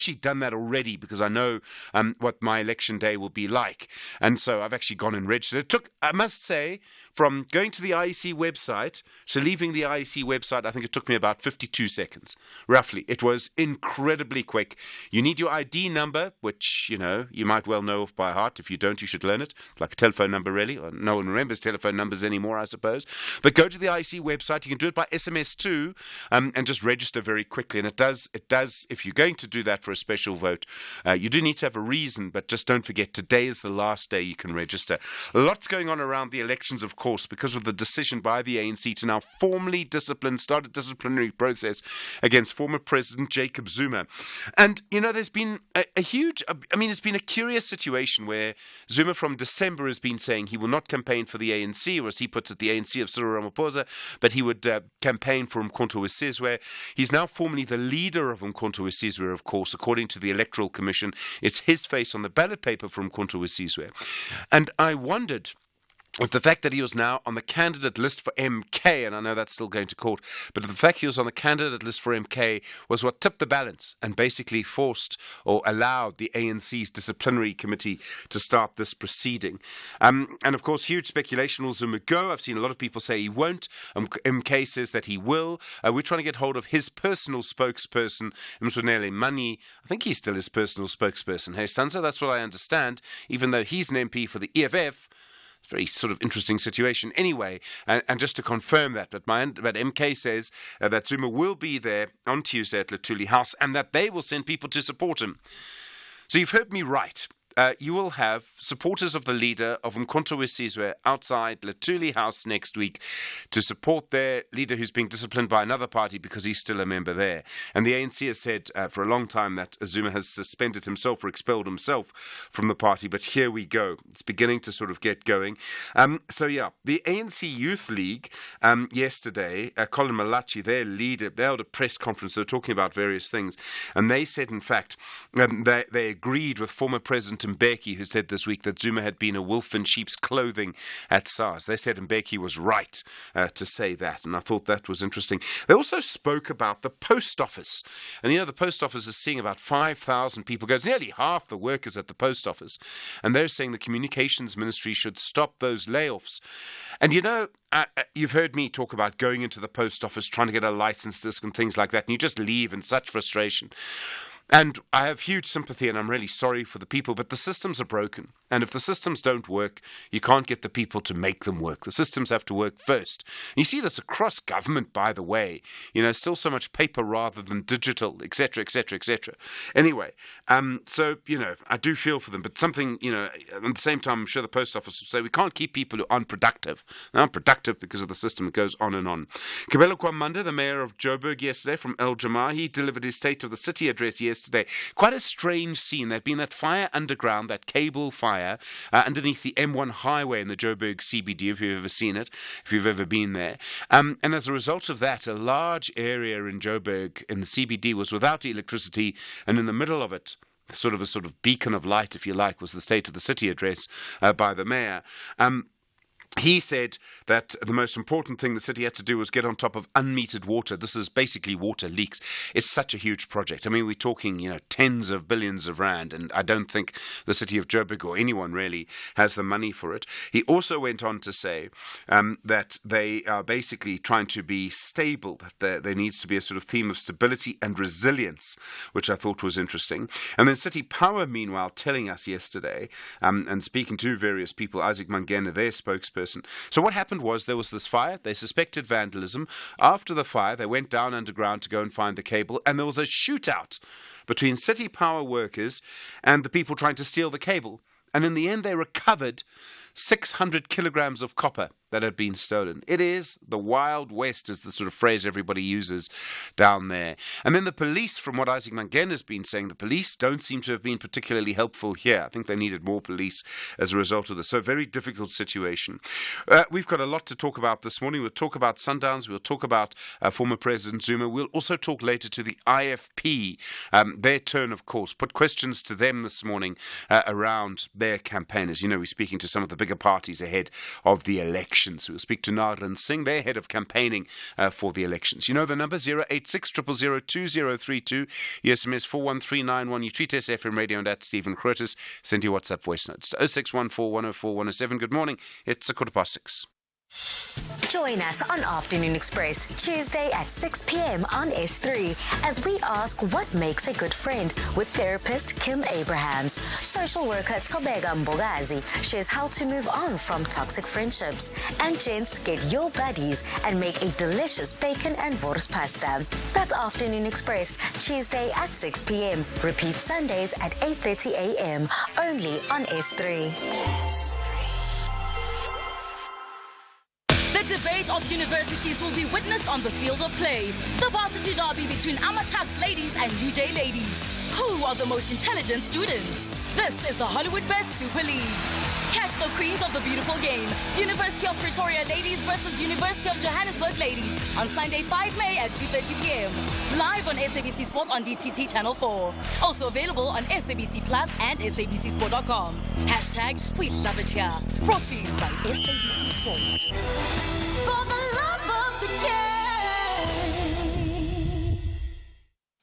actually done that already because I know what my election day will be like. And so I've actually gone and registered. It took, I must say, from going to the IEC website to leaving the IEC website, I think it took me about 52 seconds, roughly. It was incredibly quick. You need your ID number, which, you might well know off by heart. If you don't, you should learn it. Like a telephone number, really. No one remembers telephone numbers anymore, I suppose. But go to the IEC website. You can do it by SMS too, and just register very quickly. And it does, if you're going to do that for a special vote, you do need to have a reason, but just don't forget, today is the last day you can register. Lots going on around the elections, of course, because of the decision by the ANC to now formally start a disciplinary process against former President Jacob Zuma. And, there's been it's been a curious situation where Zuma from December has been saying he will not campaign for the ANC, or as he puts it, the ANC of Cyril Ramaphosa, but he would campaign for Umkhonto weSizwe. He's now formally the leader of Umkhonto weSizwe, of course, according to the Electoral Commission. It's his face on the ballot paper for Umkhonto weSizwe. And I wondered with the fact that he was now on the candidate list for MK, and I know that's still going to court, but the fact he was on the candidate list for MK was what tipped the balance and basically forced or allowed the ANC's disciplinary committee to start this proceeding. And of course, huge speculation, will Zuma go? I've seen a lot of people say he won't. MK says that he will. We're trying to get hold of his personal spokesperson, Mzwanele Mani. I think he's still his personal spokesperson. Hey, Stanza, that's what I understand, even though he's an MP for the EFF. It's a very sort of interesting situation. Anyway, and just to confirm that, but MK says that Zuma will be there on Tuesday at Luthuli House and that they will send people to support him. So you've heard me right. You will have supporters of the leader of Umkhonto weSizwe outside Luthuli House next week to support their leader who's being disciplined by another party because he's still a member there. And the ANC has said for a long time that Zuma has suspended himself or expelled himself from the party. But here we go. It's beginning to sort of get going. The ANC Youth League yesterday, Colin Malachi, their leader, they held a press conference. They were talking about various things. And they said, in fact, they agreed with former President Mbeki, who said this week that Zuma had been a wolf in sheep's clothing at SARS. They said Mbeki was right to say that, and I thought that was interesting. They also spoke about the post office. And, the post office is seeing about 5,000 people go. It's nearly half the workers at the post office. And they're saying the communications ministry should stop those layoffs. And, you've heard me talk about going into the post office, trying to get a license disc and things like that, and you just leave in such frustration. And I have huge sympathy, and I'm really sorry for the people, but the systems are broken. And if the systems don't work, you can't get the people to make them work. The systems have to work first. And you see this across government, by the way. Still so much paper rather than digital, etc., etc., etc. Anyway, I do feel for them. But something, at the same time, I'm sure the post office will say we can't keep people who are unproductive. They're unproductive because of the system. It goes on and on. Kabelo Kwamanda, the mayor of Joburg yesterday from El Jamar, he delivered his State of the City address yesterday. Quite a strange scene. There'd been that fire underground, that cable fire, underneath the M1 highway in the Joburg CBD, if you've ever seen it, if you've ever been there. And as a result of that, a large area in Joburg in the CBD was without electricity, and in the middle of it, a sort of beacon of light, if you like, was the State of the City address by the mayor. He said that the most important thing the city had to do was get on top of unmetered water. This is basically water leaks. It's such a huge project. I mean, we're talking, tens of billions of rand, and I don't think the city of Joburg or anyone really has the money for it. He also went on to say that they are basically trying to be stable, that there needs to be a sort of theme of stability and resilience, which I thought was interesting. And then City Power, meanwhile, telling us yesterday, and speaking to various people, Isaac Mangena, their spokesperson. So what happened was there was this fire. They suspected vandalism. After the fire, they went down underground to go and find the cable, and there was a shootout between City Power workers and the people trying to steal the cable. And in the end, they recovered 600 kilograms of copper that had been stolen. It is the Wild West, is the sort of phrase everybody uses down there. And then the police, from what Isaac Mangena has been saying, the police don't seem to have been particularly helpful here. I think they needed more police as a result of this. So a very difficult situation. We've got a lot to talk about this morning. We'll talk about Sundowns. We'll talk about former President Zuma. We'll also talk later to the IFP, their turn, of course. Put questions to them this morning around their campaign. As you know, we're speaking to some of the bigger parties ahead of the election. elections. We'll speak to Naran Singh, their head of campaigning for the elections. You know the number, 086 000 2032. Your SMS 41391. You tweet us FM Radio and at Stephen Grootes. Send your WhatsApp voice notes to 0614 104 107. Good morning. It's 6:15. Join us on Afternoon Express, Tuesday at 6 p.m. on S3, as we ask what makes a good friend with therapist Kim Abrahams. Social worker Tobeka Mbogazi shares how to move on from toxic friendships. And gents, get your buddies and make a delicious bacon and wors pasta. That's Afternoon Express, Tuesday at 6 p.m. Repeat Sundays at 8:30 a.m. only on S3. The debate of universities will be witnessed on the field of play. The varsity derby between Amatax ladies and UJ ladies. Who are the most intelligent students? This is the Hollywood Bet Super League. Catch the queens of the beautiful game. University of Pretoria ladies versus University of Johannesburg ladies on Sunday 5 May at 2:30 p.m. Live on SABC Sport on DTT Channel 4. Also available on SABC Plus and SABCSport.com. # We Love It Here. Brought to you by SABC Sport. For the love of the game.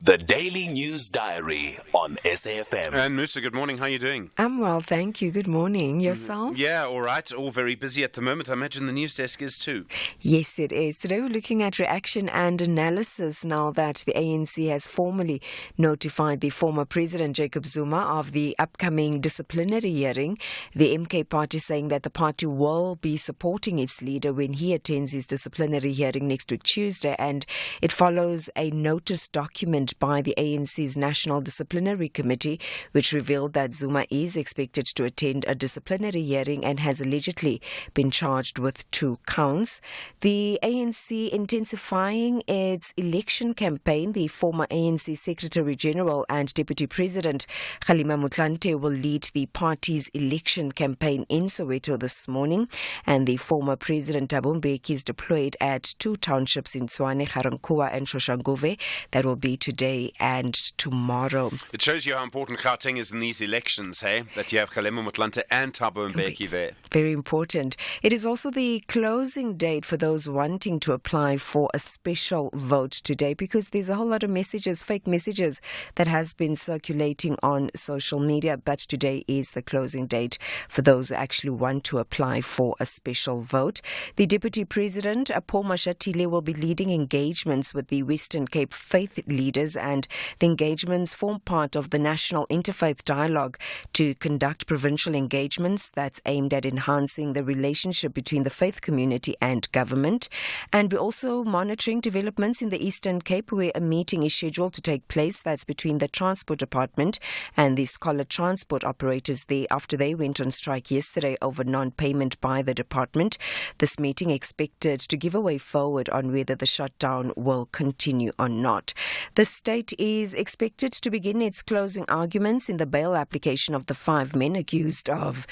The Daily News Diary on SAFM. And Musa, good morning. How are you doing? I'm well, thank you. Good morning. Yourself? Yeah, all right. All very busy at the moment. I imagine the news desk is too. Yes, it is. Today we're looking at reaction and analysis now that the ANC has formally notified the former President Jacob Zuma of the upcoming disciplinary hearing. The MK party saying that the party will be supporting its leader when he attends his disciplinary hearing next week Tuesday, and it follows a notice document by the ANC's National Disciplinary Committee, which revealed that Zuma is expected to attend a disciplinary hearing and has allegedly been charged with 2 counts. The ANC intensifying its election campaign. The former ANC Secretary General and Deputy President Kgalema Motlanthe will lead the party's election campaign in Soweto this morning, and the former President Thabo Mbeki is deployed at 2 townships in Tshwane, Ga-Rankuwa and Soshanguve. That will be today and tomorrow. It shows you how important Gauteng is in these elections, hey? That you have Kgalema Motlanthe and Thabo Mbeki there. Very important. It is also the closing date for those wanting to apply for a special vote today, because there's a whole lot of messages, fake messages, that has been circulating on social media. But today is the closing date for those who actually want to apply for a special vote. The Deputy President, Paul Mashatile, will be leading engagements with the Western Cape faith leaders, and the engagements form part of the National Interfaith Dialogue to conduct provincial engagements that's aimed at enhancing the relationship between the faith community and government. And we're also monitoring developments in the Eastern Cape, where a meeting is scheduled to take place. That's between the Transport Department and the Scholar Transport operators there after they went on strike yesterday over non-payment by the department. This meeting expected to give a way forward on whether the shutdown will continue or not. The state is expected to begin its closing arguments in the bail application of the 5 men accused of,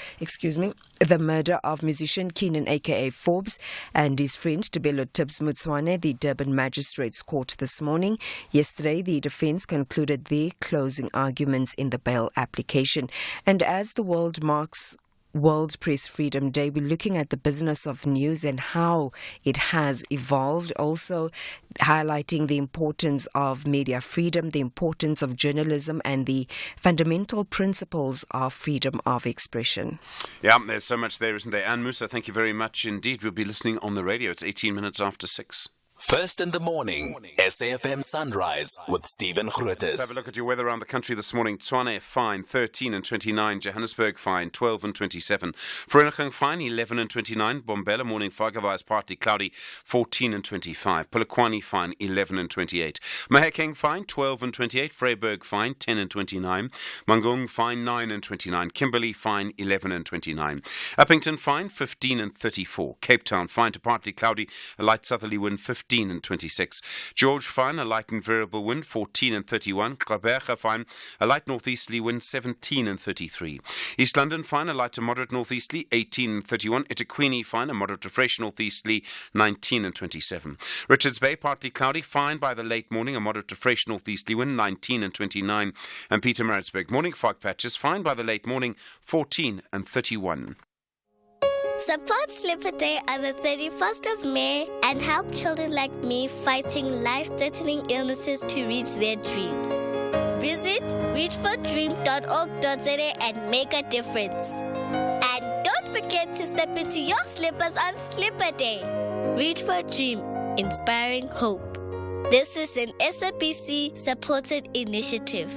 the murder of musician Keenan aka Forbes and his friend Tebelo Tibbs Mutswane, the Durban Magistrates Court this morning. Yesterday, the defence concluded their closing arguments in the bail application. And as the world marks World Press Freedom Day, we're looking at the business of news and how it has evolved, also highlighting the importance of media freedom, the importance of journalism, and the fundamental principles of freedom of expression. Yeah, there's so much there, isn't there? And Musa, thank you very much indeed. We'll be listening on the radio. It's 18 minutes after 6. First in the morning, SAFM Sunrise with Stephen Grootes. Let's have a look at your weather around the country this morning. Tshwane, fine, 13 and 29. Johannesburg, fine, 12 and 27. Vereeniging, fine, 11 and 29. Bombela, morning, Varkawais, partly cloudy, 14 and 25. Polokwane, fine, 11 and 28. Mahakeng, fine, 12 and 28. Vryburg, fine, 10 and 29. Mangung, fine, 9 and 29. Kimberley, fine, 11 and 29. Uppington, fine, 15 and 34. Cape Town, fine to partly cloudy, a light southerly wind, 15 and 26. George, fine, a light and variable wind, 14 and 31. Gqeberha, fine, a light northeasterly wind, 17 and 33. East London, fine, a light to moderate northeasterly, 18 and 31. eThekwini, fine, a moderate to fresh northeasterly, 19 and 27. Richards Bay, partly cloudy, fine by the late morning, a moderate to fresh northeasterly wind, 19 and 29. And Pietermaritzburg, morning fog patches, fine by the late morning, 14 and 31. Support Slipper Day on the 31st of May and help children like me fighting life-threatening illnesses to reach their dreams. Visit reachfordream.org.za and make a difference. And don't forget to step into your slippers on Slipper Day. Reach for a Dream, inspiring hope. This is an SABC-supported initiative.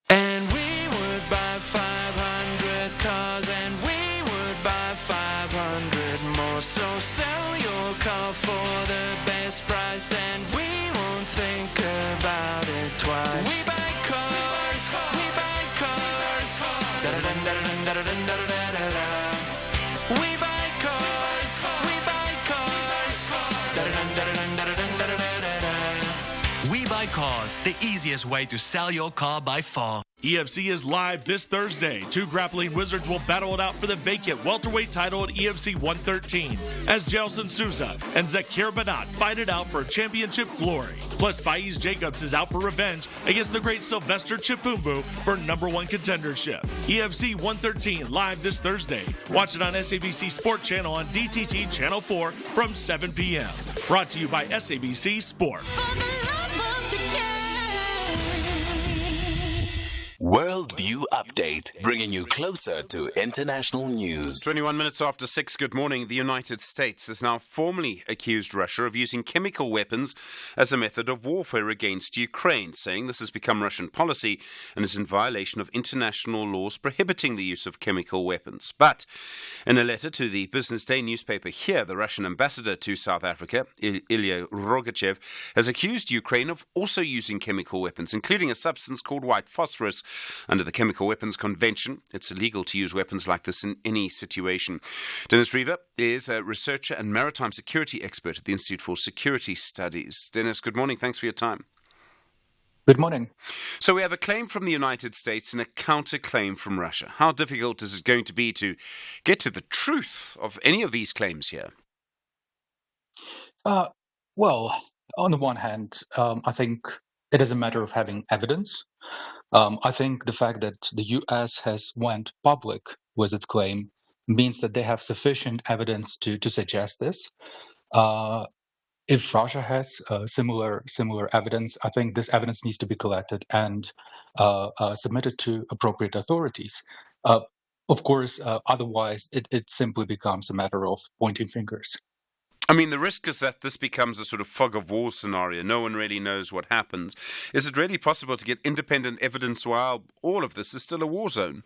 And we would buy 500 cars, and we would buy 500 more. So sell your car for the best price, and we won't think about it twice. We buy cars, we buy cars. Da-da-dun-da-da-dun-da-da-dun-da-da-da-da. We buy cars, we buy cars. Da-da-dun-da-da-dun-da-da-dun-da-da-da-da. We Buy Cars, the easiest way to sell your car by far. EFC is live this Thursday. Two grappling wizards will battle it out for the vacant welterweight title at EFC 113 as Gelson Souza and Zakir Banat fight it out for championship glory. Plus, Faiz Jacobs is out for revenge against the great Sylvester Chipumbu for number one contendership. EFC 113 live this Thursday. Watch it on SABC Sport Channel on DTT Channel 4 from 7 p.m. Brought to you by SABC Sport. Worldview Update, bringing you closer to international news. 21 minutes after 6, good morning. The United States has now formally accused Russia of using chemical weapons as a method of warfare against Ukraine, saying this has become Russian policy and is in violation of international laws prohibiting the use of chemical weapons. But in a letter to the Business Day newspaper here, the Russian ambassador to South Africa, Ilya Rogachev, has accused Ukraine of also using chemical weapons, including a substance called white phosphorus. Under the Chemical Weapons Convention, it's illegal to use weapons like this in any situation. Dennis Reaver is a researcher and maritime security expert at the Institute for Security Studies. Dennis, good morning. Thanks for your time. Good morning. So we have a claim from the United States and a counterclaim from Russia. How difficult is it going to be to get to the truth of any of these claims here? Well, on the one hand, I think it is a matter of having evidence. I think the fact that the U.S. has went public with its claim means that they have sufficient evidence to suggest this. If Russia has similar evidence, I think this evidence needs to be collected and submitted to appropriate authorities. Of course, otherwise, it simply becomes a matter of pointing fingers. I mean, the risk is that this becomes a sort of fog of war scenario. No one really knows what happens. Is it really possible to get independent evidence while all of this is still a war zone?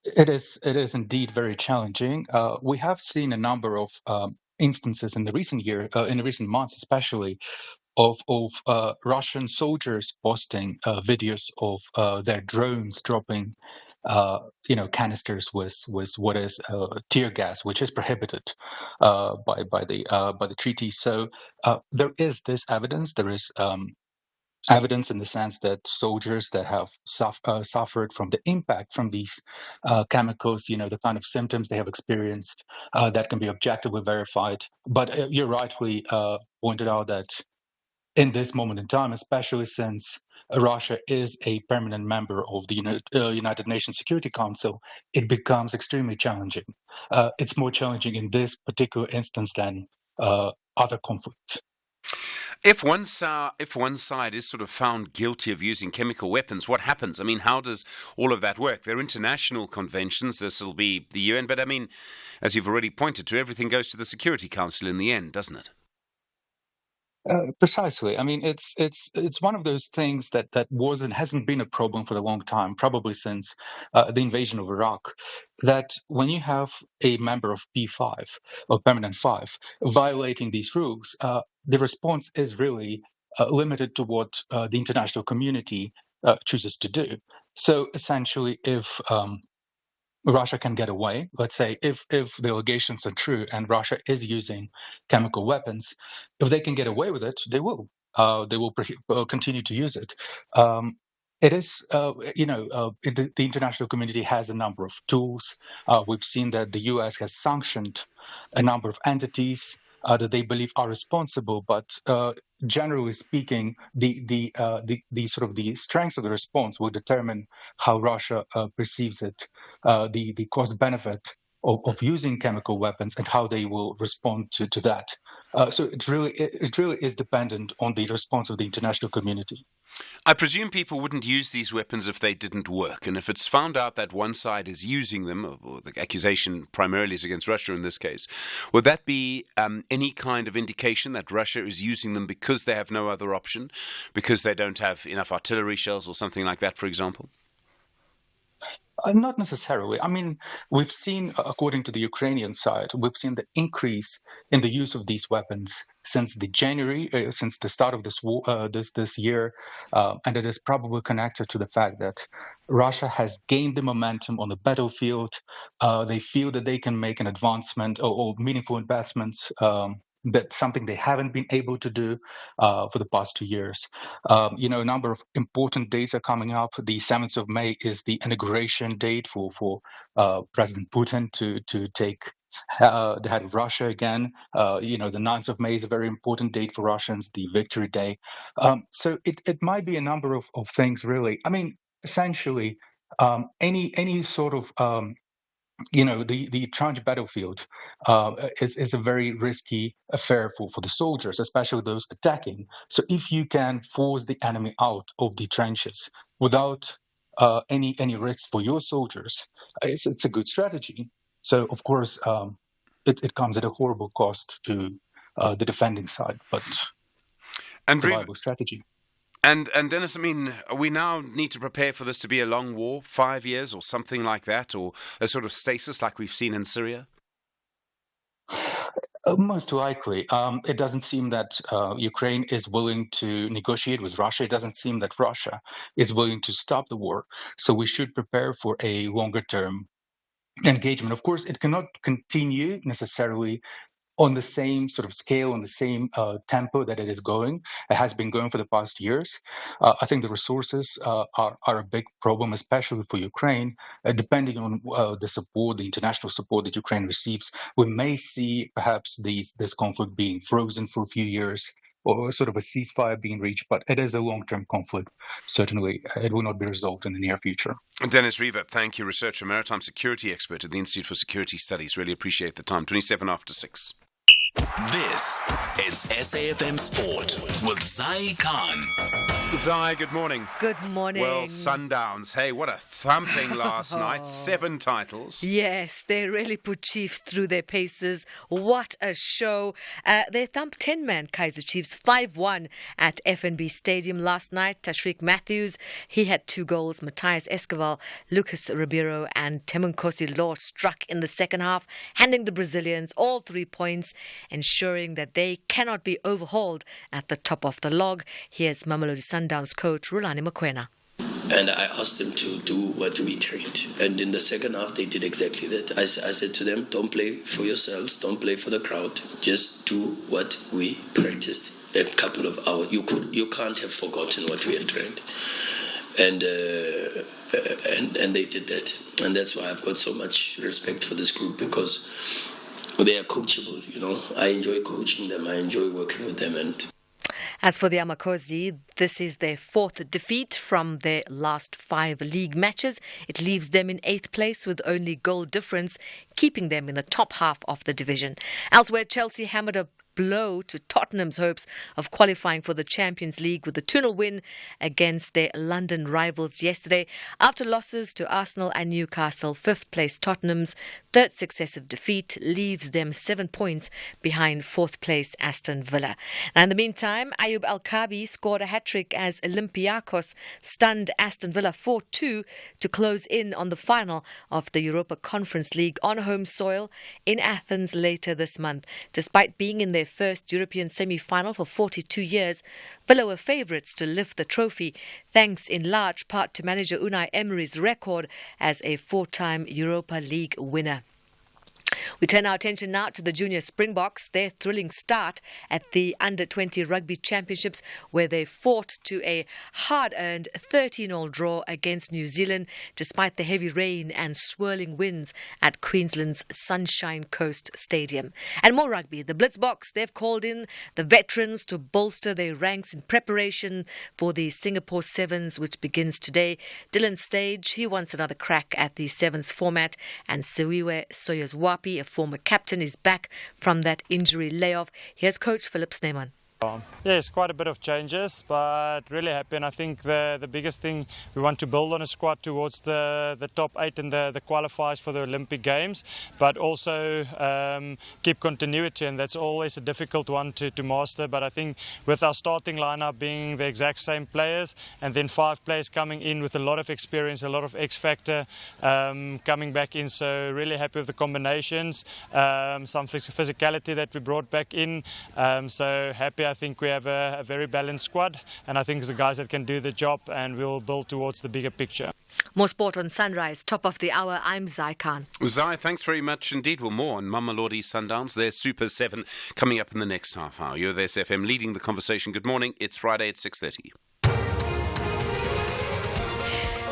It is indeed very challenging. We have seen a number of instances in the recent months, especially of Russian soldiers posting videos of their drones dropping canisters with what is tear gas, which is prohibited by the treaty. So there is this evidence. There is evidence in the sense that soldiers that have suffered from the impact from these chemicals, the kind of symptoms they have experienced, that can be objectively verified. But you rightly pointed out that in this moment in time, especially since Russia is a permanent member of the United Nations Security Council, it becomes extremely challenging. It's more challenging in this particular instance than other conflicts. If one side is sort of found guilty of using chemical weapons, what happens? I mean, how does all of that work? There are international conventions. This will be the UN. But I mean, as you've already pointed to, everything goes to the Security Council in the end, doesn't it? Precisely. I mean, it's one of those things that hasn't been a problem for a long time, probably since the invasion of Iraq. That when you have a member of P5 or Permanent 5 violating these rules, the response is really limited to what the international community chooses to do. So essentially, if Russia can get away, let's say, if the allegations are true and Russia is using chemical weapons, if they can get away with it, they will. They will continue to use it. It is, the international community has a number of tools. We've seen that the U.S. has sanctioned a number of entities that they believe are responsible, but generally speaking, the sort of the strength of the response will determine how Russia perceives it, the cost benefit of using chemical weapons, and how they will respond to that. So it really is dependent on the response of the international community. I presume people wouldn't use these weapons if they didn't work. And if it's found out that one side is using them, or the accusation primarily is against Russia in this case, would that be any kind of indication that Russia is using them because they have no other option, because they don't have enough artillery shells or something like that, for example? Not necessarily. I mean, we've seen, according to the Ukrainian side, we've seen the increase in the use of these weapons since since the start of this war, this year, and it is probably connected to the fact that Russia has gained the momentum on the battlefield. They feel that they can make an advancement or meaningful advancements. That's something they haven't been able to do for the past 2 years. A number of important dates are coming up. The 7th of May is the inauguration date for President Putin to take the head of Russia again. The 9th of May is a very important date for Russians, the Victory Day. So it might be a number of things, really. I mean, essentially, any sort of the trench battlefield is a very risky affair for the soldiers, especially those attacking. So if you can force the enemy out of the trenches without any risks for your soldiers, it's a good strategy. So of course, it comes at a horrible cost to the defending side, but and a viable strategy. And Dennis, I mean, we now need to prepare for this to be a long war, 5 years or something like that, or a sort of stasis like we've seen in Syria? Most likely. It doesn't seem that Ukraine is willing to negotiate with Russia. It doesn't seem that Russia is willing to stop the war. So we should prepare for a longer-term engagement. Of course, it cannot continue necessarily on the same sort of scale, on the same tempo that it is going. It has been going for the past years. I think the resources are a big problem, especially for Ukraine. Depending on the international support that Ukraine receives, we may see perhaps this conflict being frozen for a few years, or sort of a ceasefire being reached, but it is a long-term conflict. Certainly, it will not be resolved in the near future. Dennis Reaver, thank you, researcher, maritime security expert at the Institute for Security Studies. Really appreciate the time. 27 after 6. This is SAFM Sport with Zai Khan. Zai, good morning. Good morning. Well, Sundowns. Hey, what a thumping last night. 7 titles. Yes, they really put Chiefs through their paces. What a show. They thumped 10-man Kaizer Chiefs 5-1 at FNB Stadium last night. Tashreeq Matthews, he had 2 goals. Matthias Escoval, Lucas Ribeiro and Temunkosi Law struck in the second half, handing the Brazilians all 3 points, ensuring that they cannot be overhauled at the top of the log. Here's Mamelodi Sundowns coach Rulani Mokwena. And I asked them to do what we trained. And in the second half, they did exactly that. I said to them, don't play for yourselves, don't play for the crowd. Just do what we practiced a couple of hours. You can't have forgotten what we have trained. And they did that. And that's why I've got so much respect for this group, because they are coachable, I enjoy coaching them. I enjoy working with them. And as for the Amakosi, this is their 4th defeat from their last 5 league matches. It leaves them in 8th place with only goal difference, keeping them in the top half of the division. Elsewhere, Chelsea hammered a blow to Tottenham's hopes of qualifying for the Champions League with a 2-0 win against their London rivals yesterday. After losses to Arsenal and Newcastle, 5th place Tottenham's 3rd successive defeat leaves them 7 points behind 4th place Aston Villa. Now, in the meantime, Ayub Al-Kabi scored a hat-trick as Olympiacos stunned Aston Villa 4-2 to close in on the final of the Europa Conference League on home soil in Athens later this month. Despite being in their first European semi-final for 42 years, Villa were favourites to lift the trophy, thanks in large part to manager Unai Emery's record as a 4-time Europa League winner. We turn our attention now to the Junior Springboks. Their thrilling start at the Under-20 Rugby Championships, where they fought to a hard-earned 13-all draw against New Zealand, despite the heavy rain and swirling winds at Queensland's Sunshine Coast Stadium. And more rugby. The Blitzboks, they've called in the veterans to bolster their ranks in preparation for the Singapore Sevens, which begins today. Dylan Stage, he wants another crack at the Sevens format, and Siwiwe Soyezwapi, a former captain, is back from that injury layoff. Here's Coach Philip Sneeman. Yes, quite a bit of changes, but really happy. And I think the biggest thing, we want to build on a squad towards the top 8 in the qualifiers for the Olympic Games, but also keep continuity, and that's always a difficult one to master. But I think with our starting lineup being the exact same players, and then 5 players coming in with a lot of experience, a lot of X factor coming back in, so really happy with the combinations, some physicality that we brought back in, so happy. I think we have a very balanced squad, and I think it's the guys that can do the job, and we'll build towards the bigger picture. More sport on Sunrise, top of the hour. I'm Zai Khan. Zai, thanks very much indeed. Well, more on Mamelodi Sundowns, their Super 7, coming up in the next half hour. You're there, SFM, leading the conversation. Good morning. It's Friday at 6:30.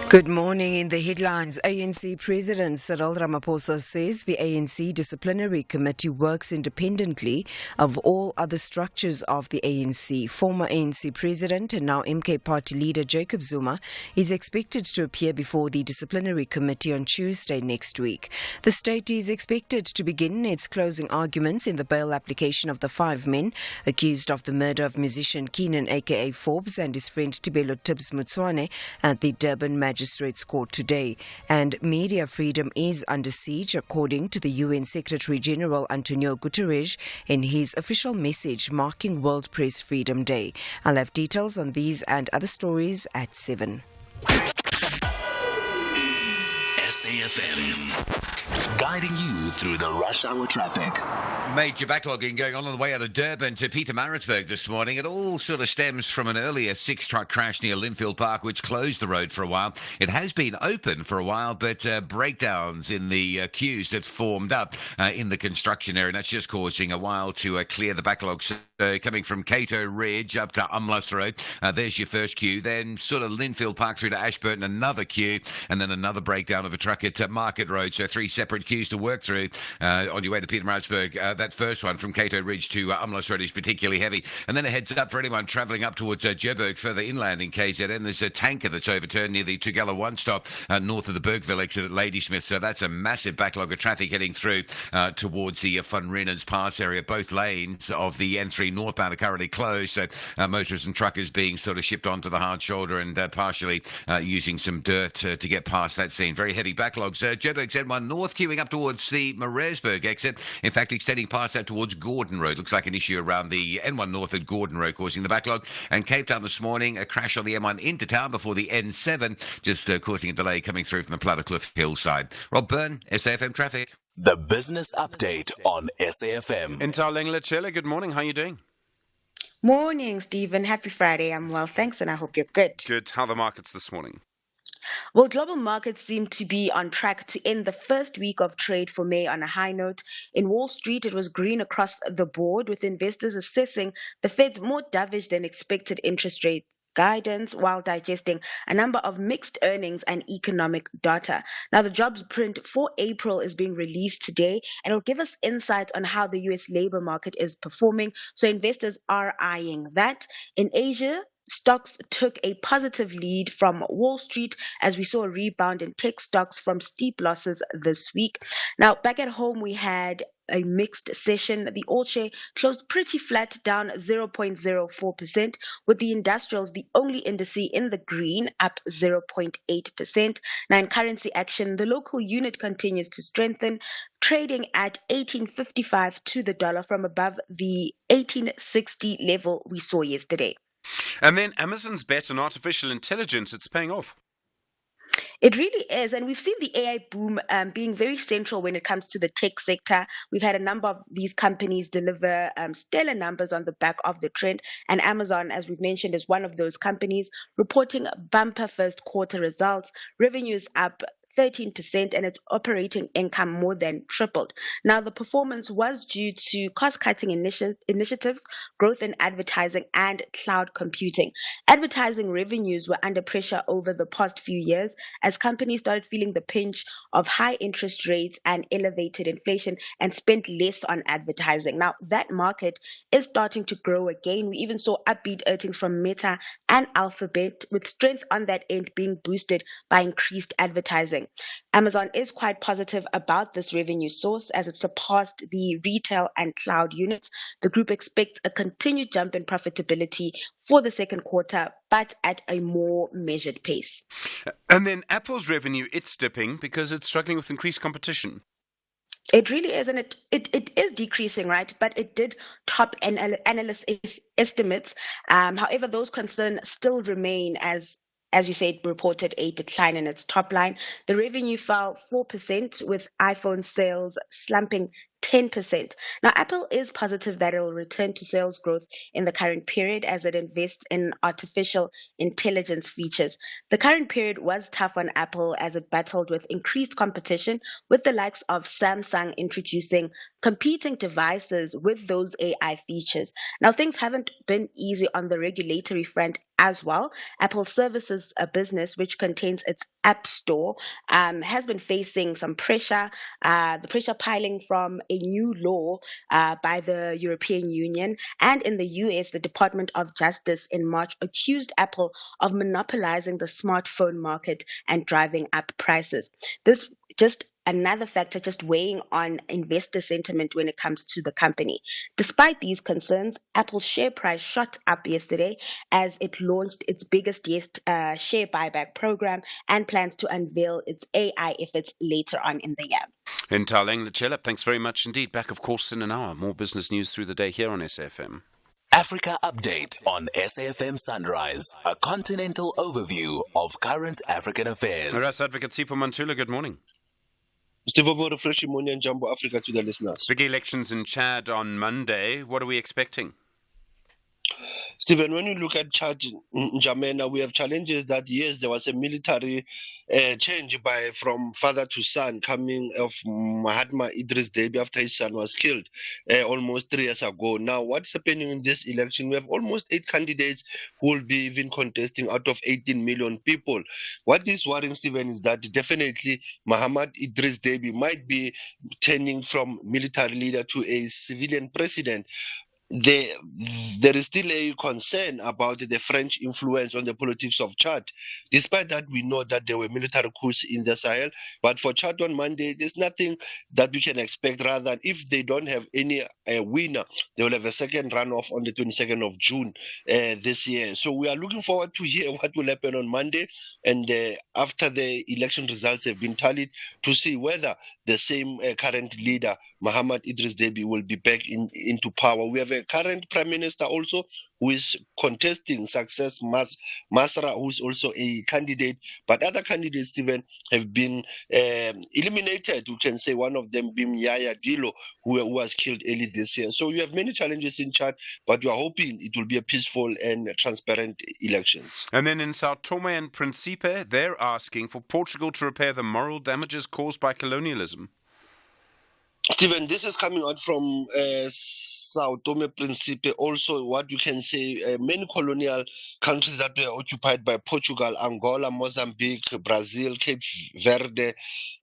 Good morning. In the headlines, ANC President Cyril Ramaphosa says the ANC Disciplinary Committee works independently of all other structures of the ANC. Former ANC President and now MK Party leader Jacob Zuma is expected to appear before the Disciplinary Committee on Tuesday next week. The state is expected to begin its closing arguments in the bail application of the 5 men accused of the murder of musician Keenan aka Forbes and his friend Tibelo Tibbs Mutswane at the Durban Magistrates Court today. And media freedom is under siege, according to the UN Secretary General Antonio Guterres in his official message marking World Press Freedom Day. I'll have details on these and other stories at 7. SAFM, guiding you through the rush hour traffic. Major backlogging going on the way out of Durban to Pietermaritzburg this morning. It all sort of stems from an earlier 6-truck crash near Linfield Park, which closed the road for a while. It has been open for a while, but breakdowns in the queues that formed up in the construction area. That's just causing a while to clear the backlogs. Coming from Cato Ridge up to Umlas Road. There's your first queue. Then sort of Linfield Park through to Ashburton, another queue, and then another breakdown of a truck at Market Road. So 3 separate queues to work through on your way to Pietermaritzburg. That first one from Cato Ridge to Umlas Road is particularly heavy. And then it heads up for anyone travelling up towards Joburg, further inland in KZN. There's a tanker that's overturned near the Tugela One stop north of the Bergville exit at Ladysmith. So that's a massive backlog of traffic heading through towards the Van Rennens Pass area. Both lanes of the N3 northbound are currently closed, so motorists and truckers being sort of shipped onto the hard shoulder and partially using some dirt to get past that scene. Very heavy backlogs. Joburg's N1 North queuing up towards the Maresburg exit, in fact extending past that towards Gordon Road. Looks like an issue around the N1 North at Gordon Road causing the backlog. And Cape Town this morning, a crash on the M1 into town before the N7, just causing a delay coming through from the Plattercliff hillside. Rob Byrne, SAFM Traffic. The business update on SAFM. Intalengla, good morning. How are you doing? Morning, Stephen. Happy Friday. I'm well, thanks, and I hope you're good. Good. How are the markets this morning? Well, global markets seem to be on track to end the first week of trade for May on a high note. In Wall Street, it was green across the board, with investors assessing the Fed's more dovish than expected interest rate guidance while digesting a number of mixed earnings and economic data. Now, the jobs print for April is being released today, and it'll give us insights on how the U.S. labor market is performing. So investors are eyeing that. In Asia, stocks took a positive lead from Wall Street as we saw a rebound in tech stocks from steep losses this week. Now, back at home, we had a mixed session. The All Share closed pretty flat, down 0.04%, with the industrials the only indice in the green, up 0.8%. Now, in currency action, the local unit continues to strengthen, trading at 18.55 to the dollar from above the 18.60 level we saw yesterday. And then Amazon's bet on artificial intelligence, it's paying off. It really is. And we've seen the AI boom being very central when it comes to the tech sector. We've had a number of these companies deliver stellar numbers on the back of the trend. And Amazon, as we've mentioned, is one of those companies reporting bumper first quarter results. Revenues up 13%, and its operating income more than tripled. Now, the performance was due to cost-cutting initiatives, growth in advertising, and cloud computing. Advertising revenues were under pressure over the past few years as companies started feeling the pinch of high interest rates and elevated inflation and spent less on advertising. Now, that market is starting to grow again. We even saw upbeat earnings from Meta and Alphabet, with strength on that end being boosted by increased advertising. Amazon is quite positive about this revenue source as it surpassed the retail and cloud units. The group expects a continued jump in profitability for the second quarter, but at a more measured pace. And then Apple's revenue, it's dipping because it's struggling with increased competition. It really is, and it is decreasing, right? But it did top analyst estimates. However, those concerns still remain as you said, reported a decline in its top line. The revenue fell 4%, with iPhone sales slumping 10%. Now, Apple is positive that it will return to sales growth in the current period as it invests in artificial intelligence features. The current period was tough on Apple as it battled with increased competition, with the likes of Samsung introducing competing devices with those AI features. Now, things haven't been easy on the regulatory front as well. Apple Services, a business which contains its App Store, has been facing some pressure, the pressure piling from a new law by the European Union. And in the US, the Department of Justice in March accused Apple of monopolizing the smartphone market and driving up prices. This just another factor just weighing on investor sentiment when it comes to the company. Despite these concerns, Apple's share price shot up yesterday as it launched its biggest share buyback program and plans to unveil its AI efforts later on in the year. And Tarleng Lechela, thanks very much indeed. Back, of course, in an hour. More business news through the day here on SAFM. Africa Update on SAFM Sunrise, a continental overview of current African affairs. Arrest Advocate Sipho Mantula, good morning. Steve, over refreshing morning and Jumbo Africa to the listeners. Big elections in Chad on Monday. What are we expecting? Stephen, when you look at Chad, N'Djamena, we have challenges that, yes, there was a military change from father to son coming of Mahatma Idris Deby after his son was killed almost 3 years ago. Now, what's happening in this election? We have almost 8 candidates who will be even contesting out of 18 million people. What is worrying, Stephen, is that definitely Mahatma Idris Deby might be turning from military leader to a civilian president. There is still a concern about the French influence on the politics of Chad. Despite that, we know that there were military coups in the Sahel. But for Chad on Monday, there's nothing that we can expect. Rather than if they don't have any winner, they will have a second runoff on the 22nd of June this year. So we are looking forward to hear what will happen on Monday. And after the election results have been tallied, to see whether the same current leader, Mahatma Idris Deby, will be back into power. We have a current prime minister also who is contesting Success Masra, who is also a candidate, but other candidates, Stephen, have been eliminated. We can say one of them being Yaya Dilo, who was killed early this year. So you have many challenges in Chad, but you are hoping it will be a peaceful and transparent elections. And then in Sao Tome and Principe, they're asking for Portugal to repair the moral damages caused by colonialism. Stephen, this is coming out from Sao Tome Principe. Also, what you can say, many colonial countries that were occupied by Portugal, Angola, Mozambique, Brazil, Cape Verde,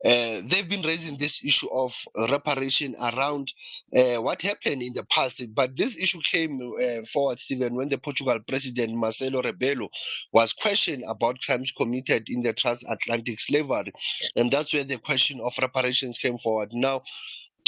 they've been raising this issue of reparation around what happened in the past. But this issue came forward, Stephen, when the Portugal president, Marcelo Rebelo, was questioned about crimes committed in the transatlantic slavery. And that's where the question of reparations came forward. Now,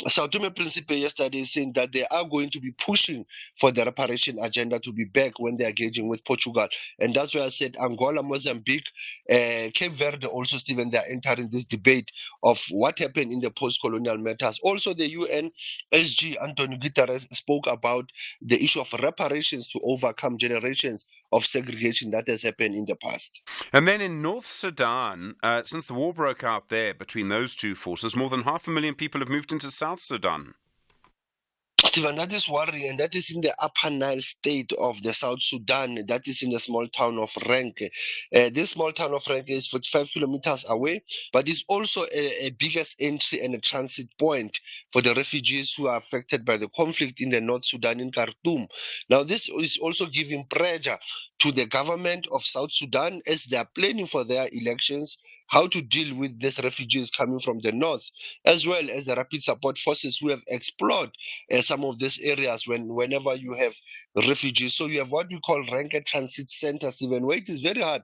Sao Tome Principe yesterday saying that they are going to be pushing for the reparation agenda to be back when they are engaging with Portugal. And that's why I said Angola, Mozambique, Cape Verde also, Stephen, they are entering this debate of what happened in the post-colonial matters. Also, the UN SG, Antonio Guterres, spoke about the issue of reparations to overcome generations of segregation that has happened in the past. And then in North Sudan, since the war broke out there between those two forces, more than 500,000 people have moved into South Sudan. Stephen, that is worrying, and that is in the Upper Nile state of the South Sudan. That is in the small town of Renke. This small town of Renke is 45 kilometers away, but it's also a biggest entry and a transit point for the refugees who are affected by the conflict in the North Sudan in Khartoum. Now, this is also giving pressure to the government of South Sudan as they are planning for their elections, how to deal with these refugees coming from the north, as well as the rapid support forces who have explored some of these areas whenever you have refugees. So you have what we call Renke Transit Centers, even where it is very hard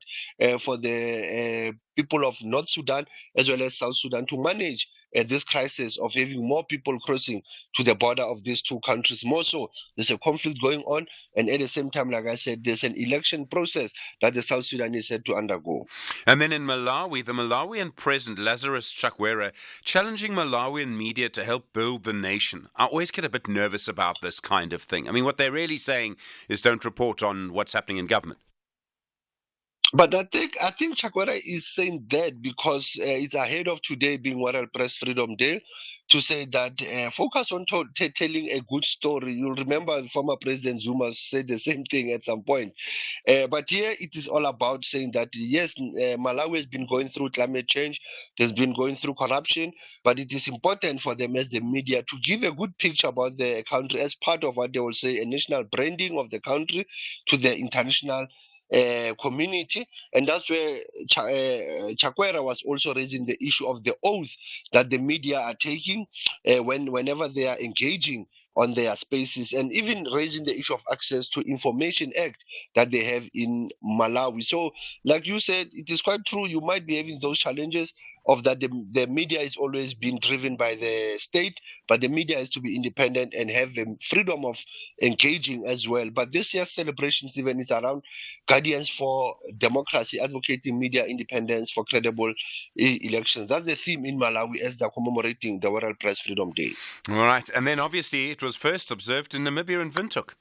for the people of North Sudan as well as South Sudan to manage this crisis of having more people crossing to the border of these two countries. More so, there's a conflict going on, and at the same time, like I said, there's an election process that the South Sudanese had to undergo. And then in Malawi, the Malawian President Lazarus Chakwera challenging Malawian media to help build the nation. I always get a bit nervous about this kind of thing. I mean, what they're really saying is don't report on what's happening in government. But I think Chakwera is saying that because it's ahead of today being World Press Freedom Day, to say that focus on telling a good story. You'll remember former President Zuma said the same thing at some point. But here it is all about saying that, yes, Malawi has been going through climate change, it has been going through corruption, but it is important for them as the media to give a good picture about the country as part of what they will say a national branding of the country to the international community. And that's where Chakwera was also raising the issue of the oath that the media are taking whenever they are engaging on their spaces, and even raising the issue of access to Information Act that they have in Malawi. So, like you said, it is quite true. You might be having those challenges of that the media is always being driven by the state, but the media is to be independent and have the freedom of engaging as well. But this year's celebration, Stephen, is around guardians for democracy, advocating media independence for credible elections. That's the theme in Malawi as they're commemorating the World Press Freedom Day. All right. And then obviously it was first observed in Namibia and Windhoek.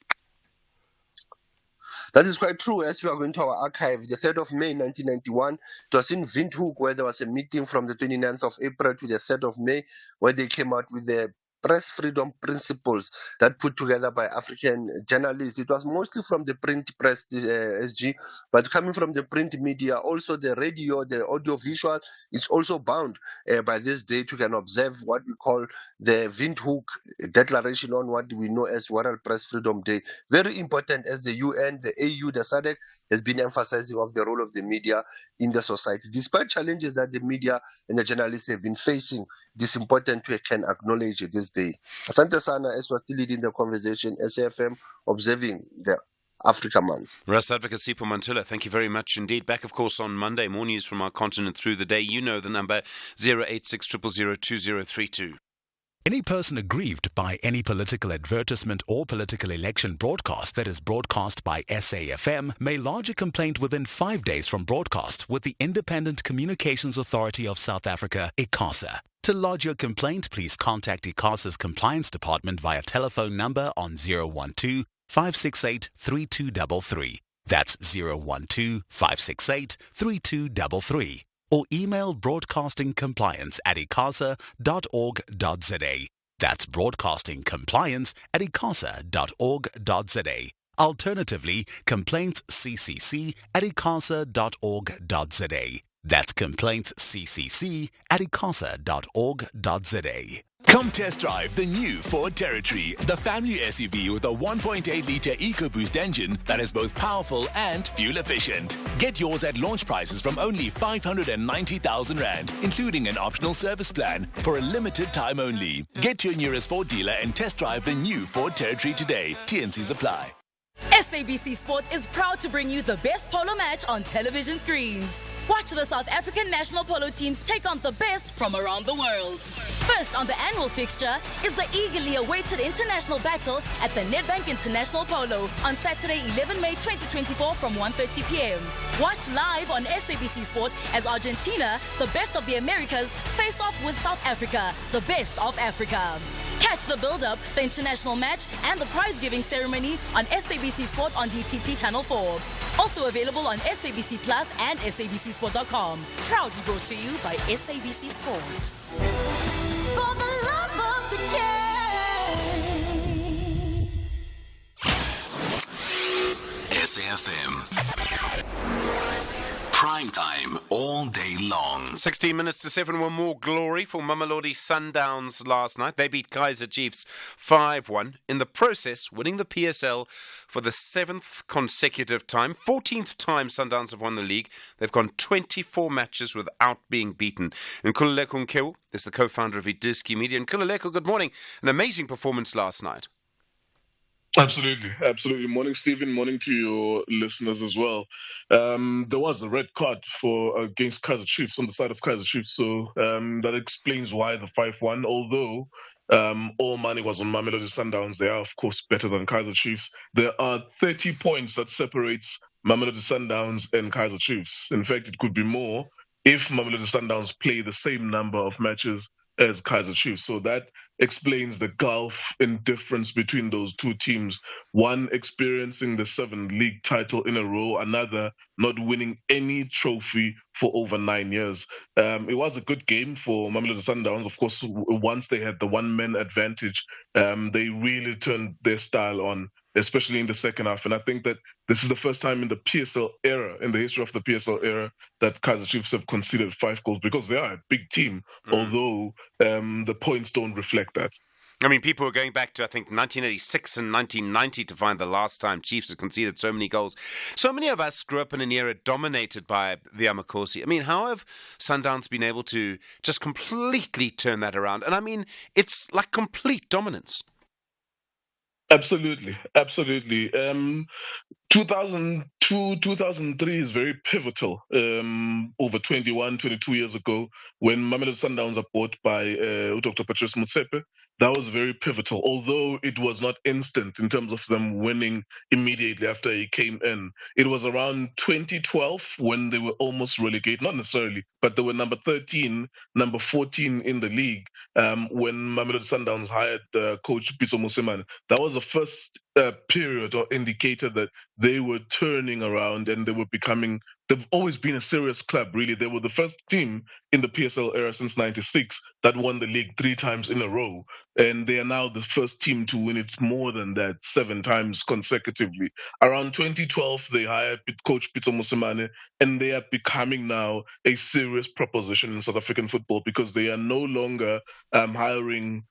That is quite true. As we are going to our archive, the 3rd of May 1991, it was in Windhoek where there was a meeting from the 29th of April to the 3rd of May where they came out with the press freedom principles that put together by African journalists. It was mostly from the print press, SG, but coming from the print media, also the radio, the audio-visual, it's also bound by this date. You can observe what we call the Windhoek Declaration on what we know as World Press Freedom Day. Very important as the UN, the AU, the SADC has been emphasizing of the role of the media in the society. Despite challenges that the media and the journalists have been facing, it is important to can acknowledge this day. Asante sana, as we're still leading the conversation, SAFM observing the Africa Month. Russ Advocate Sipho Mantula, thank you very much indeed. Back, of course, on Monday. More news from our continent through the day. You know the number 086 000 2032. Any person aggrieved by any political advertisement or political election broadcast that is broadcast by SAFM may lodge a complaint within 5 days from broadcast with the Independent Communications Authority of South Africa, ICASA. To lodge your complaint, please contact ICASA's Compliance Department via telephone number on 012-568-3233. That's 012-568-3233. Or email broadcastingcompliance@icasa.org.za. That's broadcastingcompliance@icasa.org.za. Alternatively, complaintsccc@icasa.org.za. That's complaintsccc@icasa.org.za. Come test drive the new Ford Territory, the family SUV with a 1.8-litre EcoBoost engine that is both powerful and fuel efficient. Get yours at launch prices from only 590,000 Rand, including an optional service plan for a limited time only. Get to your nearest Ford dealer and test drive the new Ford Territory today. TNCs apply. SABC Sport is proud to bring you the best polo match on television screens. Watch the South African national polo teams take on the best from around the world. First on the annual fixture is the eagerly awaited international battle at the Nedbank International Polo on Saturday, 11 May 2024 from 1:30 p.m. Watch live on SABC Sport as Argentina, the best of the Americas, face off with South Africa, the best of Africa. Catch the build-up, the international match, and the prize-giving ceremony on SABC Sport on DTT Channel 4. Also available on SABC Plus and SABCSport.com. Proudly brought to you by SABC Sport. For the love of the game. SAFM. Prime time all day long. 16 minutes to 7. One more glory for Mamelodi Sundowns last night. They beat Kaizer Chiefs 5-1. In the process, winning the PSL for the 7th consecutive time. 14th time Sundowns have won the league. They've gone 24 matches without being beaten. Nkululeko Nkewu is the co-founder of Idiski Media. Nkululeko, good morning. An amazing performance last night. Absolutely. Morning, Stephen. Morning to your listeners as well. There was a red card against Kaizer Chiefs on the side of Kaizer Chiefs, so that explains why the 5-1. Although all money was on Mamelodi Sundowns, they are of course better than Kaizer Chiefs. There are 30 points that separates Mamelodi Sundowns and Kaizer Chiefs. In fact, it could be more if Mamelodi Sundowns play the same number of matches as Kaizer Chiefs. So that explains the gulf in difference between those two teams. One experiencing the 7th league title in a row, another not winning any trophy for over 9 years. It was a good game for Mamelodi Sundowns. Of course, once they had the one-man advantage, they really turned their style on, especially in the second half. And I think that this is the first time in the PSL era, in the history of the PSL era, that Kaizer Chiefs have conceded 5 goals, because they are a big team, although the points don't reflect that. I mean, people are going back to, I think, 1986 and 1990 to find the last time Chiefs have conceded so many goals. So many of us grew up in an era dominated by the Amakosi. I mean, how have Sundowns been able to just completely turn that around? And I mean, it's like complete dominance. Absolutely. 2002, 2003 is very pivotal. Over 21, 22 years ago, when Mamelodi Sundowns are bought by Dr. Patrice Motsepe, that was very pivotal, although it was not instant in terms of them winning immediately after he came in. It was around 2012 when they were almost relegated, not necessarily, but they were number 13, number 14 in the league when Mamelodi Sundowns hired coach Pitso Mosimane. That was the first period or indicator that they were turning around and they were becoming. They've always been a serious club, really. They were the first team in the PSL era since '96 that won the league 3 times in a row. And they are now the first team to win it more than that, 7 times consecutively. Around 2012, they hired coach Pitso Mosimane, and they are becoming now a serious proposition in South African football, because they are no longer hiring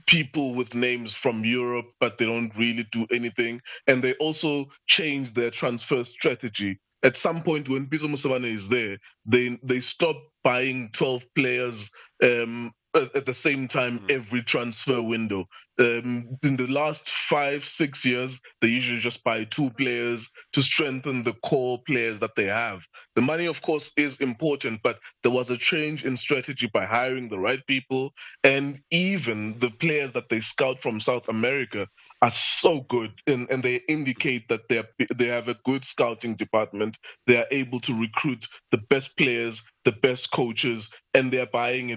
people with names from Europe, but they don't really do anything. And they also changed their transfer strategy. At some point, when Pitso Mosimane is there, they stop buying 12 players at the same time every transfer window. In the last 5-6 years, they usually just buy 2 players to strengthen the core players that they have. The money, of course, is important, but there was a change in strategy by hiring the right people, and even the players that they scout from South America are so good, and they indicate that they have a good scouting department. They are able to recruit the best players, the best coaches, and they're buying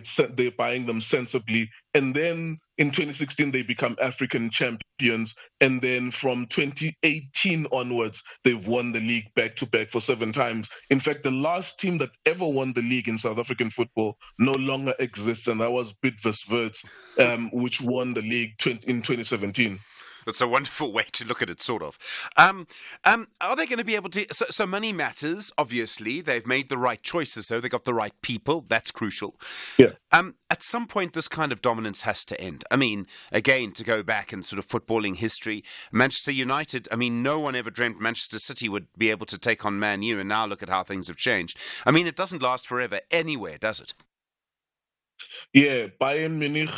them sensibly. And then in 2016 they become African champions, and then from 2018 onwards they've won the league back to back for 7 times. In fact, the last team that ever won the league in South African football no longer exists, and that was Bidvest Wits, which won the league in 2017. That's a wonderful way to look at it, sort of. Are they going to be able to... So money matters, obviously. They've made the right choices, so they got the right people. That's crucial. Yeah. At some point, this kind of dominance has to end. I mean, again, to go back in sort of footballing history, Manchester United, I mean, no one ever dreamt Manchester City would be able to take on Man U, and now look at how things have changed. I mean, it doesn't last forever anywhere, does it? Yeah, Bayern Munich,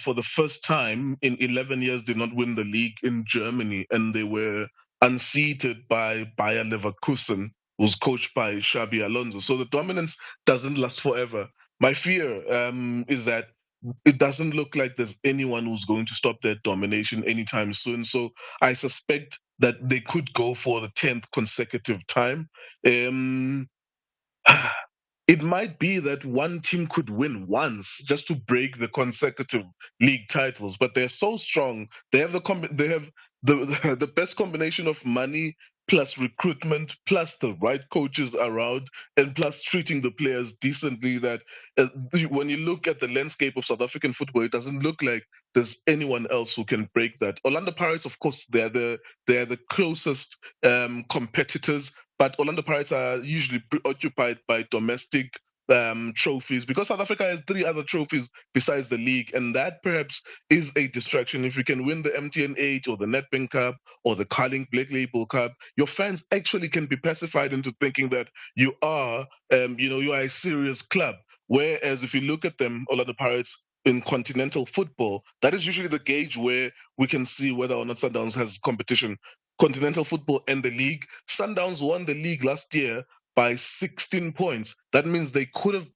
for the first time in 11 years, did not win the league in Germany, and they were unseated by Bayer Leverkusen, who's coached by Xabi Alonso. So the dominance doesn't last forever. My fear is that it doesn't look like there's anyone who's going to stop that domination anytime soon. So I suspect that they could go for the 10th consecutive time. It might be that one team could win once just to break the consecutive league titles, but they're so strong. They have the best combination of money plus recruitment plus the right coaches around, and plus treating the players decently, that when you look at the landscape of South African football, it doesn't look like there's anyone else who can break that. Orlando Pirates, of course, they're the closest competitors, but Orlando Pirates are usually preoccupied by domestic trophies, because South Africa has 3 other trophies besides the league, and that perhaps is a distraction. If you can win the MTN 8 or the Nedbank Cup or the Carling Black Label Cup, your fans actually can be pacified into thinking that you are a serious club. Whereas if you look at them, Orlando Pirates, in continental football, that is usually the gauge where we can see whether or not Sundowns has competition. Continental football and the league. Sundowns won the league last year by 16 points. That means they could have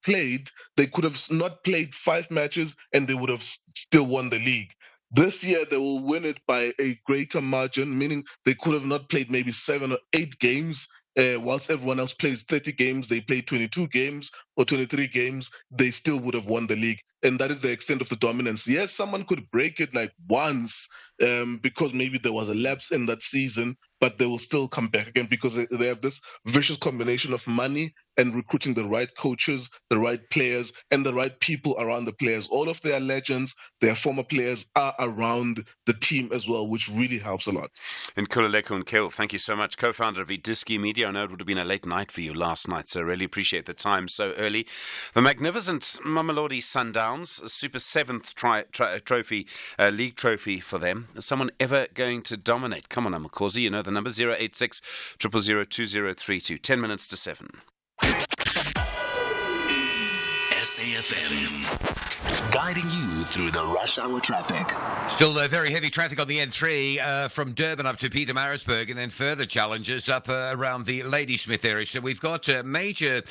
not played 5 matches and they would have still won the league. This year, they will win it by a greater margin, meaning they could have not played maybe 7 or 8 games. Whilst everyone else plays 30 games, they play 22 games or 23 games, they still would have won the league. And that is the extent of the dominance. Yes, someone could break it like once because maybe there was a lapse in that season, but they will still come back again because they have this vicious combination of money and recruiting the right coaches, the right players, and the right people around the players. All of their legends, their former players are around the team as well, which really helps a lot. And Nkululeko Nkel, thank you so much, co-founder of Idiski Media. I know it would have been a late night for you last night, so I really appreciate the time so early. The magnificent Mamelodi Sundowns, a Super 7th trophy, league trophy for them. Is someone ever going to dominate? Come on, Amakosi, you know the number, 086 000 2032. 10 minutes to 7. SAFM, guiding you through the rush hour traffic. Still very heavy traffic on the N3 from Durban up to Pietermaritzburg, and then further challenges up around the Ladysmith area. So we've got major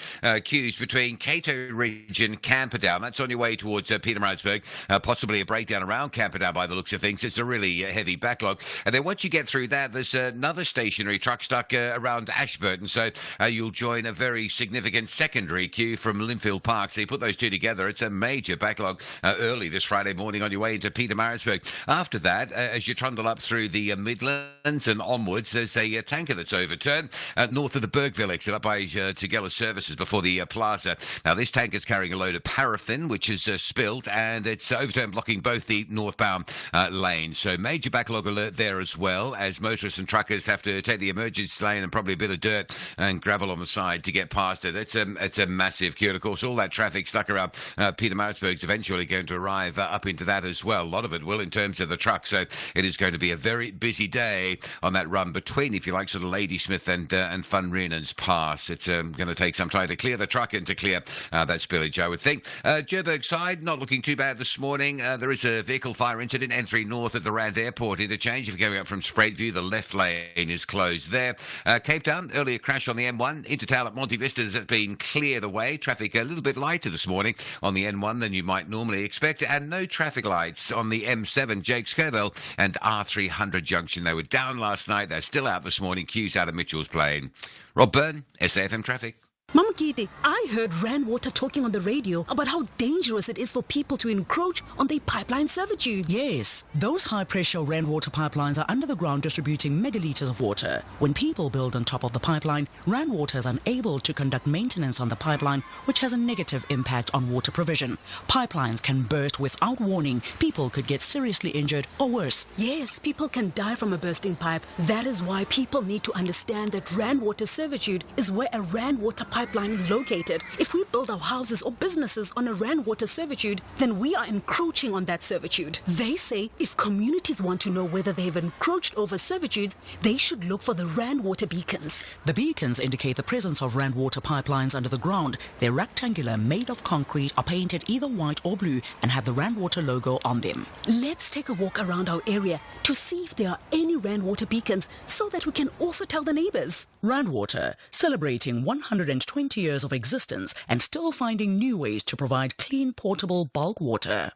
queues between Cato Ridge and Camperdown. That's on your way towards Pietermaritzburg. Possibly a breakdown around Camperdown by the looks of things. It's a really heavy backlog. And then once you get through that, there's another stationary truck stuck around Ashburton. So you'll join a very significant secondary queue from Linfield Park. So you put those two together, it's a major backlog early this Friday morning on your way into Pietermaritzburg. After that, as you trundle up through the Midlands and onwards, there's a tanker that's overturned north of the Bergville exit up by Tugela Services before the plaza. Now, this tanker's carrying a load of paraffin, which is spilled, and it's overturned, blocking both the northbound lanes. So major backlog alert there as well, as motorists and truckers have to take the emergency lane and probably a bit of dirt and gravel on the side to get past it. It's a massive queue. And of course, all that traffic stuck around Pietermaritzburg's eventually going to arrive up into that as well. A lot of it will in terms of the truck. So it is going to be a very busy day on that run between, if you like, sort of Ladysmith and Van Reenen's Pass. It's going to take some time to clear the truck and to clear that spillage, I would think. Joburg side, not looking too bad this morning. There is a vehicle fire incident, N3 North at the Rand Airport interchange. If you're going up from Spruitview, the left lane is closed there. Cape Town, earlier crash on the M1. Intertown at Monte Vista has been cleared away. Traffic a little bit lighter this morning on the N1 than you might normally expect, and no traffic lights on the M7, Jakes Kerwell and R300 junction. They were down last night. They're still out this morning. Queues out of Mitchell's Plain. Rob Byrne, SAFM Traffic. Mama Kitty, I heard Rand Water talking on the radio about how dangerous it is for people to encroach on their pipeline servitude. Yes, those high-pressure Rand Water pipelines are under the ground distributing megalitres of water. When people build on top of the pipeline, Rand Water is unable to conduct maintenance on the pipeline, which has a negative impact on water provision. Pipelines can burst without warning. People could get seriously injured or worse. Yes, people can die from a bursting pipe. That is why people need to understand that Rand Water servitude is where a Rand Water pipeline is located. If we build our houses or businesses on a Rand Water servitude, then we are encroaching on that servitude. They say if communities want to know whether they have encroached over servitudes, they should look for the Rand Water beacons. The beacons indicate the presence of Rand Water pipelines under the ground. They're rectangular, made of concrete, are painted either white or blue, and have the Rand Water logo on them. Let's take a walk around our area to see if there are any Rand Water beacons so that we can also tell the neighbors. Rand Water, celebrating 120 years of existence and still finding new ways to provide clean, portable bulk water.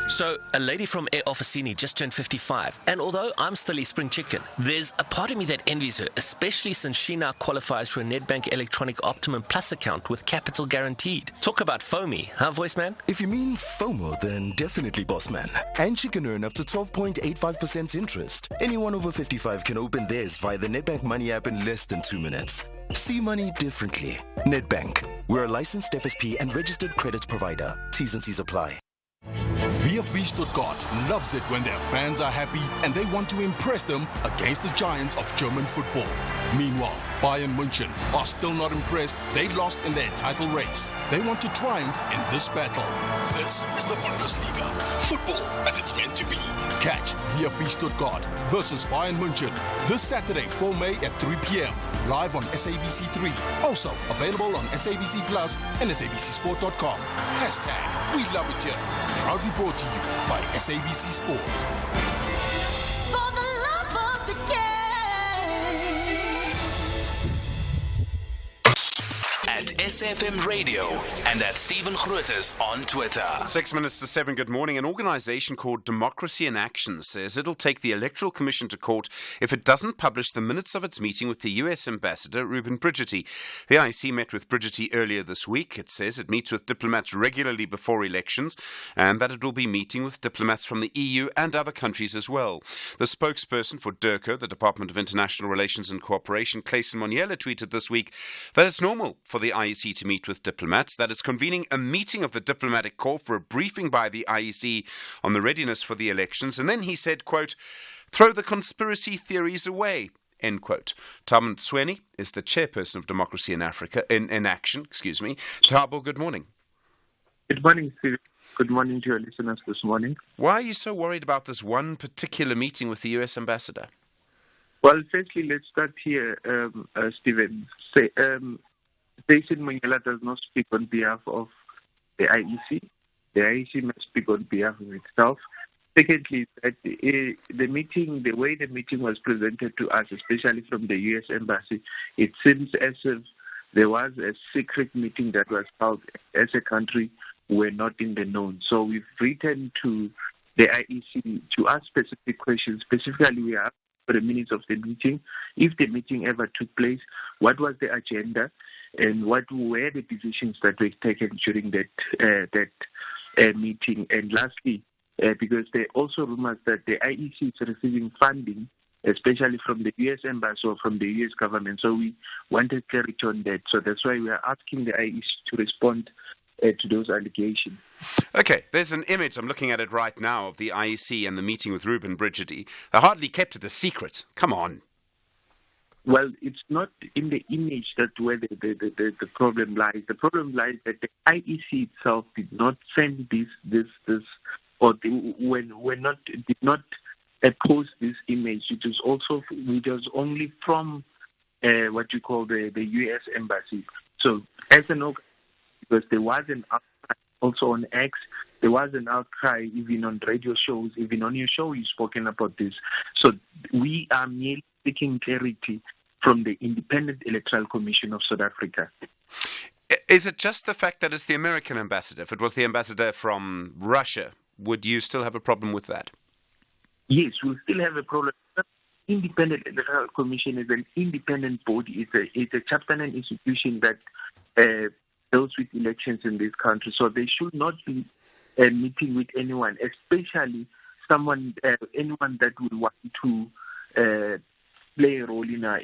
So, a lady from Air Officini just turned 55, and although I'm still a spring chicken, there's a part of me that envies her, especially since she now qualifies for a Nedbank Electronic Optimum Plus account with capital guaranteed. Talk about FOMI, huh, voice man? If you mean FOMO, then definitely boss man. And she can earn up to 12.85% interest. Anyone over 55 can open theirs via the Nedbank Money app in less than 2 minutes. See money differently. Nedbank. We're a licensed FSP and registered credit provider. T's and C's apply. VfB Stuttgart loves it when their fans are happy and they want to impress them against the giants of German football. Meanwhile, Bayern München are still not impressed. They lost in their title race. They want to triumph in this battle. This is the Bundesliga. Football as it's meant to be. Catch VfB Stuttgart versus Bayern München this Saturday, 4 May at 3 p.m. live on SABC3. Also available on SABC Plus and SABCSport.com. Hashtag We Love It Here. Proudly brought to you by SABC Sport. For the love of the game. At SFM Radio and at Stephen Grootes on Twitter. 6 minutes to 7, good morning. An organisation called Democracy in Action says it'll take the Electoral Commission to court if it doesn't publish the minutes of its meeting with the US Ambassador, Ruben Brigitte. The IEC met with Brigitte earlier this week. It says it meets with diplomats regularly before elections and that it will be meeting with diplomats from the EU and other countries as well. The spokesperson for DIRCO, the Department of International Relations and Cooperation, Clayson Moniela, tweeted this week that it's normal for the IEC to meet with diplomats, that it's convening a meeting of the diplomatic corps for a briefing by the IEC on the readiness for the elections. And then he said, quote, throw the conspiracy theories away, end quote. Thabo Mtsweni is the chairperson of Democracy in Action. Thabo, good morning. Good morning, Steve. Good morning to your listeners this morning. Cwhy are you so worried about this one particular meeting with the US Ambassador? Well, firstly, let's start here, Stephen. Clayson Moniela does not speak on behalf of the IEC. The IEC must speak on behalf of itself. Secondly, that the meeting, the way the meeting was presented to us, especially from the US Embassy, it seems as if there was a secret meeting that was held. As a country, we're not in the known. So we've written to the IEC to ask specific questions. Specifically, we asked for the minutes of the meeting. If the meeting ever took place, what was the agenda? And what were the decisions that were taken during that meeting? And lastly, because there are also rumors that the IEC is receiving funding, especially from the US Embassy or from the US government. So we wanted clarity on that. So that's why we are asking the IEC to respond to those allegations. Okay, there's an image, I'm looking at it right now, of the IEC and the meeting with Ruben Brigitte. They hardly kept it a secret. Come on. Well, it's not in the image that where the problem lies. The problem lies that the IEC itself did not send did not post this image. It was only from what you call the US Embassy. So as an because there was an outcry also on X, there was an outcry even on radio shows, even on your show you've spoken about this. So we are merely seeking clarity from the Independent Electoral Commission of South Africa. Is it just the fact that it's the American ambassador? If it was the ambassador from Russia, would you still have a problem with that? Yes, we'll still have a problem. Independent Electoral Commission is an independent body. It's a chapter and institution that deals with elections in this country. So they should not be meeting with anyone, especially anyone that will want to play a role in our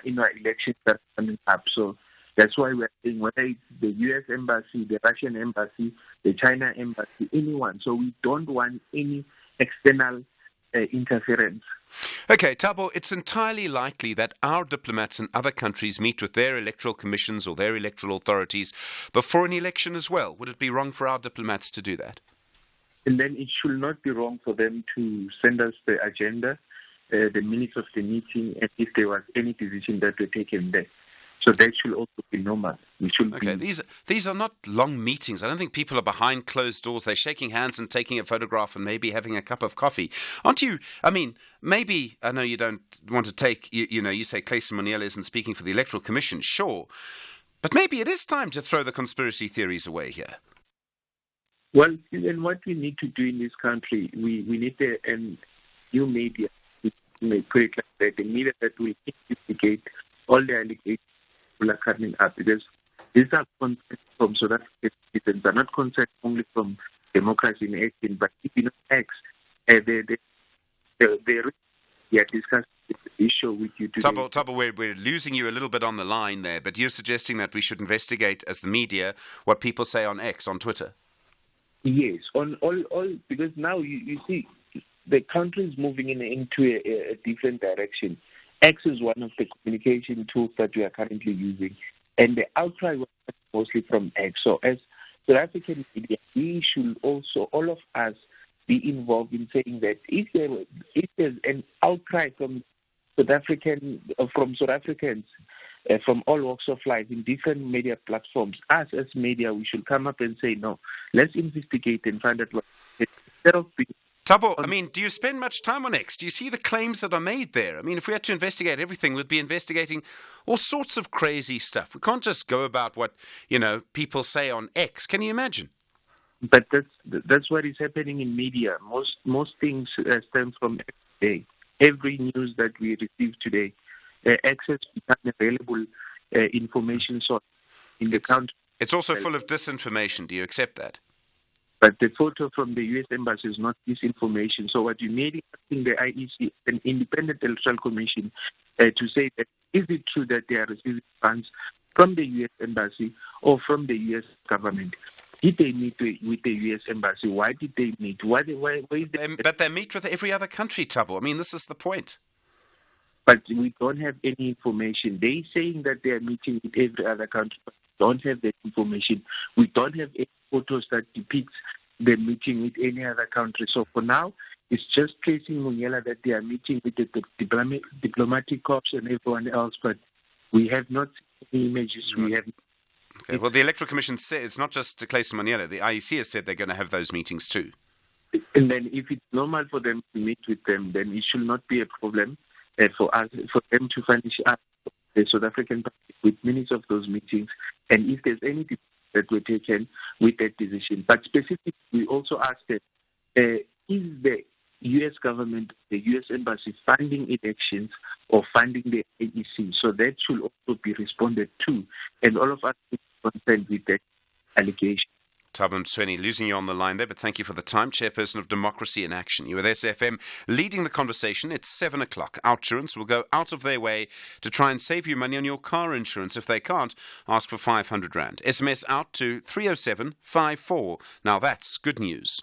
elections that are coming up. So that's why we're saying whether it's the US Embassy, the Russian Embassy, the China Embassy, anyone. So we don't want any external interference. Okay, Thabo, it's entirely likely that our diplomats in other countries meet with their electoral commissions or their electoral authorities before an election as well. Would it be wrong for our diplomats to do that? And then it should not be wrong for them to send us the agenda, the minutes of the meeting, and if there was any decision that were taken there. So that should also be normal. These are not long meetings. I don't think people are behind closed doors. They're shaking hands and taking a photograph and maybe having a cup of coffee. Aren't you? I mean, maybe, I know you don't want to take, you say Clayson Moniela isn't speaking for the Electoral Commission, sure. But maybe it is time to throw the conspiracy theories away here. Well, and what we need to do in this country, we need a new media, put it like that, the media that will investigate all the allegations are coming up, because these are concerns from South African citizens, are not concerns only from Democracy in Action, but even X. They are discussing this issue with you today. Thabo, we're losing you a little bit on the line there, but you're suggesting that we should investigate, as the media, what people say on X, on Twitter. Yes, on all because now you see the country is moving into a different direction. X is one of the communication tools that we are currently using, and the outcry was mostly from X. So as South African media, we should also, all of us, be involved in saying that if there's an outcry from South Africans from all walks of life in different media platforms, us as media, we should come up and say, no, let's investigate and find out what instead of being Tabo, I mean, do you spend much time on X? Do you see the claims that are made there? I mean, if we had to investigate everything, we'd be investigating all sorts of crazy stuff. We can't just go about what, people say on X. Can you imagine? But that's what is happening in media. Most things stem from X today. Every news that we receive today, X has become available information source in the country. It's also full of disinformation. Do you accept that? But the photo from the U.S. Embassy is not disinformation. So what you need is asking the IEC, an independent electoral commission, to say that is it true that they are receiving funds from the U.S. Embassy or from the U.S. government? Did they meet with the U.S. Embassy? Why did they meet? Why is But they meet with every other country, Tabo. I mean, this is the point. But we don't have any information. They're saying that they are meeting with every other country, but we don't have that information. We don't have any photos that depicts them meeting with any other country. So for now, it's just placing Mungela that they are meeting with the diplomatic corps and everyone else, but we have not seen any images. We have. Okay. Well, the Electoral Commission said it's not just Clayton Maniela. The IEC has said they're going to have those meetings too. And then if it's normal for them to meet with them, then it should not be a problem for them to furnish us, the South African public, with minutes of those meetings. And if there's any decisions that were taken with that decision. But specifically, we also asked that is the U.S. government, the U.S. Embassy funding elections or funding the AEC? So that should also be responded to. And all of us are concerned with that allegation. Thabo Mtsweni, losing you on the line there, but thank you for the time. Chairperson of Democracy in Action. You with SFM leading the conversation. It's 7 o'clock. Outsurance will go out of their way to try and save you money on your car insurance. If they can't, ask for 500 Rand. SMS out to 30754. Now that's good news.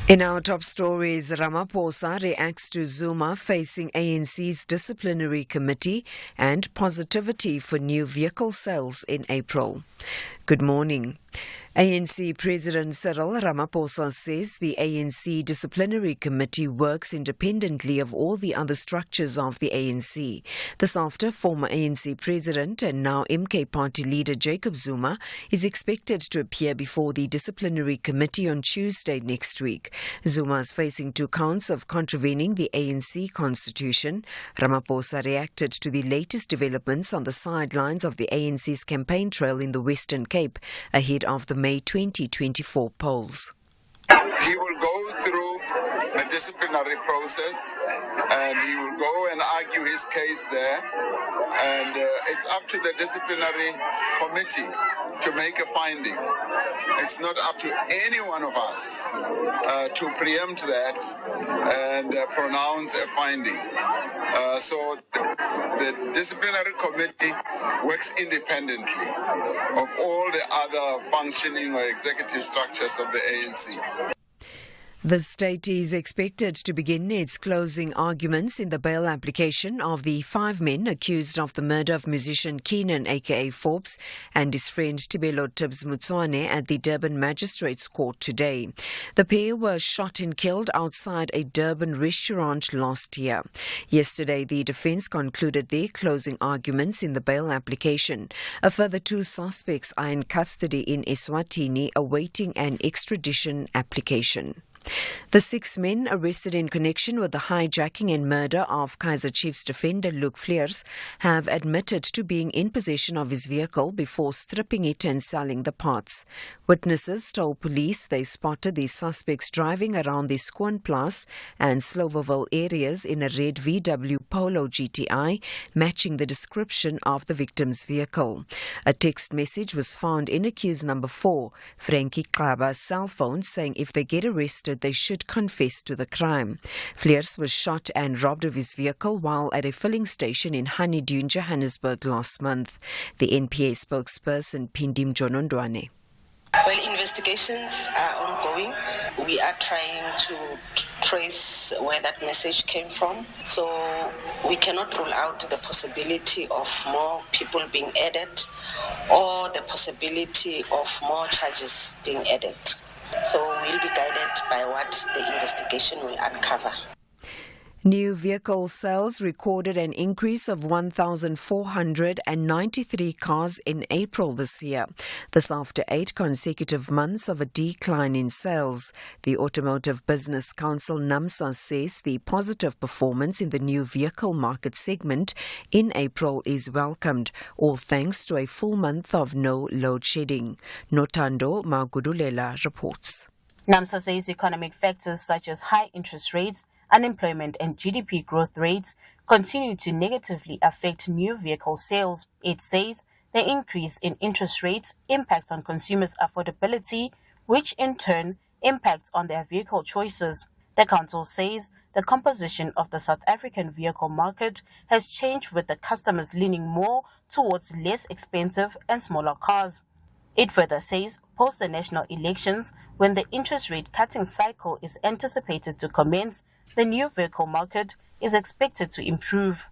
In our top stories, Ramaphosa reacts to Zuma facing ANC's disciplinary committee and positivity for new vehicle sales in April. Good morning. ANC President Cyril Ramaphosa says the ANC Disciplinary Committee works independently of all the other structures of the ANC. This after former ANC President and now MK Party leader Jacob Zuma is expected to appear before the Disciplinary Committee on Tuesday next week. Zuma is facing 2 counts of contravening the ANC constitution. Ramaphosa reacted to the latest developments on the sidelines of the ANC's campaign trail in the Western Cape ahead of the May 2024 polls. He will go through a disciplinary process and he will go and argue his case there. And it's up to the disciplinary committee to make a finding. It's not up to any one of us to preempt that and pronounce a finding. So the disciplinary committee works independently of all the other functioning or executive structures of the ANC. The state is expected to begin its closing arguments in the bail application of the 5 men accused of the murder of musician Keenan aka Forbes and his friend Tibelo Tibbs Mutswane at the Durban Magistrates Court today. The pair were shot and killed outside a Durban restaurant last year. Yesterday, the defence concluded their closing arguments in the bail application. A further 2 suspects are in custody in Eswatini awaiting an extradition application. The 6 men arrested in connection with the hijacking and murder of Kaizer Chiefs defender Luke Vleers have admitted to being in possession of his vehicle before stripping it and selling the parts. Witnesses told police they spotted the suspects driving around the Skoonplaas and Sloverville areas in a red VW Polo GTI, matching the description of the victim's vehicle. A text message was found in accused number 4, Frankie Klaba's cell phone, saying if they get arrested, that they should confess to the crime. Vleers was shot and robbed of his vehicle while at a filling station in Honeydew, Johannesburg last month. The NPA spokesperson Pindim Jonondwane. Well, investigations are ongoing. We are trying to trace where that message came from. So we cannot rule out the possibility of more people being added or the possibility of more charges being added. So we'll be guided by what the investigation will uncover. New vehicle sales recorded an increase of 1,493 cars in April this year. This after 8 consecutive months of a decline in sales. The Automotive Business Council NAMSA says the positive performance in the new vehicle market segment in April is welcomed, all thanks to a full month of no load shedding. Notando Magudulela reports. NAMSA says economic factors such as high interest rates, unemployment and GDP growth rates continue to negatively affect new vehicle sales. It says the increase in interest rates impacts on consumers' affordability, which in turn impacts on their vehicle choices. The council says the composition of the South African vehicle market has changed, with the customers leaning more towards less expensive and smaller cars. It further says post the national elections, when the interest rate cutting cycle is anticipated to commence, the new vehicle market is expected to improve.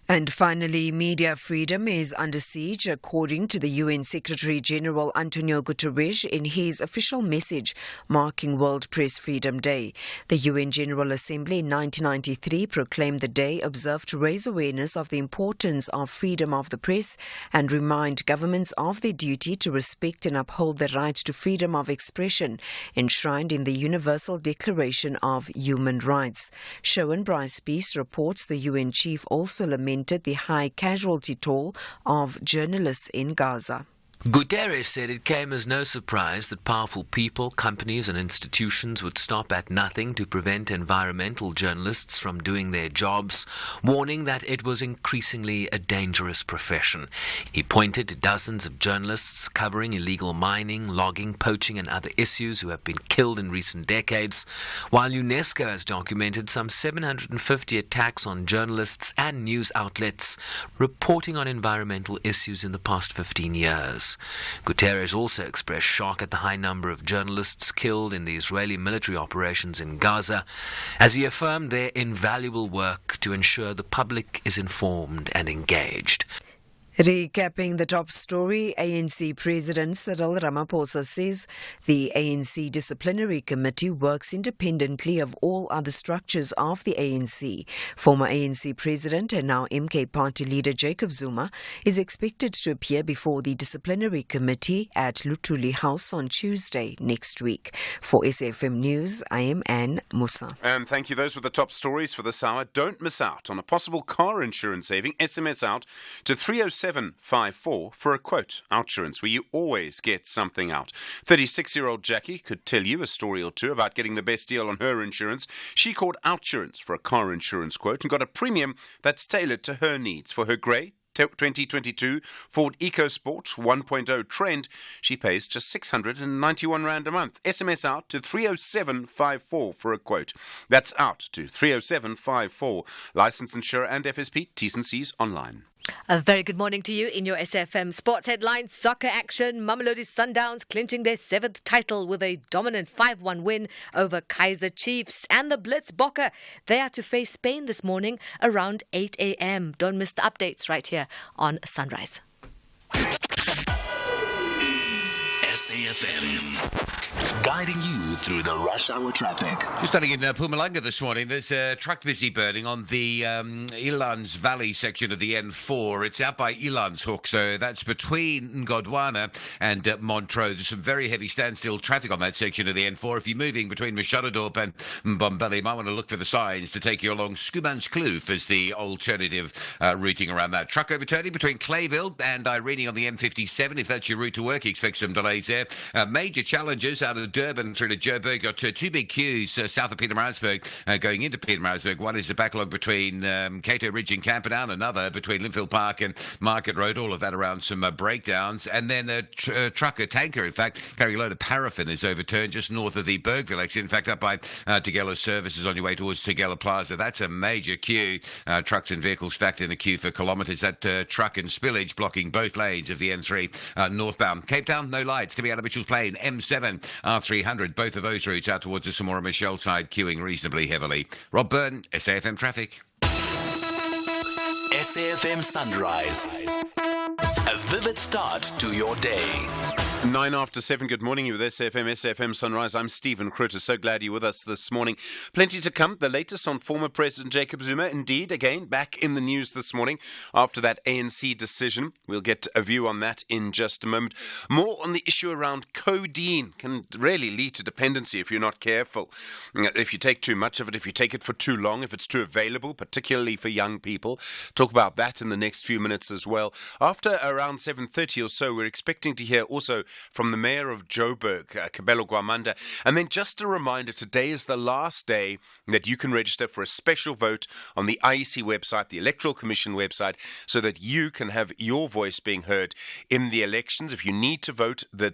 And finally, media freedom is under siege, according to the UN Secretary-General Antonio Guterres in his official message marking World Press Freedom Day. The UN General Assembly in 1993 proclaimed the day observed to raise awareness of the importance of freedom of the press and remind governments of their duty to respect and uphold the right to freedom of expression enshrined in the Universal Declaration of Human Rights. Showan Bryce Peace reports the UN chief also lamented the high casualty toll of journalists in Gaza. Guterres said it came as no surprise that powerful people, companies and institutions would stop at nothing to prevent environmental journalists from doing their jobs, warning that it was increasingly a dangerous profession. He pointed to dozens of journalists covering illegal mining, logging, poaching and other issues who have been killed in recent decades, while UNESCO has documented some 750 attacks on journalists and news outlets reporting on environmental issues in the past 15 years. Guterres also expressed shock at the high number of journalists killed in the Israeli military operations in Gaza, as he affirmed their invaluable work to ensure the public is informed and engaged. Recapping the top story, ANC President Cyril Ramaphosa says the ANC Disciplinary Committee works independently of all other structures of the ANC. Former ANC President and now MK Party leader Jacob Zuma is expected to appear before the Disciplinary Committee at Luthuli House on Tuesday next week. For SFM News, I am Anne Musa. And thank you. Those were the top stories for this hour. Don't miss out on a possible car insurance saving. SMS out to 30754 for a quote. Outsurance, where you always get something out. 36-year-old Jackie could tell you a story or two about getting the best deal on her insurance. She called Outsurance for a car insurance quote and got a premium that's tailored to her needs. For her grey 2022 Ford EcoSport 1.0 Trend, she pays just 691 Rand a month. SMS out to 30754 for a quote. That's out to 30754. License, insurer and FSP. T's and C's online. A very good morning to you in your SFM Sports Headlines. Soccer action. Mamelodi Sundowns clinching their 7th title with a dominant 5-1 win over Kaizer Chiefs. And the Blitzbokke, they are to face Spain this morning around 8 a.m. Don't miss the updates right here on Sunrise. SAFM, guiding you through the rush hour traffic. Just starting in Mpumalanga this morning, there's a truck busy burning on the Elands Valley section of the N4. It's out by Elandshoek, so that's between Ngodwana and Montreux. There's some very heavy standstill traffic on that section of the N4. If you're moving between Mashadadorp and Mbombela, you might want to look for the signs to take you along Skumanskloof as the alternative routing around that. Truck overturning between Clayville and Irene on the M57. If that's your route to work, expect some delays there. Major challenges out of Durban through to Joburg. Got two big queues south of Pietermaritzburg going into Pietermaritzburg. One is the backlog between Cato Ridge and Camperdown, another between Linfield Park and Market Road, all of that around some breakdowns. And then a tanker, in fact, carrying a load of paraffin is overturned just north of the Bergville exit. In fact, up by Tegela Services on your way towards Tegela Plaza. That's a major queue. Trucks and vehicles stacked in a queue for kilometres. That truck and spillage blocking both lanes of the N3 northbound. Cape Town, no lights coming out of Mitchell's Plain. M7, R300, both of those routes out towards the Samora Michelle side, queuing reasonably heavily. Rob Byrne, SAFM Traffic. SAFM Sunrise. A vivid start to your day. 7:09, good morning. You're with SAFM Sunrise. I'm Stephen Grootes. So glad you're with us this morning. Plenty to come. The latest on former President Jacob Zuma. Indeed, again, back in the news this morning after that ANC decision. We'll get a view on that in just a moment. More on the issue around codeine. Can really lead to dependency if you're not careful. If you take too much of it, if you take it for too long, if it's too available, particularly for young people. Talk about that in the next few minutes as well. After around 7:30 or so, we're expecting to hear also from the mayor of Joburg, Kabelo Gwamanda. And then just a reminder, today is the last day that you can register for a special vote on the IEC website, the Electoral Commission website, so that you can have your voice being heard in the elections. If you need to vote the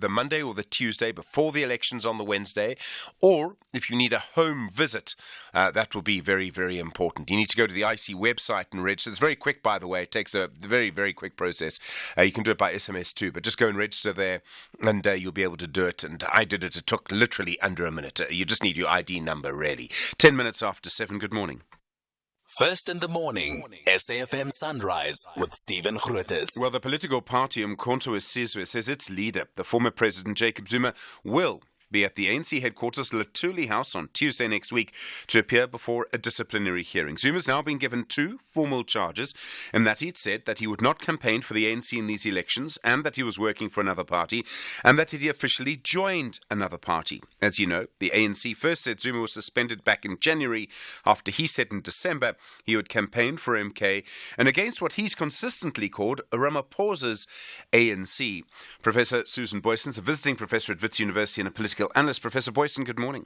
Monday or the Tuesday before the elections on the Wednesday, or if you need a home visit, that will be very, very important. You need to go to the IEC website and register. It's very quick, by the way. It takes a very, very quick process. You can do it by SMS too, but just go and register there and you'll be able to do it. And I did it. It took literally under a minute. You just need your ID number, really. 10 minutes after 7. Good morning. First in the morning, SAFM Sunrise with Stephen Grootes. Well, the political party Umkhonto weSizwe says its leader, the former President Jacob Zuma, will be at the ANC headquarters, Luthuli House, on Tuesday next week to appear before a disciplinary hearing. Zuma's now been given 2 formal charges, in that he'd said that he would not campaign for the ANC in these elections, and that he was working for another party, and that he officially joined another party. As you know, the ANC first said Zuma was suspended back in January after he said in December he would campaign for MK and against what he's consistently called Ramaphosa's ANC. Professor Susan Boyson's a visiting professor at Wits University and a political analyst. Professor Boyson, good morning.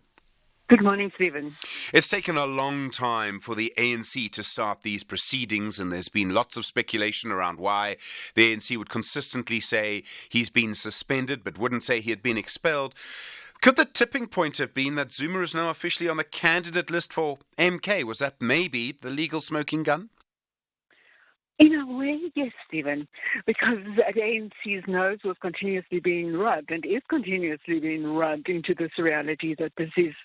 Good morning, Stephen. It's taken a long time for the ANC to start these proceedings, and there's been lots of speculation around why the ANC would consistently say he's been suspended but wouldn't say he had been expelled. Could the tipping point have been that Zuma is now officially on the candidate list for MK? Was that maybe the legal smoking gun? In a way, yes, Stephen, because the ANC's nose was continuously being rubbed and is continuously being rubbed into this reality that this is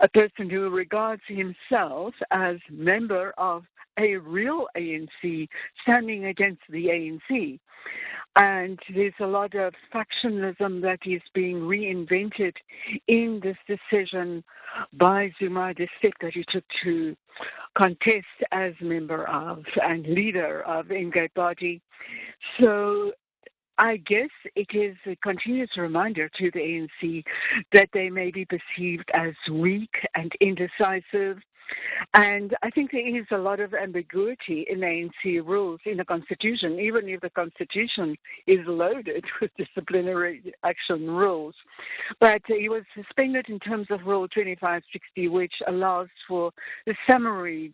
a person who regards himself as member of a real ANC standing against the ANC. And there's a lot of factionalism that is being reinvented in this decision by Zuma, the step that he took to contest as member of and leader of MK Party. So I guess it is a continuous reminder to the ANC that they may be perceived as weak and indecisive. And I think there is a lot of ambiguity in ANC rules in the Constitution, even if the Constitution is loaded with disciplinary action rules. But he was suspended in terms of Rule 2560, which allows for the summary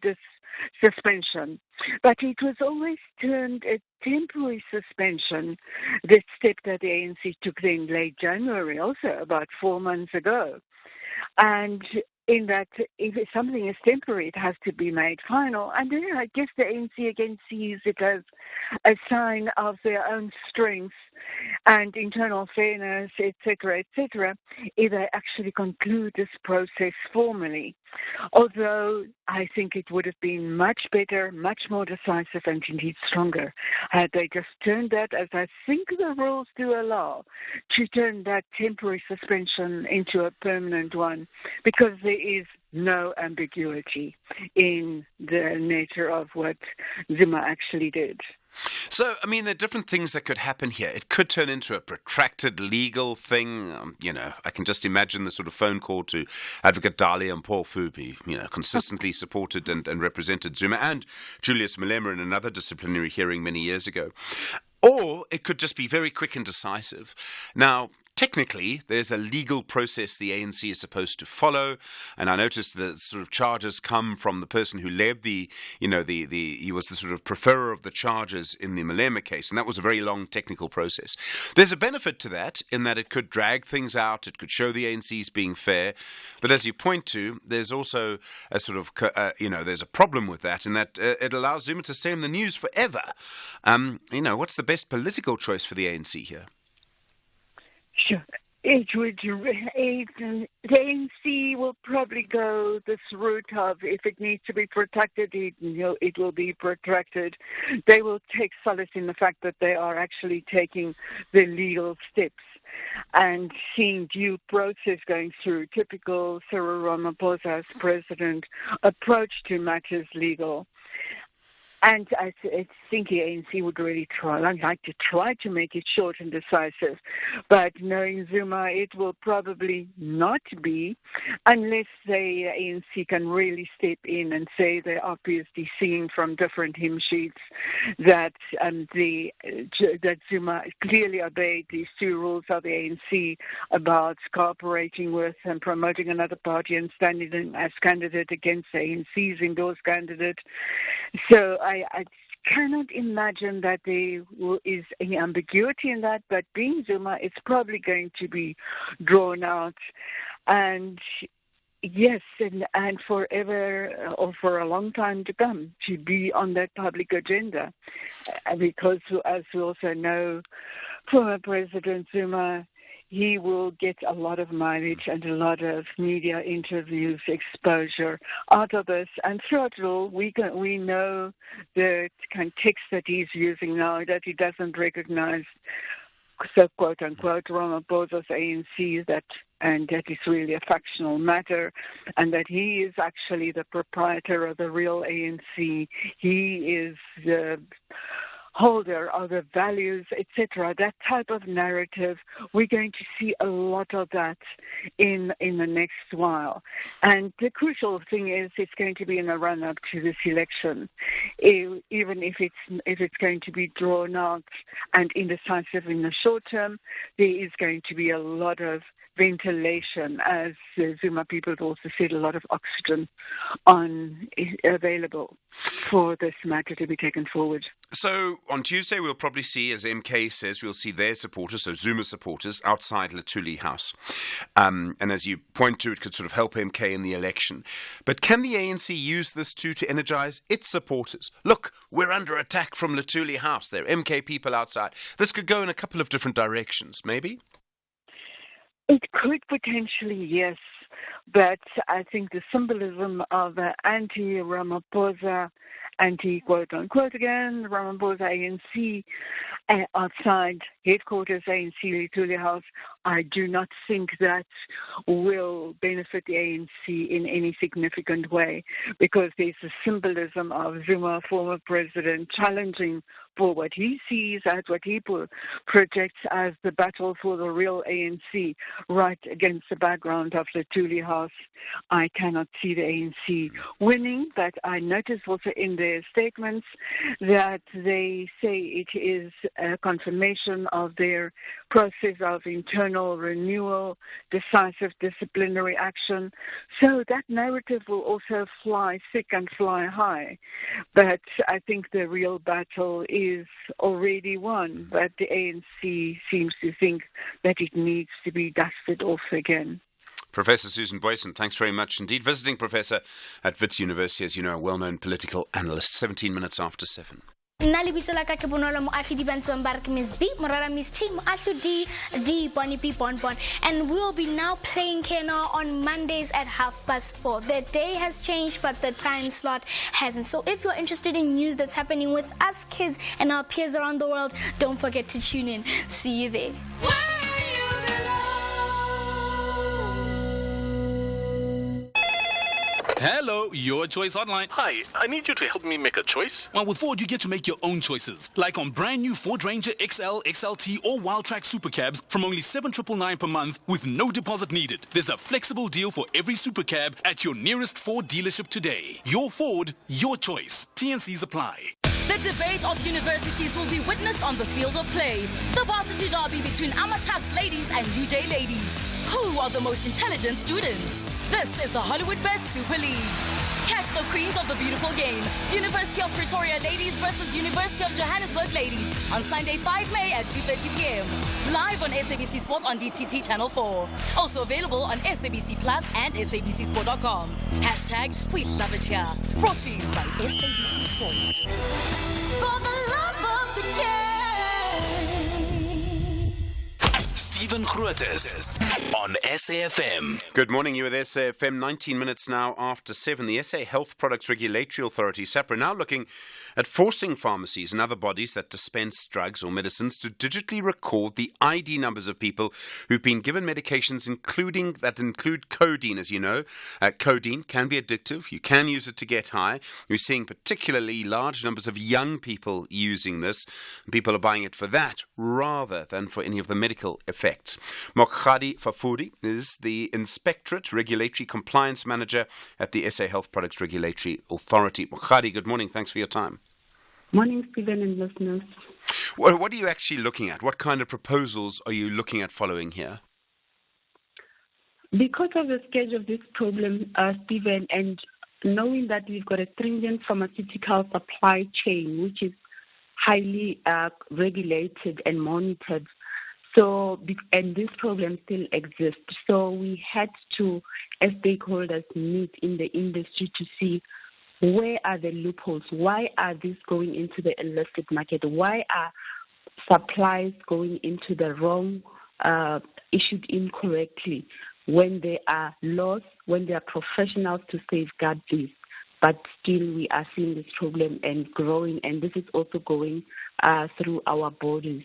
suspension. But it was always termed a temporary suspension, the step that the ANC took in late January, also about 4 months ago. And in that, if something is temporary, it has to be made final. And then I guess the ANC again sees it as a sign of their own strength and internal fairness, etc., if they actually conclude this process formally. Although I think it would have been much better, much more decisive, and indeed stronger had they just turned that, as I think the rules do allow, to turn that temporary suspension into a permanent one, because there is no ambiguity in the nature of what Zuma actually did. So, I mean, there are different things that could happen here. It could turn into a protracted legal thing. I can just imagine the sort of phone call to Advocate Dali and Paul Fupi, consistently supported and represented Zuma and Julius Malema in another disciplinary hearing many years ago. Or it could just be very quick and decisive. Now, technically, there's a legal process the ANC is supposed to follow, and I noticed that sort of charges come from the person who led he was the sort of preferrer of the charges in the Malema case, and that was a very long technical process. There's a benefit to that in that it could drag things out, it could show the ANC's being fair, but as you point to, there's also a sort of, there's a problem with that in that it allows Zuma to stay in the news forever. What's the best political choice for the ANC here? Sure. The ANC will probably go this route of, if it needs to be protected, it will be protected. They will take solace in the fact that they are actually taking the legal steps and seeing due process going through. Typical Cyril Ramaphosa as president approach to matters legal. And I think the ANC would really like to try to make it short and decisive. But knowing Zuma, it will probably not be, unless the ANC can really step in and say they're obviously seeing from different hymn sheets that that Zuma clearly obeyed these two rules of the ANC about cooperating with and promoting another party and standing in as candidate against the ANC's endorsed candidate. So I cannot imagine that there is any ambiguity in that, but being Zuma, it's probably going to be drawn out. And yes, and forever or for a long time to come, to be on that public agenda. Because as we also know, former President Zuma, he will get a lot of mileage and a lot of media interviews, exposure out of this. And throughout it all, we know the kind of text that he's using now, that he doesn't recognize, so quote-unquote, Ramaphosa's ANC, and that is really a factional matter, and that he is actually the proprietor of the real ANC. He is the holder of the values, etc. That type of narrative, we're going to see a lot of that in the next while. And the crucial thing is it's going to be in the run-up to this election. Even if it's going to be drawn out and indecisive in the short term, there is going to be a lot of ventilation, as Zuma people also said, a lot of oxygen available for this matter to be taken forward. So on Tuesday, we'll probably see, as MK says, we'll see their supporters, so Zuma supporters, outside Luthuli House. And as you point to, it could sort of help MK in the election. But can the ANC use this too to energize its supporters? Look, we're under attack from Luthuli House. There are MK people outside. This could go in a couple of different directions, maybe? It could potentially, yes. But I think the symbolism of anti-Ramaphosa, anti-quote-unquote again, Ramaphosa ANC, outside headquarters ANC Luthuli House, I do not think that will benefit the ANC in any significant way, because there's a symbolism of Zuma, former president, challenging for what he sees as what he projects as the battle for the real ANC, right against the background of Luthuli House. I cannot see the ANC winning, but I noticed also in their statements that they say it is a confirmation of their process of internal renewal, decisive disciplinary action. So that narrative will also fly thick and fly high. But I think the real battle is already won, but the ANC seems to think that it needs to be dusted off again. Professor Susan Boyson, thanks very much indeed. Visiting professor at Wits University, as you know, a well-known political analyst. 17 minutes after 7. Nna le bitso la ka ke Bonolo Moahlodi Bantsong ba re ke Miss B Morara Miss T Moahlodi the Bonnie B Bonbon, and we'll be now playing Keno on Mondays at 4:30. The day has changed, but the time slot hasn't. So if you're interested in news that's happening with us kids and our peers around the world, don't forget to tune in. See you there. Hello, Your Choice Online. Hi, I need you to help me make a choice. Well, with Ford, you get to make your own choices. Like on brand new Ford Ranger XL, XLT, or Wildtrak Supercabs from only $7,999 per month with no deposit needed. There's a flexible deal for every Supercab at your nearest Ford dealership today. Your Ford, your choice. T&Cs apply. The debate of universities will be witnessed on the field of play. The varsity derby between Amatax ladies and UJ ladies. Who are the most intelligent students? This is the Hollywood Bet Super League. Catch the queens of the beautiful game. University of Pretoria ladies versus University of Johannesburg ladies on Sunday 5 May at 2:30 p.m. Live on SABC Sport on DTT Channel 4. Also available on SABC Plus and SABCSport.com. # We Love It Here. Brought to you by SABC Sport. For the love of the game. Stephen Grootes on SAFM. Good morning, you're with SAFM, 19 minutes now after 7. The SA Health Products Regulatory Authority, SAPRA, now looking at forcing pharmacies and other bodies that dispense drugs or medicines to digitally record the ID numbers of people who've been given medications that include codeine, as you know. Codeine can be addictive. You can use it to get high. We're seeing particularly large numbers of young people using this. People are buying it for that rather than for any of the medical effects. Mokhadi Fafudi is the Inspectorate Regulatory Compliance Manager at the SA Health Products Regulatory Authority. Mokhadi, good morning. Thanks for your time. Morning, Stephen and listeners. What are you actually looking at? What kind of proposals are you looking at following here? Because of the scale of this problem, Stephen, and knowing that we've got a stringent pharmaceutical supply chain, which is highly regulated and monitored, and this problem still exists. So we had to, as stakeholders, meet in the industry to see where are the loopholes? Why are these going into the illicit market? Why are supplies going into the wrong, issued incorrectly when there are laws, when there are professionals to safeguard this? But still we are seeing this problem and growing, and this is also going through our borders.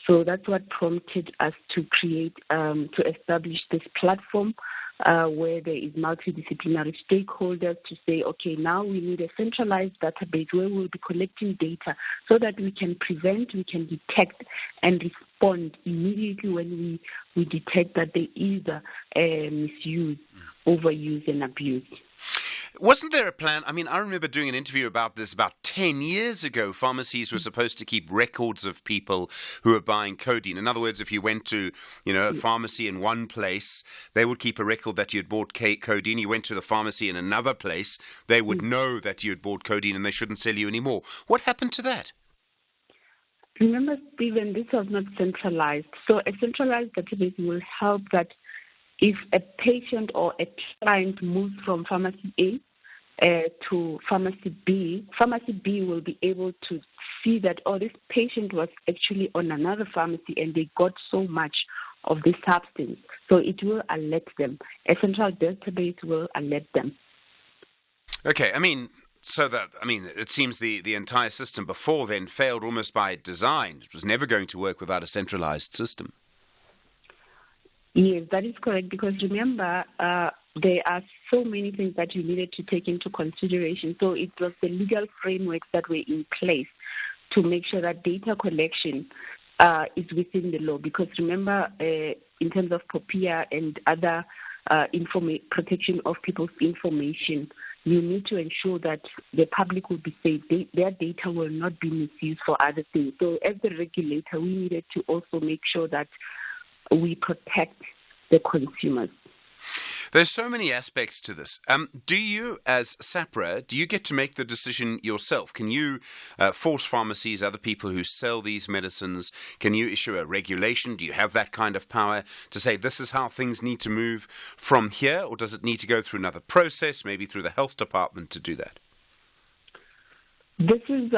So that's what prompted us to create, to establish this platform where there is multidisciplinary stakeholders to say, okay, now we need a centralized database where we'll be collecting data so that we can prevent, we can detect and respond immediately when we detect that there is a misuse, overuse and abuse. Wasn't there a plan? I mean, I remember doing an interview about this about 10 years ago. Pharmacies were supposed to keep records of people who were buying codeine. In other words, if you went to, a pharmacy in one place, they would keep a record that you had bought codeine. You went to the pharmacy in another place, they would know that you had bought codeine and they shouldn't sell you anymore. What happened to that? Remember, Stephen, this was not centralized. So a centralized database will help that if a patient or a client moves from pharmacy A to pharmacy B will be able to see that, this patient was actually on another pharmacy and they got so much of this substance. So it will alert them. A central database will alert them. Okay, it seems the entire system before then failed almost by design. It was never going to work without a centralized system. Yes, that is correct, because remember, there are so many things that you needed to take into consideration. So it was the legal frameworks that were in place to make sure that data collection is within the law. Because remember, in terms of POPIA and other protection of people's information, you need to ensure that the public will be safe. Their data will not be misused for other things. So as the regulator, we needed to also make sure that we protect the consumers. There's so many aspects to this. Do you, as SAPRA, get to make the decision yourself? Can you force pharmacies, other people who sell these medicines, can you issue a regulation? Do you have that kind of power to say this is how things need to move from here? Or does it need to go through another process, maybe through the health department to do that? This is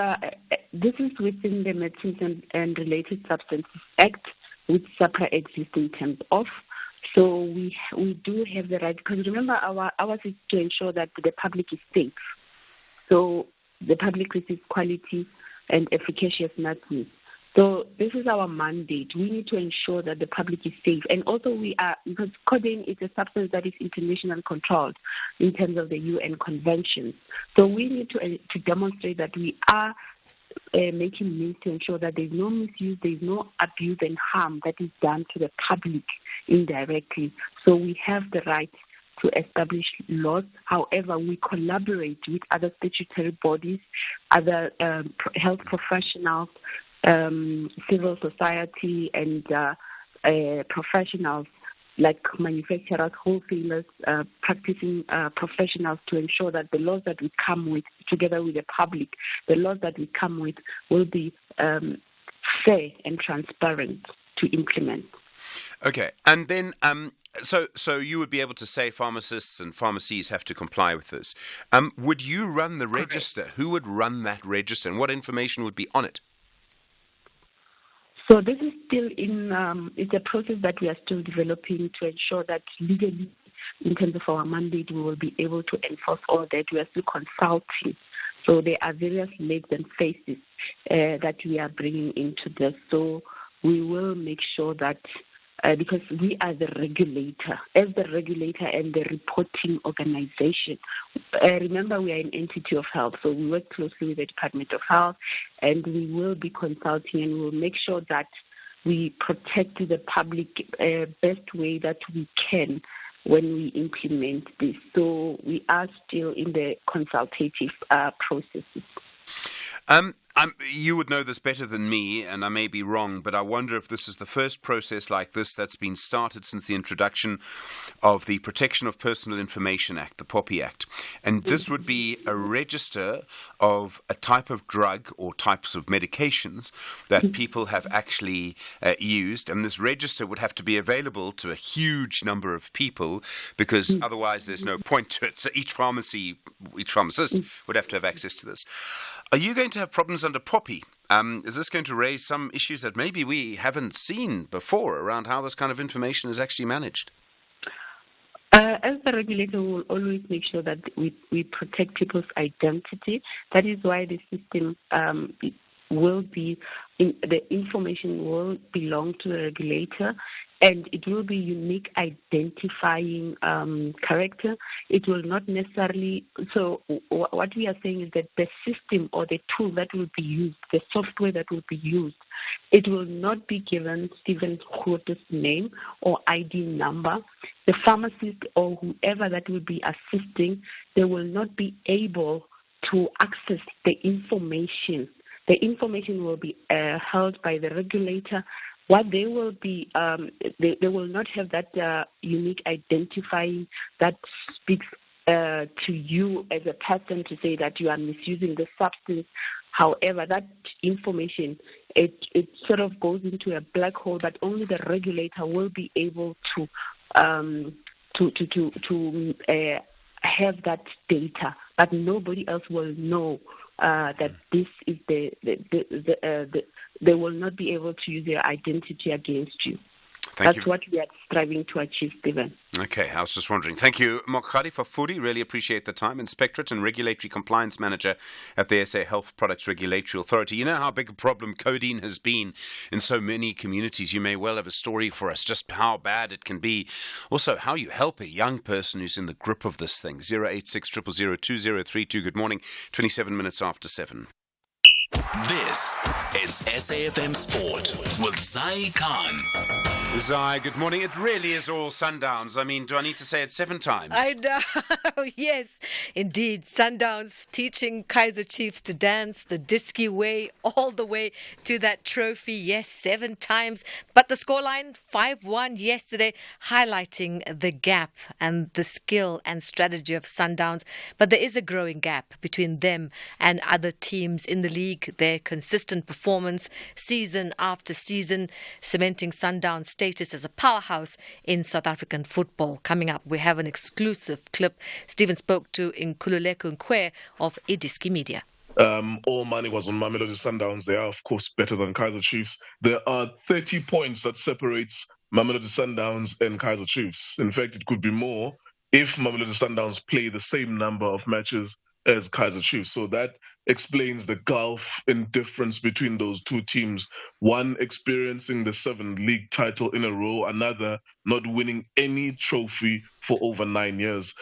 within the Medicines and Related Substances Act, which SAPRA exists in terms of. So we do have the right, because remember ours is to ensure that the public is safe. So the public receives quality and efficacious medicine. So this is our mandate. We need to ensure that the public is safe. And also because codeine is a substance that is internationally controlled in terms of the UN conventions. So we need to demonstrate that we are making means to ensure that there's no misuse, there's no abuse and harm that is done to the public indirectly. So we have the right to establish laws. However, we collaborate with other statutory bodies, other health professionals, civil society, and professionals like manufacturers, wholesalers, practicing professionals, to ensure that the laws that we come with, together with the public, the laws that we come with will be fair and transparent to implement. Okay, and then so you would be able to say pharmacists and pharmacies have to comply with this. Would you run the register? Correct. Who would run that register, and what information would be on it? So this is still it's a process that we are still developing to ensure that legally, in terms of our mandate, we will be able to enforce all that. We are still consulting. So there are various legs and faces that we are bringing into this. So we will make sure that, because we are the regulator, as the regulator and the reporting organization. Remember, we are an entity of health, so we work closely with the Department of Health, and we will be consulting, and we will make sure that we protect the public best way that we can when we implement this. So we are still in the consultative processes. You would know this better than me, and I may be wrong, but I wonder if this is the first process like this that's been started since the introduction of the Protection of Personal Information Act, the POPI Act. And this would be a register of a type of drug or types of medications that people have actually used. And this register would have to be available to a huge number of people, because otherwise there's no point to it. So each pharmacist would have to have access to this. Are you going to have problems under POPI? Is this going to raise some issues that maybe we haven't seen before around how this kind of information is actually managed? As the regulator, we will always make sure that we protect people's identity. That is why the system will be, the information will belong to the regulator, and it will be unique identifying character. It will not necessarily, so what we are saying is that the system or the tool that will be used, the software that will be used, it will not be given Stephen Grootes' name or ID number. The pharmacist or whoever that will be assisting, they will not be able to access the information. The information will be held by the regulator. What they will be, they will not have that unique identifying that speaks to you as a person to say that you are misusing the substance. However, that information, it sort of goes into a black hole, but only the regulator will be able to have that data, but nobody else will know that this is they will not be able to use their identity against you. That's what we are striving to achieve, Stephen. Okay, I was just wondering. Thank you, Mokhari Fafuri. Really appreciate the time. Inspectorate and Regulatory Compliance Manager at the SA Health Products Regulatory Authority. You know how big a problem codeine has been in so many communities. You may well have a story for us, just how bad it can be. Also, how you help a young person who's in the grip of this thing. 086 000 2032. Good morning. 27 minutes after 7. This is SAFM Sport with Zai Khan. Zai, good morning. It really is all Sundowns. I mean, do I need to say it 7 times? I know. Yes, indeed. Sundowns teaching Kaizer Chiefs to dance the Diski way all the way to that trophy. Yes, 7 times. But the scoreline, 5-1 yesterday, highlighting the gap and the skill and strategy of Sundowns. But there is a growing gap between them and other teams in the league. Their consistent performance season after season, cementing Sundowns' status as a powerhouse in South African football. Coming up, we have an exclusive clip Stephen spoke to Nkululeko Nkwe of Idiski Media. All money was on Mamelodi Sundowns. They are, of course, better than Kaizer Chiefs. There are 30 points that separates Mamelodi Sundowns and Kaizer Chiefs. In fact, it could be more if Mamelodi Sundowns play the same number of matches as Kaizer Chiefs. So that explains the gulf in difference between those two teams. One experiencing the 7th league title in a row, another not winning any trophy for over 9 years.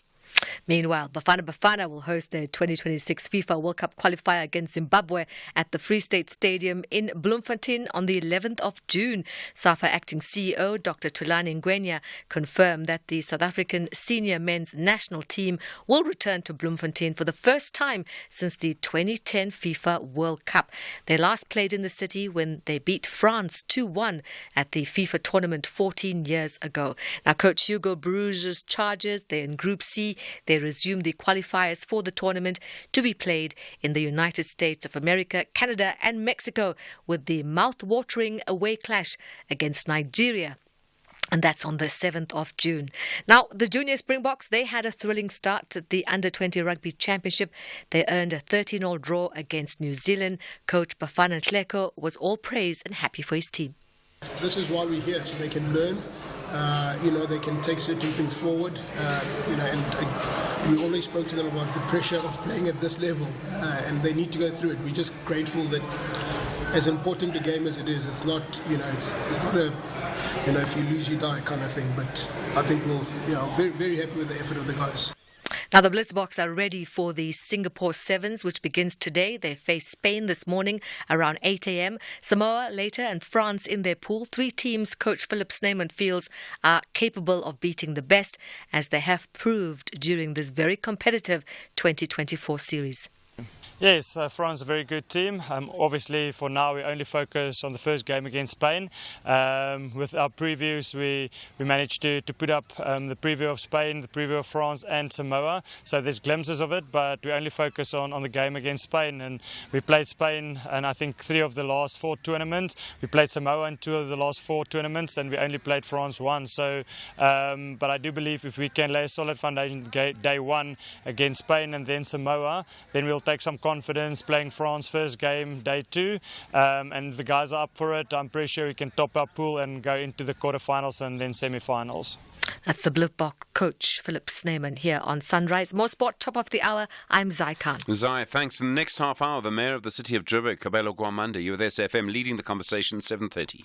Meanwhile, Bafana will host their 2026 FIFA World Cup qualifier against Zimbabwe at the Free State Stadium in Bloemfontein on the 11th of June. SAFA acting CEO Dr. Thulani Ngwenya confirmed that the South African senior men's national team will return to Bloemfontein for the first time since the 2010 FIFA World Cup. They last played in the city when they beat France 2-1 at the FIFA tournament 14 years ago. Now, Coach Hugo Bruges' Chargers, they're in Group C. They resume the qualifiers for the tournament to be played in the United States of America, Canada and Mexico, with the mouth-watering away clash against Nigeria. And that's on the 7th of June. Now, the Junior Springboks, they had a thrilling start at the Under-20 Rugby Championship. They earned a 13-all draw against New Zealand. Coach Bafana Nhleko was all praise and happy for his team. This is why we're here, so they can learn. They can take certain things forward, and we always spoke to them about the pressure of playing at this level, and they need to go through it. We're just grateful that, as important a game as it is, it's not, it's not a, if you lose you die kind of thing. But I think very, very happy with the effort of the guys. Now, the Blitzboks are ready for the Singapore Sevens, which begins today. They face Spain this morning around 8 a.m. Samoa later and France in their pool. 3 teams Coach Philip Snyman feels are capable of beating the best, as they have proved during this very competitive 2024 series. Yes, France is a very good team. Obviously, for now, we only focus on the first game against Spain. With our previews, we managed to put up the preview of Spain, the preview of France and Samoa. So there's glimpses of it, but we only focus on the game against Spain. And we played Spain in, I think, 3 of the last 4 tournaments. We played Samoa in 2 of the last 4 tournaments, and we only played France 1. So, but I do believe if we can lay a solid foundation day 1 against Spain and then Samoa, then we'll take some confidence playing France first game day 2, and the guys are up for it. I'm pretty sure we can top our pool and go into the quarterfinals and then semi-finals. That's the Blitzbok coach Philip Snyman here on Sunrise. More sport, top of the hour. I'm Zai Khan. Zai, thanks. In the next half hour, the mayor of the city of Joburg, Kabelo Gwamanda, you with SFM, leading the conversation 7:30.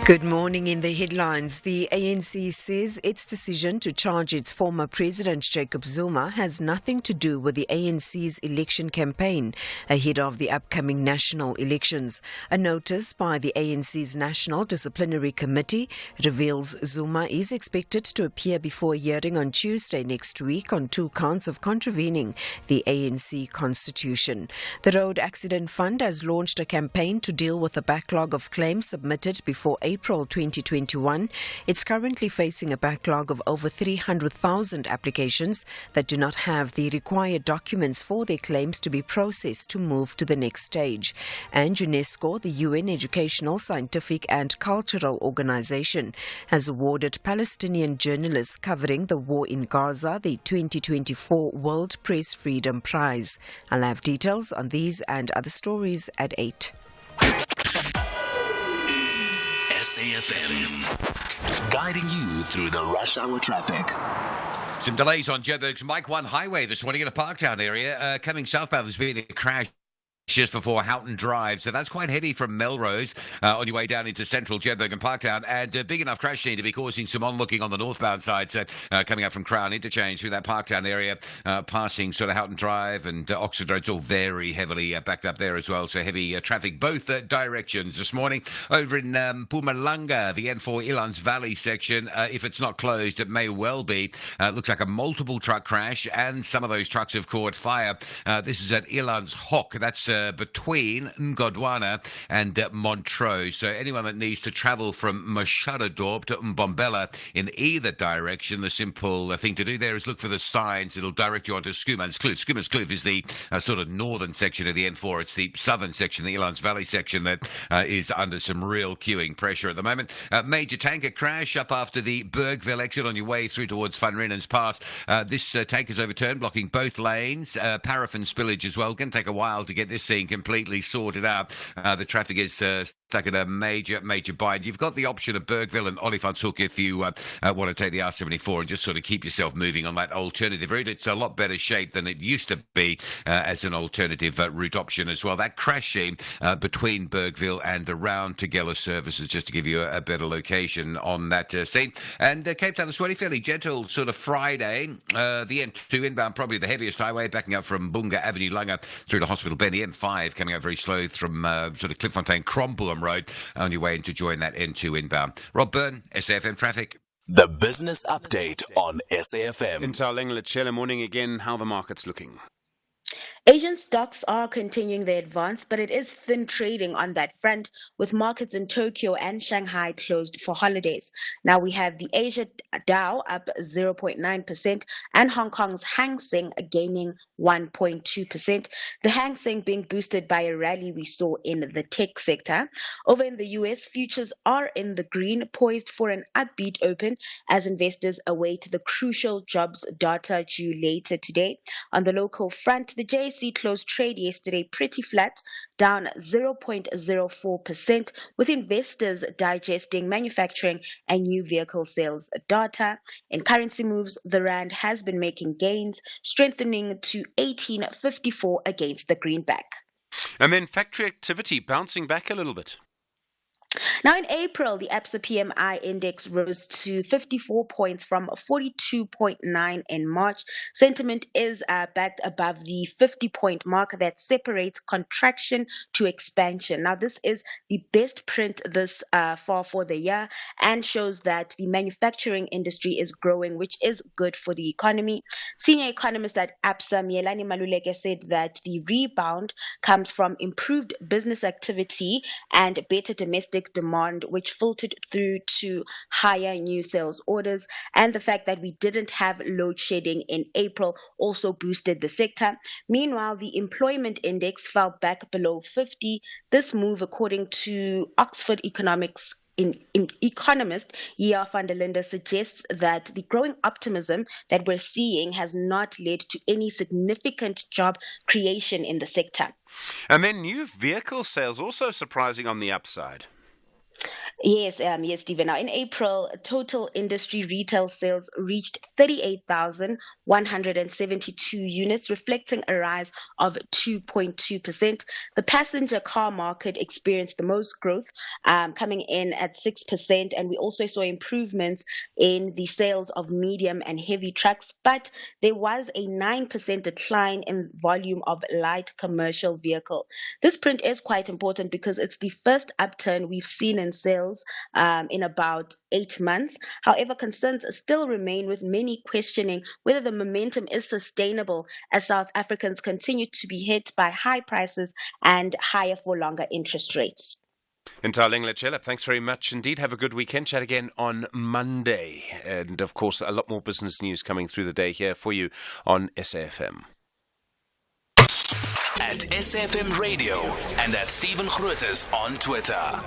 Good morning. In the headlines, the ANC says its decision to charge its former president Jacob Zuma has nothing to do with the ANC's election campaign ahead of the upcoming national elections. A notice by the ANC's National Disciplinary Committee reveals Zuma is expected to appear before a hearing on Tuesday next week on 2 counts of contravening the ANC constitution. The Road Accident Fund has launched a campaign to deal with a backlog of claims submitted before April 2021. It's currently facing a backlog of over 300,000 applications that do not have the required documents for their claims to be processed to move to the next stage. And UNESCO, the UN Educational, Scientific and Cultural Organization, has awarded Palestinian journalists covering the war in Gaza the 2024 World Press Freedom Prize. I'll have details on these and other stories at 8. SAFM, guiding you through the rush hour traffic. Some delays on Joburg's Mike 1 Highway this morning in the Parktown area. Coming southbound, there's been a crash just before Houghton Drive, so that's quite heavy from Melrose on your way down into central Joburg and Parktown, and a big enough crash scene to be causing some onlooking on the northbound side, so coming up from Crown Interchange through that Parktown area, passing sort of Houghton Drive and Oxford Road's all very heavily backed up there as well, so heavy traffic both directions this morning. Over in Mpumalanga, the N4 Elands Valley section, if it's not closed, it may well be. Looks like a multiple truck crash, and some of those trucks have caught fire. This is at Elands Hock, that's between Ngodwana and Montrose. So anyone that needs to travel from Mashadadorp to Mbombela in either direction, the simple thing to do there is look for the signs. It'll direct you onto Schoeman's Kloof. Schoeman's Kloof is the sort of northern section of the N4. It's the southern section, the Elands Valley section, that is under some real queuing pressure at the moment. Major tanker crash up after the Bergville exit on your way through towards Van Rienen's Pass. This tanker's overturned, blocking both lanes. Paraffin spillage as well. Going to take a while to get this just seen completely sorted out. The traffic is stuck in a major bind. You've got the option of Bergville and Olifantshoek if you want to take the R74 and just sort of keep yourself moving on that alternative route. It's a lot better shape than it used to be as an alternative route option as well. That crashing between Bergville and around Tugela services, just to give you a better location on that scene. And Cape Town is fairly gentle sort of Friday. The N2 inbound, probably the heaviest highway, backing up from Bunga Avenue, Langa, through to Hospital Bend. The N5 coming out very slow from sort of Klipfontein, Kromboom Road, on your way in to join that N2 inbound. Rob Byrne, SAFM Traffic. The business update on SAFM. Intal morning again, how the market's looking. Asian stocks are continuing their advance, but it is thin trading on that front, with markets in Tokyo and Shanghai closed for holidays. Now we have the Asia Dow up 0.9% and Hong Kong's Hang Seng gaining 1.2%. The Hang Seng being boosted by a rally we saw in the tech sector. Over in the US, futures are in the green, poised for an upbeat open as investors await the crucial jobs data due later today. On the local front, the JSE closed trade yesterday pretty flat, down 0.04%, with investors digesting manufacturing and new vehicle sales data. In currency moves, the rand has been making gains, strengthening to 18.54 against the greenback. And then factory activity bouncing back a little bit. Now, in April, the ABSA PMI index rose to 54 points from 42.9 in March. Sentiment is back above the 50-point mark that separates contraction to expansion. Now, this is the best print this far for the year and shows that the manufacturing industry is growing, which is good for the economy. Senior economist at ABSA, Mielani Maluleke, said that the rebound comes from improved business activity and better domestic demand, which filtered through to higher new sales orders, and the fact that we didn't have load shedding in April also boosted the sector. Meanwhile, the employment index fell back below 50. This move, according to Oxford economist Ea van der Linde, suggests that the growing optimism that we're seeing has not led to any significant job creation in the sector. And then new vehicle sales also surprising on the upside. Yes, Stephen. Now, in April, total industry retail sales reached 38,172 units, reflecting a rise of 2.2%. The passenger car market experienced the most growth, coming in at 6%, and we also saw improvements in the sales of medium and heavy trucks, but there was a 9% decline in volume of light commercial vehicle. This print is quite important because it's the first upturn we've seen in sales in about 8 months. However, concerns still remain, with many questioning whether the momentum is sustainable as South Africans continue to be hit by high prices and higher for longer interest rates. Intal, thanks very much indeed. Have a good weekend. Chat again on Monday. And of course, a lot more business news coming through the day here for you on SAFM. At SAFM Radio and at Stephen Grootes on Twitter.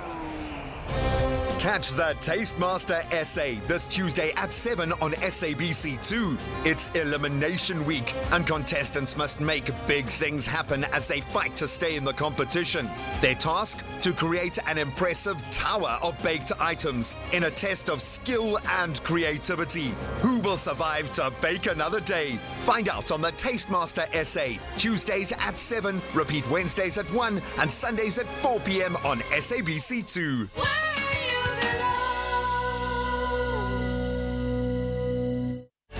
Catch the Tastemaster SA this Tuesday at 7 on SABC2. It's Elimination Week, and contestants must make big things happen as they fight to stay in the competition. Their task? To create an impressive tower of baked items in a test of skill and creativity. Who will survive to bake another day? Find out on the Tastemaster SA. Tuesdays at 7, repeat Wednesdays at 1, and Sundays at 4 p.m. on SABC2.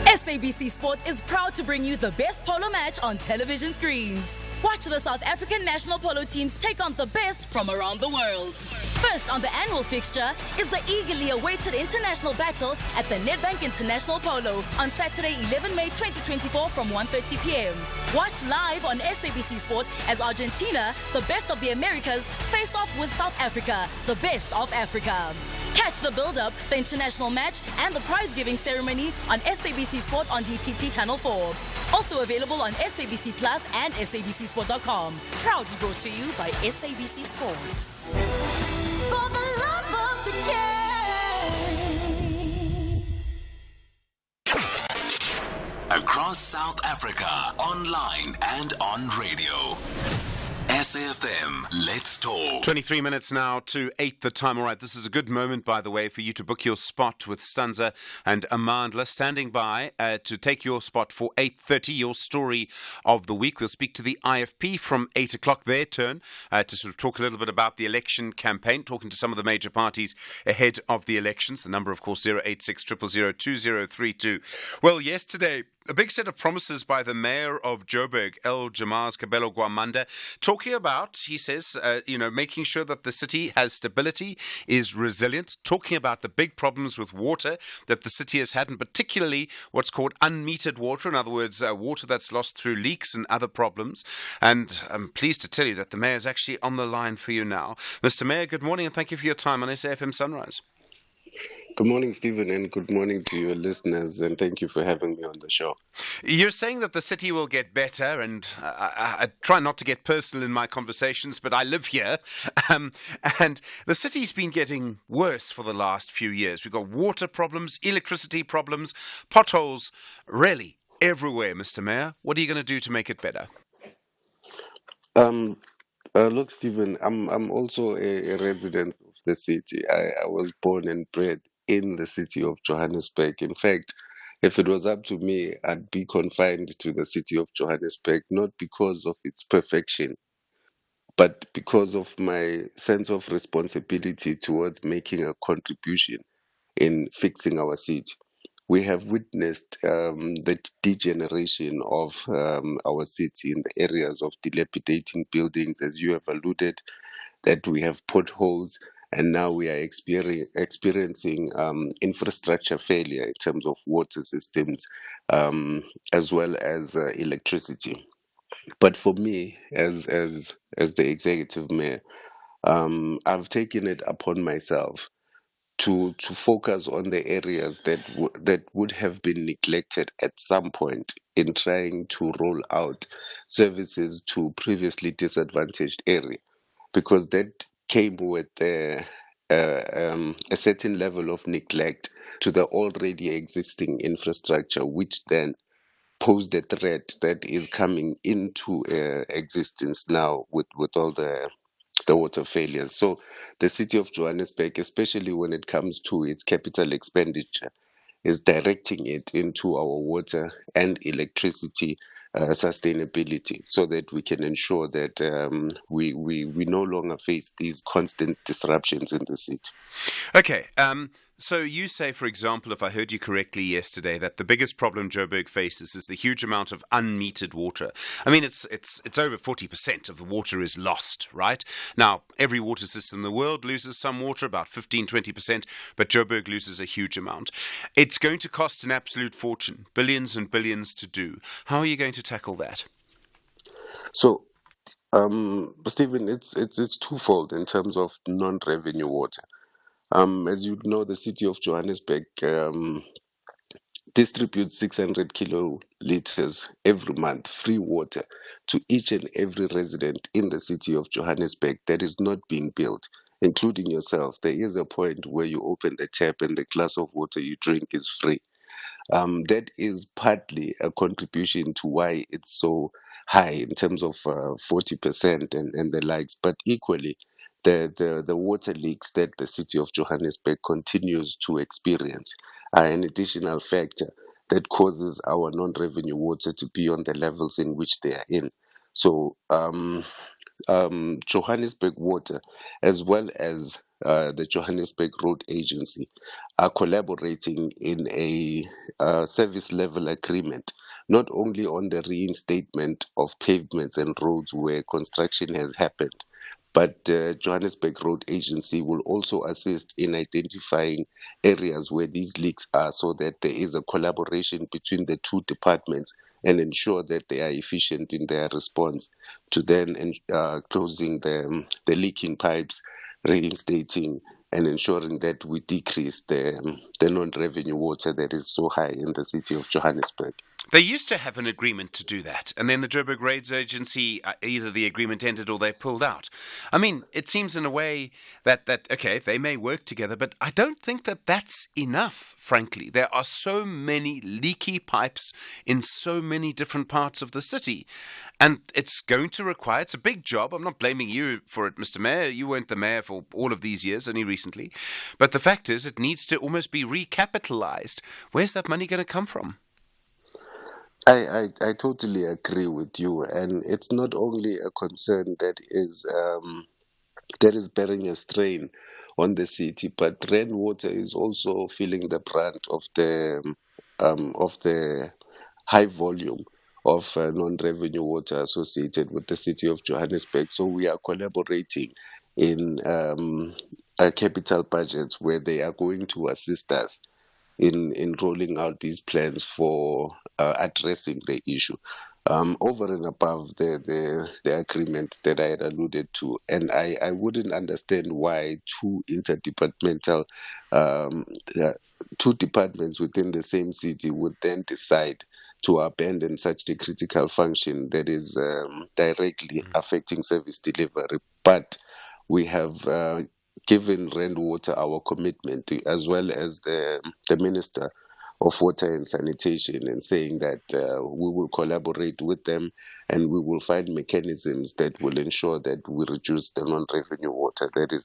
SABC Sport is proud to bring you the best polo match on television screens. Watch the South African national polo teams take on the best from around the world. First on the annual fixture is the eagerly awaited international battle at the Nedbank International Polo on Saturday, 11 May 2024 from 1:30 p.m. Watch live on SABC Sport as Argentina, the best of the Americas, face off with South Africa, the best of Africa. Catch the build-up, the international match, and the prize-giving ceremony on SABC Sport on DTT Channel 4. Also available on SABC Plus and SABCSport.com. Proudly brought to you by SABC Sport. For the love of the game. Across South Africa, online and on radio. SAFM, let's talk. 23 minutes now to 8 the time. All right, this is a good moment, by the way, for you to book your spot with Stanza and Amandla standing by to take your spot for 8:30, your story of the week. We'll speak to the IFP from 8 o'clock, their turn, to sort of talk a little bit about the election campaign, talking to some of the major parties ahead of the elections. The number, of course, 086 000 2032. Well, yesterday, a big set of promises by the mayor of Joburg, El Jamaz Kabelo Gwamanda, talking about, he says, making sure that the city has stability, is resilient, talking about the big problems with water that the city has had, and particularly what's called unmetered water, in other words, water that's lost through leaks and other problems. And I'm pleased to tell you that the mayor is actually on the line for you now. Mr. Mayor, good morning and thank you for your time on SAFM Sunrise. Good morning, Stephen, and good morning to your listeners, and thank you for having me on the show. You're saying that the city will get better, and I try not to get personal in my conversations, but I live here, and the city's been getting worse for the last few years. We've got water problems, electricity problems, potholes, really everywhere, Mr. Mayor. What are you going to do to make it better? Look, Stephen, I'm also a resident of the city. I was born and bred in the city of Johannesburg. In fact, if it was up to me, I'd be confined to the city of Johannesburg, not because of its perfection, but because of my sense of responsibility towards making a contribution in fixing our city. We have witnessed the degeneration of our city in the areas of dilapidating buildings, as you have alluded, that we have potholes, and now we are experiencing infrastructure failure in terms of water systems, as well as electricity. But for me, as the executive mayor, I've taken it upon myself to focus on the areas that would have been neglected at some point in trying to roll out services to previously disadvantaged area, because that came with a certain level of neglect to the already existing infrastructure, which then posed a threat that is coming into existence now with all the water failures. So the city of Johannesburg, especially when it comes to its capital expenditure, is directing it into our water and electricity sustainability, so that we can ensure that we no longer face these constant disruptions in the city. Okay. So you say, for example, if I heard you correctly yesterday, that the biggest problem Joburg faces is the huge amount of unmetered water. I mean, it's over 40% of the water is lost, right? Now, every water system in the world loses some water, about 15-20%, but Joburg loses a huge amount. It's going to cost an absolute fortune, billions and billions to do. How are you going to tackle that? So, Stephen, it's twofold in terms of non-revenue water. As you know, the city of Johannesburg distributes 600 kiloliters every month, free water, to each and every resident in the city of Johannesburg that is not being built, including yourself. There is a point where you open the tap and the glass of water you drink is free. That is partly a contribution to why it's so high in terms of 40% and the likes, but equally, the water leaks that the city of Johannesburg continues to experience are an additional factor that causes our non-revenue water to be on the levels in which they are in. So Johannesburg Water, as well as the Johannesburg Road Agency, are collaborating in a service level agreement, not only on the reinstatement of pavements and roads where construction has happened, but Johannesburg Road Agency will also assist in identifying areas where these leaks are, so that there is a collaboration between the two departments and ensure that they are efficient in their response to then closing the leaking pipes, reinstating, and ensuring that we decrease the the non-revenue water that is so high in the city of Johannesburg. They used to have an agreement to do that, and then the Joburg Raids Agency, either the agreement ended or they pulled out. I mean, it seems in a way that okay, they may work together, but I don't think that that's enough, frankly. There are so many leaky pipes in so many different parts of the city, and it's going to require, it's a big job. I'm not blaming you for it, Mr. Mayor. You weren't the mayor for all of these years, only recently. But the fact is, it needs to almost be recapitalized. Where's that money going to come from? I totally agree with you, and it's not only a concern that is bearing a strain on the city, but rainwater is also feeling the brunt of the high volume of non-revenue water associated with the city of Johannesburg. So we are collaborating in capital budgets where they are going to assist us in rolling out these plans for addressing the issue. Over and above the agreement that I had alluded to, and I wouldn't understand why two departments within the same city would then decide to abandon such a critical function that is directly affecting service delivery. But we have given Rainwater our commitment, as well as the Minister of Water and Sanitation, and saying that we will collaborate with them and we will find mechanisms that will ensure that we reduce the non-revenue water that is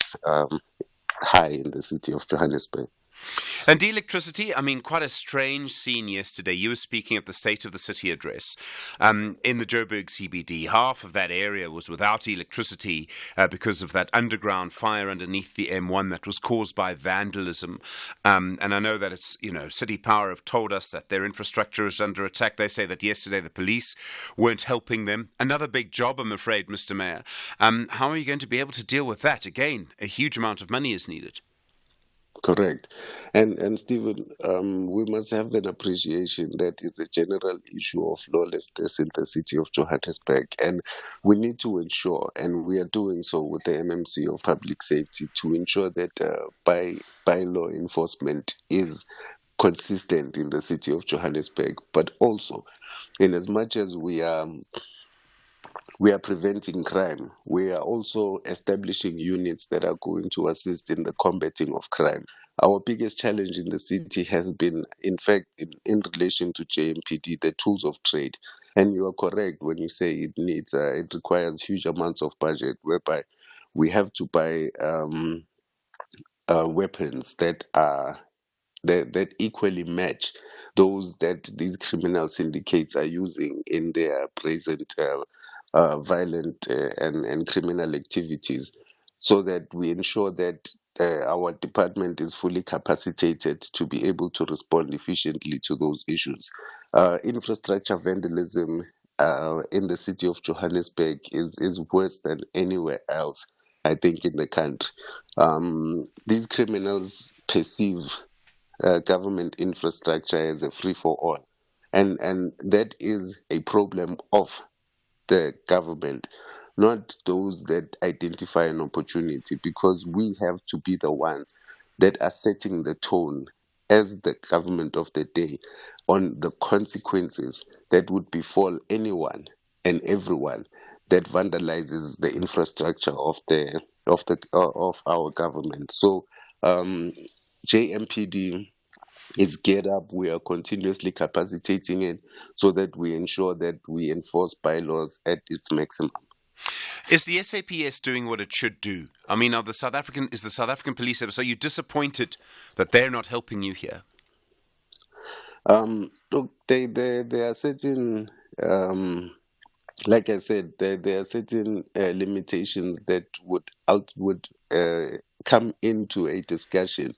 high in the city of Johannesburg. And electricity, I mean, quite a strange scene yesterday. You were speaking at the State of the City address in the Joburg CBD. Half of that area was without electricity because of that underground fire underneath the M1 that was caused by vandalism. And I know that it's, City Power have told us that their infrastructure is under attack. They say that yesterday the police weren't helping them. Another big job, I'm afraid, Mr. Mayor. How are you going to be able to deal with that? Again, a huge amount of money is needed. Correct. And Stephen, we must have an appreciation that it's a general issue of lawlessness in the city of Johannesburg. And we need to ensure, and we are doing so with the MMC of Public Safety, to ensure that by-law enforcement is consistent in the city of Johannesburg. But also, in as much as we are preventing crime, we are also establishing units that are going to assist in the combating of crime. Our biggest challenge in the city has been, in fact, in relation to JMPD, the tools of trade. And you are correct when you say it requires huge amounts of budget, whereby we have to buy weapons that equally match those that these criminal syndicates are using in their present violent and criminal activities, so that we ensure that our department is fully capacitated to be able to respond efficiently to those issues. Infrastructure vandalism in the city of Johannesburg is worse than anywhere else, I think, in the country. These criminals perceive government infrastructure as a free-for-all, and that is a problem of the government, not those that identify an opportunity, because we have to be the ones that are setting the tone as the government of the day on the consequences that would befall anyone and everyone that vandalizes the infrastructure of our government. So JMPD is geared up. We are continuously capacitating it so that we ensure that we enforce bylaws at its maximum. Is the SAPS doing what it should do? I mean, is the South African Police Service, are you disappointed that they're not helping you here? Look, there are certain, like I said, there are certain limitations that would come into a discussion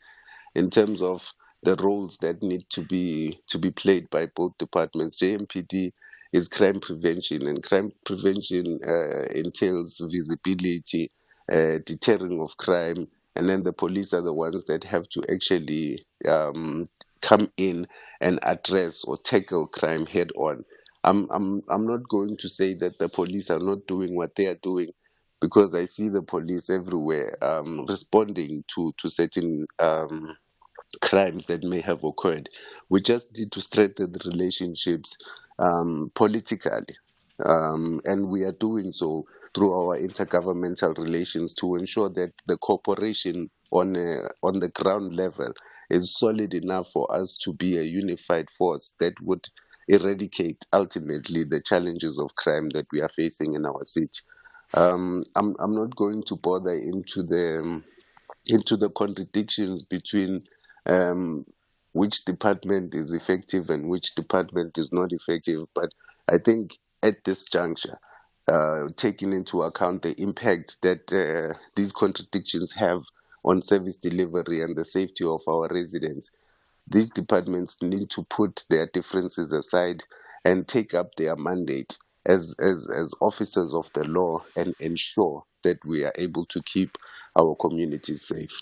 in terms of the roles that need to be played by both departments. JMPD is crime prevention, and crime prevention entails visibility, deterring of crime, and then the police are the ones that have to actually come in and address or tackle crime head on. I'm not going to say that the police are not doing what they are doing, because I see the police everywhere responding to certain crimes that may have occurred. We just need to strengthen the relationships politically, and we are doing so through our intergovernmental relations to ensure that the cooperation on the ground level is solid enough for us to be a unified force that would eradicate ultimately the challenges of crime that we are facing in our city. I'm not going to bother into the contradictions between which department is effective and which department is not effective. But I think at this juncture, taking into account the impact that these contradictions have on service delivery and the safety of our residents, these departments need to put their differences aside and take up their mandate as officers of the law and ensure that we are able to keep our communities safe.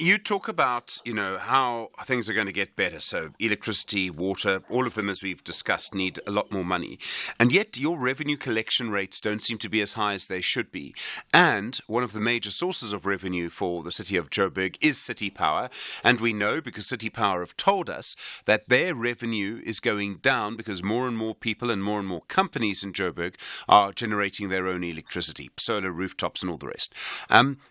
You talk about, how things are going to get better. So electricity, water, all of them, as we've discussed, need a lot more money. And yet your revenue collection rates don't seem to be as high as they should be. And one of the major sources of revenue for the city of Joburg is City Power. And we know, because City Power have told us, that their revenue is going down because more and more people and more companies in Joburg are generating their own electricity, solar rooftops and all the rest.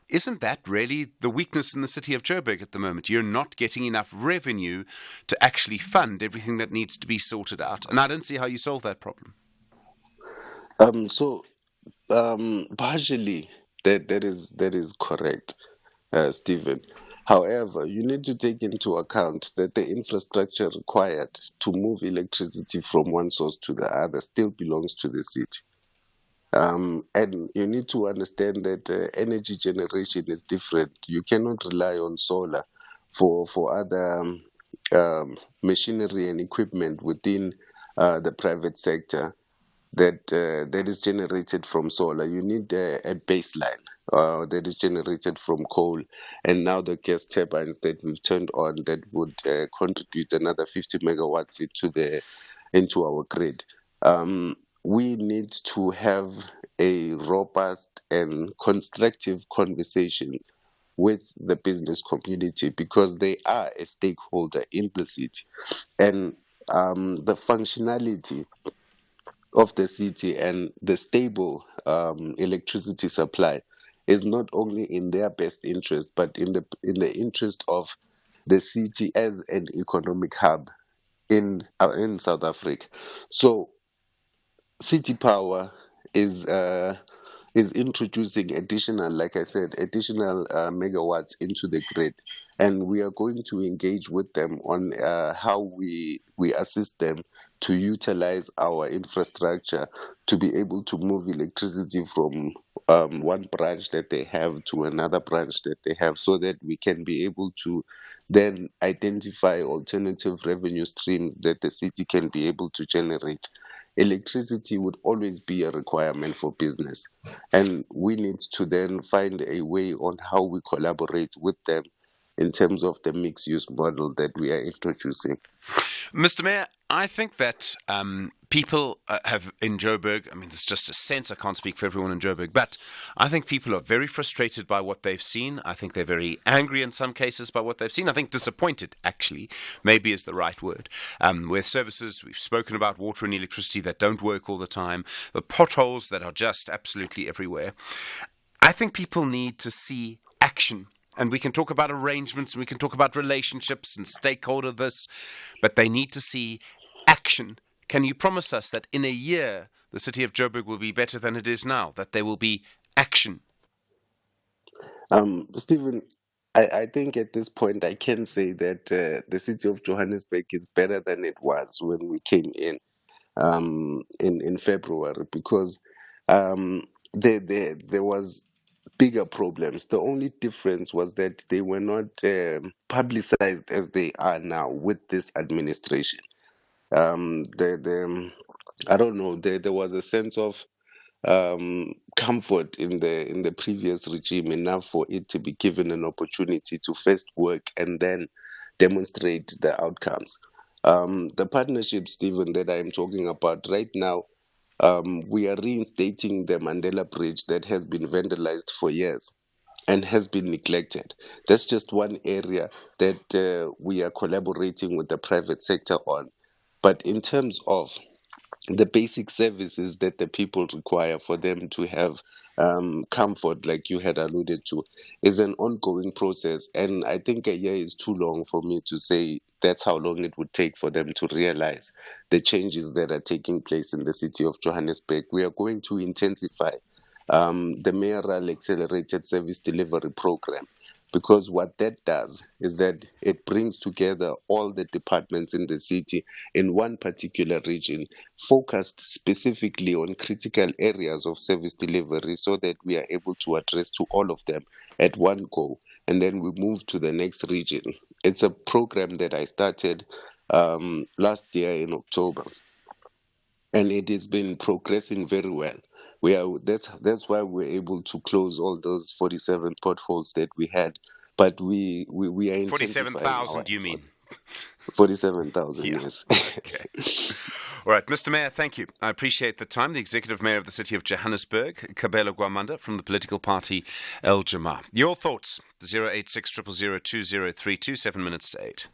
Isn't that really the weakness in the city of Joburg at the moment? You're not getting enough revenue to actually fund everything that needs to be sorted out. And I don't see how you solve that problem. Partially, that is correct, Stephen. However, you need to take into account that the infrastructure required to move electricity from one source to the other still belongs to the city. And you need to understand that energy generation is different. You cannot rely on solar for other machinery and equipment within the private sector that is generated from solar. You need a baseline that is generated from coal, and now the gas turbines that we've turned on that would contribute another 50 megawatts into our grid. We need to have a robust and constructive conversation with the business community because they are a stakeholder in the city. And the functionality of the city and the stable electricity supply is not only in their best interest, but in the interest of the city as an economic hub in South Africa. So City Power is introducing additional, like I said, additional megawatts into the grid, and we are going to engage with them on how we assist them to utilize our infrastructure to be able to move electricity from one branch that they have to another branch that they have, so that we can be able to then identify alternative revenue streams that the city can be able to generate. Electricity would always be a requirement for business, and we need to then find a way on how we collaborate with them in terms of the mixed-use model that we are introducing. Mr. Mayor, I think that people have in Joburg, there's just a sense, I can't speak for everyone in Joburg, but I think people are very frustrated by what they've seen. I think they're very angry in some cases by what they've seen. I think disappointed, actually, maybe is the right word. With services, we've spoken about water and electricity that don't work all the time, the potholes that are just absolutely everywhere. I think people need to see action. And we can talk about arrangements and we can talk about relationships and stakeholder this, but they need to see action. Can you promise us that in a year the city of Joburg will be better than it is now, that there will be action? Stephen, I think at this point I can say that the city of Johannesburg is better than it was when we came in February, because there was bigger problems. The only difference was that they were not publicized as they are now with this administration. I don't know. There was a sense of comfort in the previous regime, enough for it to be given an opportunity to first work and then demonstrate the outcomes. The partnership, Stephen, that I'm talking about right now, we are reinstating the Mandela Bridge that has been vandalized for years. and has been neglected. That's just one area that we are collaborating with the private sector on. But in terms of the basic services that the people require for them to have comfort, like you had alluded to, is an ongoing process. And I think a year is too long for me to say that's how long it would take for them to realize the changes that are taking place in the city of Johannesburg. We are going to intensify the mayoral accelerated service delivery program, because what that does is that it brings together all the departments in the city in one particular region, focused specifically on critical areas of service delivery, so that we are able to address to all of them at one go, and then we move to the next region. It's a program that I started last year in October, and it has been progressing very well. That's why we're able to close all those 47 potholes that we had. But we are 47,000, you mean? 47,000, Yeah. yes. Okay. All right, Mr. Mayor, thank you. I appreciate the time. The Executive Mayor of the City of Johannesburg, Kabelo Gwamanda, from the political party El Jama. Your thoughts? 086 000 2032, 7 minutes to 8.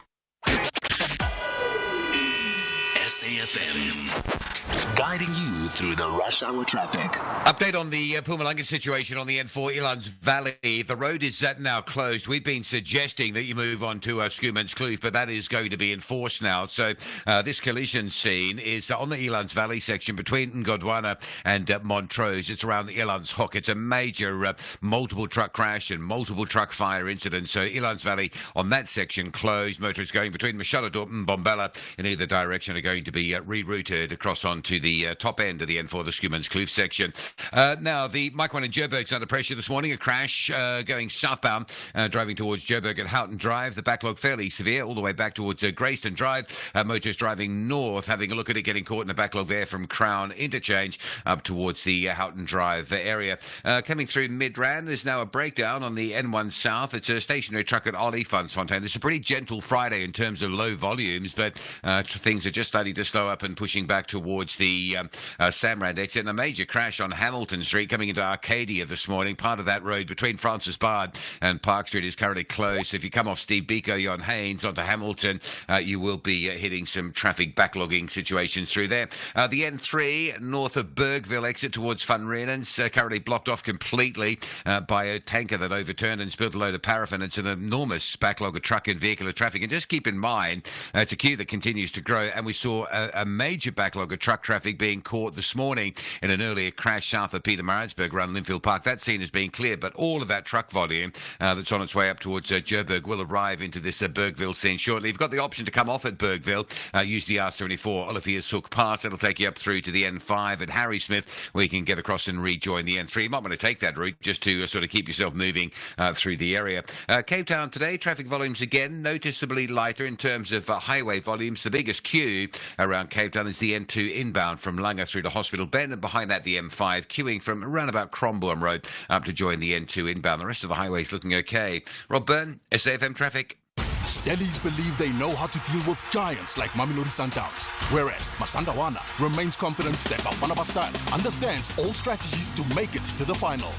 SAFM, guiding you through the rush hour traffic. Update on the Mpumalanga situation on the N4 Elands Valley. The road is now closed. We've been suggesting that you move on to Schoeman's Kloof, but that is going to be enforced now. So this collision scene is on the Elands Valley section between Ngodwana and Montrose. It's around the Elands Hook. It's a major multiple truck crash and multiple truck fire incident. So Elands Valley on that section closed. Motorists going between Mashaladorp and Bombella in either direction are going to be rerouted across onto the top end of the N4, the Schoeman's Kloof section. Now, the Mike 1 in Joburg's under pressure this morning. A crash going southbound, driving towards Joburg at Houghton Drive. The backlog fairly severe all the way back towards Greyston Drive. Motorists driving north, having a look at it, getting caught in the backlog there from Crown Interchange up towards the Houghton Drive area. Coming through Midrand, there's now a breakdown on the N1 South. It's a stationary truck at Olifantsfontein. It's a pretty gentle Friday in terms of low volumes, but things are just starting to slow up and pushing back towards the Samrand exit. And a major crash on Hamilton Street coming into Arcadia this morning. Part of that road between Francis Bard and Park Street is currently closed. So if you come off Steve Biko, Jon Haynes onto Hamilton, you will be hitting some traffic backlogging situations through there. The N3 north of Bergville exit towards Van Reenens, currently blocked off completely by a tanker that overturned and spilled a load of paraffin. It's an enormous backlog of truck and vehicular traffic. And just keep in mind, it's a queue that continues to grow. And we saw a major backlog of truck traffic being caught this morning in an earlier crash south of Pietermaritzburg around Linfield Park. That scene is being cleared, but all of that truck volume that's on its way up towards Joburg will arrive into this Bergville scene shortly. You've got the option to come off at Bergville, use the R74 Olivier's Hook Pass. It'll take you up through to the N5 at Harrysmith, where you can get across and rejoin the N3. You might want to take that route just to sort of keep yourself moving through the area. Cape Town today, traffic volumes again noticeably lighter in terms of highway volumes. The biggest queue around Cape Town is the N2 inbound from Langa through to Hospital Bend, and behind that the M5 queuing from around about Crombourne Road up to join the N2 inbound. The rest of the highways looking okay. Rob Byrne, SAFM Traffic. Stellies believe they know how to deal with giants like Mamelodi Sundowns, whereas Masandawana remains confident that Bafana Bastard understands all strategies to make it to the final.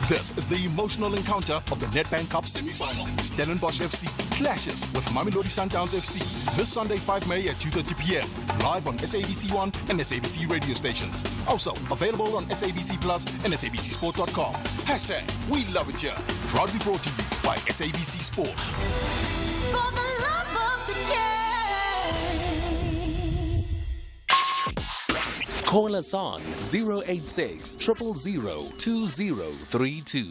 This is the emotional encounter of the Nedbank Cup semi-final. Stellenbosch FC clashes with Mamelodi Sundowns FC this Sunday 5 May at 2:30 p.m. live on SABC1 and SABC radio stations. Also available on SABC Plus and SABCSport.com. Hashtag We Love It Here. Proudly brought to you by SABC Sport. For the love of the game. Call us on 086 000 2032.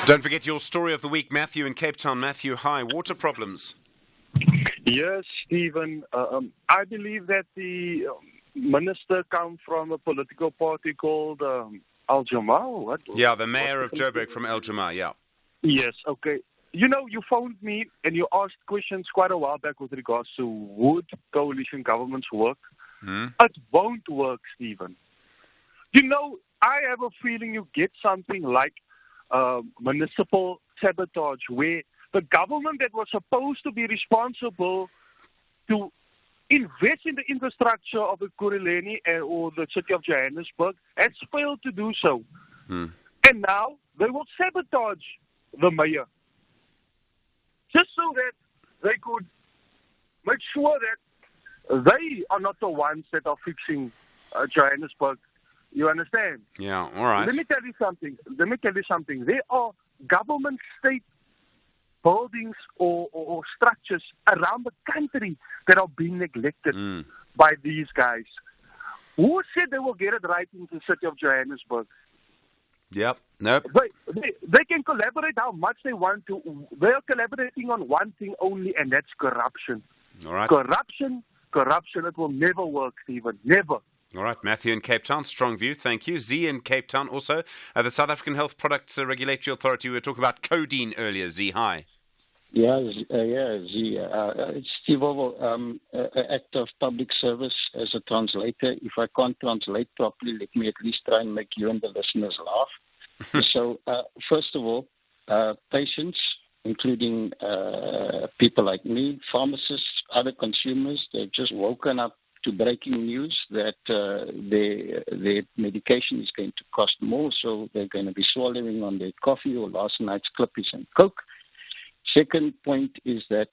Don't forget your story of the week, Matthew in Cape Town. Matthew, hi. Water problems. Yes, Stephen. I believe that the minister comes from a political party called Al Jamal. What? Yeah, the mayor of Joburg from El Jama, yeah. Yes, okay. You know, you phoned me and you asked questions quite a while back with regards to would coalition governments work? It won't work, Stephen. You know, I have a feeling you get something like municipal sabotage, where the government that was supposed to be responsible to invest in the infrastructure of the Kuruleni or the city of Johannesburg has failed to do so. And now they will sabotage the mayor, just so that they could make sure that they are not the ones that are fixing Johannesburg. You understand? Yeah, all right. Let me tell you something. There are government state buildings or structures around the country that are being neglected by these guys. Who said they will get it right in the city of Johannesburg? Yep. Nope. They can collaborate how much they want to. They are collaborating on one thing only, and that's corruption. All right. Corruption. It will never work, Stephen. Never. All right, Matthew in Cape Town, strong view, thank you. Z in Cape Town also. The South African Health Products Regulatory Authority, we were talking about codeine earlier. Z, hi. Yeah, Z. Steve Oval, act of public service as a translator. If I can't translate properly, let me at least try and make you and the listeners laugh. So, first of all, patients, including people like me, pharmacists, other consumers, they've just woken up to breaking news that their medication is going to cost more, so they're going to be swallowing on their coffee or last night's Clippies and Coke. Second point is that,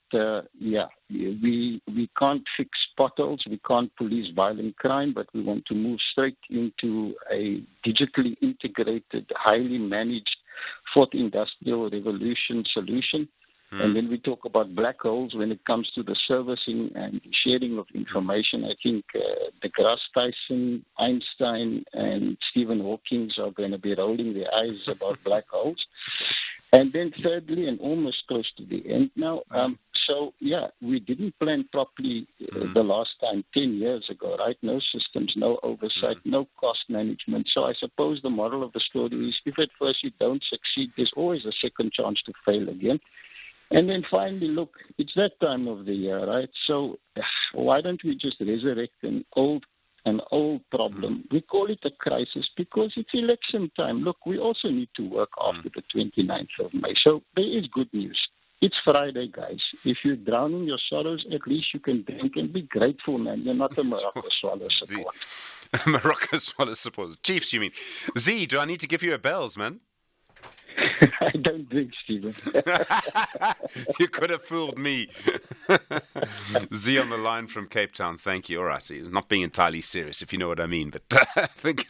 we can't fix potholes, we can't police violent crime, but we want to move straight into a digitally integrated, highly managed fourth industrial revolution solution. And then we talk about black holes when it comes to the servicing and sharing of information. I think deGrasse Tyson, Einstein, and Stephen Hawking are going to be rolling their eyes about black holes. And then thirdly, and almost close to the end now, we didn't plan properly the last time, 10 years ago, right? No systems, no oversight, no cost management. So I suppose the moral of the story is if at first you don't succeed, there's always a second chance to fail again. And then finally, look, it's that time of the year, right? So why don't we just resurrect an old problem? We call it a crisis because it's election time. Look, we also need to work after the 29th of May. So there is good news. It's Friday, guys. If you're drowning your sorrows, at least you can drink and be grateful, man. You're not a Morocco swallow support. Morocco swallow support. Chiefs, you mean. Z, do I need to give you a bells, man? I don't drink, Stephen. You could have fooled me. Z on the line from Cape Town. Thank you. All right. He's not being entirely serious, if you know what I mean. But I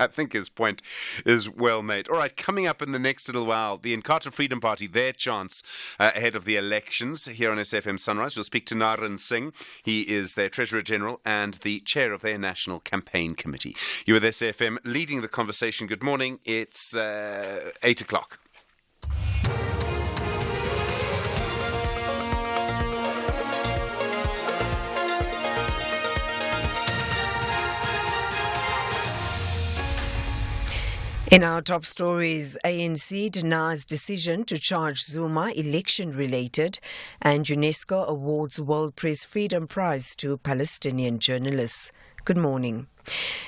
think his point is well made. All right. Coming up in the next little while, the Inkatha Freedom Party, their chance ahead of the elections here on SFM Sunrise. We'll speak to Naran Singh. He is their Treasurer General and the chair of their National Campaign Committee. You're with SFM leading the conversation. Good morning. It's 8 o'clock. In our top stories, ANC denies decision to charge Zuma election-related, and UNESCO awards World Press Freedom Prize to Palestinian journalists. Good morning.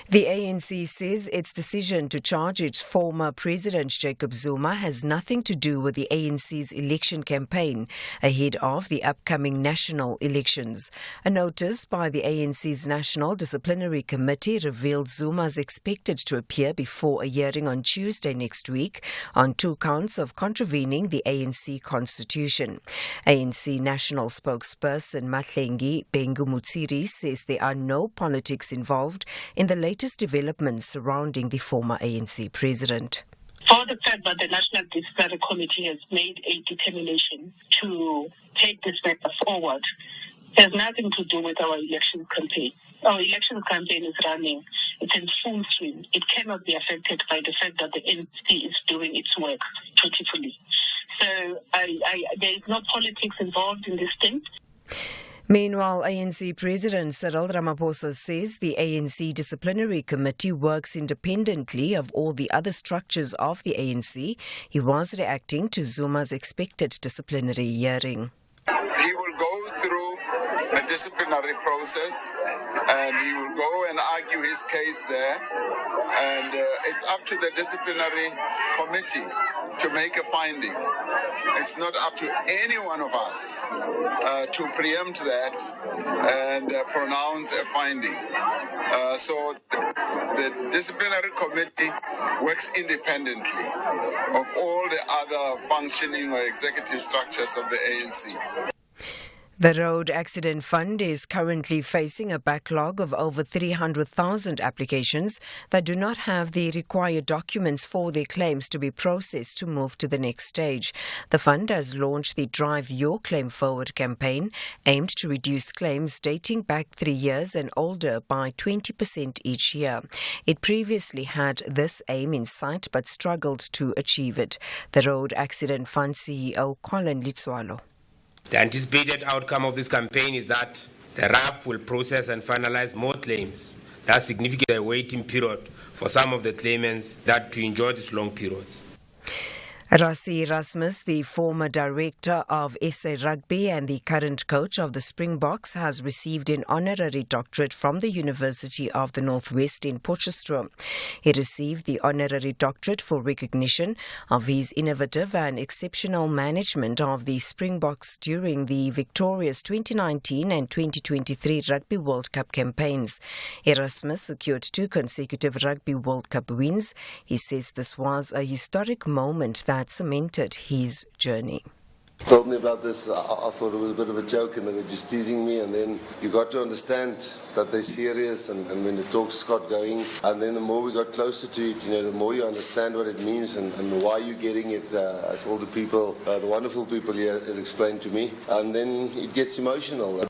The ANC says its decision to charge its former president Jacob Zuma has nothing to do with the ANC's election campaign ahead of the upcoming national elections. A notice by the ANC's National Disciplinary Committee revealed Zuma is expected to appear before a hearing on Tuesday next week on 2 counts of contravening the ANC constitution. ANC National spokesperson Mahlengi Bengu-Mutsiri says there are no politics involved in the latest developments surrounding the former ANC president. For the fact that the National Disciplinary Committee has made a determination to take this matter forward has nothing to do with our election campaign. Our election campaign is running. It's in full swing. It cannot be affected by the fact that the ANC is doing its work dutifully. So there is no politics involved in this thing. Meanwhile, ANC President Cyril Ramaphosa says the ANC Disciplinary Committee works independently of all the other structures of the ANC. He was reacting to Zuma's expected disciplinary hearing. He will go through a disciplinary process and he will go and argue his case there. And it's up to the disciplinary committee to make a finding. It's not up to any one of us to preempt that and pronounce a finding. So the disciplinary committee works independently of all the other functioning or executive structures of the ANC. The Road Accident Fund is currently facing a backlog of over 300,000 applications that do not have the required documents for their claims to be processed to move to the next stage. The fund has launched the Drive Your Claim Forward campaign, aimed to reduce claims dating back 3 years and older by 20% each year. It previously had this aim in sight but struggled to achieve it. The Road Accident Fund CEO Colin Litswalo. The anticipated outcome of this campaign is that the RAF will process and finalize more claims. That's significant a waiting period for some of the claimants that to enjoy these long periods. Rassie Erasmus, the former director of SA Rugby and the current coach of the Springboks, has received an honorary doctorate from the University of the Northwest in Potchefstroom. He received the honorary doctorate for recognition of his innovative and exceptional management of the Springboks during the victorious 2019 and 2023 Rugby World Cup campaigns. Erasmus secured 2 consecutive Rugby World Cup wins. He says this was a historic moment that cemented his journey. Told me about this, I thought it was a bit of a joke and they were just teasing me, and then you got to understand that they're serious, and when the talks got going, and then the more we got closer to it, the more you understand what it means and why you're getting it, as all the people, the wonderful people here has explained to me, and then it gets emotional.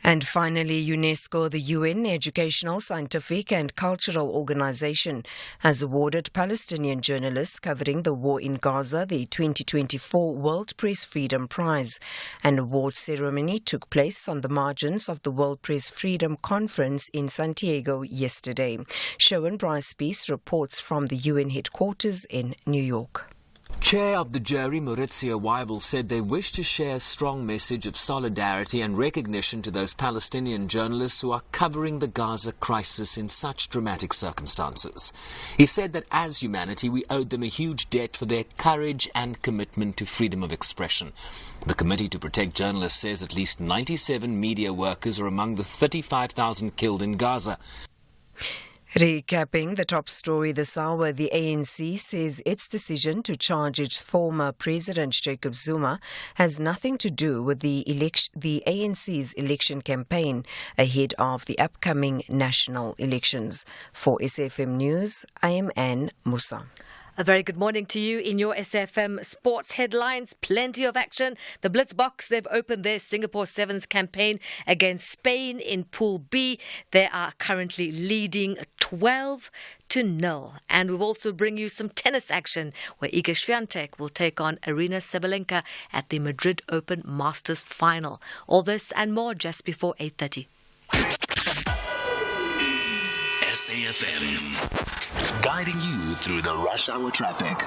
And finally, UNESCO, the UN Educational, Scientific and Cultural Organization, has awarded Palestinian journalists covering the war in Gaza the 2024 World Press Freedom Prize. An award ceremony took place on the margins of the World Press Freedom Conference in Santiago yesterday. Sharon Bryce-Peace reports from the UN headquarters in New York. Chair of the jury, Maurizio Weibel, said they wish to share a strong message of solidarity and recognition to those Palestinian journalists who are covering the Gaza crisis in such dramatic circumstances. He said that as humanity, we owed them a huge debt for their courage and commitment to freedom of expression. The Committee to Protect Journalists says at least 97 media workers are among the 35,000 killed in Gaza. Recapping the top story this hour, the ANC says its decision to charge its former President Jacob Zuma has nothing to do with the ANC's election campaign ahead of the upcoming national elections. For SFM News, I am Anne Musa. A very good morning to you in your SFM sports headlines. Plenty of action. The Blitzboks, they've opened their Singapore Sevens campaign against Spain in Pool B. They are currently leading 12-0. And we'll also bring you some tennis action where Iga Swiatek will take on Aryna Sabalenka at the Madrid Open Masters Final. All this and more just before 8:30. SAFM, guiding you through the rush hour traffic.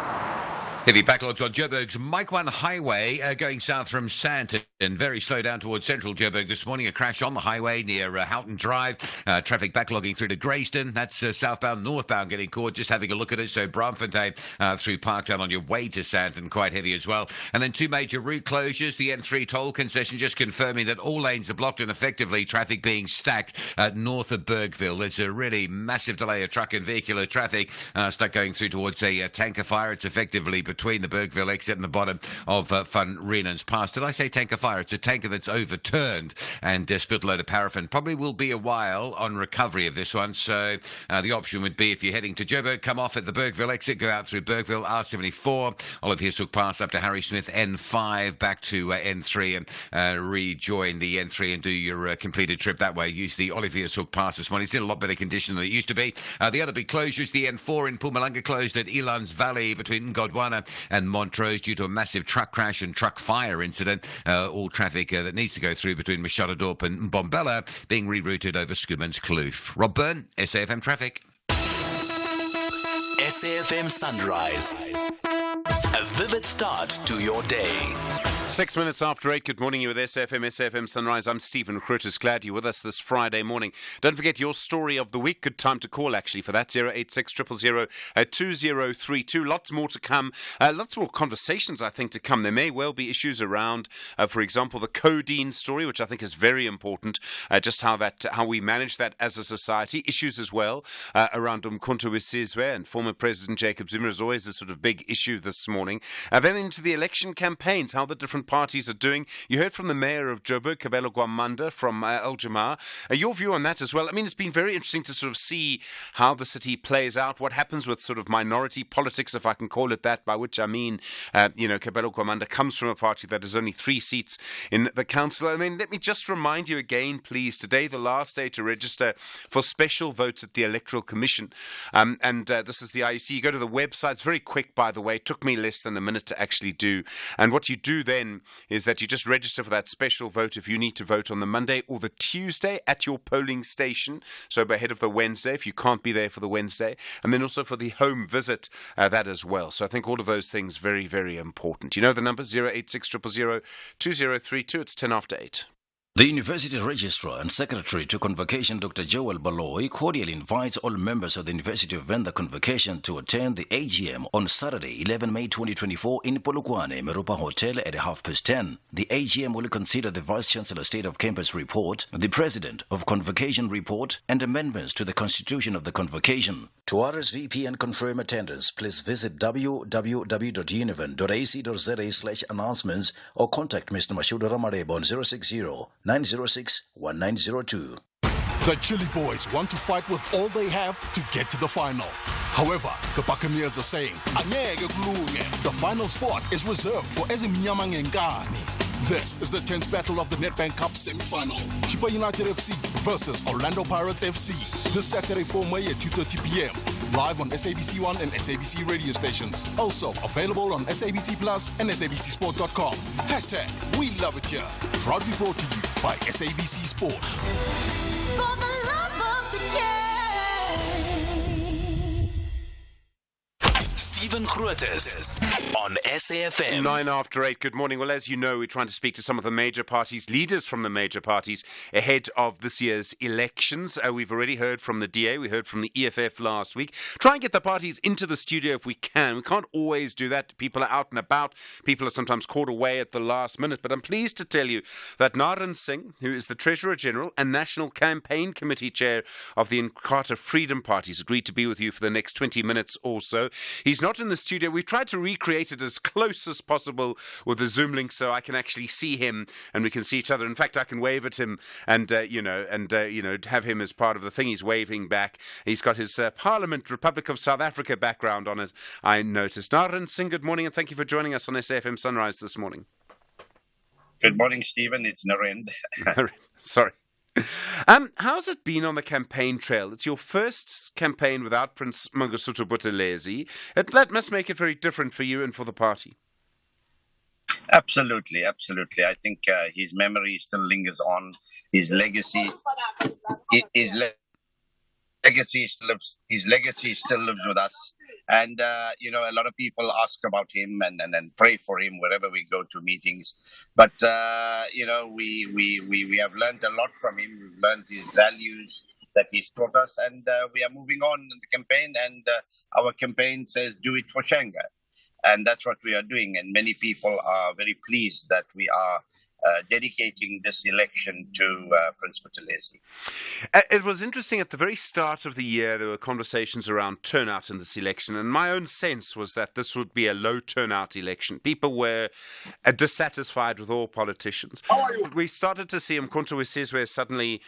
Heavy backlogs on Joburg's Mike 1 Highway going south from Sandton and very slow down towards central Joburg this morning. A crash on the highway near Houghton Drive. Traffic backlogging through to Greyston. That's southbound, northbound getting caught. Just having a look at it. So Braamfontein through Parktown on your way to Sandton, quite heavy as well. And then 2 major route closures. The N3 toll concession just confirming that all lanes are blocked and effectively traffic being stacked north of Bergville. There's a really massive delay of truck and vehicular traffic stuck going through towards a tanker fire. It's effectively between the Bergville exit and the bottom of Van Reenens Pass. Did I say tanker fire? It's a tanker that's overturned and spilled a load of paraffin. Probably will be a while on recovery of this one. So the option would be, if you're heading to Joburg, come off at the Bergville exit, go out through Bergville, R74, Olive Hirschhoek Pass up to Harry Smith, N5, back to N3 and rejoin the N3 and do your completed trip that way. Use the Olive Hirschhoek Pass this morning. It's in a lot better condition than it used to be. The other big closures, the N4 in Mpumalanga closed at Elands Valley between Godwana and Montrose due to a massive truck crash and truck fire incident. All traffic that needs to go through between Machadodorp and Mbombela being rerouted over Schoeman's Kloof. Rob Byrne, SAFM Traffic. SAFM Sunrise. A vivid start to your day. 6 minutes after 8, good morning. You're with SFM Sunrise. I'm Stephen Grootes. Glad you're with us this Friday morning. Don't forget your story of the week. Good time to call, actually, for that. 086 000 2032. Lots more to come. Lots more conversations, I think, to come. There may well be issues around, for example, the codeine story, which I think is very important. Just how we manage that as a society. Issues as well around Umkhonto we Sizwe and former President Jacob Zuma is always a sort of big issue this morning. Then into the election campaigns, how the different parties are doing. You heard from the mayor of Joburg, Kabelo Gwamanda from Al Jamar. Your view on that as well. I mean, it's been very interesting to sort of see how the city plays out, what happens with sort of minority politics, if I can call it that, by which I mean, Kabelo Gwamanda comes from a party that has only 3 seats in the council. I mean, let me just remind you again, please, today the last day to register for special votes at the Electoral Commission. This is the IEC. You go to the website. It's very quick, by the way. It took me less than a minute to actually do. And what you do then is that you just register for that special vote if you need to vote on the Monday or the Tuesday at your polling station. So ahead of the Wednesday, if you can't be there for the Wednesday. And then also for the home visit, that as well. So I think all of those things very, very important. You know the number, 086 000 2032. It's 10 after 8. The University Registrar and Secretary to Convocation, Dr. Joel Baloy, cordially invites all members of the University of Venda Convocation to attend the AGM on Saturday, 11 May 2024 in Polokwane, Meropa Hotel at 10:30. The AGM will consider the Vice-Chancellor State of Campus Report, the President of Convocation Report, and amendments to the Constitution of the Convocation. To RSVP and confirm attendance, please visit www.univen.ac.za/announcements or contact Mr. Mashuda Ramarebo on 060-906-1902. The Chili Boys want to fight with all they have to get to the final. However, the Buccaneers are saying, "Angeke kulunge." The final spot is reserved for Ezimnyama Ngenkani. This is the 10th battle of the Nedbank Cup semi-final. Chippa United FC versus Orlando Pirates FC. This Saturday 4 May at 2:30 p.m. Live on SABC1 and SABC radio stations. Also available on SABC Plus and SABCSport.com. Hashtag We Love It Here. Proudly brought to you by SABC Sport. For the love of the game. Stephen Grootes on SAFM. 9 after 8. Good morning. Well, as you know, we're trying to speak to some of the major parties, leaders from the major parties, ahead of this year's elections. We've already heard from the DA. We heard from the EFF last week. Try and get the parties into the studio if we can. We can't always do that. People are out and about. People are sometimes caught away at the last minute. But I'm pleased to tell you that Naran Singh, who is the Treasurer General and National Campaign Committee Chair of the Inkatha Freedom Party, has agreed to be with you for the next 20 minutes or so. He's not in the studio. We've tried to recreate it as close as possible with the Zoom link so I can actually see him and we can see each other. In fact, I can wave at him and have him as part of the thing. He's waving back. He's got his Parliament Republic of South Africa background on it, I noticed. Naran Singh, good morning and thank you for joining us on SAFM Sunrise this morning. Good morning, Stephen. It's Narend. Sorry. How's it been on the campaign trail? It's your first campaign without Prince Mangosuthu Buthelezi. That must make it very different for you and for the party. Absolutely. I think his memory still lingers on. His legacy still lives with us. And, a lot of people ask about him and pray for him wherever we go to meetings. But, we have learned a lot from him. We've learned his values that he's taught us. And we are moving on in the campaign. And our campaign says, do it for Shanga. And that's what we are doing. And many people are very pleased that we are dedicating this election to Prince Buthelezi. It was interesting at the very start of the year, there were conversations around turnout in this election, and my own sense was that this would be a low turnout election. People were dissatisfied with all politicians. We started to see Umkhonto we Sizwe suddenly,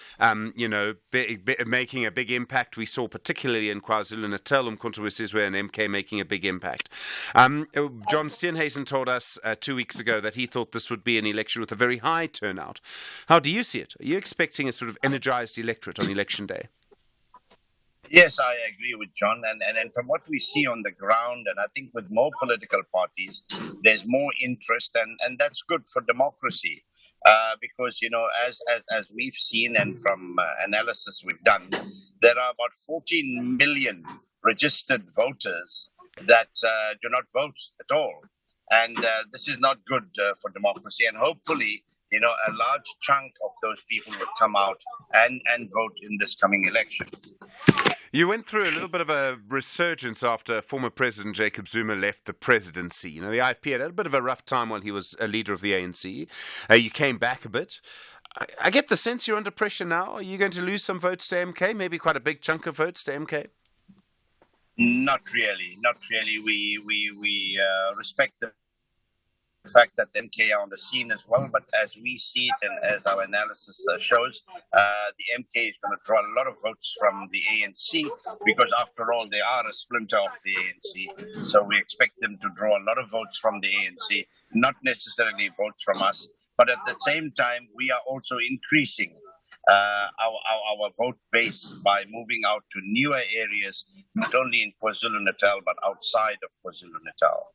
making a big impact. We saw particularly in KwaZulu-Natal, Umkhonto we Sizwe and MK making a big impact. John Steenhuisen told us 2 weeks ago that he thought this would be an election with a very high turnout. How do you see it? Are you expecting a sort of energized electorate on election day? Yes, I agree with John. And from what we see on the ground, and I think with more political parties, there's more interest, and that's good for democracy. Because, as we've seen and from analysis we've done, there are about 14 million registered voters that do not vote at all. And this is not good for democracy. And hopefully, a large chunk of those people will come out and vote in this coming election. You went through a little bit of a resurgence after former President Jacob Zuma left the presidency. The IFP had a bit of a rough time while he was a leader of the ANC. You came back a bit. I get the sense you're under pressure now. Are you going to lose some votes to MK? Maybe quite a big chunk of votes to MK? Not really. We respect the fact that the MK are on the scene as well, but as we see it and as our analysis shows, the MK is going to draw a lot of votes from the ANC because, after all, they are a splinter of the ANC. So we expect them to draw a lot of votes from the ANC, not necessarily votes from us. But at the same time, we are also increasing our vote base by moving out to newer areas, not only in KwaZulu-Natal, but outside of KwaZulu-Natal.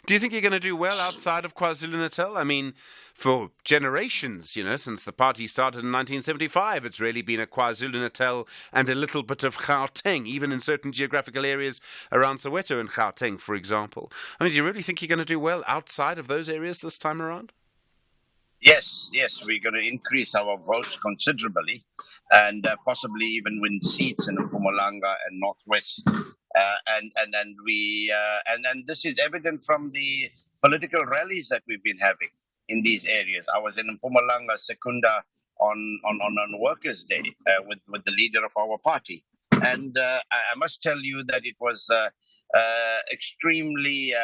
Do you think you're going to do well outside of KwaZulu-Natal? I mean, for generations, since the party started in 1975, it's really been a KwaZulu-Natal and a little bit of Gauteng, even in certain geographical areas around Soweto and Gauteng, for example. I mean, do you really think you're going to do well outside of those areas this time around? Yes, we're going to increase our votes considerably and possibly even win seats in Mpumalanga and Northwest. And this is evident from the political rallies that we've been having in these areas. I was in Mpumalanga, Secunda, on Workers' Day with the leader of our party. And I must tell you that it was extremely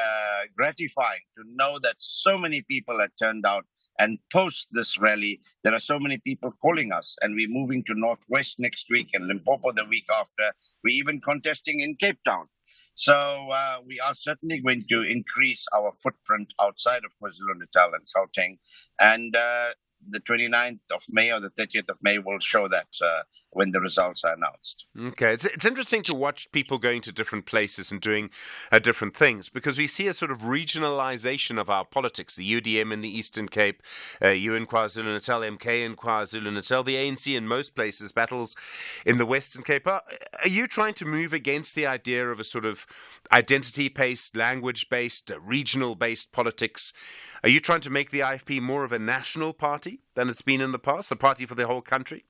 gratifying to know that so many people had turned out. And post this rally, there are so many people calling us, and we're moving to Northwest next week and Limpopo the week after. We're even contesting in Cape Town. So we are certainly going to increase our footprint outside of KwaZulu-Natal and Gauteng. And the 29th of May or the 30th of May will show that when the results are announced. Okay. It's interesting to watch people going to different places and doing different things, because we see a sort of regionalization of our politics. The UDM in the Eastern Cape, you in KwaZulu-Natal, MK in KwaZulu-Natal, the ANC in most places, battles in the Western Cape. Are you trying to move against the idea of a sort of identity-based, language-based, regional-based politics? Are you trying to make the IFP more of a national party than it's been in the past, a party for the whole country?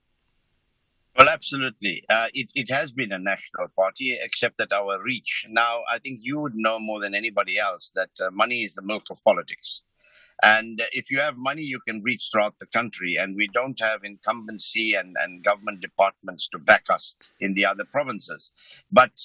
Well, absolutely. It has been a national party, except that our reach. Now, I think you would know more than anybody else that money is the milk of politics. And if you have money, you can reach throughout the country. And we don't have incumbency and government departments to back us in the other provinces. But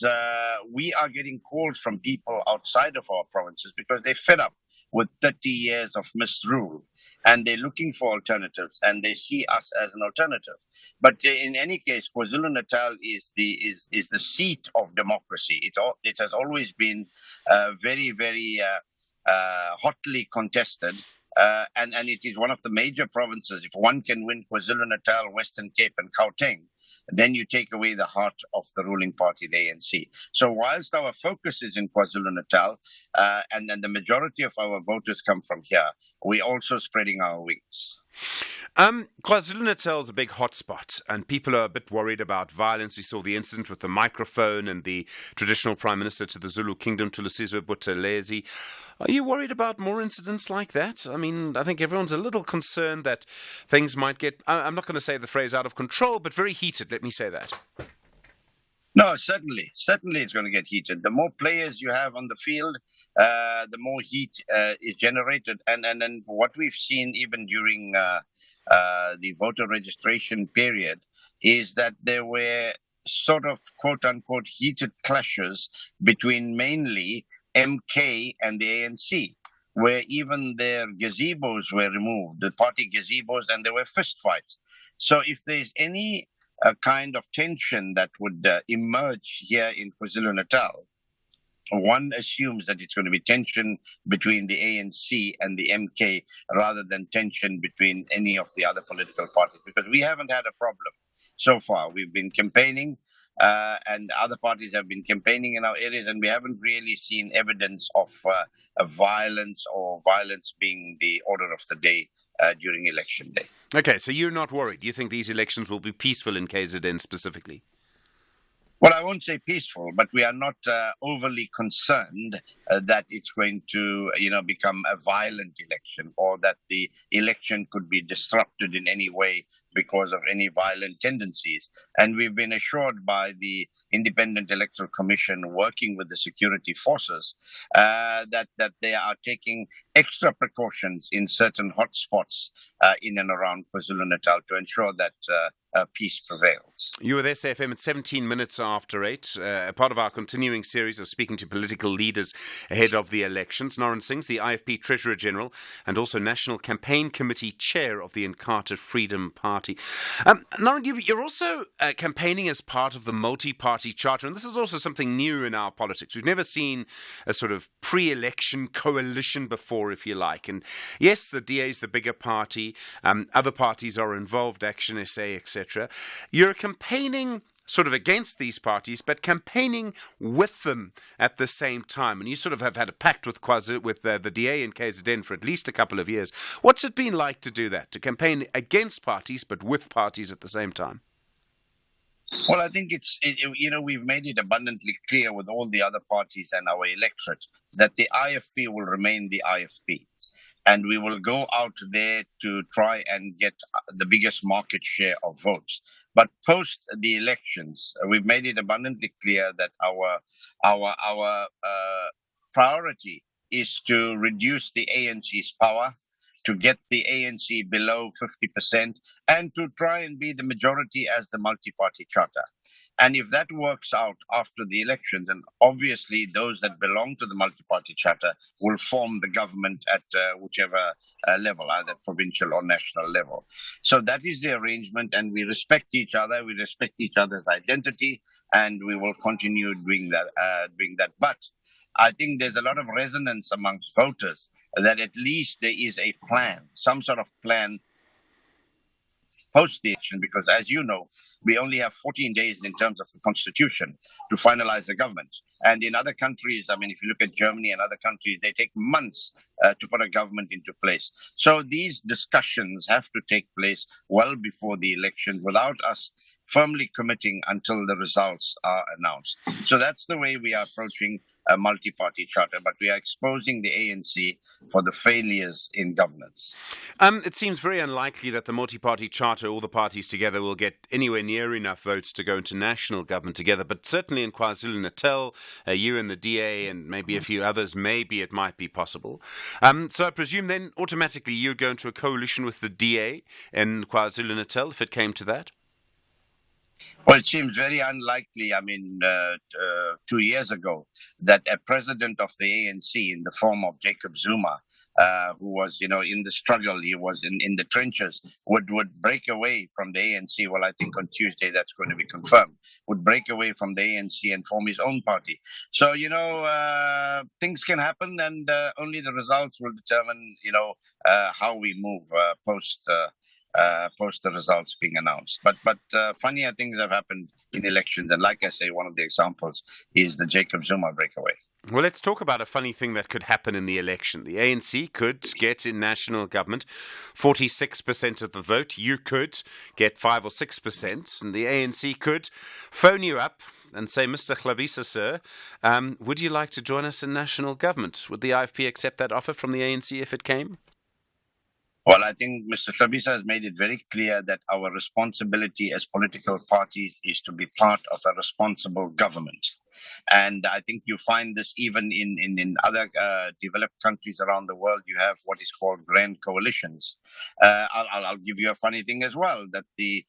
we are getting calls from people outside of our provinces because they're fed up with 30 years of misrule. And they're looking for alternatives, and they see us as an alternative. But in any case, KwaZulu-Natal is the seat of democracy. It has always been very, very hotly contested, and it is one of the major provinces. If one can win KwaZulu-Natal, Western Cape, and Gauteng, then you take away the heart of the ruling party, the ANC. So whilst our focus is in KwaZulu-Natal, and then the majority of our voters come from here, we're also spreading our wings. KwaZulu-Natal is a big hotspot, and people are a bit worried about violence. We saw the incident with the microphone and the traditional prime minister to the Zulu kingdom, Thulisizwe Buthelezi. Are you worried about more incidents like that? I mean, I think everyone's a little concerned that things might get, I'm not going to say the phrase out of control, but very heated, let me say that. No, certainly it's going to get heated. The more players you have on the field, the more heat is generated. And then what we've seen even during the voter registration period is that there were sort of quote-unquote heated clashes between mainly MK and the ANC, where even their gazebos were removed, the party gazebos, and there were fistfights. So if there's any kind of tension that would emerge here in KwaZulu-Natal, one assumes that it's going to be tension between the ANC and the MK rather than tension between any of the other political parties, because we haven't had a problem so far. We've been campaigning and other parties have been campaigning in our areas, and we haven't really seen evidence of violence or violence being the order of the day during election day. Okay, so you're not worried. You think these elections will be peaceful in KZN specifically? Well, I won't say peaceful, but we are not overly concerned that it's going to, become a violent election, or that the election could be disrupted in any way because of any violent tendencies. And we've been assured by the Independent Electoral Commission, working with the security forces, that they are taking extra precautions in certain hotspots in and around KwaZulu-Natal to ensure that peace prevails. You with SAFM at 17 minutes after 8, part of our continuing series of speaking to political leaders ahead of the elections. Noran Singh's the IFP Treasurer General and also National Campaign Committee Chair of the Inkatha Freedom Party. Noran, you're also campaigning as part of the multi-party charter, and this is also something new in our politics. We've never seen a sort of pre-election coalition before, if you like. And yes, the DA is the bigger party. Other parties are involved, Action SA, etc. You're campaigning sort of against these parties, but campaigning with them at the same time. And you sort of have had a pact with the DA and KZN for at least a couple of years. What's it been like to do that, to campaign against parties, but with parties at the same time? Well, I think we've made it abundantly clear with all the other parties and our electorate that the IFP will remain the IFP. And we will go out there to try and get the biggest market share of votes. But post the elections, we've made it abundantly clear that our priority is to reduce the ANC's power, to get the ANC below 50%, and to try and be the majority as the multi-party charter. And if that works out after the elections, then obviously those that belong to the multi-party charter will form the government at whichever level, either provincial or national level. So that is the arrangement, and we respect each other, we respect each other's identity, and we will continue doing that. But I think there's a lot of resonance amongst voters that at least there is a plan, some sort of plan post the election, because as you know, we only have 14 days in terms of the constitution to finalize the government. And in other countries, I mean, if you look at Germany and other countries, they take months to put a government into place. So these discussions have to take place well before the election without us firmly committing until the results are announced. So that's the way we are approaching a multi-party charter, but we are exposing the ANC for the failures in governance. It seems very unlikely that the multi-party charter, all the parties together, will get anywhere near enough votes to go into national government together, but certainly in KwaZulu-Natal, you and the DA and maybe a few others, maybe it might be possible. So I presume then automatically you'd go into a coalition with the DA in KwaZulu-Natal if it came to that? Well, it seems very unlikely, 2 years ago, that a president of the ANC in the form of Jacob Zuma, who was, in the struggle, he was in the trenches, would break away from the ANC. Well, I think on Tuesday that's going to be confirmed, would break away from the ANC and form his own party. So, things can happen, and only the results will determine, how we move post the results being announced. But funnier things have happened in elections. And like I say, one of the examples is the Jacob Zuma breakaway. Well, let's talk about a funny thing that could happen in the election. The ANC could get in national government 46% of the vote. You could get 5 or 6%. And the ANC could phone you up and say, Mr. Hlabisa, sir, would you like to join us in national government? Would the IFP accept that offer from the ANC if it came? Well, I think Mr. Hlabisa has made it very clear that our responsibility as political parties is to be part of a responsible government. And I think you find this even in other developed countries around the world. You have what is called grand coalitions. I'll give you a funny thing as well, that the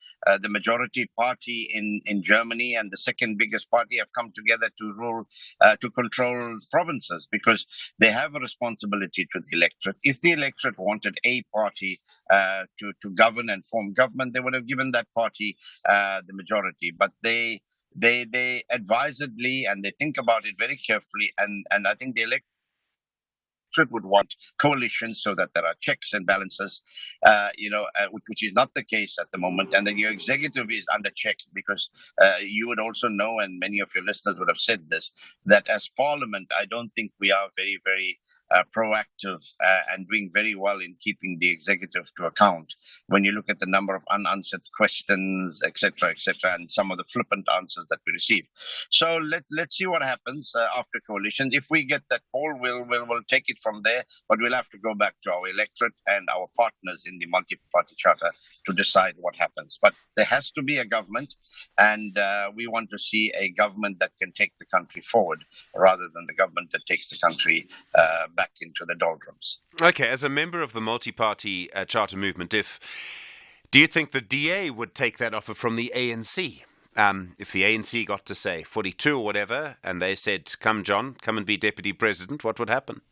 majority party in Germany and the second biggest party have come together to rule, to control provinces, because they have a responsibility to the electorate. If the electorate wanted a party to govern and form government, they would have given that party the majority. But they advisedly, and they think about it very carefully, and I think the electorate would want coalitions so that there are checks and balances, which is not the case at the moment, and that your executive is under check, because you would also know, and many of your listeners would have said this, that as Parliament, I don't think we are very, very proactive and doing very well in keeping the executive to account. When you look at the number of unanswered questions, etc., and some of the flippant answers that we receive. So let's see what happens after coalitions. If we get that poll, we'll take it from there. But we'll have to go back to our electorate and our partners in the multi-party charter to decide what happens. But there has to be a government, and we want to see a government that can take the country forward rather than the government that takes the country back into the doldrums. Okay, as a member of the multi-party charter movement, do you think the DA would take that offer from the ANC? If the ANC got to say 42 or whatever, and they said, come John, come and be deputy president, what would happen?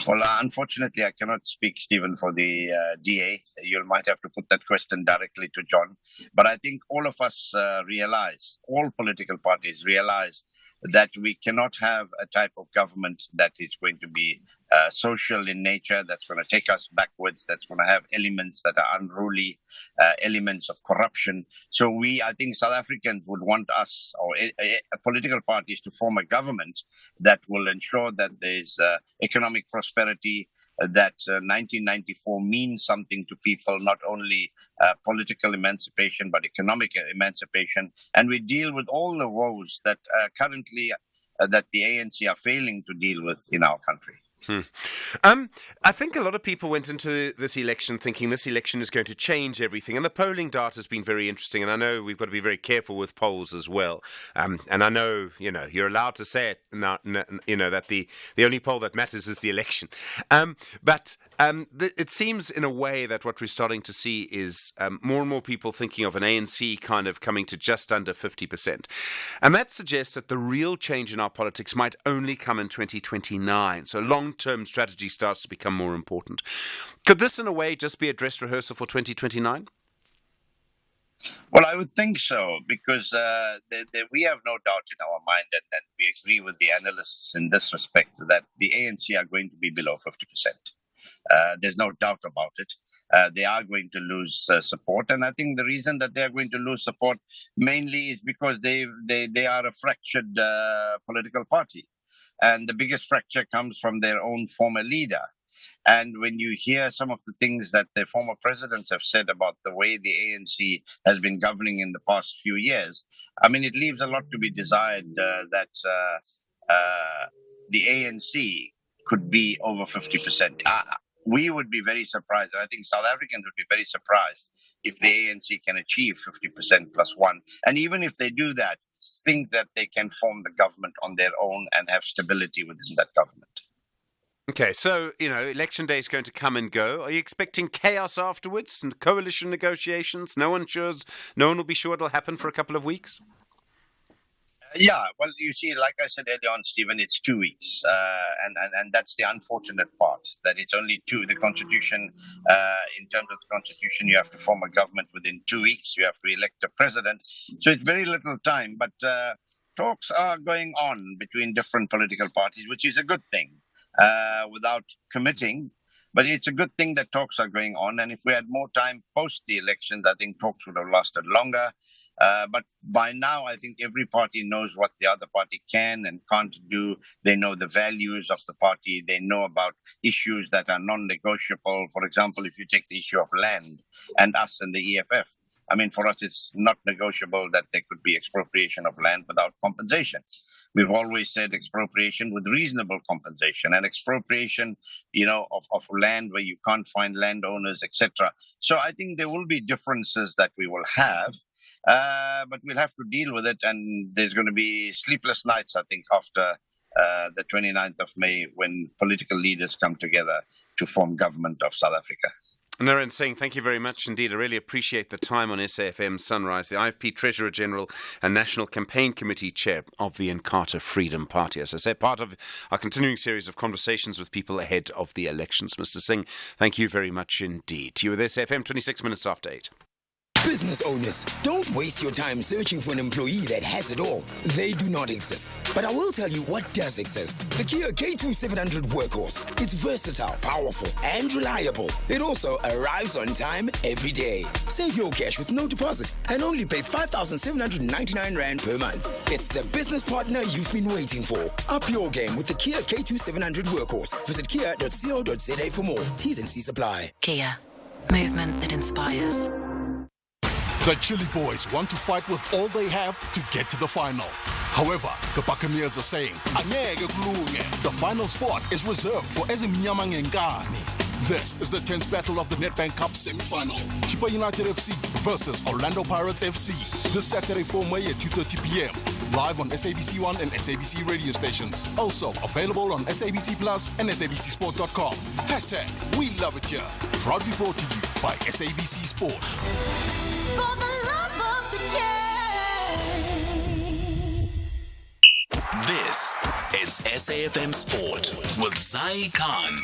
Well, unfortunately, I cannot speak, Stephen, for the DA. You might have to put that question directly to John. But I think all of us realize, all political parties realize, that we cannot have a type of government that is going to be social in nature, that's going to take us backwards, that's going to have elements that are unruly, elements of corruption. So I think South Africans would want us, or political parties, to form a government that will ensure that there's economic prosperity, that 1994 means something to people, not only political emancipation, but economic emancipation. And we deal with all the woes that currently that the ANC are failing to deal with in our country. I think a lot of people went into this election thinking this election is going to change everything, and the polling data has been very interesting, and I know we've got to be very careful with polls as well, and I know, you're allowed to say it now, that the only poll that matters is the election, but it seems in a way that what we're starting to see is more and more people thinking of an ANC kind of coming to just under 50%, and that suggests that the real change in our politics might only come in 2029, so long-term strategy starts to become more important. Could this, in a way, just be a dress rehearsal for 2029? Well, I would think so, because we have no doubt in our mind, and we agree with the analysts in this respect, that the ANC are going to be below 50%. There's no doubt about it. They are going to lose support, and I think the reason that they are going to lose support mainly is because they are a fractured political party. And the biggest fracture comes from their own former leader. And when you hear some of the things that the former presidents have said about the way the ANC has been governing in the past few years, I mean, it leaves a lot to be desired that the ANC could be over 50%. We would be very surprised, and I think South Africans would be very surprised if the ANC can achieve 50% plus one. And even if they do that, think that they can form the government on their own and have stability within that government. Okay, so, election day is going to come and go. Are you expecting chaos afterwards and coalition negotiations? No one will be sure it'll happen for a couple of weeks? Yeah, well, you see, like I said earlier on, Stephen, it's 2 weeks. And that's the unfortunate part, that it's only two. The Constitution, in terms of the Constitution, you have to form a government within 2 weeks. You have to elect a president. So it's very little time. But talks are going on between different political parties, which is a good thing, without committing. But it's a good thing that talks are going on. And if we had more time post the elections, I think talks would have lasted longer. But by now, I think every party knows what the other party can and can't do. They know the values of the party. They know about issues that are non-negotiable. For example, if you take the issue of land and us and the EFF, I mean, for us, it's not negotiable that there could be expropriation of land without compensation. We've always said expropriation with reasonable compensation, and expropriation, of land where you can't find landowners, etc. So I think there will be differences that we will have, but we'll have to deal with it. And there's going to be sleepless nights, I think, after the 29th of May, when political leaders come together to form government of South Africa. Naren Singh, thank you very much indeed. I really appreciate the time on SAFM Sunrise, the IFP Treasurer General and National Campaign Committee Chair of the Inkatha Freedom Party. As I said, part of our continuing series of conversations with people ahead of the elections. Mr. Singh, thank you very much indeed. You were there, SAFM, 26 minutes after 8. Business owners, don't waste your time searching for an employee that has it all. They do not exist. But I will tell you what does exist. The Kia K2 700 Workhorse. It's versatile, powerful, and reliable. It also arrives on time every day. Save your cash with no deposit and only pay 5,799 Rand per month. It's the business partner you've been waiting for. Up your game with the Kia K2 700 Workhorse. Visit kia.co.za for more. T's and C's apply. Kia. Movement that inspires. The Chili Boys want to fight with all they have to get to the final. However, the Buccaneers are saying, "Angeke kulunge." The final spot is reserved for Ezimnyama Ngengane. This is the 10th battle of the Nedbank Cup semi-final. Chippa United FC versus Orlando Pirates FC. This Saturday 4 May at 2:30 p.m. Live on SABC1 and SABC radio stations. Also available on SABC Plus and SABCSport.com. # We Love It Here. Proudly brought to you by SABC Sport. For the love of the game. This is SAFM Sport with Zai Khan.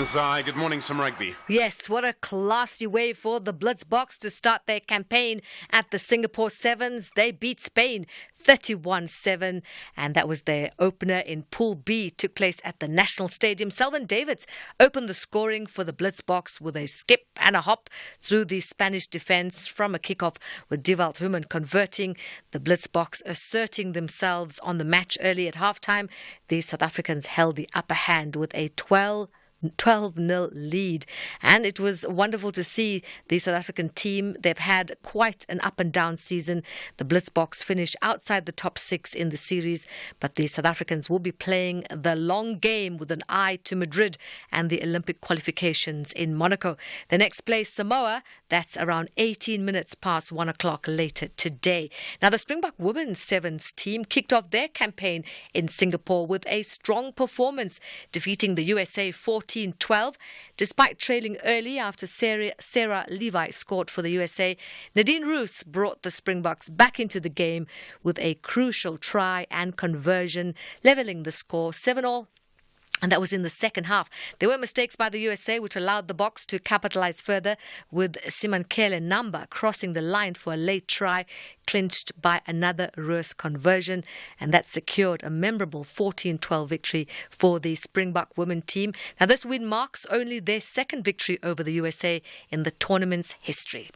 Zai, good morning, some rugby. Yes, what a classy way for the Blitzboks to start their campaign at the Singapore Sevens. They beat Spain 31-7, and that was their opener in Pool B. Took place at the National Stadium. Selwyn Davids opened the scoring for the Blitzboks with a skip and a hop through the Spanish defence from a kickoff, with Dewald Human converting. The Blitzboks asserting themselves on the match early at halftime. The South Africans held the upper hand with a 12-0 lead, and it was wonderful to see the South African team. They've had quite an up and down season. The Blitzboks finished outside the top 6 in the series, but the South Africans will be playing the long game with an eye to Madrid and the Olympic qualifications in Monaco. The next place, Samoa, that's around 18 minutes past 1 o'clock later today. Now, the Springbok Women's Sevens team kicked off their campaign in Singapore with a strong performance, defeating the USA 14-12. Despite trailing early after Sarah Levi scored for the USA, Nadine Roos brought the Springboks back into the game with a crucial try and conversion, levelling the score 7-7. And that was in the second half. There were mistakes by the USA which allowed the Boks to capitalise further, with Simankele Namba crossing the line for a late try, clinched by another Roos conversion, and that secured a memorable 14-12 victory for the Springbok women team. Now, this win marks only their second victory over the USA in the tournament's history.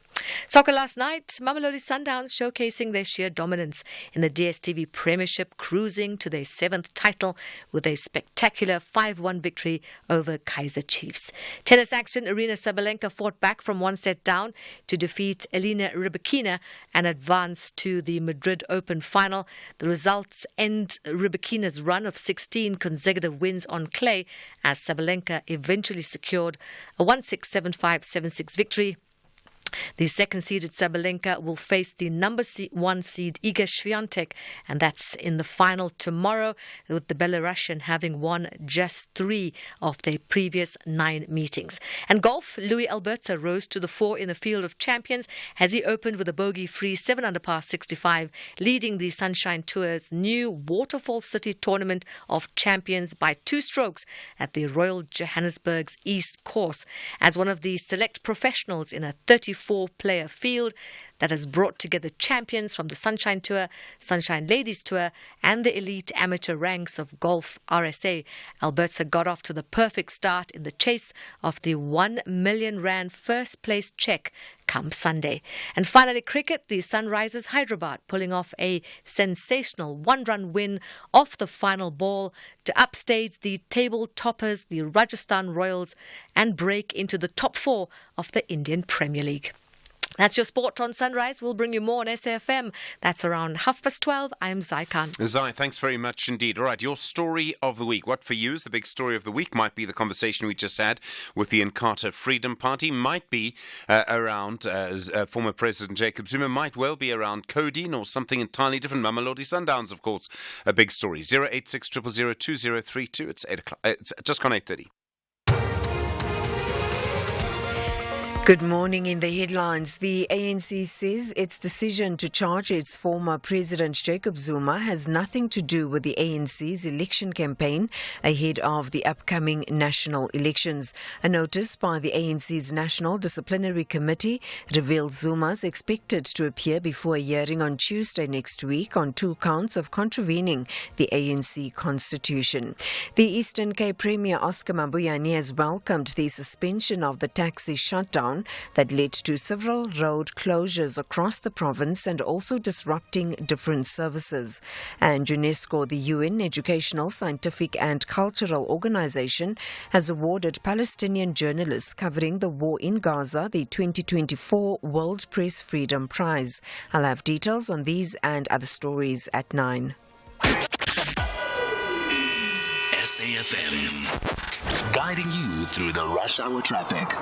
Soccer last night, Mamelodi Sundowns showcasing their sheer dominance in the DStv Premiership, cruising to their 7th title with a spectacular 5-1 victory over Kaizer Chiefs. Tennis action, Arina Sabalenka fought back from 1 set down to defeat Elena Rybakina and advance to the Madrid Open final. The results end Rybakina's run of 16 consecutive wins on clay, as Sabalenka eventually secured a 1-6, 7-5, 7-6 victory. The second-seeded Sabalenka will face the number 1 seed Iga Swiatek, and that's in the final tomorrow, with the Belarusian having won just 3 of their previous 9 meetings. And golf, Louis Alberto rose to the fore in the field of champions as he opened with a bogey-free 7 under par 65, leading the Sunshine Tour's new Waterfall City Tournament of Champions by 2 strokes at the Royal Johannesburg's East Course, as one of the select professionals in a 34-player field that has brought together champions from the Sunshine Tour, Sunshine Ladies Tour, and the elite amateur ranks of Golf RSA. Alberta got off to the perfect start in the chase of the R1 million first place check come Sunday. And finally, cricket, the Sunrisers Hyderabad pulling off a sensational 1-run win off the final ball to upstage the table toppers, the Rajasthan Royals, and break into the top 4 of the Indian Premier League. That's your sport on Sunrise. We'll bring you more on SAFM. That's around 12:30. I'm Zai Khan. Zai, thanks very much indeed. All right, your story of the week. What for you is the big story of the week? Might be the conversation we just had with the Inkatha Freedom Party. Might be around former President Jacob Zuma. Might well be around codeine or something entirely different. Mamelodi Sundowns, of course, a big story. 086 000 2032. It's 8 o'clock. It's just gone 8:30. Good morning. In the headlines, the ANC says its decision to charge its former President Jacob Zuma has nothing to do with the ANC's election campaign ahead of the upcoming national elections. A notice by the ANC's National Disciplinary Committee revealed Zuma's expected to appear before a hearing on Tuesday next week on 2 counts of contravening the ANC constitution. The Eastern Cape Premier Oscar Mabuyane has welcomed the suspension of the taxi shutdown that led to several road closures across the province and also disrupting different services. And UNESCO, the UN Educational, Scientific and Cultural Organization, has awarded Palestinian journalists covering the war in Gaza the 2024 World Press Freedom Prize. I'll have details on these and other stories at 9. SAFM. Guiding you through the rush hour traffic.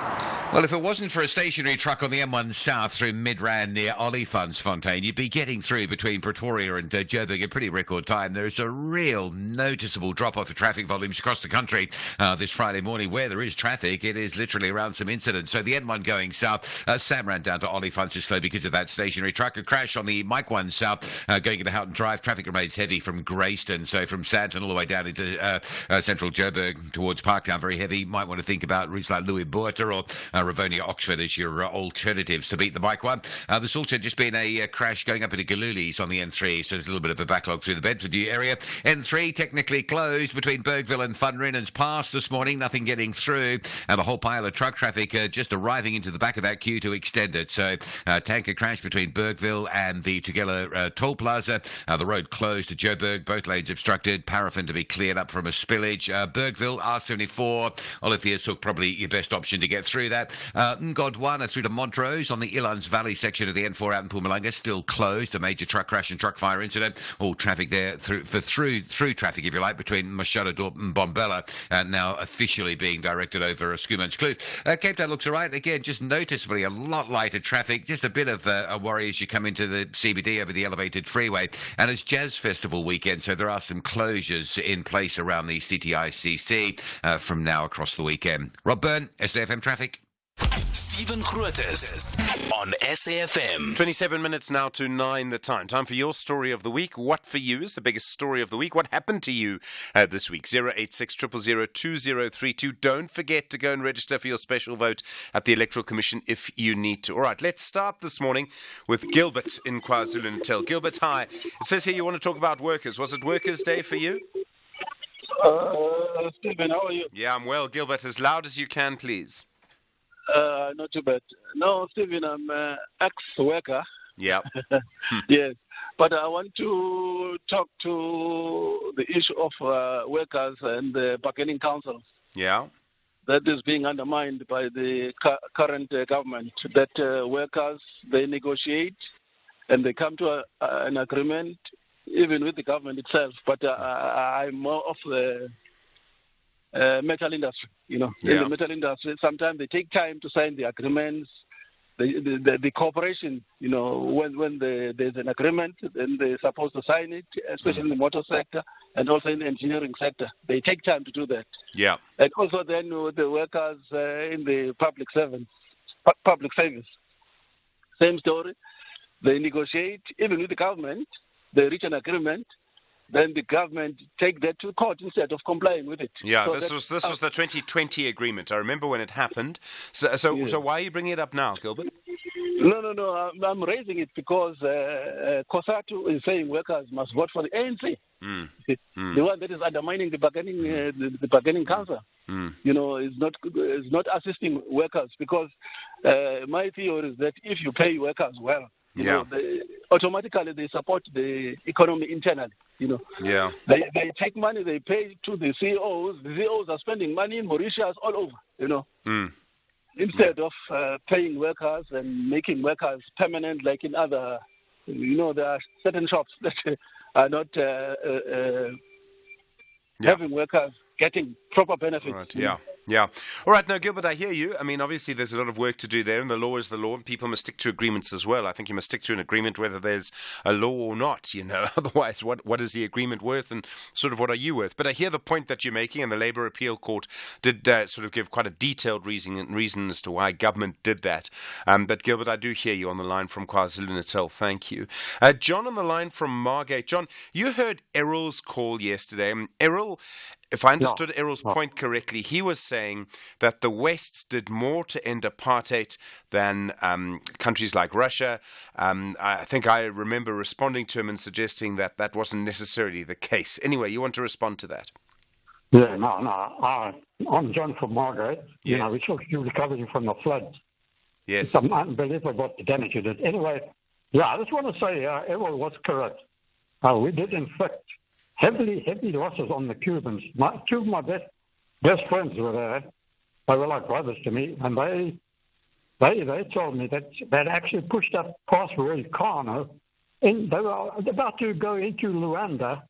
Well, if it wasn't for a stationary truck on the M1 South through Midrand near Olifantsfontein, you'd be getting through between Pretoria and Joburg in pretty record time. There's a real noticeable drop-off of traffic volumes across the country this Friday morning. Where there is traffic, it is literally around some incidents. So the N1 going south, Samrand down to Olifants is slow because of that stationary truck. A crash on the Mike 1 south going into Houghton Drive. Traffic remains heavy from Greyston, so from Sandton all the way down into central Joburg towards Parktown, very heavy. Might want to think about routes like Louis Botha or Ravonia Oxford as your alternatives to beat the Mike 1. There's also just been a crash going up into Galulis on the N3, so there's a little bit of a backlog through the Bedfordview area. N3 technically closed between Bergville and Van Rynen's Pass this morning, nothing getting through, and a whole pile of truck traffic just arriving into the back of that queue to extend it. So tanker crash between Bergville and the Tugela Toll Plaza, the road closed to Joburg, both lanes obstructed, Paraffin to be cleared up from a spillage. Bergville, R74, Olivier Sook, probably your best option to get through that. Ngodwana through to Montrose on the Ilans Valley section of the N4 out in Mpumalanga, still closed. A major truck crash and truck fire incident. All traffic there through traffic, if you like, between Machadodorp and Bombella, now officially being directed over Schoemanskloof. Cape Town looks all right. Again, just noticeably a lot lighter traffic. Just a bit of a worry as you come into the CBD over the elevated freeway. And it's Jazz Festival weekend, so there are some closures in place around the CTICC from now across the weekend. Rob Byrne, SAFM Traffic. Stephen Grootes on SAFM. 27 minutes now to 9 the time. Time for your story of the week. What for you is the biggest story of the week? What happened to you this week? 086 000 2032. Don't forget to go and register for your special vote at the Electoral Commission if you need to. All right, let's start this morning with Gilbert in KwaZulu-Natal. Gilbert, hi. It says here you want to talk about workers. Was it Workers' Day for you? Stephen, how are you? Yeah, I'm well. Gilbert, as loud as you can, please. Not too bad. No, Stephen, I'm an ex-worker. Yeah. Yes. But I want to talk to the issue of workers and the bargaining councils. Yeah. That is being undermined by the current government. That workers, they negotiate and they come to an agreement, even with the government itself. But I'm more of the metal industry, In the metal industry, sometimes they take time to sign the agreements, the cooperation, when there's an agreement, then they're supposed to sign it, especially in the motor sector and also in the engineering sector. They take time to do that. Yeah. And also then with the workers in the public service, same story. They negotiate, even with the government, they reach an agreement, then the government take that to court instead of complying with it. Yeah, so this was the 2020 agreement. I remember when it happened. So why are you bringing it up now, Gilbert? No. I'm raising it because COSATU is saying workers must vote for the ANC. The one that is undermining the bargaining council. Is not assisting workers because my theory is that if you pay workers well, automatically they support the economy internally. Yeah. They take money, they pay to the CEOs. The CEOs are spending money in Mauritius all over, instead of paying workers and making workers permanent like in other, there are certain shops that are not having workers getting proper benefits. Right, yeah. Yeah. All right. Now, Gilbert, I hear you. I mean, obviously, there's a lot of work to do there, and the law is the law, and people must stick to agreements as well. I think you must stick to an agreement whether there's a law or not, Otherwise, what is the agreement worth, and sort of what are you worth? But I hear the point that you're making, and the Labour Appeal Court did sort of give quite a detailed reason as to why government did that. But, Gilbert, I do hear you on the line from KwaZulu-Natal. Thank you. John on the line from Margate. John, you heard Errol's call yesterday. Errol, if I understood Errol's point correctly, he was saying that the West did more to end apartheid than countries like Russia. I think I remember responding to him and suggesting that that wasn't necessarily the case. Anyway, you want to respond to that? Yeah, no. I'm John from Margate. Yes. We're still recovering from the floods. Yes. It's unbelievable what the damage it did. Anyway, I just want to say Errol was correct. We did inflict heavy losses on the Cubans. Two of my best friends were there. They were like brothers to me, and they told me that they'd actually pushed up past Rurikano, and they were about to go into Luanda.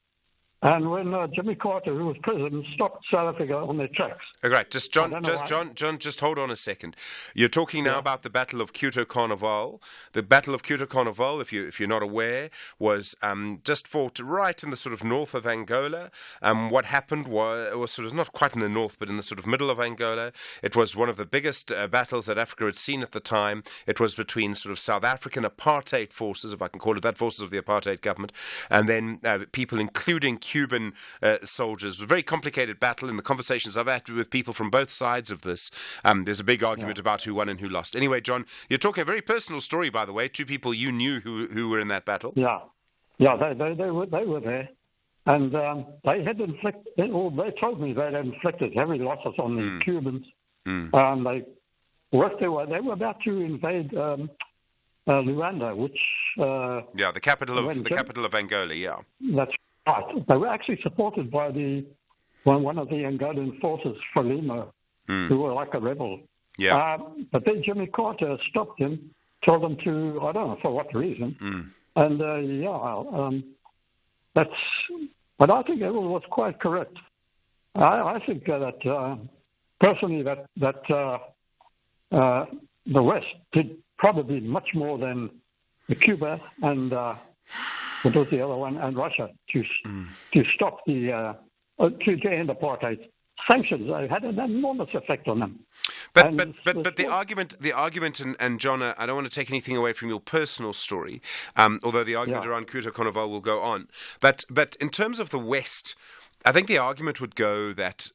And when Jimmy Carter, who was president, stopped South Africa on their tracks. Right, John, just hold on a second. You're talking now about the Battle of Cuto Carnival. The Battle of Cuto Carnival, if you're not aware, was just fought right in the sort of north of Angola. What happened was sort of not quite in the north, but in the sort of middle of Angola. It was one of the biggest battles that Africa had seen at the time. It was between sort of South African apartheid forces, if I can call it that, forces of the apartheid government, and then people including Cuban soldiers. A very complicated battle. In the conversations I've had with people from both sides of this, there's a big argument about who won and who lost. Anyway, John, you're talking a very personal story, by the way. Two people you knew who were in that battle. Yeah, they were there, and they had inflicted. Or they told me they had inflicted heavy losses on the Cubans. They were about to invade Luanda, which the capital of Angola. Yeah, that's right. They were actually supported by one of the Angolan forces, Frelimo, who were like a rebel. Yeah. But then Jimmy Carter stopped him, told him to, I don't know for what reason. And but I think Errol was quite correct. I think that personally that the West did probably much more than Cuba and what was the other one, and Russia to stop the to end apartheid. Sanctions had an enormous effect on them. But the argument, and John, I don't want to take anything away from your personal story, although the argument around Cuto Carnival will go on. But in terms of the West, I think the argument would go that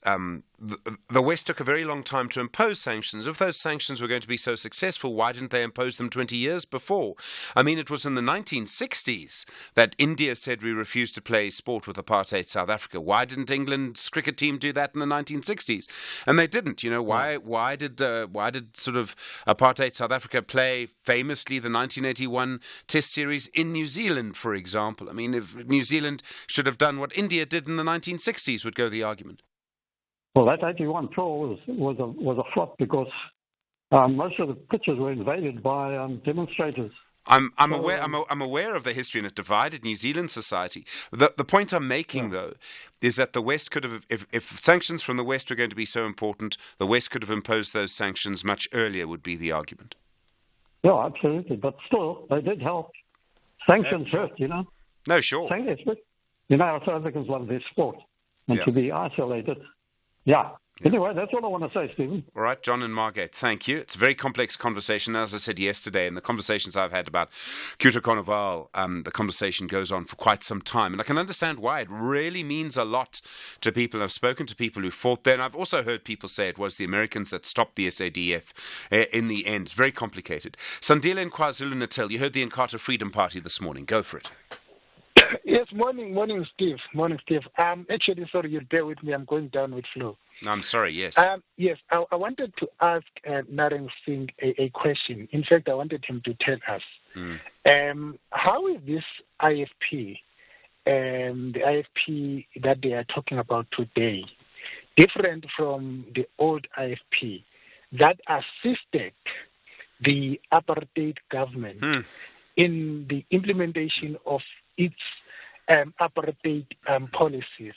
the West took a very long time to impose sanctions. If those sanctions were going to be so successful, why didn't they impose them 20 years before? I mean, it was in the 1960s that India said we refused to play sport with apartheid South Africa. Why didn't England's cricket team do that in the 1960s? And they didn't. Why did sort of apartheid South Africa play famously the 1981 Test series in New Zealand, for example? I mean, if New Zealand should have done what India did in the 1960s, would go the argument. Well, that 81 tour was a flop because most of the pitches were invaded by demonstrators. I'm aware of the history, and it divided New Zealand society. The point I'm making, though, is that the West could have, if sanctions from the West were going to be so important, the West could have imposed those sanctions much earlier, would be the argument. Yeah, absolutely. But still, they did help. Sanctions hurt, No, sure. South Africans love their sport, and to be isolated. Yeah. Anyway, that's all I want to say, Stephen. All right, John and Margate, thank you. It's a very complex conversation. As I said yesterday, in the conversations I've had about Cuto Carnival, the conversation goes on for quite some time. And I can understand why. It really means a lot to people. I've spoken to people who fought there, and I've also heard people say it was the Americans that stopped the SADF in the end. It's very complicated. Sandile in KwaZulu-Natal, you heard the Inkatha Freedom Party this morning. Go for it. Yes, morning, Steve. Actually, sorry, you'll bear with me. I'm going down with flu. I'm sorry, yes. Yes, I wanted to ask Narang Singh a question. In fact, I wanted him to tell us, how is this IFP, the IFP that they are talking about today, different from the old IFP that assisted the apartheid government in the implementation of its apartheid policies?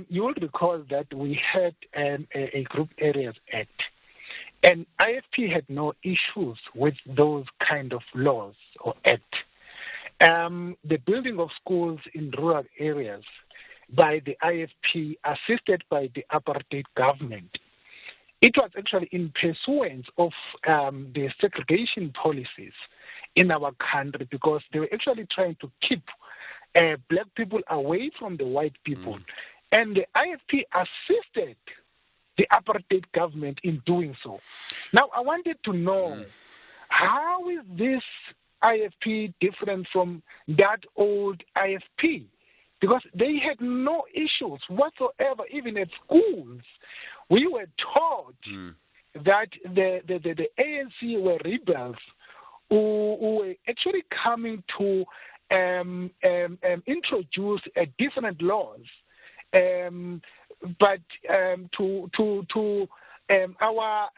You will recall that we had a Group Areas Act, and IFP had no issues with those kind of laws or act. The building of schools in rural areas by the IFP, assisted by the apartheid government, it was actually in pursuance of the segregation policies in our country, because they were actually trying to keep black people away from the white people. And the IFP assisted the apartheid government in doing so. Now, I wanted to know, how is this IFP different from that old IFP? Because they had no issues whatsoever, even at schools. We were taught that the ANC were rebels who were actually coming to introduce different laws. But to our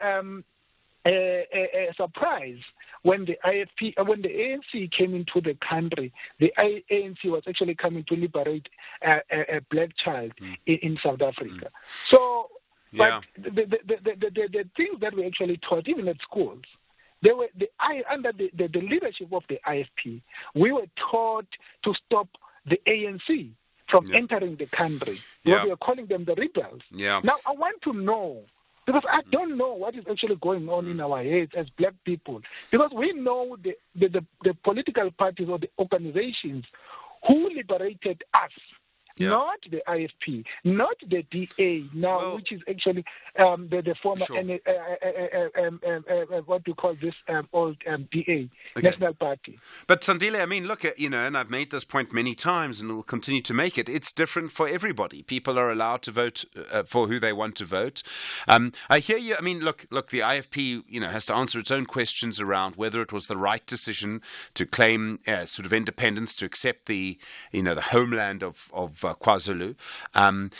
surprise, when the ANC came into the country, the ANC was actually coming to liberate a black child in South Africa. So, but the things that we actually taught, even at schools, they were under the leadership of the IFP. We were taught to stop the ANC from entering the country. We were calling them the rebels. Now, I want to know, because I don't know what is actually going on in our heads as black people, because we know the political parties or the organizations who liberated us. Not the IFP, not the DA now, which is actually the former what do you call this old DA, National Party. But Sandile, I mean, look at, and I've made this point many times and will continue to make it. It's different for everybody. People are allowed to vote for who they want to vote. I hear you. I mean, look, the IFP, has to answer its own questions around whether it was the right decision to claim sort of independence, to accept the homeland of KwaZulu, and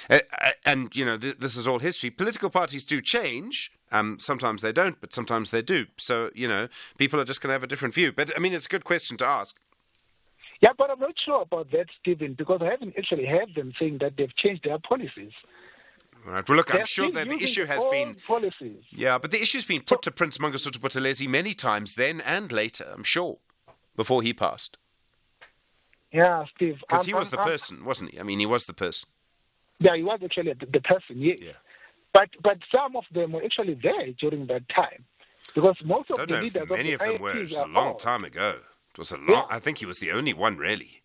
this is all history. Political parties do change. Sometimes they don't, but sometimes they do. So people are just going to have a different view. But I mean, it's a good question to ask. Yeah, but I'm not sure about that, Stephen, because I haven't actually heard them saying that they've changed their policies. All right. Well, look, I'm sure that the issue has been policies. Yeah, but the issue's been put to Prince Mangosuthu Buthelezi many times, then and later. I'm sure, before he passed. Yeah, Steve. Because he was the person, wasn't he? I mean, he was the person. Yeah, he was actually the person, yes. Yeah. But some of them were actually there during that time. Because most of the leaders of the many of them were. It was a long time ago. It was a long... I think he was the only one, really.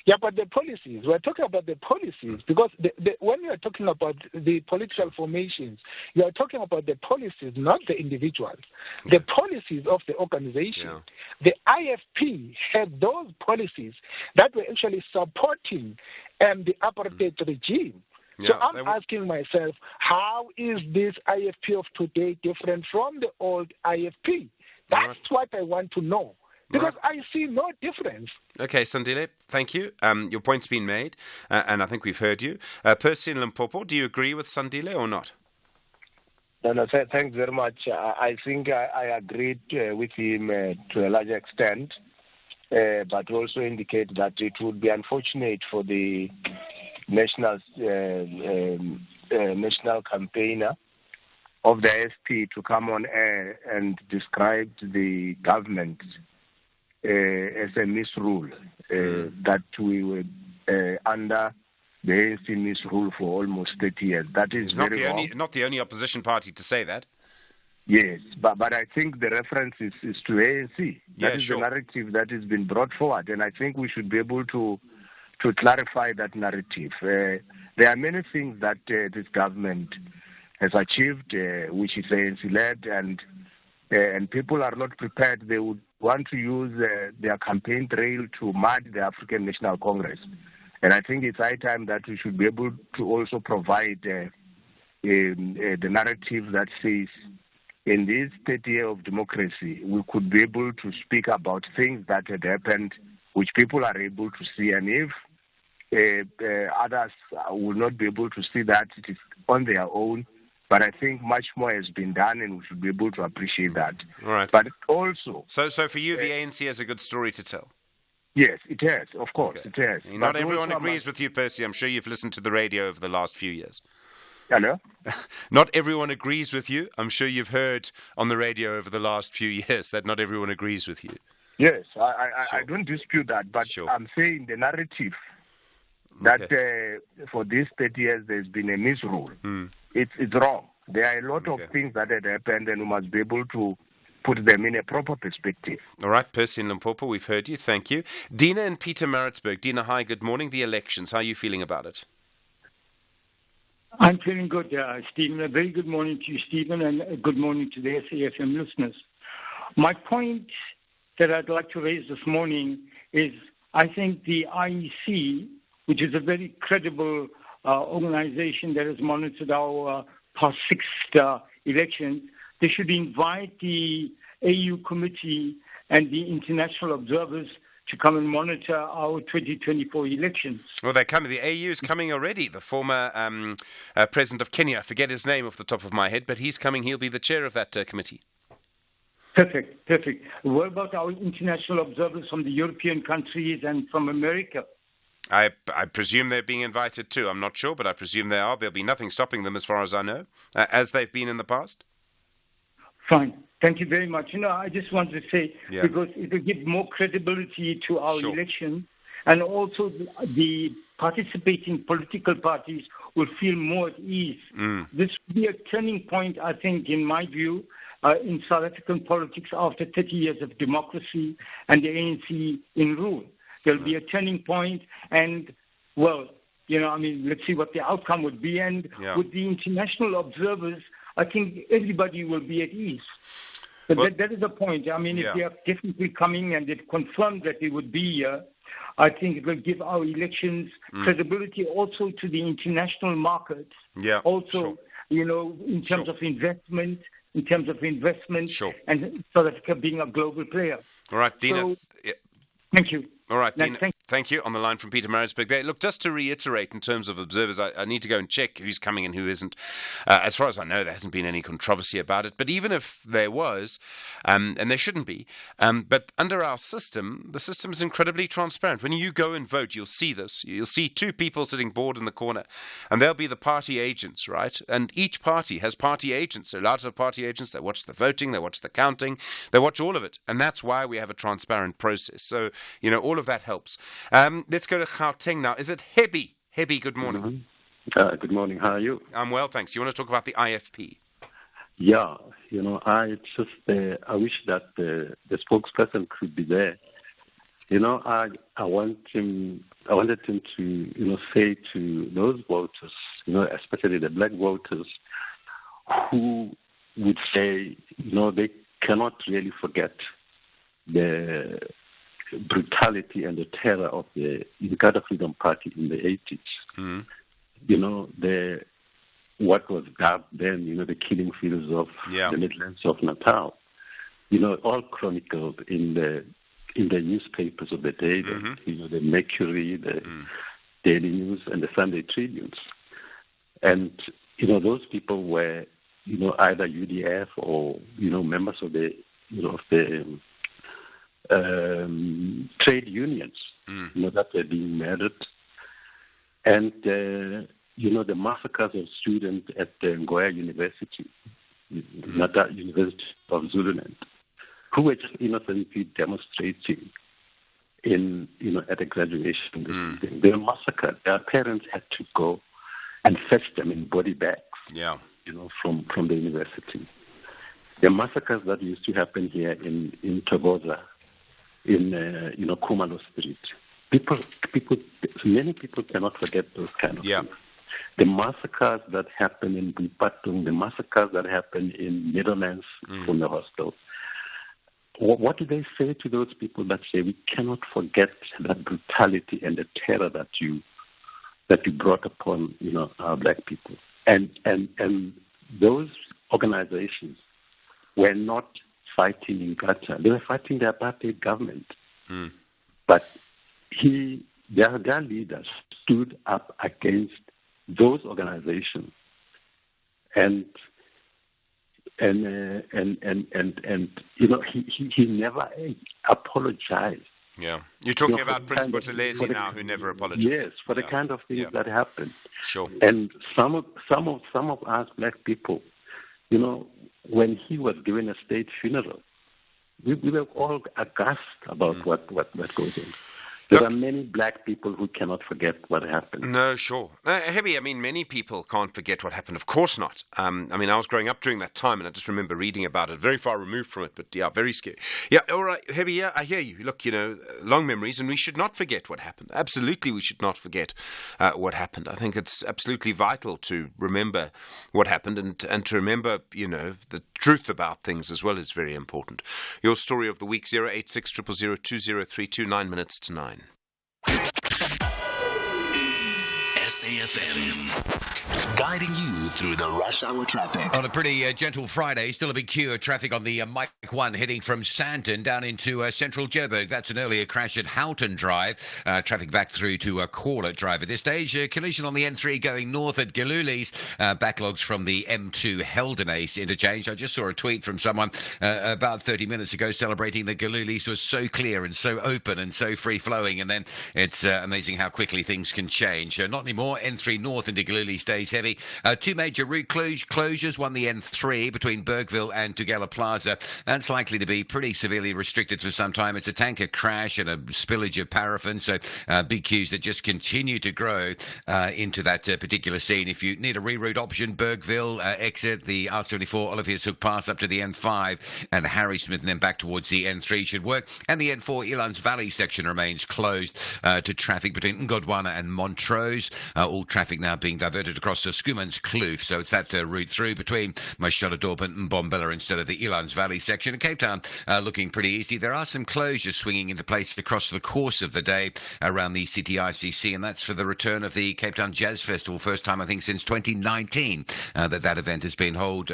Yeah, but the policies, we're talking about the policies, because when you're talking about the political formations, you're talking about the policies, not the individuals. The policies of the organization. The IFP had those policies that were actually supporting the apartheid regime. So I'm asking myself, how is this IFP of today different from the old IFP? That's what I want to know. Because I see no difference. Okay, Sandile, thank you. Your point's been made, and I think we've heard you. Percy in Limpopo, do you agree with Sandile or not? No, thanks very much. I think I agreed with him to a large extent, but also indicate that it would be unfortunate for the national campaigner of the AFP to come on air and describe the government as a misrule, that we were under the ANC misrule for almost 30 years. That is very wrong. Not the only opposition party to say that. Yes, but I think the reference is to ANC. That is the narrative that has been brought forward, and I think we should be able to clarify that narrative. There are many things that this government has achieved, which is ANC-led, and people are not prepared. They would want to use their campaign trail to mud the African National Congress. And I think it's high time that we should be able to also provide the narrative that says, in this 30 years of democracy, we could be able to speak about things that had happened, which people are able to see. And if others will not be able to see that, it is on their own. But I think much more has been done, and we should be able to appreciate that. All right. But also... So for you, the ANC has a good story to tell? Yes, it has, of course, it has. Not But everyone also agrees with you, Percy. I'm sure you've listened to the radio over the last few years. Hello? Not everyone agrees with you. I'm sure you've heard on the radio over the last few years that not everyone agrees with you. Yes, I don't dispute that, but I'm saying the narrative that for these 30 years there's been a misrule. It's wrong. There are a lot of things that had happened, and we must be able to put them in a proper perspective. All right, Percy in Limpopo, we've heard you. Thank you. Dina and Peter Maritzburg. Dina, hi, good morning. The elections, how are you feeling about it? I'm feeling good, Stephen. A very good morning to you, Stephen, and a good morning to the SAFM listeners. My point that I'd like to raise this morning is I think the IEC, which is a very credible organization that has monitored our past 6 elections, they should invite the AU committee and the international observers to come and monitor our 2024 elections. Well, they're coming. The AU is coming already. The former president of Kenya, I forget his name off the top of my head, but he's coming. He'll be the chair of that committee. Perfect. What about our international observers from the European countries and from America? I presume they're being invited too. I'm not sure, but I presume they are. There'll be nothing stopping them as far as I know, as they've been in the past. Fine. Thank you very much. I just want to say, because it will give more credibility to our election, and also the participating political parties will feel more at ease. This will be a turning point, I think, in my view, in South African politics after 30 years of democracy and the ANC in rule. There'll be a turning point, and, let's see what the outcome would be. And with the international observers, I think everybody will be at ease. But that is the point. If they are definitely coming and they've confirmed that they would be here, I think it will give our elections credibility also to the international markets. In terms of investment, and South Africa being a global player. All right, Dina. Thank you. All right, Dina, thank you. On the line from Peter Maritzburg. Look, just to reiterate in terms of observers, I need to go and check who's coming and who isn't. As far as I know, there hasn't been any controversy about it. But even if there was, and there shouldn't be, but under our system, the system is incredibly transparent. When you go and vote, you'll see this. You'll see 2 people sitting bored in the corner, and they'll be the party agents, right? And each party has party agents. There are lots of party agents. They watch the voting, they watch the counting, they watch all of it. And that's why we have a transparent process. So, all of that helps. Let's go to Gauteng now. Is it Hebi? Hebi, good morning. Good morning. How are you? I'm well, thanks. You want to talk about the IFP? Yeah, I wish that the spokesperson could be there. I wanted him to say to those voters, especially the black voters, who would say, they cannot really forget the brutality and the terror of the Inkatha Freedom Party in the 80s. What was dubbed then, the killing fields of the Midlands of Natal. All chronicled in the newspapers of the day, the Mercury, the Daily News, and the Sunday Tribunes. And, those people were, either UDF or, members of the trade unions, that were being murdered. And, the massacres of students at the Ngoya University, Nata University of Zululand, who were just innocently demonstrating at a graduation. They were massacred. Their parents had to go and fetch them in body bags, from the university. The massacres that used to happen here in Togoza, in Kumalo Street. Many people cannot forget those kind of things. The massacres that happen in Bupatung, the massacres that happen in Meadowlands from the hostels. What do they say to those people that say we cannot forget that brutality and the terror that you brought upon our black people? And those organizations were not fighting in Gaza. They were fighting the apartheid government. But their leaders stood up against those organizations, and he never apologized. Yeah. You're talking about Prince Buthelezi now, who never apologized. Yes, for the kind of things that happen. Sure. And some of us black people, when he was given a state funeral, we were all aghast about what goes on. There are many black people who cannot forget what happened. No, sure. Hebi, many people can't forget what happened. Of course not. I was growing up during that time, and I just remember reading about it, very far removed from it, but very scary. Yeah, all right, Hebi, I hear you. Look, long memories, and we should not forget what happened. Absolutely, we should not forget what happened. I think it's absolutely vital to remember what happened, and to remember, the truth about things as well is very important. Your story of the week, 086 000 2032, 9 minutes to 9. SAFM, guiding you through the rush hour traffic. On a pretty gentle Friday, still a big queue of traffic on the Mike 1 heading from Sandton down into central Joburg. That's an earlier crash at Houghton Drive. Traffic back through to Corlett Drive at this stage. Collision on the N3 going north at Galulis. Backlogs from the M2 Heldenace interchange. I just saw a tweet from someone about 30 minutes ago celebrating that Galulis was so clear and so open and so free-flowing, and then it's amazing how quickly things can change. Not anymore. N3 north into Galulis stays heavy. Two major route closures. One, the N3 between Bergville and Tugela Plaza. That's likely to be pretty severely restricted for some time. It's a tanker crash and a spillage of paraffin, so big queues that just continue to grow into that particular scene. If you need a reroute option, Bergville exit the R74 Olivier's Hook Pass up to the N5 and Harrismith, and then back towards the N3 should work. And the N4 Elands Valley section remains closed to traffic between Ngodwana and Montrose. All traffic now being diverted across the Schoeman's Kloof, so it's that route through between Mashogadorp and Mbombela instead of the Elands Valley section. And Cape Town looking pretty easy. There are some closures swinging into place across the course of the day around the CTICC, and that's for the return of the Cape Town Jazz Festival. First time, I think, since 2019 that event has been held.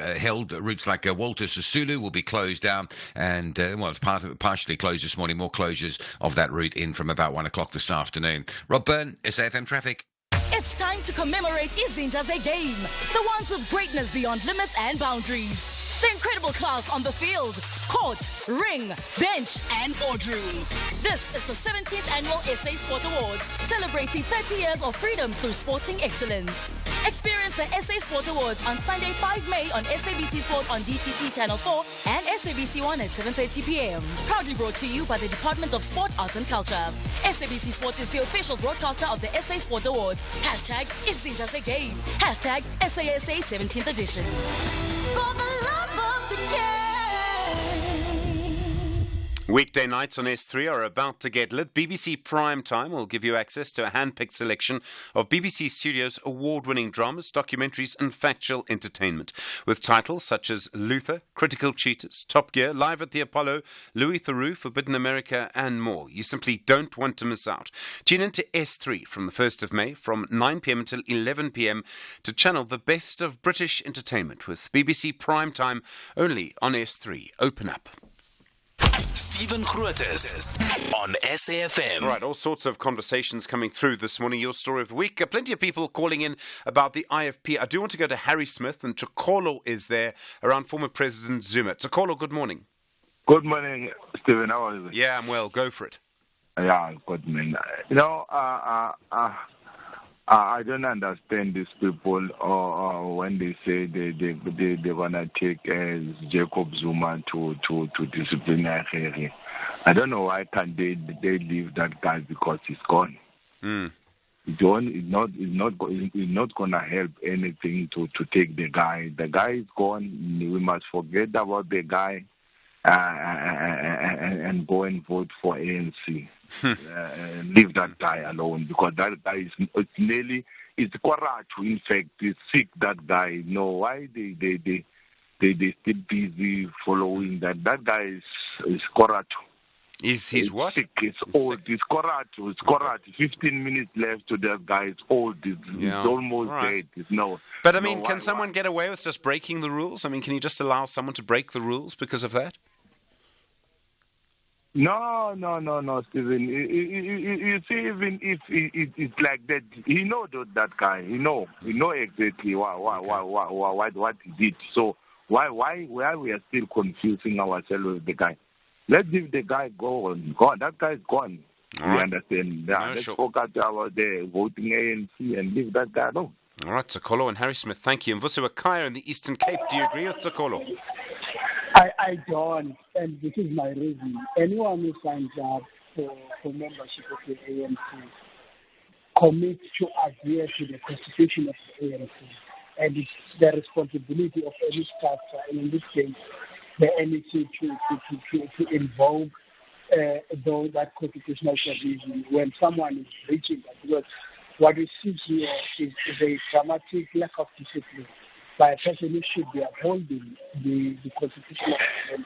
Routes like Walter Sisulu will be closed down, and it's partially closed this morning. More closures of that route in from about 1 o'clock this afternoon. Rob Byrne, SAFM Traffic. It's time to commemorate Izinja's game, the ones with greatness beyond limits and boundaries. The incredible class on the field, court, ring, bench, and boardroom. This is the 17th Annual SA Sport Awards, celebrating 30 years of freedom through sporting excellence. Experience the SA Sport Awards on Sunday, 5 May on SABC Sport on DTT Channel 4 and SABC 1 at 7:30 p.m. Proudly brought to you by the Department of Sport, Arts and Culture. SABC Sport is the official broadcaster of the SA Sport Awards. Hashtag Izinja's game. Hashtag SASA 17th edition. For the love of the game. Weekday nights on S3 are about to get lit. BBC Prime Time will give you access to a hand-picked selection of BBC Studios' award-winning dramas, documentaries and factual entertainment, with titles such as Luther, Critical Cheaters, Top Gear, Live at the Apollo, Louis Theroux, Forbidden America and more. You simply don't want to miss out. Tune in to S3 from the 1st of May from 9 p.m. until 11 p.m. to channel the best of British entertainment with BBC Prime Time only on S3. Open up. Stephen Grootes on SAFM. All right, all sorts of conversations coming through this morning. Your story of the week. Plenty of people calling in about the IFP. I do want to go to Harrismith, and Chokolo is there around former President Zuma. Chokolo, good morning. Good morning, Stephen. How are you? Yeah, I'm well. Go for it. Yeah, good morning. I don't understand these people when they say they wanna take Jacob Zuma to disciplinary. I don't know why can't they leave that guy because he's gone. It's not gonna help anything to take the guy. The guy is gone. We must forget about the guy and go and vote for ANC. Leave that guy alone because that guy it's Koratu. In fact, it's sick. That guy. No, why they still busy following that? That guy is Koratu. He's what? Sick. It's old. It's Koratu. It's Koratu. 15 minutes left to that guy. It's old. It's almost dead. It's no. But I mean, can someone get away with just breaking the rules? I mean, can you just allow someone to break the rules because of that? No, Stephen. You see, even if it's like that, he know that guy. He know exactly what he did. So why we are still confusing ourselves with the guy? let's leave the guy gone. That guy's gone. All you right. understand? No, Let's sure. focus about the voting ANC and leave that guy alone. All right, Tsakolo and Harry Smith, thank you. And Vusi Wakaya in the Eastern Cape, do you agree with Tsakolo? I don't, and this is my reason. Anyone who signs up for membership of the ANC commits to adhere to the constitution of the ANC, and it's the responsibility of any structure, and in this case, the NEC to invoke that constitutional provision when someone is breaching that. Because what we see here is a dramatic lack of discipline by a person who should be upholding the constitution of the ANC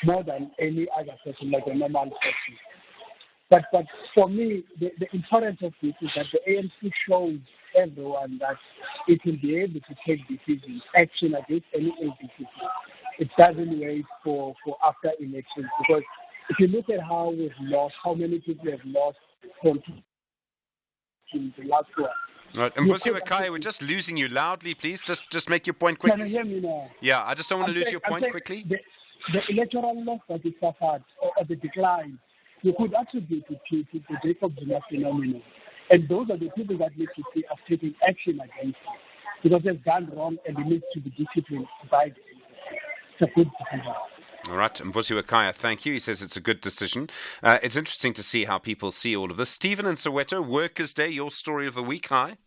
more than any other person, like a normal person. But for me, the importance of this is that the ANC shows everyone that it will be able to take decisions, action against any agency. It doesn't wait for after elections, because if you look at how we've lost, how many people have lost in the last one. All right, and Vusi Wakaya, we're just losing you loudly, please. Just make your point quickly. Can you hear me now? Yeah, I just don't want to lose your point saying quickly. The electoral loss that is suffered, or the decline, you could attribute it to the Jacob Zuma phenomenon. And those are the people that need to see us taking action against it, because they've done wrong and they need to be disciplined by the It's a good decision. All right, Mvusi Wakaya, thank you. He says it's a good decision. It's interesting to see how people see all of this. Stephen in Soweto, Workers' Day, your story of the week. Hi.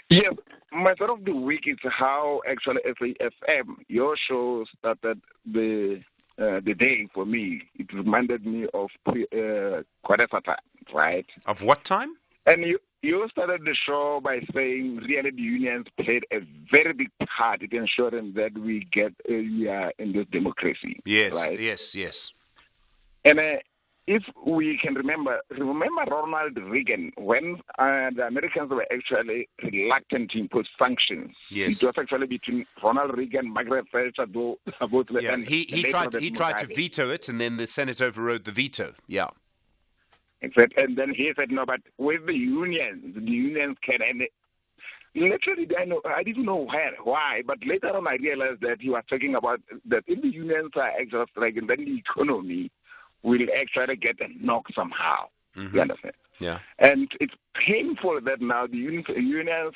Yeah, my thought of the week is how actually SAFM, your show started the day for me. It reminded me of Quadessa time, right? Of what time? And you started the show by saying really the unions played a very big part in ensuring that we are in this democracy. Yes, right? yes. And if we can remember Ronald Reagan, when the Americans were actually reluctant to impose sanctions. Yes. It was actually between Ronald Reagan, Margaret Thatcher, and he tried to veto it, and then the Senate overrode the veto. Yeah. And then he said, no, but with the unions can. And literally, I didn't know why, but later on I realized that he was talking about that if the unions are actually striking, then the economy will actually get a knock somehow. Mm-hmm. You understand? Yeah. And it's painful that now the unions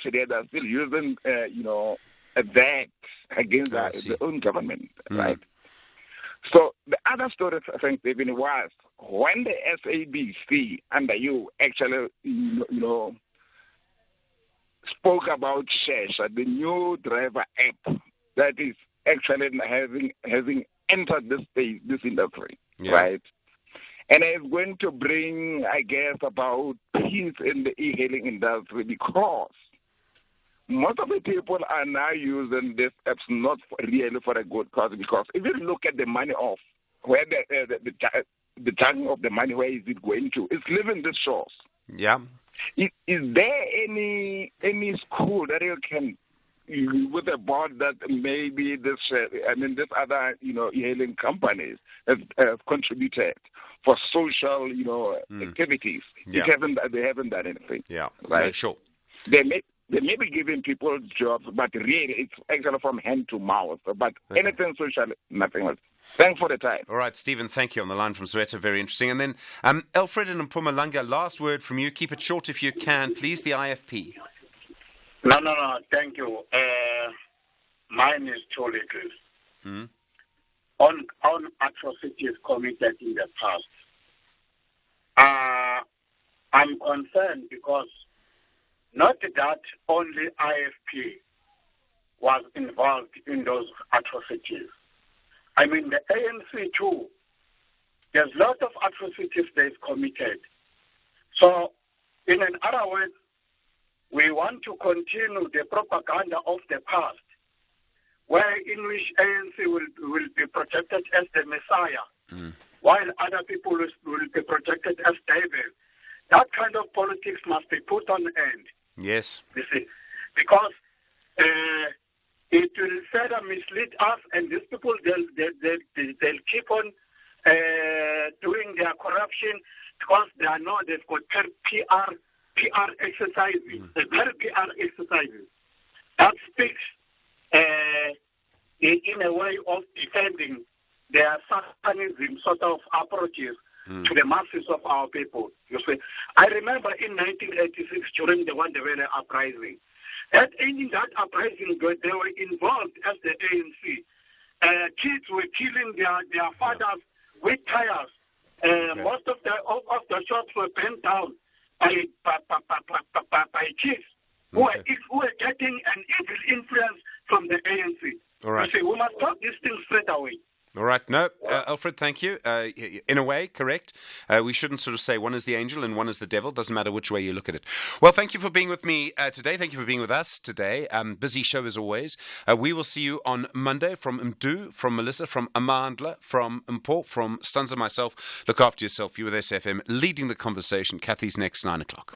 today are still using, that against their own government, right? So the other story, I think, even was when the SABC under you actually, spoke about Shesh, the new driver app that is actually having entered this industry, right? And it's going to bring, I guess, about peace in the e-hailing industry, because most of the people are now using these apps not really for a good cause. Because if you look at the money off, where the charging of the money, where is it going to? It's leaving the shores. Yeah. Is there any school that you can, with a board that maybe this other e-hailing companies have contributed for social activities? Yeah. They haven't done anything. Yeah. Right. Yeah, sure. They may be giving people jobs, but really it's actually from hand to mouth. But anything social, nothing else. Thanks for the time. All right, Stephen, thank you on the line from Soweto. Very interesting. And then Alfred in Mpumalanga, last word from you. Keep it short if you can, please, the IFP. No, thank you. Mine is too little. On atrocities committed in the past. I'm concerned because not that only IFP was involved in those atrocities. I mean, the ANC too, there's a lot of atrocities they've committed. So, in other words, we want to continue the propaganda of the past, where in which ANC will be protected as the Messiah, while other people will be protected as devil. That kind of politics must be put on end. Yes. You see, because it will further mislead us, and these people they'll keep on doing their corruption because they've got PR exercises, very PR exercises that speaks in a way of defending their satanism sort of approaches to the masses of our people. You see, I remember in 1986 during the Wandebele uprising. In that uprising, they were involved as the ANC. Kids were killing their fathers with tires. Most of the shops were burnt down by kids who were getting an evil influence from the ANC. All right. You see, we must stop these things straight away. All right. No, Alfred, thank you. In a way, correct. We shouldn't sort of say one is the angel and one is the devil. Doesn't matter which way you look at it. Well, thank you for being with me today. Thank you for being with us today. Busy show as always. We will see you on Monday from Mdu, from Melissa, from Amandla, from Mpo, from Stanza, myself. Look after yourself. You with SFM leading the conversation. Kathy's next 9 o'clock.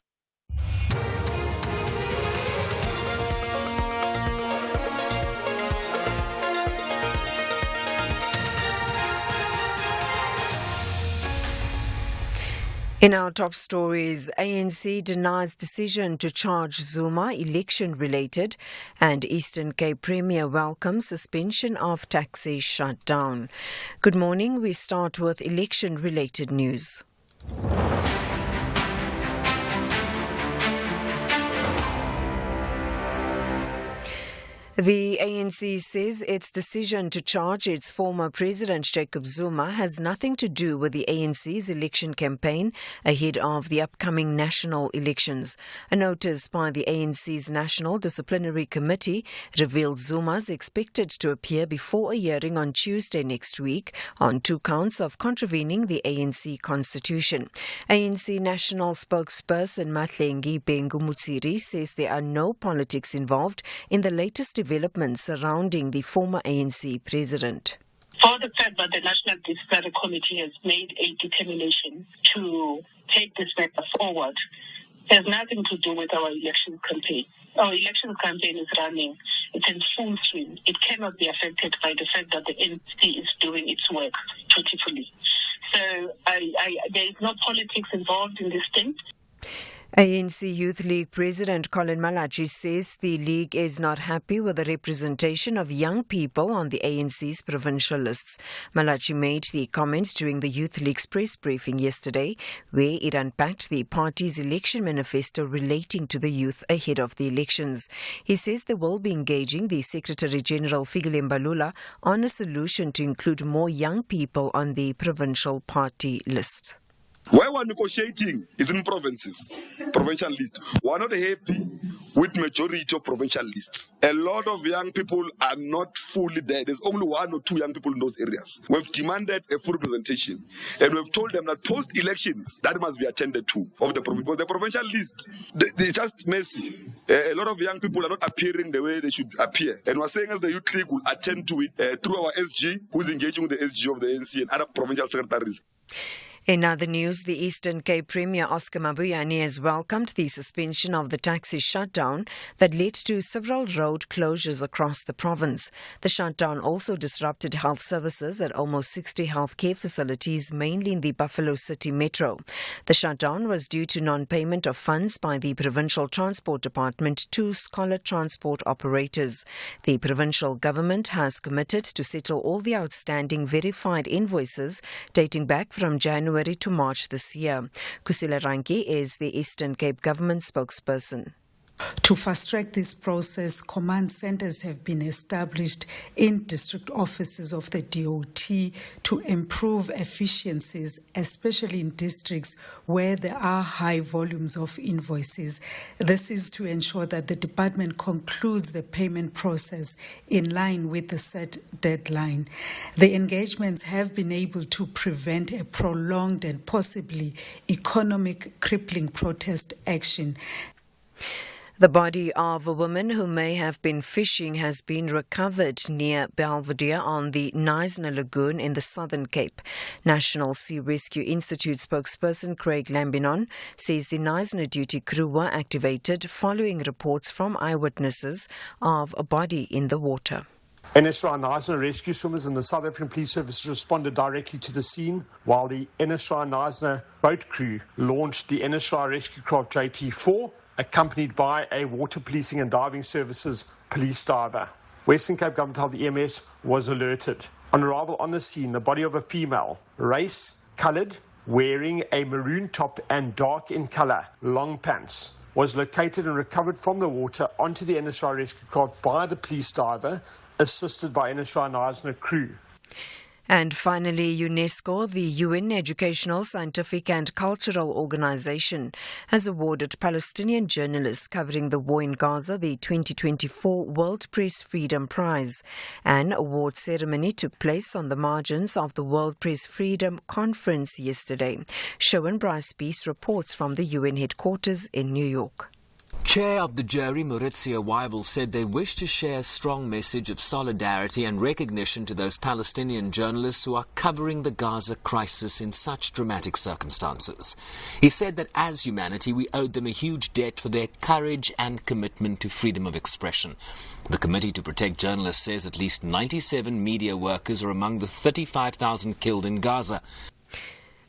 In our top stories, ANC denies decision to charge Zuma election-related, and Eastern Cape Premier welcomes suspension of taxi shutdown. Good morning. We start with election-related news. The ANC says its decision to charge its former president Jacob Zuma has nothing to do with the ANC's election campaign ahead of the upcoming national elections. A notice by the ANC's National Disciplinary Committee revealed Zuma's expected to appear before a hearing on Tuesday next week on 2 counts of contravening the ANC constitution. ANC National spokesperson Mahlengi Bengu Mutsiri says there are no politics involved in the latest developments surrounding the former ANC president. For the fact that the National Disciplinary Committee has made a determination to take this matter forward has nothing to do with our election campaign. Our election campaign is running. It's in full swing. It cannot be affected by the fact that the ANC is doing its work dutifully. So there is no politics involved in this thing. ANC Youth League President Colin Malachi says the league is not happy with the representation of young people on the ANC's provincial lists. Malachi made the comments during the Youth League's press briefing yesterday, where it unpacked the party's election manifesto relating to the youth ahead of the elections. He says they will be engaging the Secretary-General Fikile Mbalula on a solution to include more young people on the provincial party list. Why we're negotiating is in provinces, provincial list. We're not happy with majority of provincial lists. A lot of young people are not fully there. There's only 1 or 2 young people in those areas. We've demanded a full representation, and we've told them that post-elections, that must be attended to of the province. But the provincial list, they're just messy. A lot of young people are not appearing the way they should appear. And we're saying as the Youth League will attend to it through our SG, who's engaging with the SG of the ANC and other provincial secretaries. In other news, the Eastern Cape Premier Oscar Mabuyane has welcomed the suspension of the taxi shutdown that led to several road closures across the province. The shutdown also disrupted health services at almost 60 healthcare facilities, mainly in the Buffalo City Metro. The shutdown was due to non-payment of funds by the Provincial Transport Department to scholar transport operators. The provincial government has committed to settle all the outstanding verified invoices dating back from January to March this year. Kusila Ranki is the Eastern Cape government spokesperson. To fast-track this process, command centers have been established in district offices of the DOT to improve efficiencies, especially in districts where there are high volumes of invoices. This is to ensure that the department concludes the payment process in line with the set deadline. The engagements have been able to prevent a prolonged and possibly economic crippling protest action. The body of a woman who may have been fishing has been recovered near Belvedere on the Knysna Lagoon in the Southern Cape. National Sea Rescue Institute spokesperson Craig Lambinon says the Knysna duty crew were activated following reports from eyewitnesses of a body in the water. NSI Knysna rescue swimmers and the South African Police Service responded directly to the scene, while the NSI Knysna boat crew launched the NSI rescue craft JT4, accompanied by a water policing and diving services police diver. Western Cape Government Health EMS was alerted. On arrival on the scene, the body of a female, race, coloured, wearing a maroon top and dark in colour, long pants, was located and recovered from the water onto the NSI rescue craft by the police diver, assisted by NSI Knysna crew. And finally, UNESCO, the UN Educational, Scientific and Cultural Organization, has awarded Palestinian journalists covering the war in Gaza the 2024 World Press Freedom Prize. An award ceremony took place on the margins of the World Press Freedom Conference yesterday. Showan Bryce Beast reports from the UN headquarters in New York. Chair of the jury, Maurizio Weibel, said they wish to share a strong message of solidarity and recognition to those Palestinian journalists who are covering the Gaza crisis in such dramatic circumstances. He said that as humanity, we owed them a huge debt for their courage and commitment to freedom of expression. The Committee to Protect Journalists says at least 97 media workers are among the 35,000 killed in Gaza.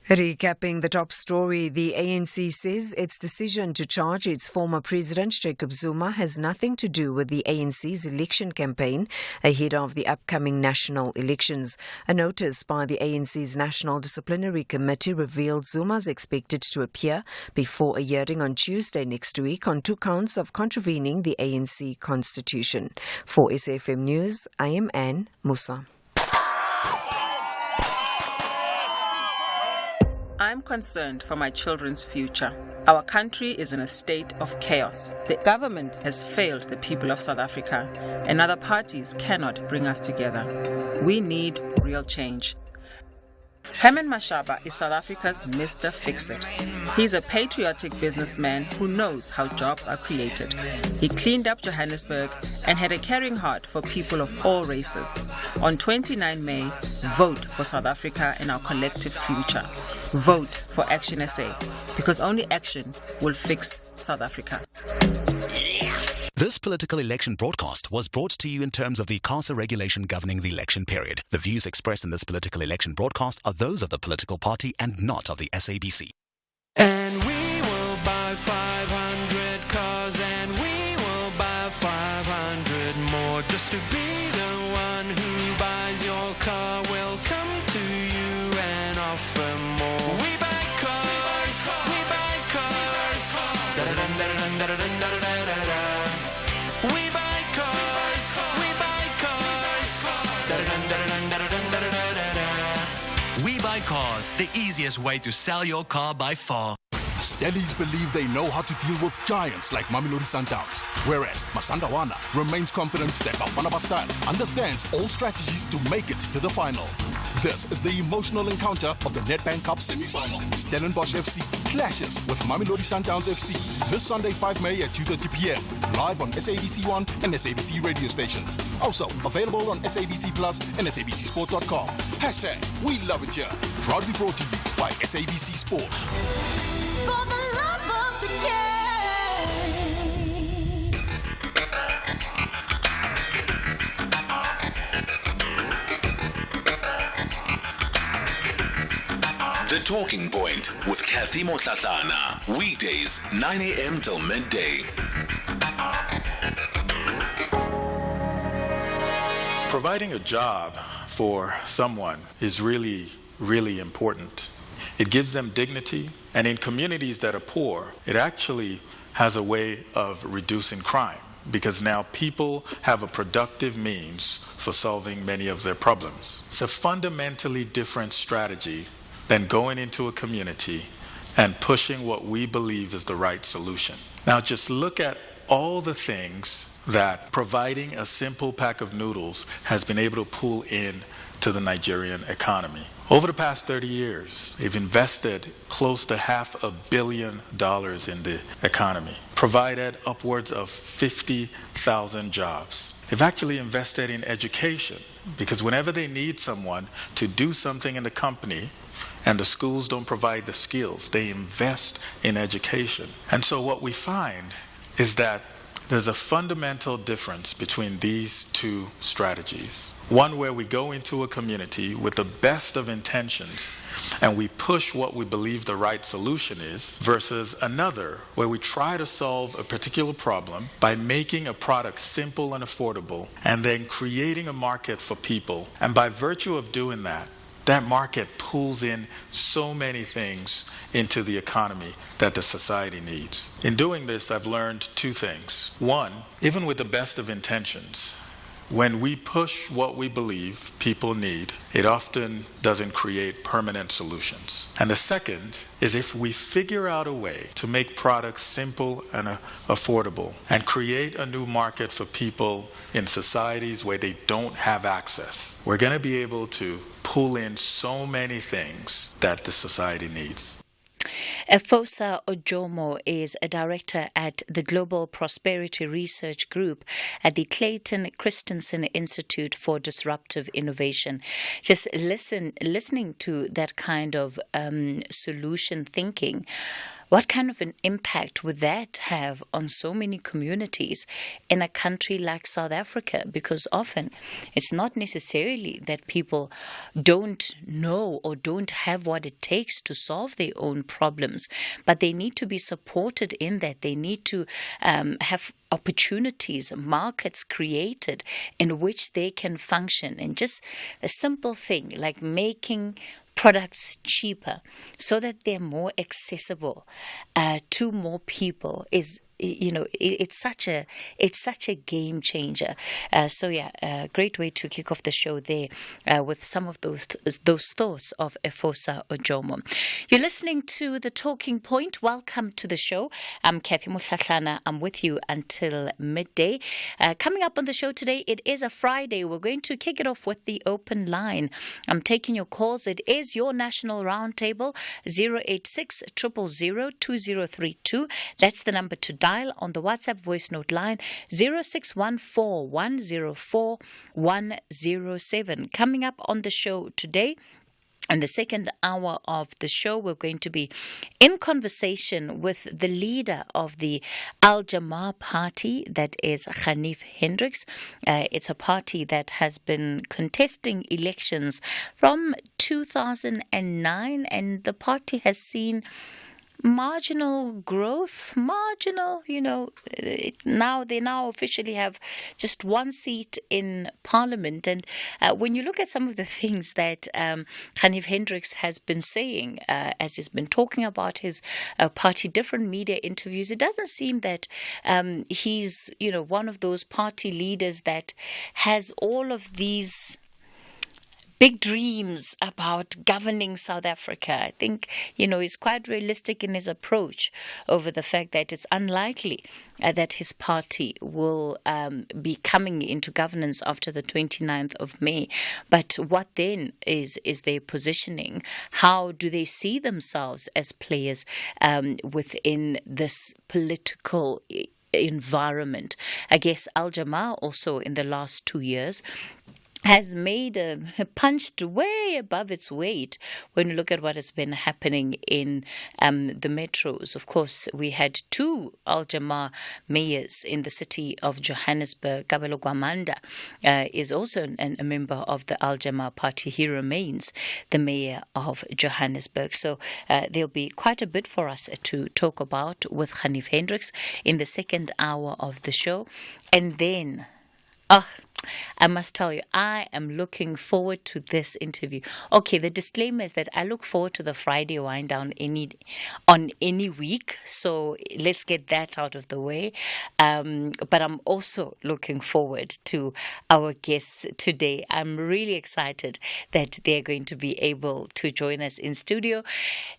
Recapping the top story, the ANC says its decision to charge its former president, Jacob Zuma, has nothing to do with the ANC's election campaign ahead of the upcoming national elections. A notice by the ANC's National Disciplinary Committee revealed Zuma's expected to appear before a hearing on Tuesday next week on 2 counts of contravening the ANC constitution. For SAFM News, I am Anne Musa. I'm concerned for my children's future. Our country is in a state of chaos. The government has failed the people of South Africa, and other parties cannot bring us together. We need real change. Herman Mashaba is South Africa's Mr. Fix-It. He's a patriotic businessman who knows how jobs are created. He cleaned up Johannesburg and had a caring heart for people of all races. On 29 May, vote for South Africa and our collective future. Vote for Action SA, because only action will fix South Africa. This political election broadcast was brought to you in terms of the CASA regulation governing the election period. The views expressed in this political election broadcast are those of the political party and not of the SABC. And we will buy 500 cars, and we will buy 500 more. Just to be the one who buys your car, will come to you and offer more. We buy cars, we buy cars. Da-da-dun-da-da-dun-da-da-dun-da-da-da-da. We buy cars, we buy cars. Da-da-dun-da-da-dun-da-da-dun-da-da-da. We Buy Cars, the easiest way to sell your car by far. Stellies believe they know how to deal with giants like Mamelodi Sundowns, whereas Masandawana remains confident that Bafana Bastard understands all strategies to make it to the final. This is the emotional encounter of the Nedbank Cup semi-final. Stellenbosch FC clashes with Mamelodi Sundowns FC this Sunday 5 May at 2:30 p.m. live on SABC1 and SABC radio stations. Also available on SABC Plus and SABCSport.com. Hashtag We Love It Here. Proudly brought to you by SABC Sport. For the love of the game. The Talking Point with Kathy Motlatlana. Weekdays, 9 a.m. till midday. Providing a job for someone is really, really important. It gives them dignity, and in communities that are poor, it actually has a way of reducing crime, because now people have a productive means for solving many of their problems. It's a fundamentally different strategy than going into a community and pushing what we believe is the right solution. Now just look at all the things that providing a simple pack of noodles has been able to pull in to the Nigerian economy. Over the past 30 years, they've invested close to $500 million in the economy, provided upwards of 50,000 jobs. They've actually invested in education, because whenever they need someone to do something in the company and the schools don't provide the skills, they invest in education. And so what we find is that there's a fundamental difference between these two strategies. One where we go into a community with the best of intentions and we push what we believe the right solution is, versus another where we try to solve a particular problem by making a product simple and affordable and then creating a market for people. And by virtue of doing that, that market pulls in so many things into the economy that the society needs. In doing this, I've learned two things. One, even with the best of intentions, when we push what we believe people need, it often doesn't create permanent solutions. And the second is if we figure out a way to make products simple and affordable and create a new market for people in societies where they don't have access, we're going to be able to pull in so many things that the society needs. Efosa Ojomo is a director at the Global Prosperity Research Group at the Clayton Christensen Institute for Disruptive Innovation. Just listening to that kind of solution thinking, what kind of an impact would that have on so many communities in a country like South Africa? Because often it's not necessarily that people don't know or don't have what it takes to solve their own problems, but they need to be supported in that. They need to have opportunities, markets created in which they can function. And just a simple thing like making products cheaper so that they're more accessible to more people is, you know, it's such a game changer. So yeah, a great way to kick off the show there with some of those thoughts of Efosa Ojomo. You're listening to The Talking Point. Welcome to the show. I'm Kathy Mutlatlana. I'm with you until midday. Coming up on the show today, it is a Friday. We're going to kick it off with the open line. I'm taking your calls. It is your National Roundtable, 086 000 2032. That's the number to dial on the WhatsApp voice note line, 0614 104 107. Coming up on the show today, in the second hour of the show, we're going to be in conversation with the leader of the Al Jamaa party, that is Hanif Hendricks. It's a party that has been contesting elections from 2009, and the party has seen marginal growth, they now officially have just one seat in parliament. And when you look at some of the things that Hanif Hendricks has been saying, as he's been talking about his party, different media interviews, it doesn't seem that he's, one of those party leaders that has all of these big dreams about governing South Africa. I think, he's quite realistic in his approach over the fact that it's unlikely that his party will be coming into governance after the 29th of May. But what then is their positioning? How do they see themselves as players within this political environment? I guess Al Jamaa also in the last 2 years has punched way above its weight when you look at what has been happening in the metros. Of course, we had 2 Al Jamaa mayors in the city of Johannesburg. Kabelo Gwamanda is also a member of the Al Jamaa party. He remains the mayor of Johannesburg. So there'll be quite a bit for us to talk about with Hanif Hendricks in the second hour of the show. And then, I must tell you, I am looking forward to this interview. Okay, the disclaimer is that I look forward to the Friday wind down on any week, so let's get that out of the way. But I'm also looking forward to our guests today. I'm really excited that they're going to be able to join us in studio.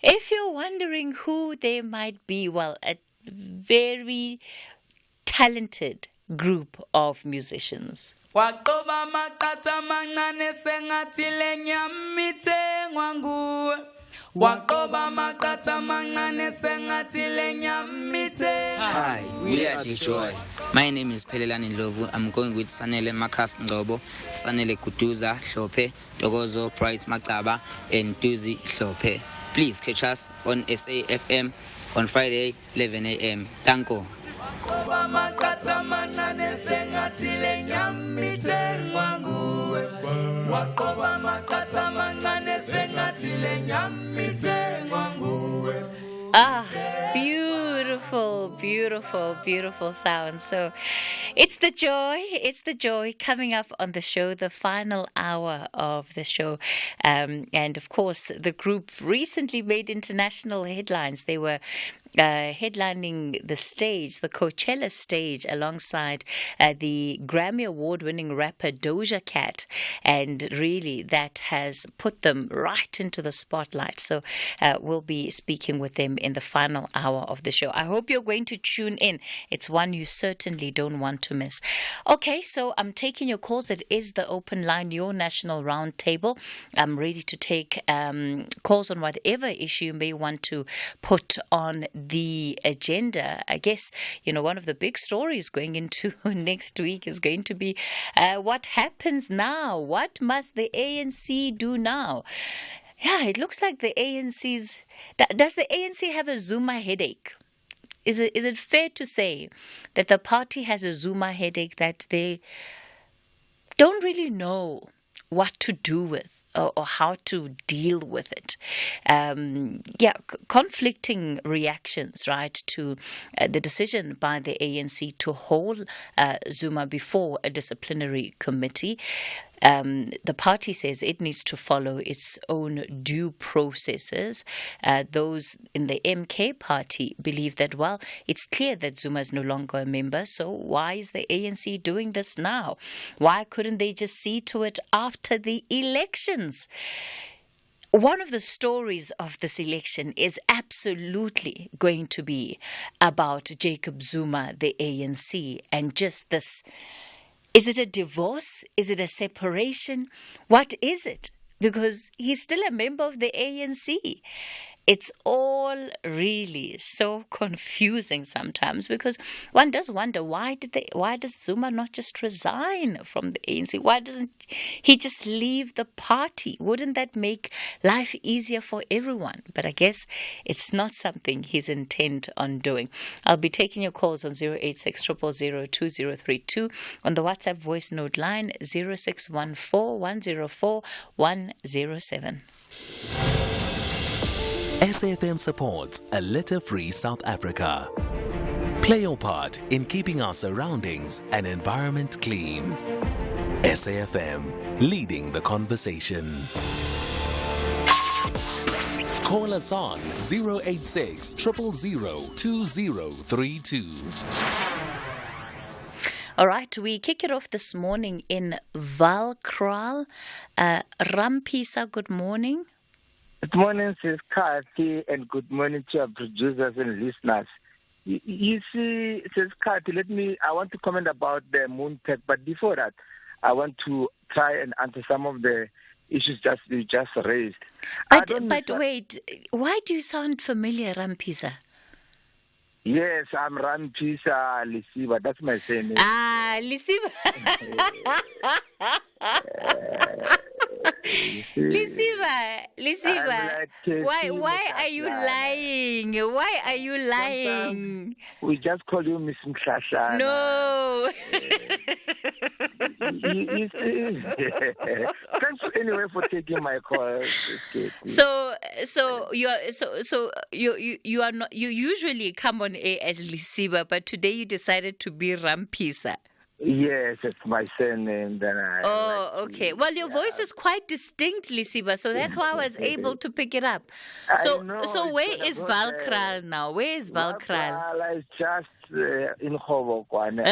If you're wondering who they might be, well, a very talented group of musicians. Waqoba maqatha mancane sengathi lenyamithengwa nguwe. Waqoba maqatha mancane sengathi lenyamithengwa. Hi, we are the Joy. My name is Pelelani Ndlovu. I'm going with Sanele Makas Ngobo, Sanele Kutuza Hlophe, Togozo Bright Macaba, and Tuzi Hlophe. Please catch us on SAFM on Friday, 11 a.m. Tanko. Ah, beautiful, beautiful, beautiful sound. So it's the joy coming up on the show, the final hour of the show. And of course, the group recently made international headlines. They were headlining the stage, the Coachella stage, alongside the Grammy Award-winning rapper Doja Cat, and really that has put them right into the spotlight. So we'll be speaking with them in the final hour of the show. I hope you're going to tune in. It's one you certainly don't want to miss. Okay, so I'm taking your calls. It is the open line, your national roundtable. I'm ready to take calls on whatever issue you may want to put on the agenda. I guess, one of the big stories going into next week is going to be what happens now? What must the ANC do now? Yeah, it looks like the ANC's... Does the ANC have a Zuma headache? Is it fair to say that the party has a Zuma headache that they don't really know what to do with? Or how to deal with it. Conflicting reactions, right, to the decision by the ANC to hold Zuma before a disciplinary committee. The party says it needs to follow its own due processes. Those in the MK party believe that, well, it's clear that Zuma is no longer a member, so why is the ANC doing this now? Why couldn't they just see to it after the elections? One of the stories of this election is absolutely going to be about Jacob Zuma, the ANC, and just this. Is it a divorce? Is it a separation? What is it? Because he's still a member of the ANC. It's all really so confusing sometimes, because one does wonder, why does Zuma not just resign from the ANC? Why doesn't he just leave the party? Wouldn't that make life easier for everyone? But I guess it's not something he's intent on doing. I'll be taking your calls on 086 000 2032, on the WhatsApp voice note line 0614 104 107. SAFM supports a litter-free South Africa. Play your part in keeping our surroundings and environment clean. SAFM, leading the conversation. Call us on 086 000 2032. All right, we kick it off this morning in Valkral. Rampisa, good morning. Good morning, Sis Kathy, and good morning to our producers and listeners. You see, Sis Kathy, I want to comment about the moon tech, but before that, I want to try and answer some of the issues you just raised. But wait, why do you sound familiar, Rampisa? Yes, I'm Rampisa Lisiba. That's my surname. Lisiba. Lisiba. Why are you lying? Why are you lying? We just call you Miss Mklashana. No. you see, thanks anyway for taking my call. So you are not. You usually come on air as Lisiba, but today you decided to be Rampisa. Yes, it's my surname. Okay. Well, your voice is quite distinct, Lisiba, so that's why I was able to pick it up. So where is Valkral now? Where is Valkral? Valkral is just in Hobokwane.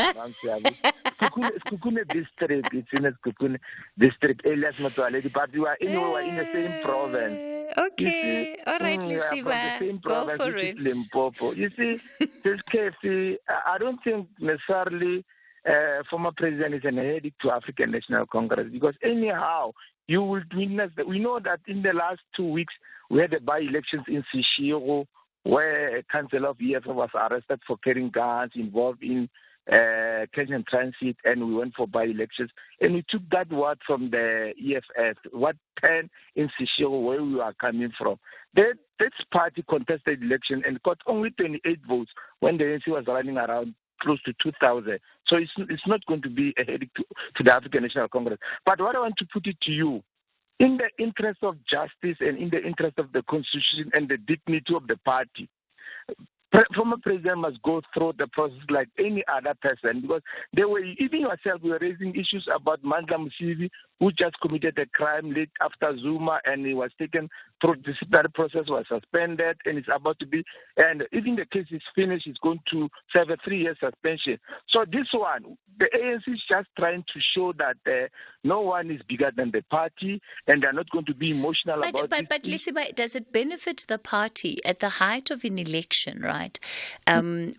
Skukune district. It's in Skukune district, Elias Matwaledi, but we are in the same province. Okay. All right, Lisiba, go for it. Limpopo. You see, this case, I don't think necessarily former president is an headache to African National Congress, because anyhow, you will witness that. We know that in the last 2 weeks, we had the by-elections in Seshego, where a councillor of EFF was arrested for carrying guns, involved in cash and transit, and we went for by-elections. And we took that word from the EFF, what 10 in Seshego, where we are coming from. This party contested election and got only 28 votes when the ANC was running around close to 2,000. So it's not going to be a headache to the African National Congress. But what I want to put it to you, in the interest of justice and in the interest of the Constitution and the dignity of the party, former president must go through the process like any other person, because even yourself, we were raising issues about Mandla Musivi, who just committed a crime late after Zuma, and he was taken through the disciplinary process, was suspended, and it's about to be, and even the case is finished, he's going to serve a 3-year suspension. So this one, the ANC is just trying to show that no one is bigger than the party, and they're not going to be emotional about it. But Lisiba, does it benefit the party at the height of an election, right?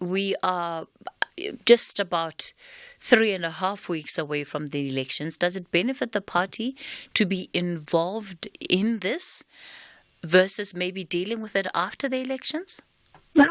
We are just about 3.5 weeks away from the elections. Does it benefit the party to be involved in this versus maybe dealing with it after the elections? No.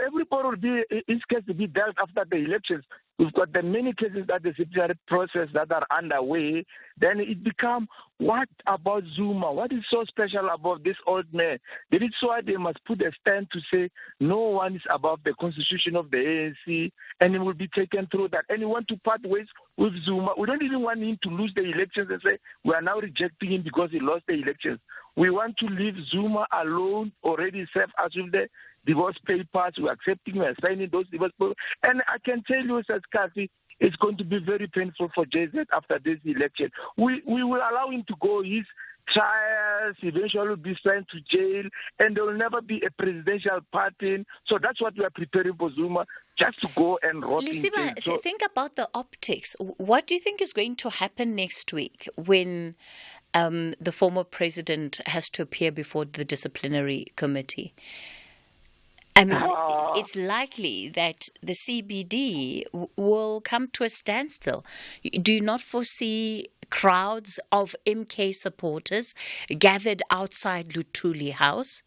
Everybody will be, his case to be dealt after the elections. We've got the many cases that the disciplinary process that are underway. Then it becomes, what about Zuma? What is so special about this old man? That it's why they must put a stand to say no one is above the constitution of the ANC, and it will be taken through that. And we want to part ways with Zuma. We don't even want him to lose the elections and say we are now rejecting him because he lost the elections. We want to leave Zuma alone, already served us with the divorce papers. We're accepting, we're signing those divorce papers. And I can tell you, Sir Kathy, it's going to be very painful for JZ after this election. We will allow him to go. His trials eventually will be sent to jail, and there will never be a presidential pardon. So that's what we are preparing for Zuma, just to go and rot in jail. So think about the optics. What do you think is going to happen next week when the former president has to appear before the disciplinary committee? I mean, it's likely that the CBD will come to a standstill. Do you not foresee crowds of MK supporters gathered outside Luthuli House?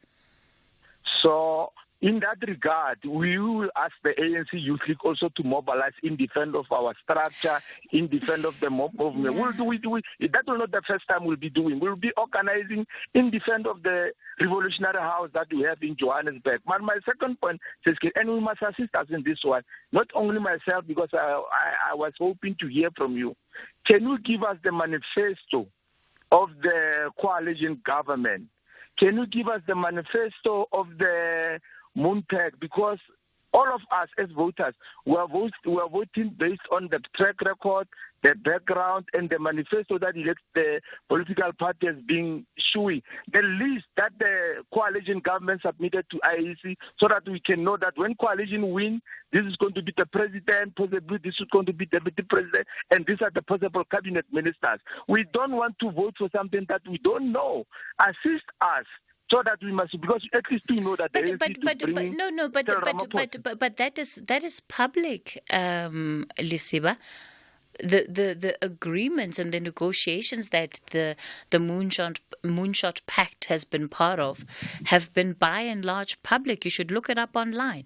So, in that regard, we will ask the ANC Youth League also to mobilize in defense of our structure, in defense of the mob movement. Yeah. We'll do it. That will not the first time we'll be doing. We'll be organizing in defense of the revolutionary house that we have in Johannesburg. My second point says, and we must assist us in this one. Not only myself, because I was hoping to hear from you. Can you give us the manifesto of the coalition government? Can you give us the manifesto of the Moontech? Because all of us as voters, we are voting based on the track record, the background, and the manifesto that the political party has been showing. The list that the coalition government submitted to IEC, so that we can know that when coalition wins, this is going to be the president, possibly this is going to be the deputy president, and these are the possible cabinet ministers. We don't want to vote for something that we don't know. Assist us. So that we must, because at least we know that. But that is public, Lisiba. The agreements and the negotiations that the Moonshot Pact has been part of have been by and large public. You should look it up online.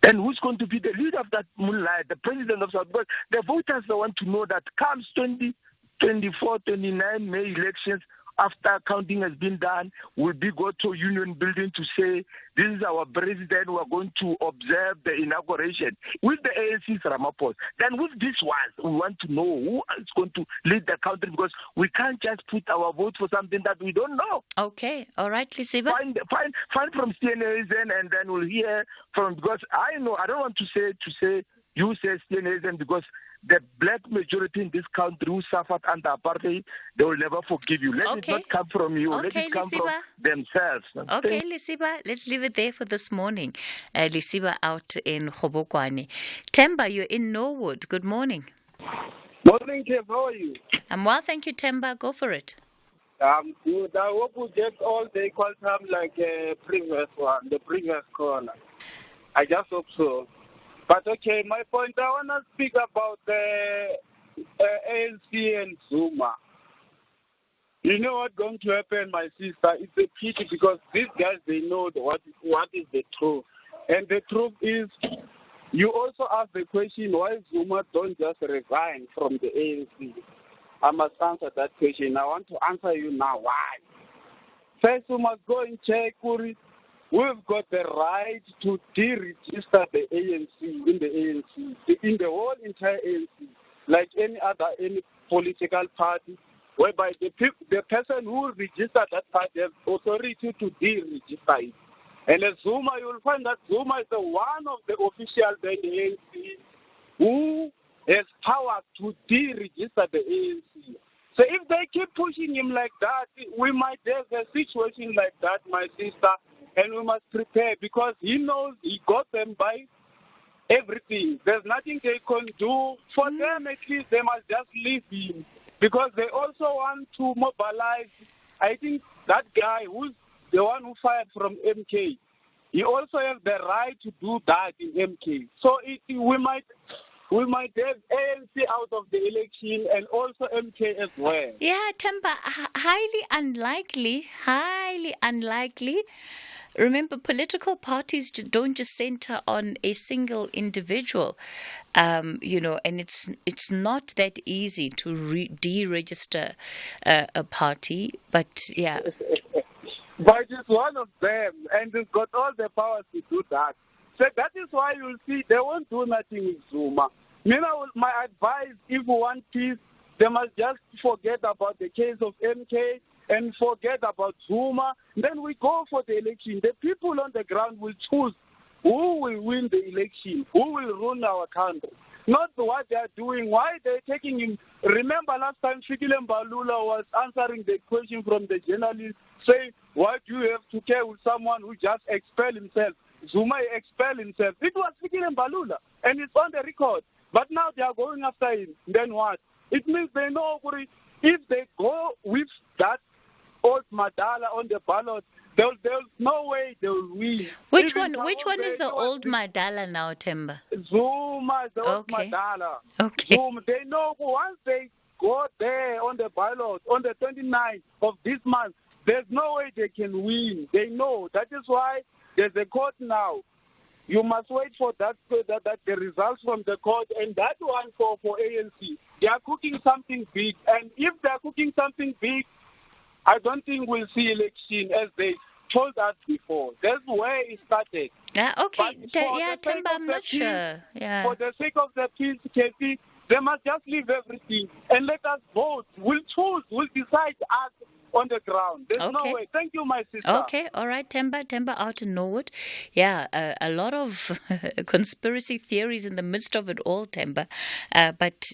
And who's going to be the leader of that moonlight, the president of South Africa? The voters want to know that comes 2024, 29 May elections, after counting has been done, will be go to Union Building to say, this is our president, we are going to observe the inauguration. With the ANC's Ramaphosa, then with this one, we want to know who is going to lead the country, because we can't just put our vote for something that we don't know. Okay, all right, Lisiba. Find from CNAs and then we'll hear from, because I know, I don't want to say you say CNAs, because the black majority in this country who suffered under apartheid, they will never forgive you. Let it not come from you. Let it come from themselves. Okay, Lisiba, let's leave it there for this morning. Lisiba out in Hobokwane. Temba, you're in Norwood. Good morning. Morning, Kev. How are you? I'm well, thank you, Temba. Go for it. I'm good. I hope we get all the equal time like the previous caller. I just hope so. But okay, my point, I want to speak about the ANC and Zuma. You know what's going to happen, my sister? It's a pity, because these guys, they know what is the truth. And the truth is, You also asked the question why Zuma don't just resign from the ANC. I must answer that question. I want to answer you now. Why? First, we must go and check. We've got the right to deregister the ANC in the ANC, in the whole entire ANC, like any political party, whereby the person who registered that party has authority to deregister it. And as Zuma, you will find that Zuma is the one of the officials in the ANC who has power to deregister the ANC. So if they keep pushing him like that, we might have a situation like that, my sister, and we must prepare because he knows he got them by everything. There's nothing they can do. For them, at least, they must just leave him because they also want to mobilize. I think that guy who's the one who fired from MK, he also has the right to do that in MK. So we might have ANC out of the election and also MK as well. Yeah, Temba, highly unlikely. Remember, political parties don't just center on a single individual, and it's not that easy to deregister a party. But yeah, but it's one of them, and it's got all the powers to do that. So that is why you'll see they won't do nothing with Zuma. My advice, if we want peace, they must just forget about the case of MK and forget about Zuma. Then we go for the election. The people on the ground will choose who will win the election, who will run our country. Not what they are doing, why they're taking him. Remember last time Fikile Mbalula was answering the question from the journalist, saying, why do you have to care with someone who just expelled himself? Zuma expelled himself. It was Fikile Mbalula, and it's on the record. But now they are going after him. Then what? It means they know if they go with that old Madala on the ballot, there's no way they will win. Which one is the old Madala now, Temba? Zuma is the old Madala. Okay. Zuma, they know once they go there on the ballot on the 29th of this month, there's no way they can win. They know. That is why there's a court now. You must wait for that the results from the court, and that one for ANC. They are cooking something big, and if they are cooking something big, I don't think we'll see election as they told us before. That's where it started. Okay. Temba, I'm not sure. Yeah. For the sake of the peace, KP, they must just leave everything and let us vote. We'll choose. We'll decide us on the ground. There's no way. Thank you, my sister. Okay, all right, Temba out in Norwood. Yeah, a lot of conspiracy theories in the midst of it all, Temba. But,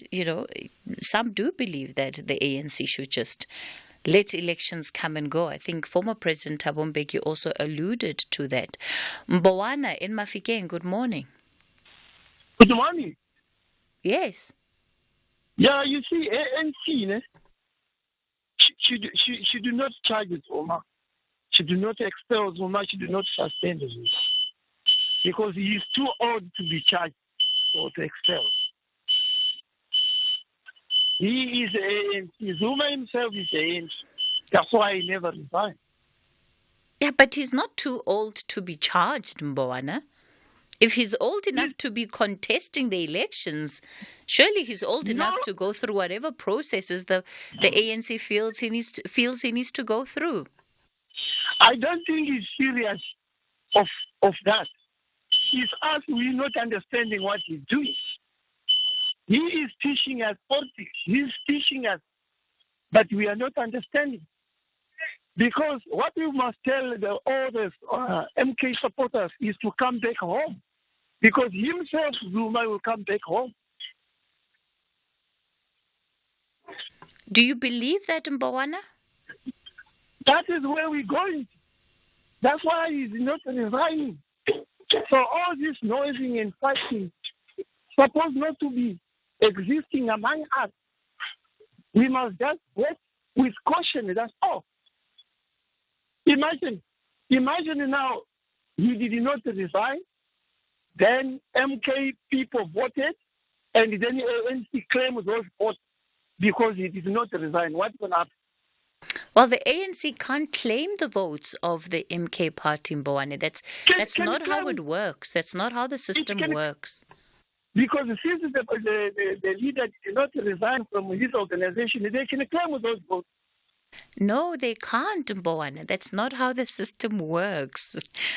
some do believe that the ANC should just let elections come and go. I think former President Thabo Mbeki also alluded to that. Mbowana in Mafikeng, good morning. Good morning. Yes. Yeah, you see, ANC, she do not charge Zuma. She do not expel Zuma. She do not suspend Zuma. Because he is too old to be charged or to expel. He is ANC. Zuma himself is ANC. That's why he never resigned. Yeah, but he's not too old to be charged, Mbowana. If he's old enough to be contesting the elections, surely he's old enough to go through whatever processes the ANC feels he needs to go through. I don't think he's serious of that. It's us, we're not understanding what he's doing. He is teaching us politics. He's teaching us, but we are not understanding. Because what we must tell all the MK supporters is to come back home. Because himself, Zuma, will come back home. Do you believe that, Mbowana? That is where we're going. That's why he's not resigning. So all this noising and fighting supposed not to be existing among us. We must just wait with caution. That's all. Imagine now he did not resign. Then MK people voted, and then ANC claims those votes because he did not resign. What's going to happen? Well, the ANC can't claim the votes of the MK party, Mbowane. That's not how it works. That's not how the system works. Because since the leader did not resign from his organization, they can claim those votes. No, they can't, Mbowane. That's not how the system works.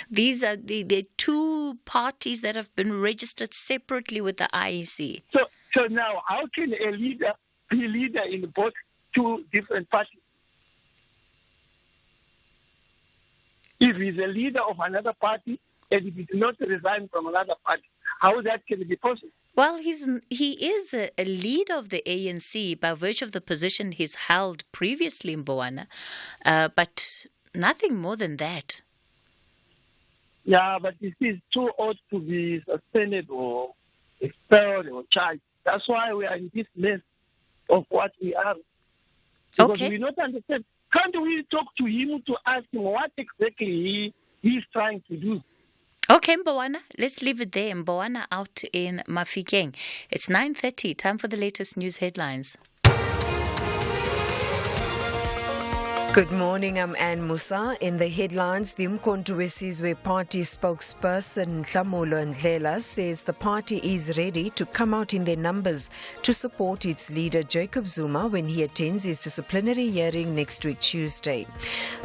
These are the two parties that have been registered separately with the IEC. So now, how can a leader be leader in both two different parties? If he's a leader of another party and he did not resign from another party, how that can be possible? Well, he is a leader of the ANC by virtue of the position he's held previously in Mbowane, but nothing more than that. Yeah, but this is too old to be suspended or expelled or charged. That's why we are in this mess of what we are. Because we don't understand. Can't we talk to him to ask him what exactly he's trying to do? Okay, Mbowana, let's leave it there. Mbowana out in Mafikeng. It's 9:30, time for the latest news headlines. Good morning, I'm Anne Musa. In the headlines, the Umkhonto weSizwe party spokesperson Hlamulo Ndlela says the party is ready to come out in their numbers to support its leader Jacob Zuma when he attends his disciplinary hearing next week Tuesday.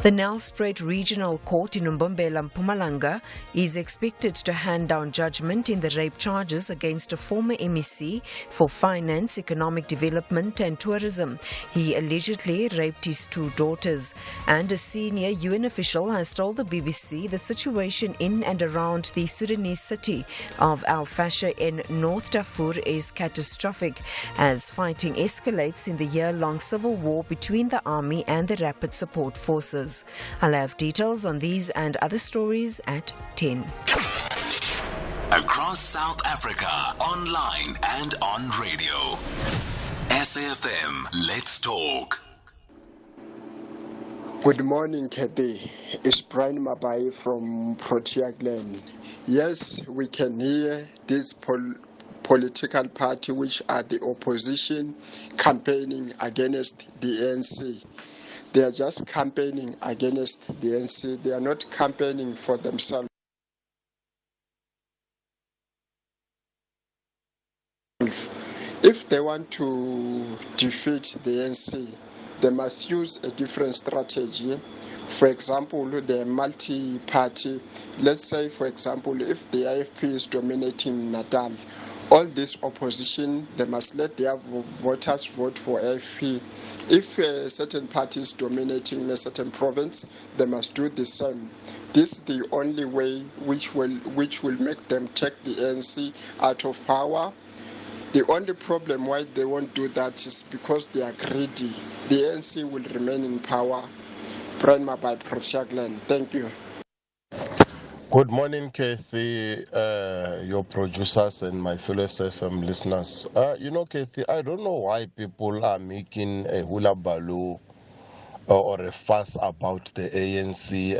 The Nelspruit Regional Court in Umbombela, Mpumalanga is expected to hand down judgment in the rape charges against a former MEC for finance, economic development and tourism. He allegedly raped his two daughters. And a senior UN official has told the BBC the situation in and around the Sudanese city of Al Fasher in North Darfur is catastrophic as fighting escalates in the year-long civil war between the army and the Rapid Support Forces. I'll have details on these and other stories at 10. Across South Africa, online and on radio. SAFM, let's talk. Good morning, Kathy. It's Brian Mabai from Protea Glen. Yes, we can hear this political party, which are the opposition, campaigning against the ANC. They are just campaigning against the ANC. They are not campaigning for themselves. If they want to defeat the ANC, they must use a different strategy. For example, the multi-party. Let's say, for example, if the IFP is dominating Natal, all this opposition, they must let their voters vote for IFP. If a certain party is dominating a certain province, they must do the same. This is the only way which will make them take the ANC out of power. The only problem why they won't do that is because they are greedy. The ANC will remain in power. Brian by Protea Glen. Thank you. Good morning, Kathy, your producers and my fellow SFM listeners. Kathy, I don't know why people are making a hula baloo or a fuss about the ANC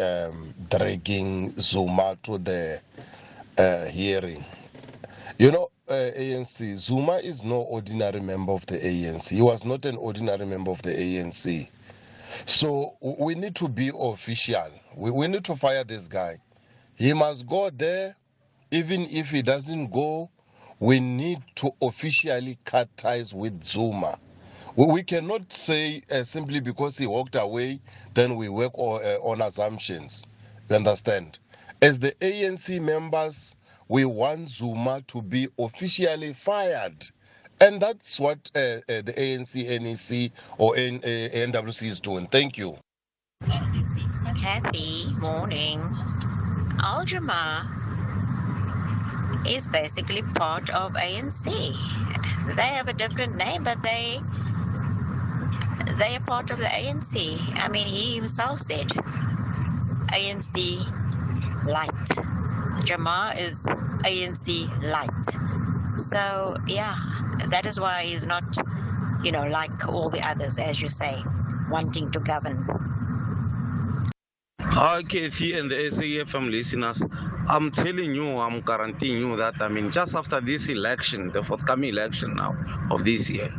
dragging Zuma to the hearing. ANC, Zuma is no ordinary member of the ANC. He was not an ordinary member of the ANC. So we need to be official. We need to fire this guy. He must go there. Even if he doesn't go, we need to officially cut ties with Zuma. We cannot say simply because he walked away, then we work on assumptions. You understand? As the ANC members, we want Zuma to be officially fired. And that's what the ANC, NEC, or NWC is doing. Thank you. Kathy, morning. Al-Jamaa is basically part of ANC. They have a different name, but they are part of the ANC. I mean, he himself said ANC light. Jamaa is ANC light. So, yeah, that is why he's not, like all the others, as you say, wanting to govern. Hi, Kathy and the SAFM listeners. I'm telling you, I'm guaranteeing you that, just after this election, the forthcoming election now of this year,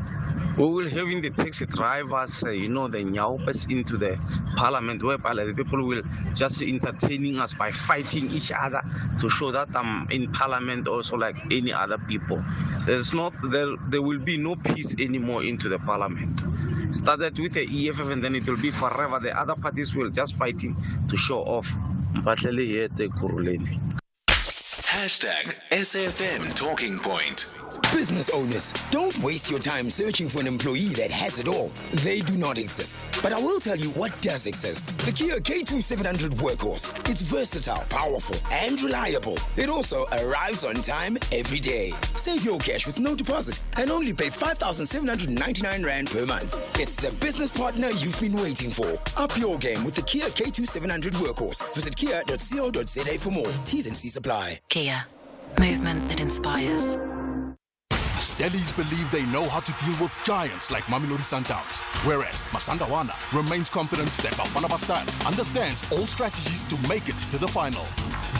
We will have in the taxi drivers, the nyaupes into the parliament, whereby the people will just entertaining us by fighting each other to show that I'm in parliament also like any other people. There will be no peace anymore into the parliament. Started with the EFF and then it will be forever. The other parties will just fighting to show off. #SFM Talking Point. Business owners, don't waste your time searching for an employee that has it all. They do not exist. But I will tell you what does exist. The Kia K2700 Workhorse. It's versatile, powerful, and reliable. It also arrives on time every day. Save your cash with no deposit and only pay 5,799 Rand per month. It's the business partner you've been waiting for. Up your game with the Kia K2700 Workhorse. Visit kia.co.za for more. T's and C's apply. Kia. Movement that inspires. Stellies believe they know how to deal with giants like Mamelodi Sundowns, whereas Masandawana remains confident that Bafana Bastille understands all strategies to make it to the final.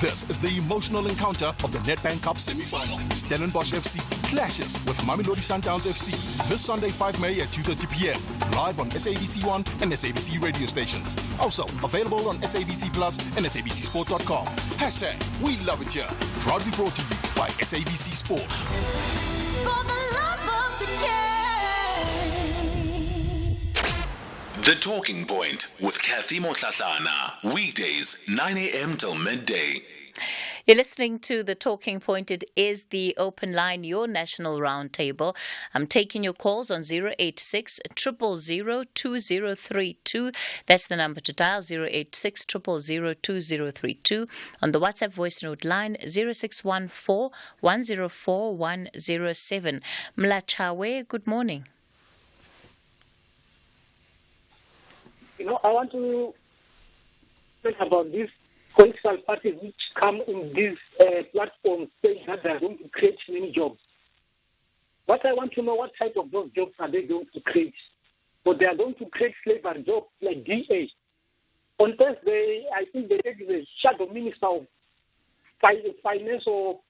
This is the emotional encounter of the Nedbank Cup semi-final. Stellenbosch FC clashes with Mamelodi Sundowns FC this Sunday 5 May at 2:30 p.m. live on SABC1 and SABC radio stations. Also available on SABC Plus and SABCSport.com. #We love it here. Proudly brought to you by SABC Sport. The Talking Point with Kathy Motlatlana. Weekdays, 9 a.m. till midday. You're listening to The Talking Point. It is the open line, your national roundtable. I'm taking your calls on 086 000 2032. That's the number to dial, 086 000 2032. On the WhatsApp voice note line, 0614 104 107. Mlachawe, good morning. I want to talk about these political parties which come in these platforms saying that they are going to create many jobs. What I want to know, what type of those jobs are they going to create? So they are going to create slavery jobs like DA. On Thursday, I think they had the shadow minister of finance of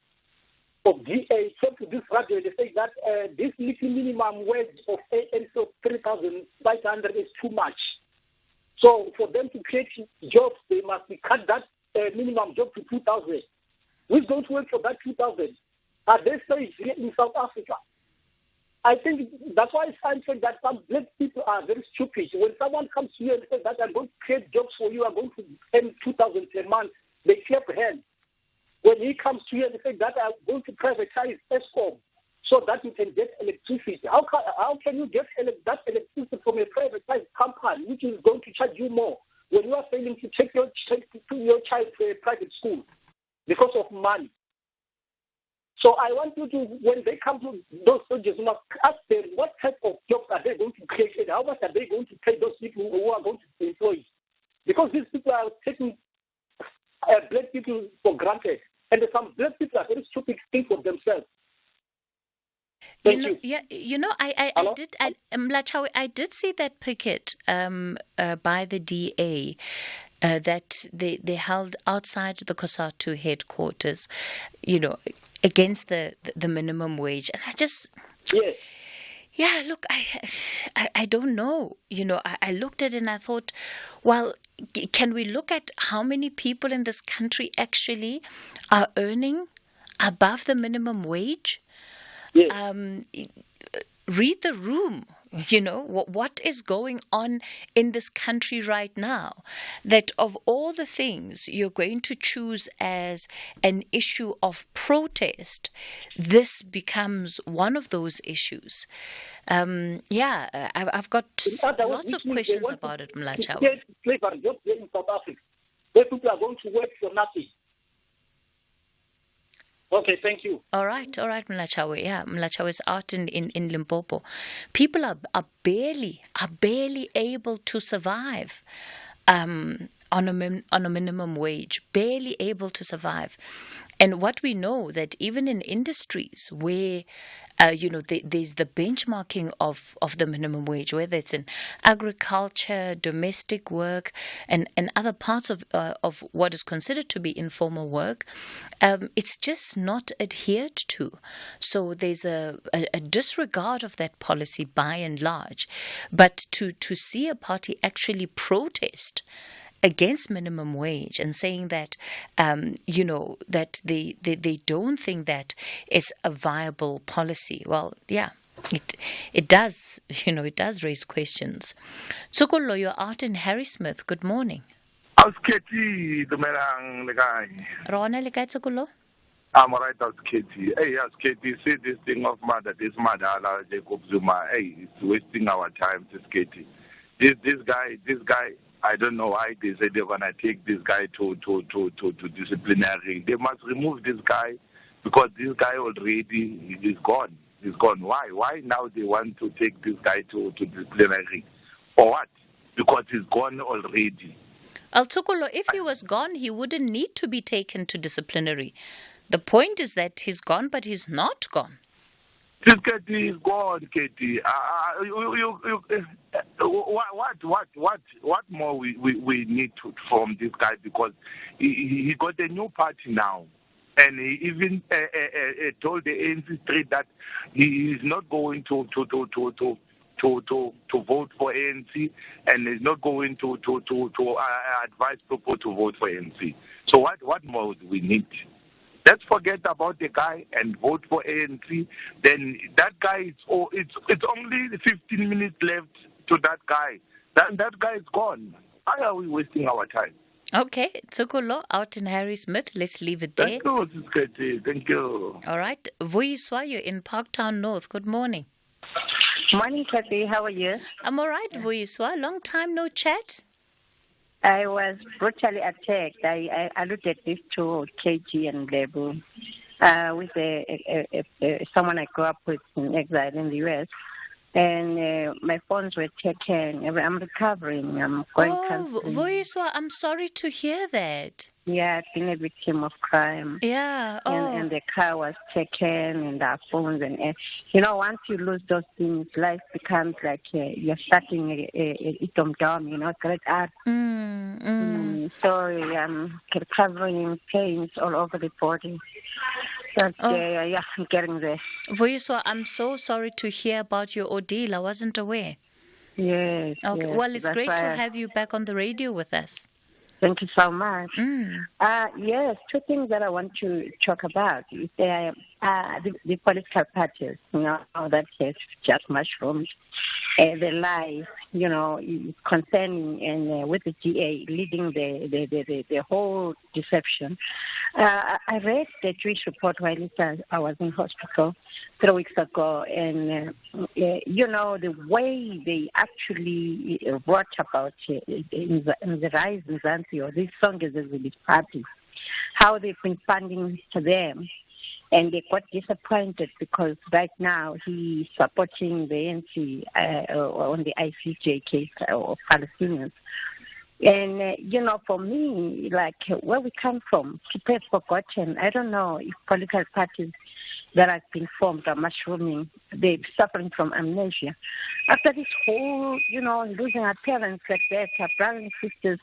DA said to this radio, they say that this little minimum wage of 3,500 is too much. So for them to create jobs, they must cut that minimum job to 2,000. Who's going to work for that 2,000? Are they staying here in South Africa? I think that's why I'm saying that some black people are very stupid. When someone comes here and says that I'm going to create jobs for you, I'm going to earn 2,000 per month, they clap hands. When he comes here and says that I'm going to privatize Eskom so that you can get electricity, how can you get that electricity from a privatized company which is going to charge you more when you are failing to take your child to a private school because of money? So I want you to, when they come to those soldiers, you must ask them what type of jobs are they going to create and how much are they going to pay those people who are going to be employed. Because these people are taking black people for granted. And some black people are very stupid to think for themselves. I did see that picket by the DA that they held outside the COSATU headquarters, against the minimum wage, and I just look, I don't know, I looked at it and I thought, well, can we look at how many people in this country actually are earning above the minimum wage? Read the room. What is going on in this country right now, that of all the things you're going to choose as an issue of protest, this becomes one of those issues. I've got lots of questions about it, Mlachawe. Slavery jobs here in South Africa. Where people are going to work for nothing. Okay, thank you. All right, Mlachawe. Yeah, Mlachawe is out in Limpopo. People are barely able to survive on a minimum wage, barely able to survive. And what we know that even in industries where there's the benchmarking of the minimum wage, whether it's in agriculture, domestic work, and other parts of what is considered to be informal work, it's just not adhered to. So there's a disregard of that policy by and large. But to see a party actually protest against minimum wage and saying that, that they don't think that it's a viable policy. Well, yeah, it does, it does raise questions. Tsukolo, you're out in Harrismith. Good morning. How's Katie, dumelang le kae? Rona le kae Tsukolo? I'm alright, how's Katie? Hey, how's Katie? See this thing of this Madala, Jacob Zuma. Hey, it's wasting our time, this Katie. This guy, I don't know why they say they're gonna take this guy to disciplinary. They must remove this guy because this guy already is gone. He's gone. Why? Why now they want to take this guy to disciplinary? For what? Because he's gone already. Tsukolo, if he was gone, he wouldn't need to be taken to disciplinary. The point is that he's gone, but he's not gone. This Katie is gone, Katie. What more we need from this guy, because he got a new party now, and he even told the ANC Street that he is not going to vote for ANC, and is not going to advise people to vote for ANC. So what more do we need? Let's forget about the guy and vote for ANC. Then that guy it's only 15 minutes left to that guy. Then that guy is gone. Why are we wasting our time? Okay, Tsukolo out in Harrismith. Let's leave it there. Thank you, Sisketi. Thank you. All right, Vuyiswa, you're in Parktown North. Good morning. Morning, Kathy. How are you? I'm all right, Vuyiswa. Long time no chat. I was brutally attacked. I alluded this to KG and Lebu with someone I grew up with in exile in the U.S. And my phones were taken. I'm recovering. I'm going counseling. Vuyiswa, I'm sorry to hear that. Yeah, I've been a victim of crime. Yeah. And the car was taken and our phones. And once you lose those things, life becomes like you're starting a dom-dom, great art. So I'm recovering pains all over the body. But I'm getting there. Vuyiswa, I'm so sorry to hear about your ordeal. I wasn't aware. Yes. Okay. Yes. Well, it's great to have you back on the radio with us. Thank you so much. Yes, two things that I want to talk about is the political parties, that has just mushroomed. The lies, concerning and with the GA leading the whole deception. I read the Jewish report while I was in hospital 3 weeks ago, and the way they actually wrote about in the rise in Zanzibar, or this song is this party, how they've been funding them. And they got disappointed because right now he's supporting the ANC on the ICJ case of Palestinians. And, for me, like where we come from, people have forgotten. I don't know if political parties that have been formed are mushrooming. They're suffering from amnesia. After this whole, losing our parents like that, our brothers and sisters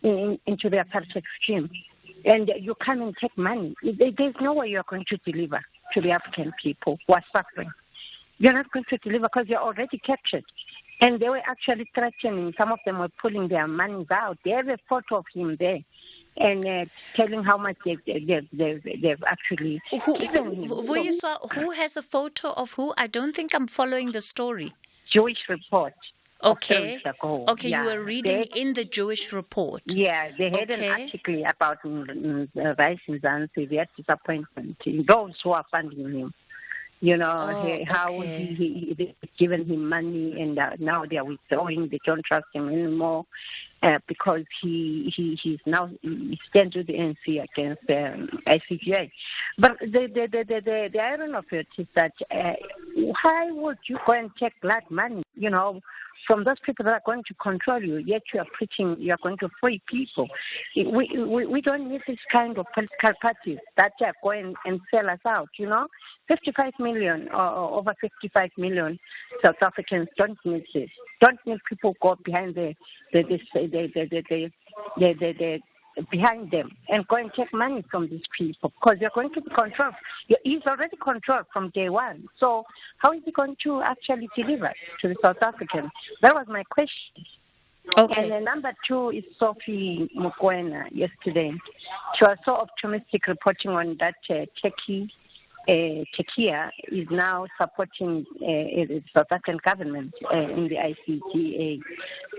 into the apartheid regime. And you come and take money. There's no way you're going to deliver to the African people who are suffering. You're not going to deliver because you're already captured. And they were actually threatening. Some of them were pulling their money out. They have a photo of him there and telling how much they've actually given him. Vuyiswa, who has a photo of who? I don't think I'm following the story. Jewish report. Okay. Okay, yeah. You were reading in the Jewish report. Yeah, they had an article about Rice in Zanzibar, their disappointment in those who are funding him. How they've given him money and now they are withdrawing. They don't trust him anymore because he stands with the ANC against ICJ. But the irony of it is that why would you go and take blood money, from those people that are going to control you, yet you are preaching you are going to free people. We don't need this kind of political parties that are going and sell us out, 55 million or over 55 million South Africans don't need this. Don't need people go behind behind them and go and take money from these people, because you're going to be controlled. He's already controlled from day one. So how is he going to actually deliver to the South Africans? That was my question. Okay. And then number 2 is Sophie Mokoena yesterday. She was so optimistic reporting on that Turkey is now supporting the South African government in the ICJ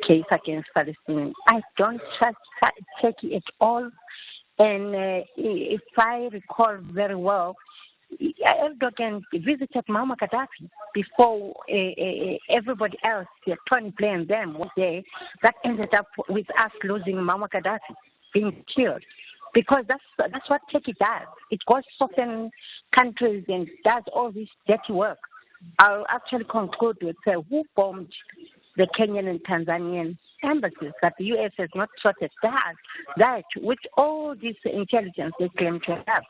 case against Palestinians. I don't trust Turkey at all. And if I recall very well, Erdogan visited Muammar Gaddafi before everybody else, Tony blamed them one day. That ended up with us losing Muammar Gaddafi, being killed. Because that's what Turkey does. It goes to certain countries and does all this dirty work. I'll actually conclude with who bombed the Kenyan and Tanzanian embassies that the U.S. has not sorted that with all this intelligence they claim to have.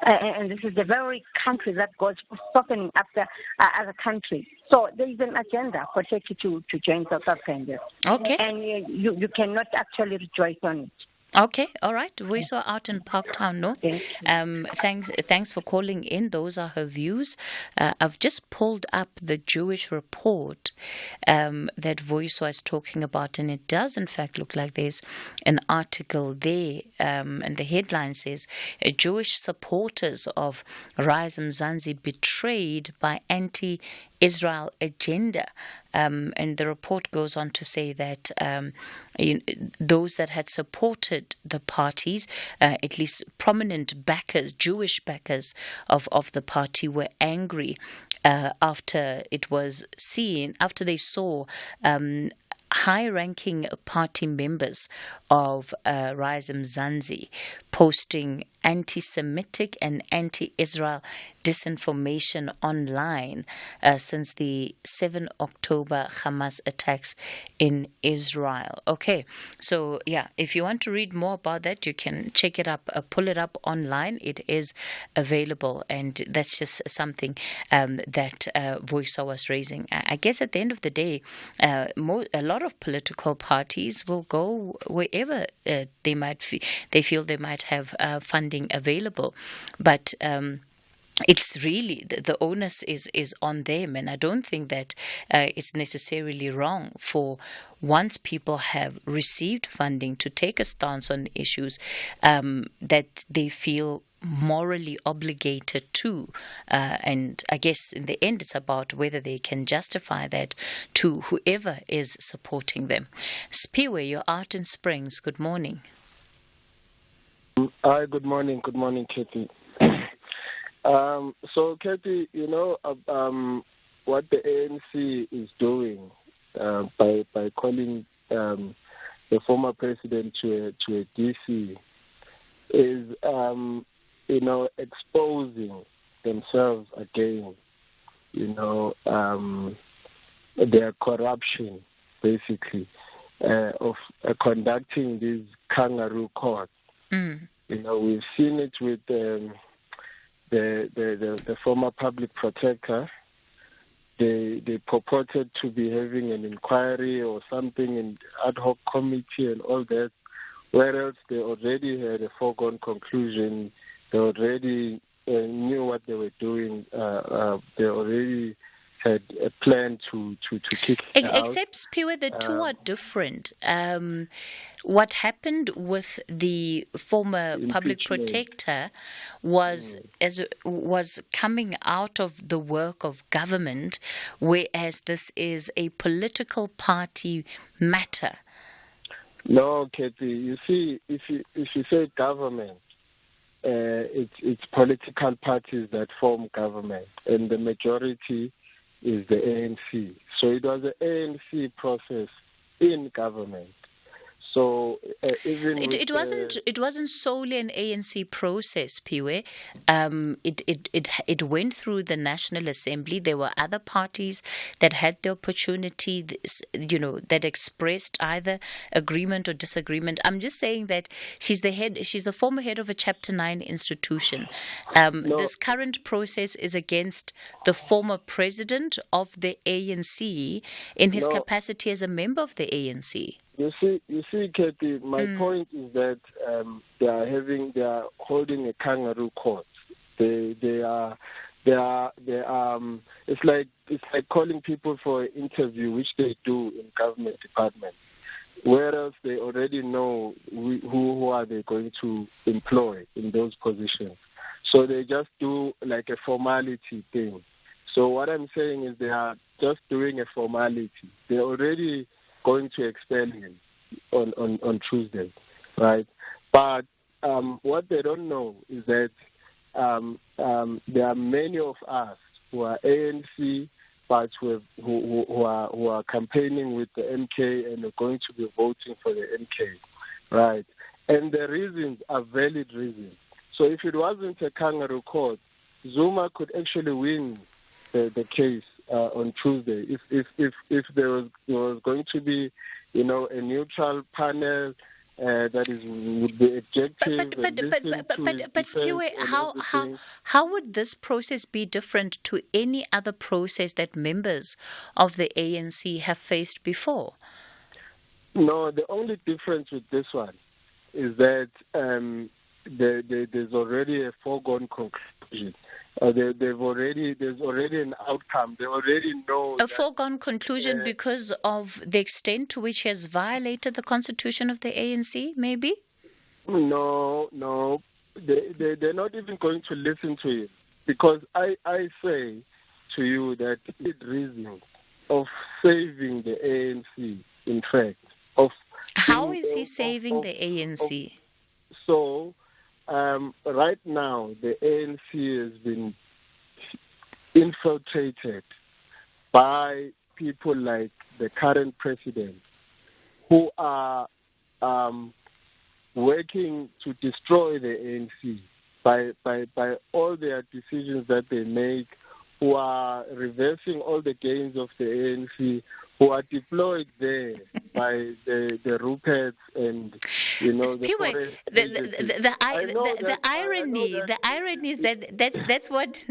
And this is the very country that goes softening after other countries. So there is an agenda for Turkey to join South Africa. Okay. And you cannot actually rejoice on it. Okay, all right. We saw out in Parktown North. Thanks for calling in. Those are her views. I've just pulled up the Jewish report that Voice was talking about, and it does in fact look like there's an article there, and the headline says, Jewish supporters of Rise Mzansi betrayed by anti-Israel agenda. And the report goes on to say that those that had supported the parties, at least prominent backers, Jewish backers of the party, were angry after they saw high-ranking party members of Rise Mzansi posting anti-Semitic and anti-Israel disinformation online since the 7 October Hamas attacks in Israel. Okay, so yeah, if you want to read more about that, you can check it up, pull it up online. It is available, and that's just something that Voice was raising. I guess at the end of the day, a lot of political parties will go wherever they feel they might have funding available, but it's really the onus is on them, and I don't think that it's necessarily wrong for, once people have received funding, to take a stance on issues that they feel morally obligated to, and I guess in the end it's about whether they can justify that to whoever is supporting them. Spiwe, you're out in Springs. Good morning. Hi, good morning. Good morning, Katie. So, Katie, what the ANC is doing by calling the former president to a DC is, exposing themselves again, their corruption, basically, of conducting these kangaroo courts. We've seen it with the former public protector. They purported to be having an inquiry or something in ad hoc committee and all that, whereas they already had a foregone conclusion. They already knew what they were doing. They already had a plan to kick it out. Except, Spiwe, the two are different. What happened with the former public protector was coming out of the work of government, whereas this is a political party matter. No, Katie. You see, if you say government, it's political parties that form government, and the majority is the ANC. So it was an ANC process in government. So even it wasn't solely an ANC process, Piwe. It went through the National Assembly. There were other parties that had the opportunity, that expressed either agreement or disagreement. I'm just saying that she's the former head of a Chapter 9 institution. This current process is against the former president of the ANC in his capacity as a member of the ANC. You see, Katie. My point is that they are holding a kangaroo court. They are. It's like calling people for an interview, which they do in government departments, whereas they already know who are they going to employ in those positions. So they just do like a formality thing. So what I'm saying is they are just doing a formality. They're already going to expel him on Tuesday, right? But what they don't know is that there are many of us who are ANC, but who are campaigning with the MK and are going to be voting for the MK, right? And the reasons are valid reasons. So if it wasn't a kangaroo court, Zuma could actually win the case on Tuesday if there was going to be, a neutral panel that would be objective. But Spiwe, how would this process be different to any other process that members of the ANC have faced before? No, the only difference with this one is that there's already a foregone conclusion. There's already an outcome. They already know a foregone conclusion because of the extent to which he has violated the constitution of the ANC, maybe? No. They're not even going to listen to him, because I say to you that the reason of saving the ANC, in fact, how is he saving the ANC? Right now, the ANC has been infiltrated by people like the current president, who are working to destroy the ANC by all their decisions that they make, who are reversing all the gains of the ANC, who are deployed there by the Ruperts and the irony is that's what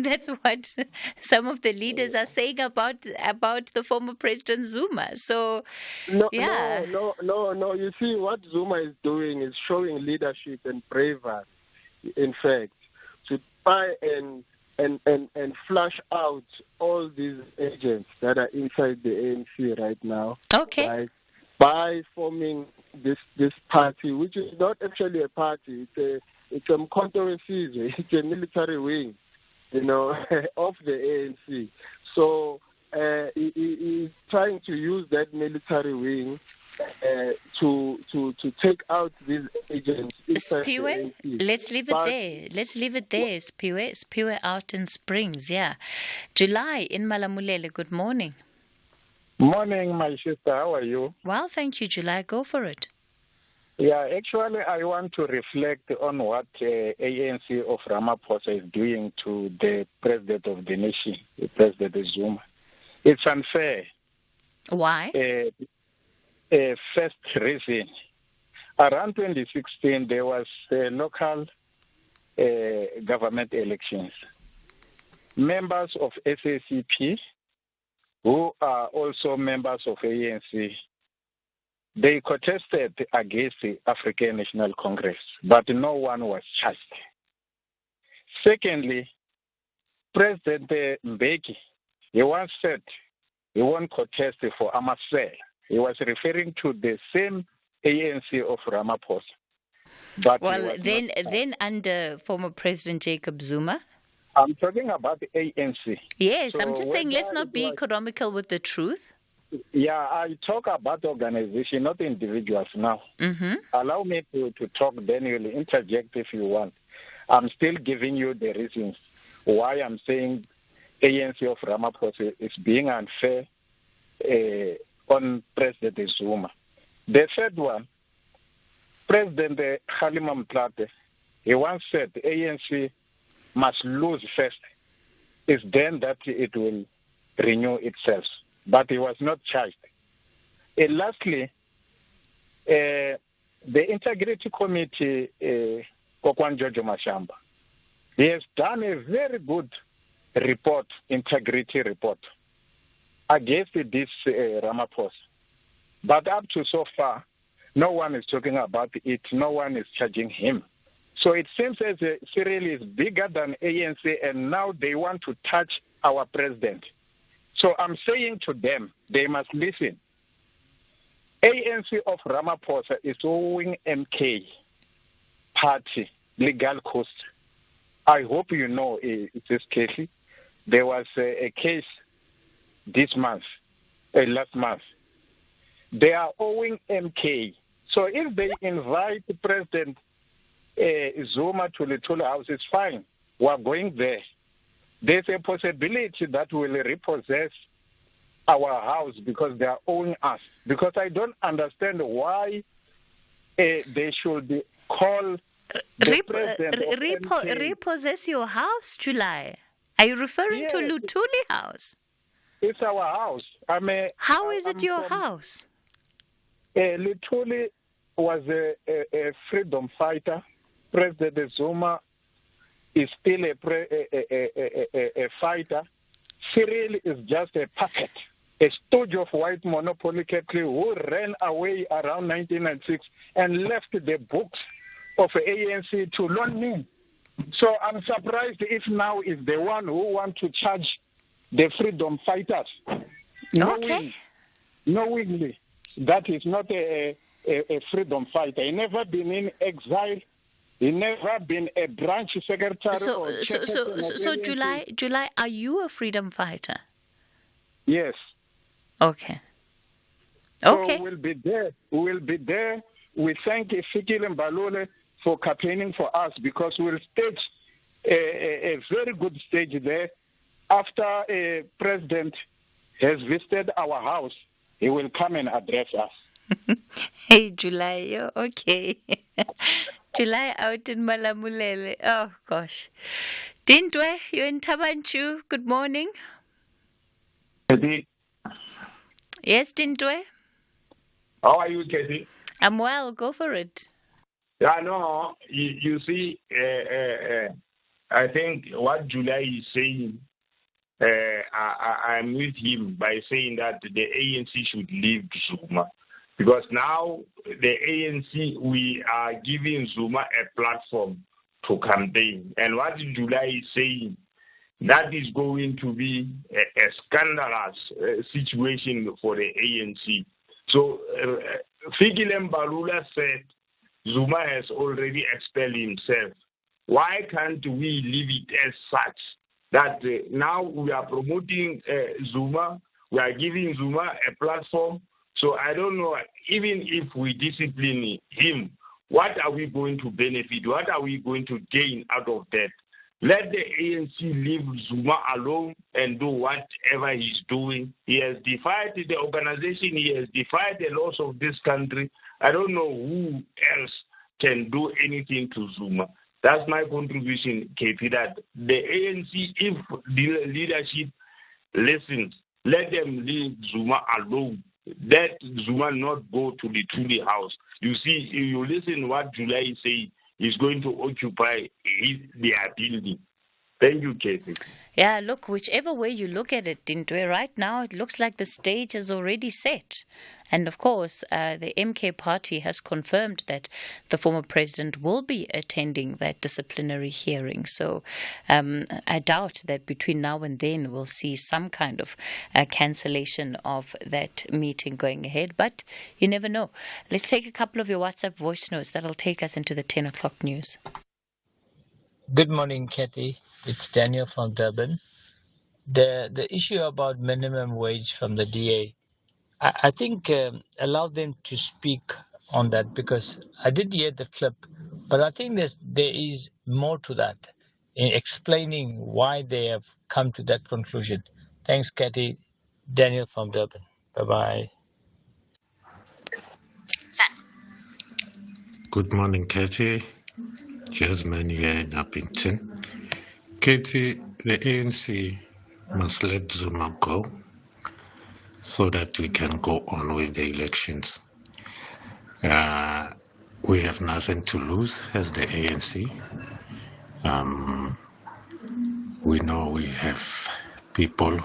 some of the leaders are saying about the former President Zuma. So no. You see, what Zuma is doing is showing leadership and bravery. In fact, to try and flush out all these agents that are inside the ANC right now. Okay. Right, by forming this party, which is not actually a party. It's a controversy. It's a military wing, of the ANC. So he's trying to use that military wing to take out these agents. Spiwe, let's leave it there. Spiwe out in Springs, yeah. July in Malamulele, good morning. Morning, my sister. How are you? Well, thank you, July. Go for it. Yeah, actually, I want to reflect on what ANC of Ramaphosa is doing to the president of the nation, President Zuma. It's unfair. Why? First reason, around 2016, there was local government elections. Members of SACP, who are also members of ANC, they protested against the African National Congress, but no one was charged. Secondly, President Mbeki, he once said he won't contest for Amasel. He was referring to the same ANC of Ramaphosa. But then under former President Jacob Zuma? I'm talking about the ANC. Yes, so I'm just saying let's not be economical with the truth. Yeah, I talk about organization, not individuals now. Mm-hmm. Allow me to talk, then you'll interject if you want. I'm still giving you the reasons why I'm saying ANC of Ramaphosa is being unfair on President Zuma. The third one, President Kgalema Motlate, he once said the ANC must lose first. It's then that it will renew itself. But he was not charged. Lastly, the Integrity Committee, Kokwan Jojo Mashamba, he has done a very good report, integrity report, against this Ramaphosa. But up to so far, no one is talking about it. No one is charging him. So it seems as Cyril is bigger than ANC, and now they want to touch our president. So I'm saying to them, they must listen. ANC of Ramaphosa is owing MK party legal cost. I hope you know this case. There was a case this month, last month. They are owing MK. So if they invite President Zuma to Little House, it's fine. We're going there. There's a possibility that we'll repossess our house because they are owing us. Because I don't understand why they should call the president repossess your house, July. Are you referring to Lutuli House? It's our house. How is it your house? Lutuli was a freedom fighter. President Zuma is still a fighter. Cyril is just a puppet, a stooge of white monopoly who ran away around 1996 and left the books of ANC to loan me. So I'm surprised if now is the one who want to charge the freedom fighters. Knowingly, that is not a freedom fighter. He never been in exile. He never been a branch secretary. So July, are you a freedom fighter? Yes. Okay. So we'll be there. We thank Fikile Mbalule for campaigning for us because we'll stage a very good stage there. After a president has visited our house, he will come and address us. Hey, July, okay. July out in Malamulele. Oh, gosh. Dintwe, you're in Tabanchu. Good morning. Katie. Yes, Dintwe? How are you, Katie? I'm well. Go for it. Yeah, no, you see, I think what July is saying, I'm with him by saying that the ANC should leave Zuma. Because now the ANC, we are giving Zuma a platform to campaign. And what July is saying, that is going to be a scandalous situation for the ANC. So Fikile Mbalula said Zuma has already expelled himself. Why can't we leave it as such that now we are promoting Zuma, we are giving Zuma a platform? So I don't know, even if we discipline him, what are we going to benefit? What are we going to gain out of that? Let the ANC leave Zuma alone and do whatever he's doing. He has defied the organization. He has defied the laws of this country. I don't know who else can do anything to Zuma. That's my contribution, KP, that the ANC, if the leadership listens, let them leave Zuma alone. Let Zuma not go to the Tuli house. You see, you listen what July is saying, he's going to occupy their building. Thank you, Casey. Yeah, look, whichever way you look at it, Dintwe, right now it looks like the stage is already set. And of course, the MK party has confirmed that the former president will be attending that disciplinary hearing. So I doubt that between now and then we'll see some kind of cancellation of that meeting going ahead. But you never know. Let's take a couple of your WhatsApp voice notes. That'll take us into the 10 o'clock news. Good morning, Kathy. It's Daniel from Durban. The issue about minimum wage from the DA, I think allow them to speak on that because I did hear the clip, but I think there is more to that in explaining why they have come to that conclusion. Thanks, Kathy. Daniel from Durban. Bye-bye. Good morning, Katie. Jasmine here in Uppington. Katie, the ANC must let Zuma go so that we can go on with the elections. We have nothing to lose as the ANC. We know we have people.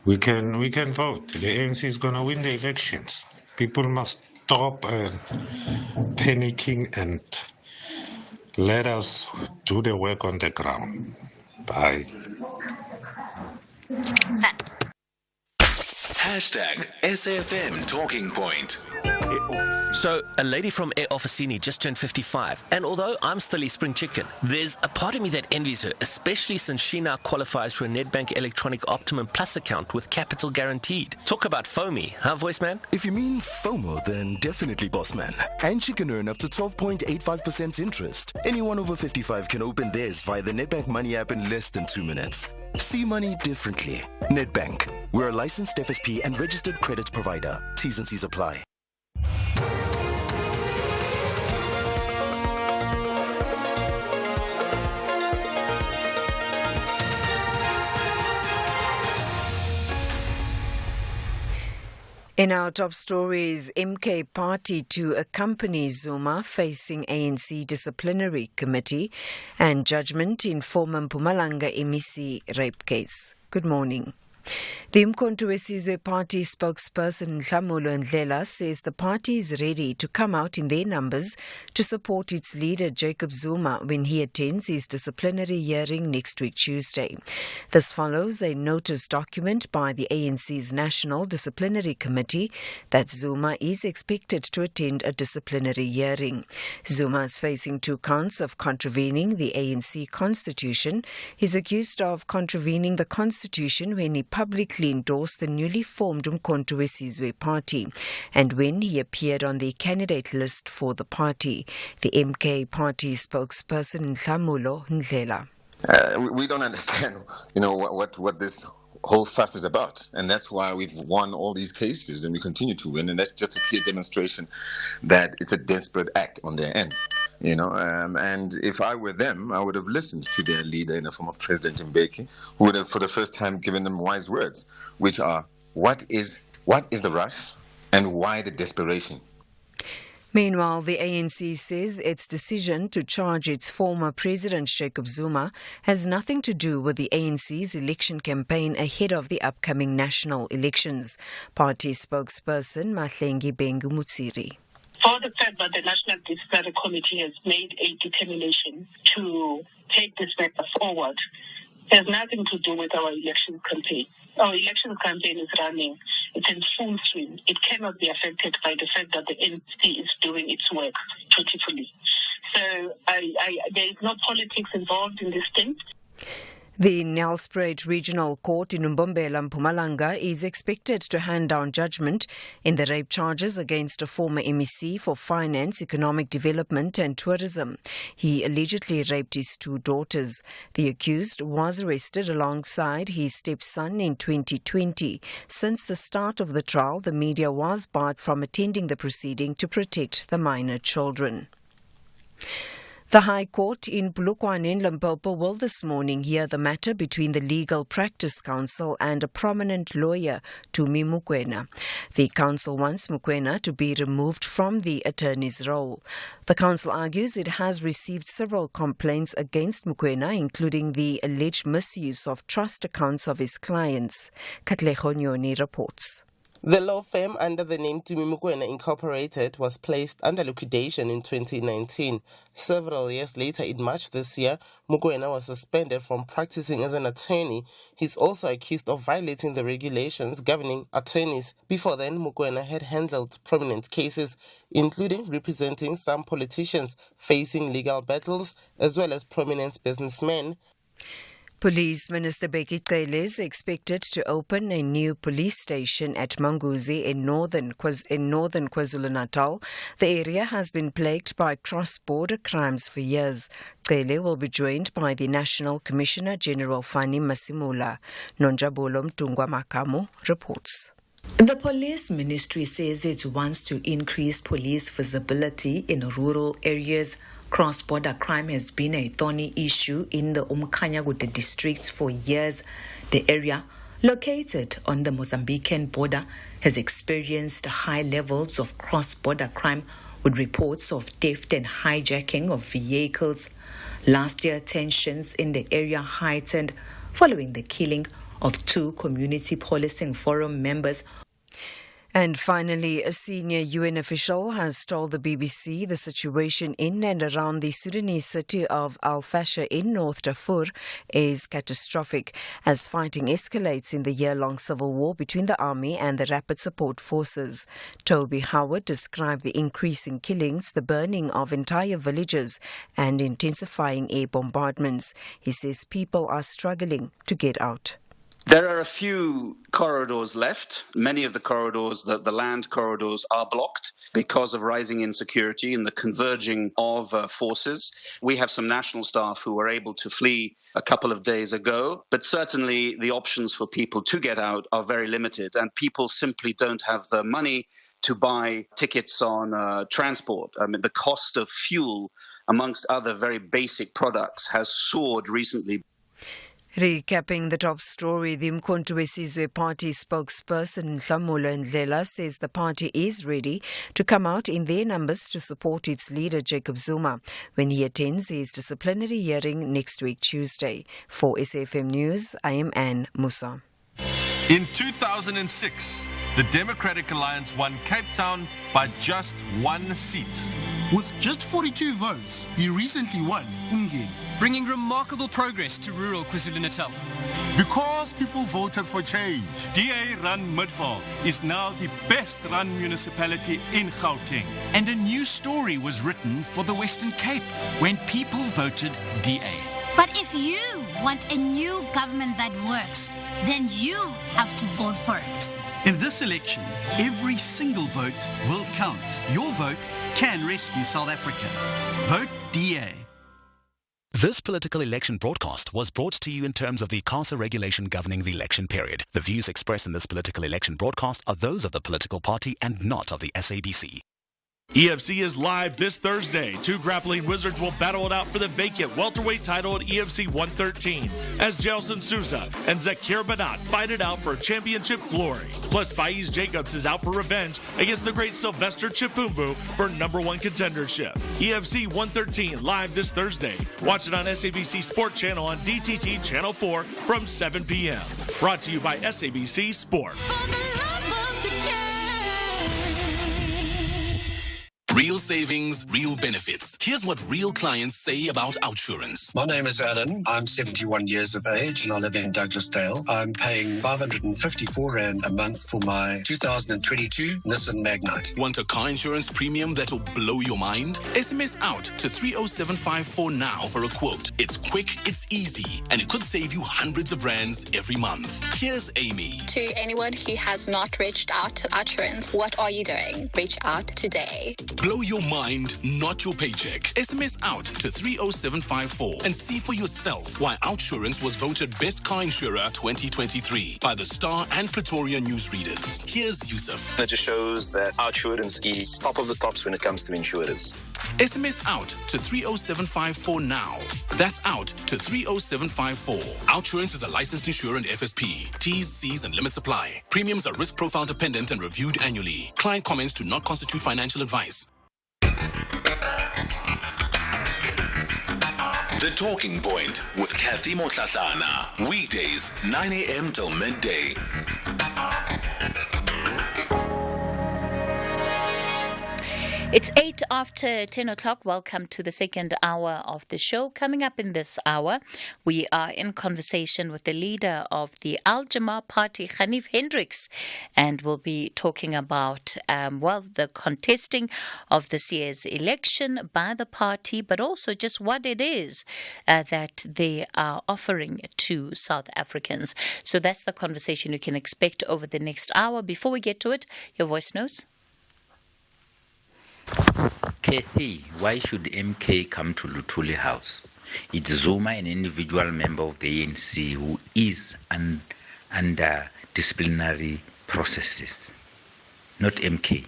We can vote. The ANC is going to win the elections. People must stop panicking and let us do the work on the ground. Bye. Hashtag SAFM Talking Point. So, a lady from Air Officini just turned 55, and although I'm still a spring chicken, there's a part of me that envies her, especially since she now qualifies for a Nedbank Electronic Optimum Plus account with capital guaranteed. Talk about FOMI, huh, voice man? If you mean FOMO, then definitely, boss man. And she can earn up to 12.85% interest. Anyone over 55 can open theirs via the Nedbank Money app in less than 2 minutes. See money differently. Nedbank. We're a licensed FSP and registered credit provider. T's and C's apply. In our top stories, MK Party to accompany Zuma facing ANC disciplinary committee and judgment in former Mpumalanga MEC rape case. Good morning. The Umkhonto weSizwe Party spokesperson Nhlamulo Ndlela says the party is ready to come out in their numbers to support its leader Jacob Zuma when he attends his disciplinary hearing next week Tuesday. This follows a notice document by the ANC's National Disciplinary Committee that Zuma is expected to attend a disciplinary hearing. Zuma is facing 2 counts of contravening the ANC constitution. He's accused of contravening the constitution when he publicly endorsed the newly formed Umkhonto weSizwe Party and when he appeared on the candidate list for the party. The MK Party spokesperson Nhlamulo Ndlela. We don't understand, what this whole fuss is about, and that's why we've won all these cases and we continue to win, and that's just a clear demonstration that it's a desperate act on their end. And if I were them, I would have listened to their leader in the form of President Mbeki, who would have for the first time given them wise words, which are, what is the rush and why the desperation? Meanwhile, the ANC says its decision to charge its former president Jacob Zuma has nothing to do with the ANC's election campaign ahead of the upcoming national elections. Party spokesperson Mahlengi Bengu Mutsiri. For the fact that the National Disciplinary Committee has made a determination to take this matter forward has nothing to do with our election campaign. Our election campaign is running. It's in full swing. It cannot be affected by the fact that the NC is doing its work dutifully. So there is no politics involved in this thing. The Nelspruit Regional Court in Mbombela, Mpumalanga, is expected to hand down judgment in the rape charges against a former MEC for Finance, Economic Development and Tourism. He allegedly raped his 2 daughters. The accused was arrested alongside his stepson in 2020. Since the start of the trial, the media was barred from attending the proceeding to protect the minor children. The High Court in Polokwane in Limpopo will this morning hear the matter between the Legal Practice Council and a prominent lawyer, Tumi Mokoena. The council wants Mokoena to be removed from the attorney's role. The council argues it has received several complaints against Mokoena, including the alleged misuse of trust accounts of his clients. Katleho Nyoni reports. The law firm under the name Tumi Mokoena Incorporated was placed under liquidation in 2019. Several years later, in March this year, Mokoena was suspended from practicing as an attorney. He's also accused of violating the regulations governing attorneys. Before then, Mokoena had handled prominent cases, including representing some politicians facing legal battles, as well as prominent businessmen. Police Minister Bheki Cele is expected to open a new police station at Manguzi in northern KwaZulu-Natal. The area has been plagued by cross-border crimes for years. Cele will be joined by the National Commissioner General Fani Masimula. Nonjabulo Mtungwa Makamu reports. The police ministry says it wants to increase police visibility in rural areas. Cross-border crime has been a thorny issue in the Umkhanyakude districts for years. The area, located on the Mozambican border, has experienced high levels of cross-border crime with reports of theft and hijacking of vehicles. Last year, tensions in the area heightened following the killing of 2 community policing forum members. And finally, a senior UN official has told the BBC the situation in and around the Sudanese city of Al Fasher in North Darfur is catastrophic as fighting escalates in the year-long civil war between the army and the Rapid Support Forces. Toby Howard described the increasing killings, the burning of entire villages and intensifying air bombardments. He says people are struggling to get out. There are a few corridors left. Many of the corridors, the land corridors, are blocked because of rising insecurity and the converging of forces. We have some national staff who were able to flee a couple of days ago, but certainly the options for people to get out are very limited, and people simply don't have the money to buy tickets on transport. I mean, the cost of fuel, amongst other very basic products, has soared recently. Recapping the top story, the Umkhonto weSizwe Party spokesperson Nhlamulo Ndlela says the party is ready to come out in their numbers to support its leader Jacob Zuma when he attends his disciplinary hearing next week Tuesday. For SAFM News, I am Anne Musa. In 2006, the Democratic Alliance won Cape Town by just 1 seat. With just 42 votes, he recently won Umgeni, bringing remarkable progress to rural KwaZulu-Natal. Because people voted for change. DA-run Midvaal is now the best-run municipality in Gauteng. And a new story was written for the Western Cape when people voted DA. But if you want a new government that works, then you have to vote for it. In this election, every single vote will count. Your vote can rescue South Africa. Vote DA. This political election broadcast was brought to you in terms of the CASA regulation governing the election period. The views expressed in this political election broadcast are those of the political party and not of the SABC. EFC is live this Thursday. 2 grappling wizards will battle it out for the vacant welterweight title at EFC 113 as Gelson Souza and Zakir Banat fight it out for championship glory. Plus, Faiz Jacobs is out for revenge against the great Sylvester Chipumbu for #1 contendership. EFC 113 live this Thursday. Watch it on SABC Sport Channel on DTT Channel 4 from 7 p.m. Brought to you by SABC Sport. Real savings, real benefits. Here's what real clients say about OUTsurance. My name is Alan. I'm 71 years of age and I live in Douglasdale. I'm paying 554 Rand a month for my 2022 Nissan Magnite. Want a car insurance premium that'll blow your mind? SMS out to 30754 now for a quote. It's quick, it's easy, and it could save you hundreds of rands every month. Here's Amy. To anyone who has not reached out to OUTsurance, what are you doing? Reach out today. Blow your mind, not your paycheck. SMS out to 30754 and see for yourself why OUTsurance was voted Best Car Insurer 2023 by the Star and Pretoria newsreaders. Here's Yusuf. It just shows that OUTsurance is top of the tops when it comes to insurers. SMS out to 30754 now. That's out to 30754. OUTsurance is a licensed insurer and FSP. T's, C's, and limits apply. Premiums are risk profile dependent and reviewed annually. Client comments do not constitute financial advice. The Talking Point with Kathy Motlatlana. Weekdays, 9 a.m. till midday. It's 8 after 10 o'clock. Welcome to the second hour of the show. Coming up in this hour, we are in conversation with the leader of the Al Jama Party, Hanif Hendricks, and we'll be talking about, the contesting of this year's election by the party, but also just what it is that they are offering to South Africans. So that's the conversation you can expect over the next hour. Before we get to it, your voice notes. Kathy, why should MK come to Luthuli House? It's Zuma, an individual member of the ANC, who is under disciplinary processes, not MK.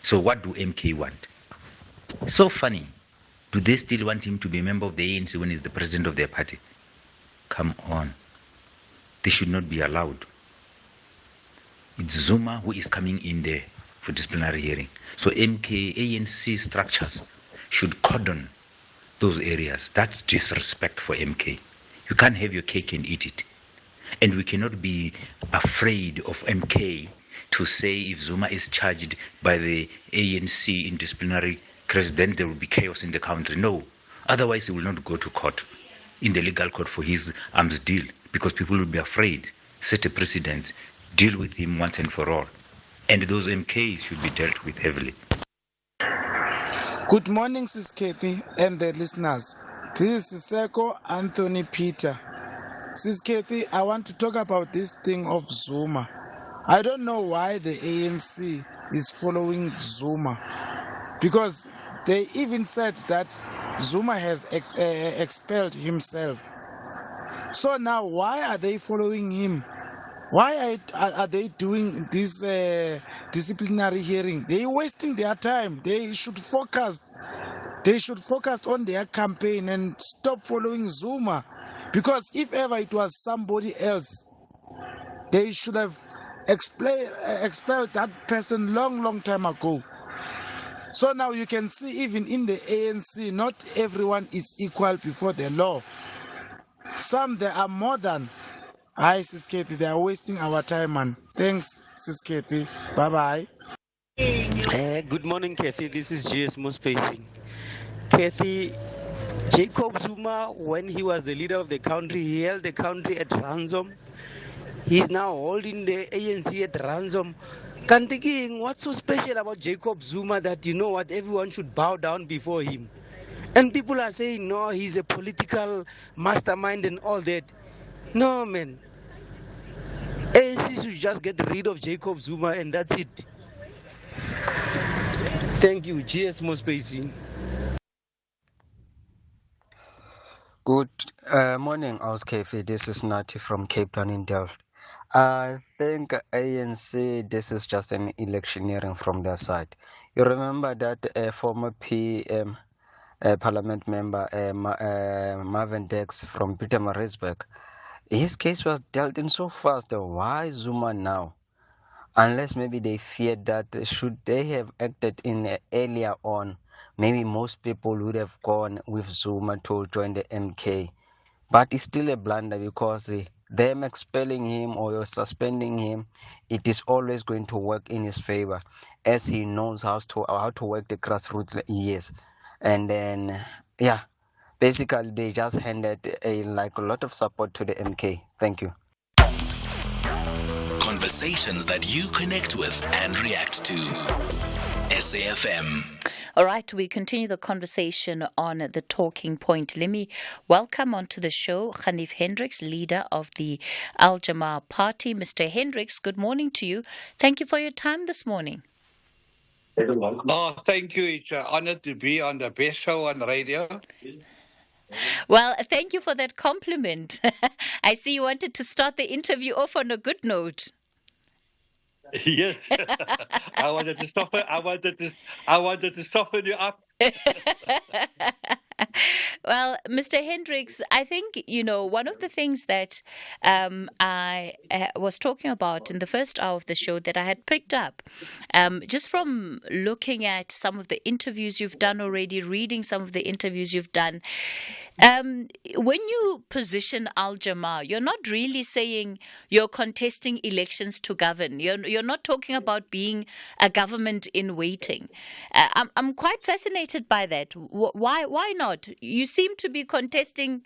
So what do MK want? So funny. Do they still want him to be a member of the ANC when he's the president of their party? Come on. They should not be allowed. It's Zuma who is coming in there for disciplinary hearing. So MK, ANC structures should cordon those areas. That's disrespect for MK. You can't have your cake and eat it. And we cannot be afraid of MK to say if Zuma is charged by the ANC in disciplinary case, then there will be chaos in the country. No. Otherwise, he will not go to court, in the legal court for his arms deal, because people will be afraid. Set a precedent. Deal with him once and for all. And those MKs should be dealt with heavily. Good morning, Sis Kathy and the listeners. This is Siseko Anthony Peter. Sis Kathy, I want to talk about this thing of Zuma. I don't know why the ANC is following Zuma, because they even said that Zuma has expelled himself. So now why are they following him? Why are they doing this disciplinary hearing? They're wasting their time. They should focus on their campaign and stop following Zuma. Because if ever it was somebody else, they should have expelled that person long time ago. So now you can see even in the ANC, not everyone is equal before the law. Some, they are more than. Hi, Sis Kathy, they are wasting our time, man. Thanks, Sis Kathy. Bye-bye. Good morning, Kathy. This is GS Mospacing. Kathy, Jacob Zuma, when he was the leader of the country, he held the country at ransom. He's now holding the ANC at ransom. Kantiking, what's so special about Jacob Zuma that you know what, everyone should bow down before him? And people are saying, no, he's a political mastermind and all that. No, man. ANC should just get rid of Jacob Zuma and that's it. Thank you. GS Mospacing. Good morning, Oskefi. This is Nati from Cape Town in Delft. I think ANC, this is just an electioneering from their side. You remember that former PM Parliament member Marvin Dex from Pietermaritzburg, his case was dealt in so fast. Why Zuma now? Unless maybe they feared that should they have acted in earlier on, maybe most people would have gone with Zuma to join the MK. But it's still a blunder because them expelling him or suspending him, it is always going to work in his favor, as he knows how to work the grassroots years. And then, yeah, basically they just handed a lot of support to the MK. Thank you. Conversations that you connect with and react to. SAFM. All right, we continue the conversation on the talking point. Let me welcome onto the show Hanif Hendricks, leader of the Al Jamaa Party. Mr. Hendricks, good morning to you. Thank you for your time this morning. Oh, thank you. It's an honor to be on the best show on radio. Well, thank you for that compliment. I see you wanted to start the interview off on a good note. Yes, I wanted to soften you up. Well, Mr. Hendricks, I think, one of the things that I was talking about in the first hour of the show that I had picked up, just from looking at some of the interviews you've done already, reading some of the interviews you've done, when you position Al Jamaa, you're not really saying you're contesting elections to govern. You're not talking about being a government in waiting. I'm quite fascinated by that. Why not? You seem to be contesting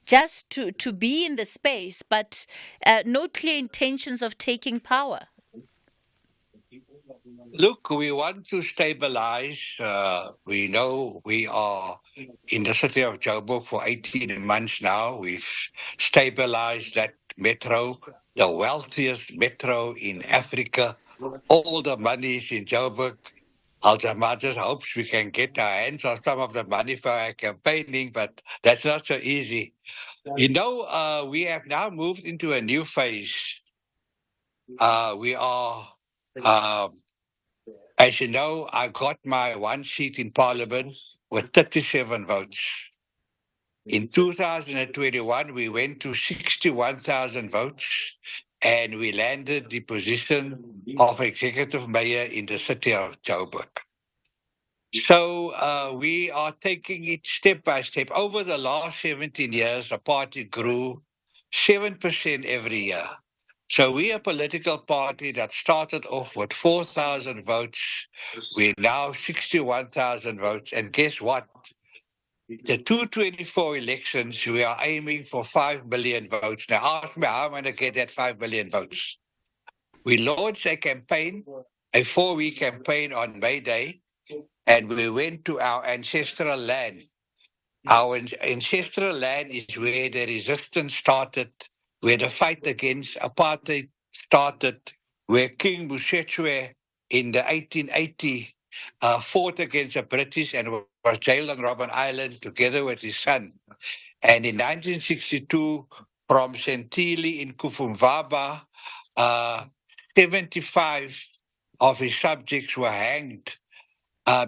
just to be in the space, but no clear intentions of taking power. Look, we want to stabilize. We know we are in the city of Joburg for 18 months now. We've stabilized that metro, the wealthiest metro in Africa. All the money is in Joburg. Al Jamaa just hopes we can get our hands on some of the money for our campaigning, but that's not so easy. We have now moved into a new phase. We are, as you know, I got my one seat in Parliament with 37 votes. In 2021, we went to 61,000 votes and we landed the position of executive mayor in the city of Joburg. So we are taking it step by step. Over the last 17 years, the party grew 7% every year. So we're a political party that started off with 4,000 votes. We're now 61,000 votes. And guess what? The 224 elections, we are aiming for 5 million votes. Now ask me how I'm going to get that 5 million votes. We launched a campaign, a 4-week campaign on May Day, and we went to our ancestral land. Our ancestral land is where the resistance started, where the fight against apartheid started, where King Moshetshwe in the 1880 fought against the British and was jailed on Robben Island together with his son. And in 1962, from Sentili in Kufumvaba, 75 of his subjects were hanged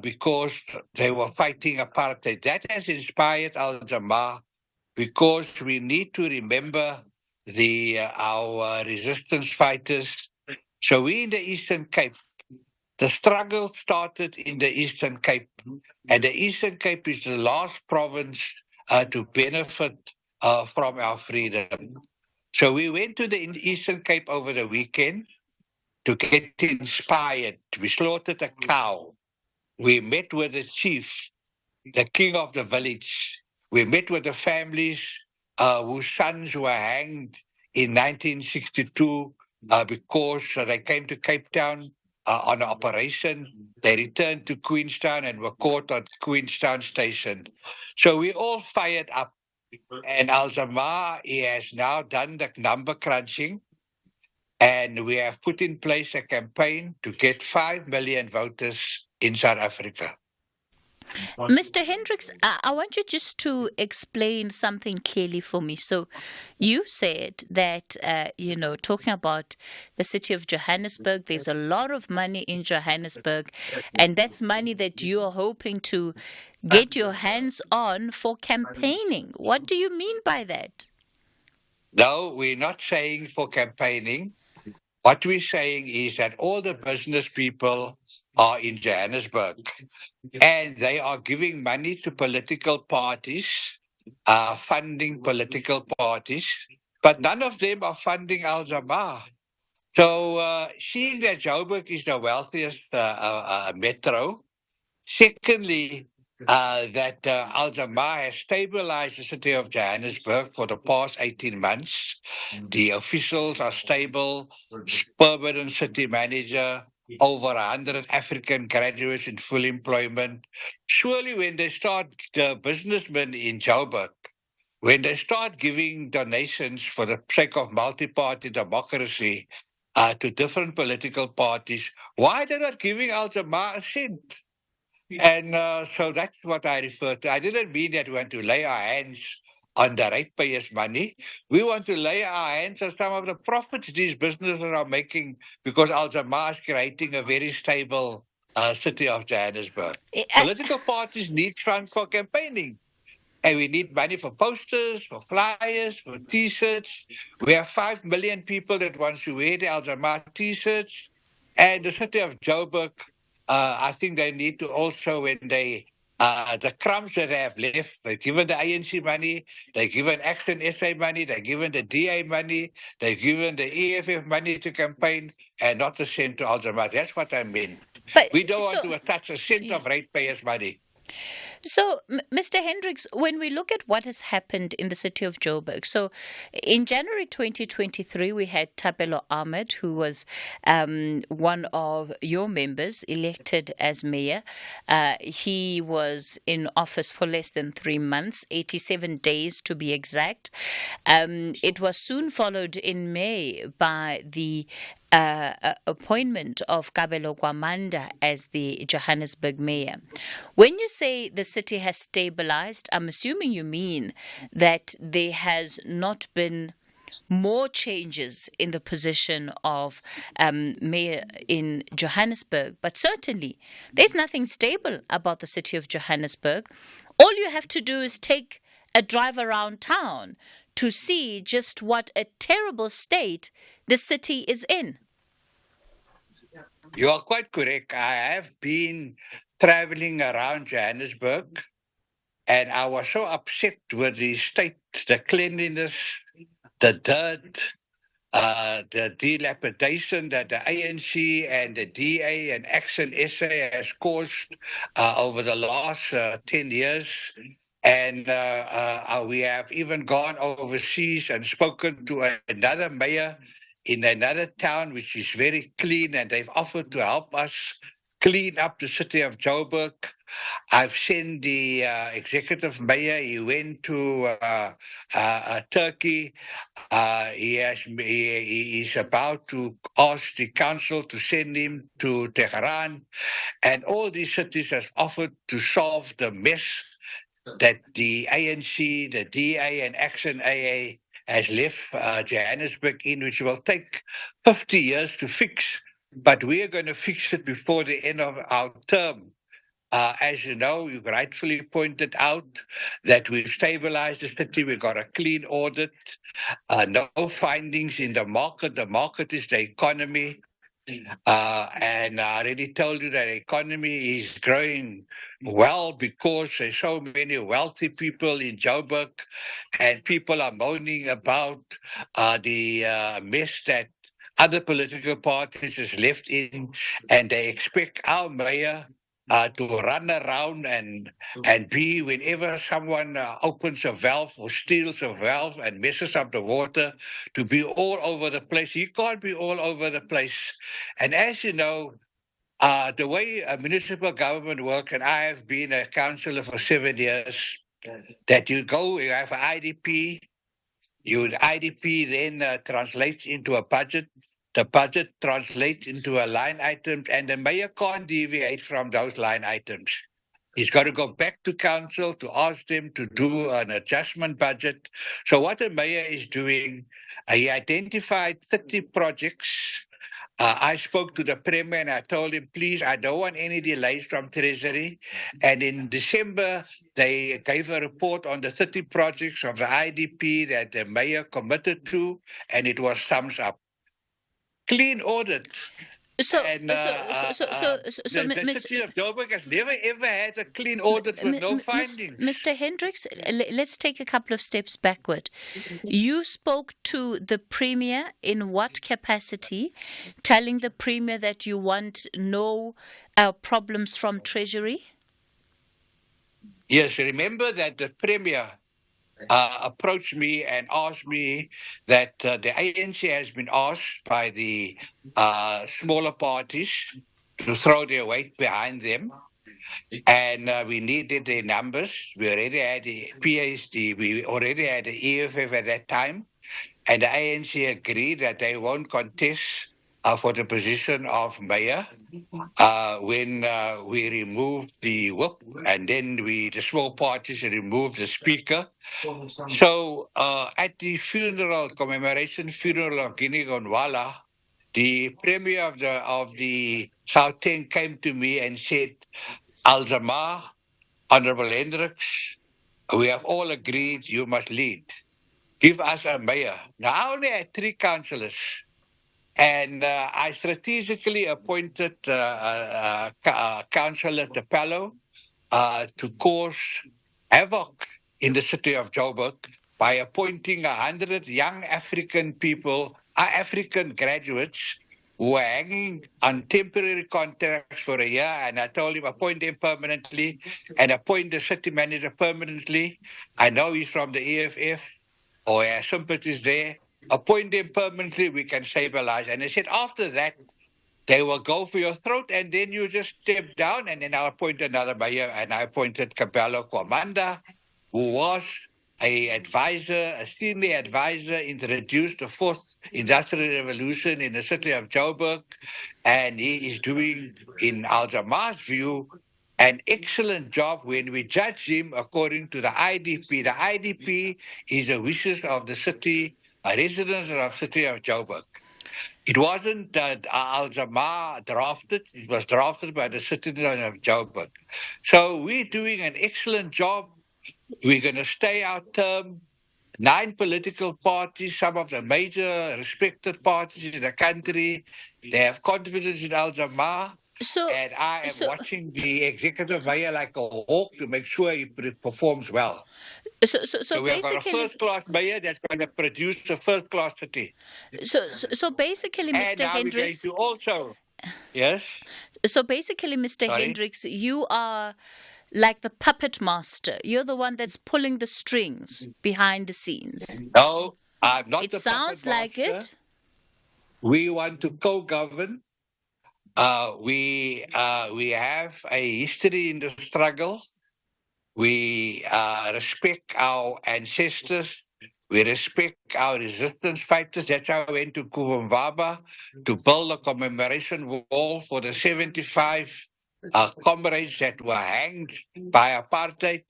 because they were fighting apartheid. That has inspired Al Jamaa because we need to remember our resistance fighters. So we in the Eastern Cape, the struggle started in the Eastern Cape, and the Eastern Cape is the last province to benefit from our freedom. So we went to the Eastern Cape over the weekend to get inspired. We slaughtered a cow. We met with the chief, the king of the village. We met with the families whose sons were hanged in 1962 because they came to Cape Town on an operation. They returned to Queenstown and were caught at Queenstown Station. So we all fired up. And Al Jamaa, he has now done the number crunching. And we have put in place a campaign to get 5 million voters in South Africa. Mr. Hendricks, I want you just to explain something clearly for me. So, you said that, talking about the city of Johannesburg, there's a lot of money in Johannesburg, and that's money that you are hoping to get your hands on for campaigning. What do you mean by that? No, we're not saying for campaigning. What we're saying is that all the business people are in Johannesburg and they are giving money to political parties, funding political parties, but none of them are funding Al Jamaa. So seeing that Joburg is the wealthiest metro, secondly, that Al Jamaa has stabilized the city of Johannesburg for the past 18 months. The officials are stable, permanent city manager, over 100 African graduates in full employment. Surely when they start, the businessmen in Joburg, when they start giving donations for the sake of multi-party democracy to different political parties, why are they not giving Al Jamaa a cent? And so that's what I refer to. I didn't mean that we want to lay our hands on the ratepayers' money. We want to lay our hands on some of the profits these businesses are making because Al Jamaa is creating a very stable city of Johannesburg. Political parties need funds for campaigning. And we need money for posters, for flyers, for T-shirts. We have 5 million people that want to wear the Al Jamaa T-shirts. And the city of Joburg, I think they need to also, when they, the crumbs that they have left, they've given the ANC money, they've given Action SA money, they've given the DA money, they've given the EFF money to campaign, and not a cent to Al Jamaa. That's what I mean. But we don't want to touch a cent of ratepayers' money. So, Mr. Hendricks, when we look at what has happened in the city of Joburg, so in January 2023, we had Thapelo Ahmed, who was one of your members, elected as mayor. He was in office for less than 3 months, 87 days to be exact. It was soon followed in May by the appointment of Kabelo Kwamanda as the Johannesburg mayor. When you say the city has stabilized, I'm assuming you mean that there has not been more changes in the position of mayor in Johannesburg, but certainly there's nothing stable about the city of Johannesburg. All you have to do is take a drive around town to see just what a terrible state the city is in. You are quite correct. I have been traveling around Johannesburg, and I was so upset with the state, the cleanliness, the dirt, the dilapidation that the ANC and the DA and Action SA has caused over the last 10 years. And we have even gone overseas and spoken to another mayor in another town, which is very clean, and they've offered to help us clean up the city of Joburg. I've seen the executive mayor. He went to Turkey. He is about to ask the council to send him to Tehran. And all these cities have offered to solve the mess that the ANC, the DA, and Action AA has left Johannesburg in, which will take 50 years to fix. But we are going to fix it before the end of our term. As you know, you rightfully pointed out that we've stabilized the city. We've got a clean audit, no findings in the market. The market is the economy. And I already told you that the economy is growing well because there's so many wealthy people in Joburg, and people are moaning about the mess that other political parties is left in, and they expect our mayor to run around and be, whenever someone opens a valve or steals a valve and messes up the water, to be all over the place. He can't be all over the place. And as you know, the way a municipal government works, and I have been a councillor for 7 years, that you have an IDP, IDP then translates into a budget. The budget translates into a line item, and the mayor can't deviate from those line items. He's got to go back to council to ask them to do an adjustment budget. So what the mayor is doing, he identified 30 projects. I spoke to the Premier and I told him, please, I don't want any delays from Treasury. And in December, they gave a report on the 30 projects of the IDP that the mayor committed to, and it was thumbs up. Clean audit. The city of Joburg has never ever had a clean audit with no findings. Mr. Hendricks, let's take a couple of steps backward. You spoke to the Premier in what capacity, telling the Premier that you want no problems from Treasury? Yes, remember that the Premier approached me and asked me that the ANC has been asked by the smaller parties to throw their weight behind them. And we needed their numbers. We already had the PSD, we already had the EFF at that time. And the ANC agreed that they won't contest for the position of mayor when we removed the whip, and then the small parties removed the speaker. So at the commemoration funeral of Guinea Gonwala, the Premier of the Gauteng came to me and said, Alzama, Honorable Hendricks, we have all agreed you must lead. Give us a mayor. Now, I only had 3 councillors. And I strategically appointed Councillor Tapalo to cause havoc in the city of Joburg by appointing 100 young African people, African graduates, who were hanging on temporary contracts for a year. And I told him, appoint them permanently and appoint the city manager permanently. I know he's from the EFF or has sympathies there. Appoint them permanently, we can stabilize. And I said, after that, they will go for your throat, and then you just step down, and then I'll appoint another mayor, and I appointed Kabelo Kwamanda, who was a senior advisor, introduced the 4th Industrial Revolution in the city of Joburg, and he is doing, in Al-Jama's view, an excellent job when we judge him according to the IDP. The IDP is the wishes of the city, residents of the city of Joburg. It wasn't Al Jamah drafted, it was drafted by the citizens of Joburg. So we're doing an excellent job. We're going to stay our term. 9 political parties, some of the major respected parties in the country, they have confidence in Al Jamah. And I am watching the executive mayor like a hawk to make sure he performs well. So we have got a first-class mayor that's going to produce a first-class city. So basically, Mr. And now Hendricks, we're going to also, yes? So basically, Mr. Sorry? Hendricks, you are like the puppet master. You're the one that's pulling the strings behind the scenes. No, I'm not It the sounds puppet like master. it. We want to co-govern. We have a history in the struggle. We respect our ancestors. We respect our resistance fighters. That's why I went to Kuvumvaba to build a commemoration wall for the 75 comrades that were hanged by apartheid.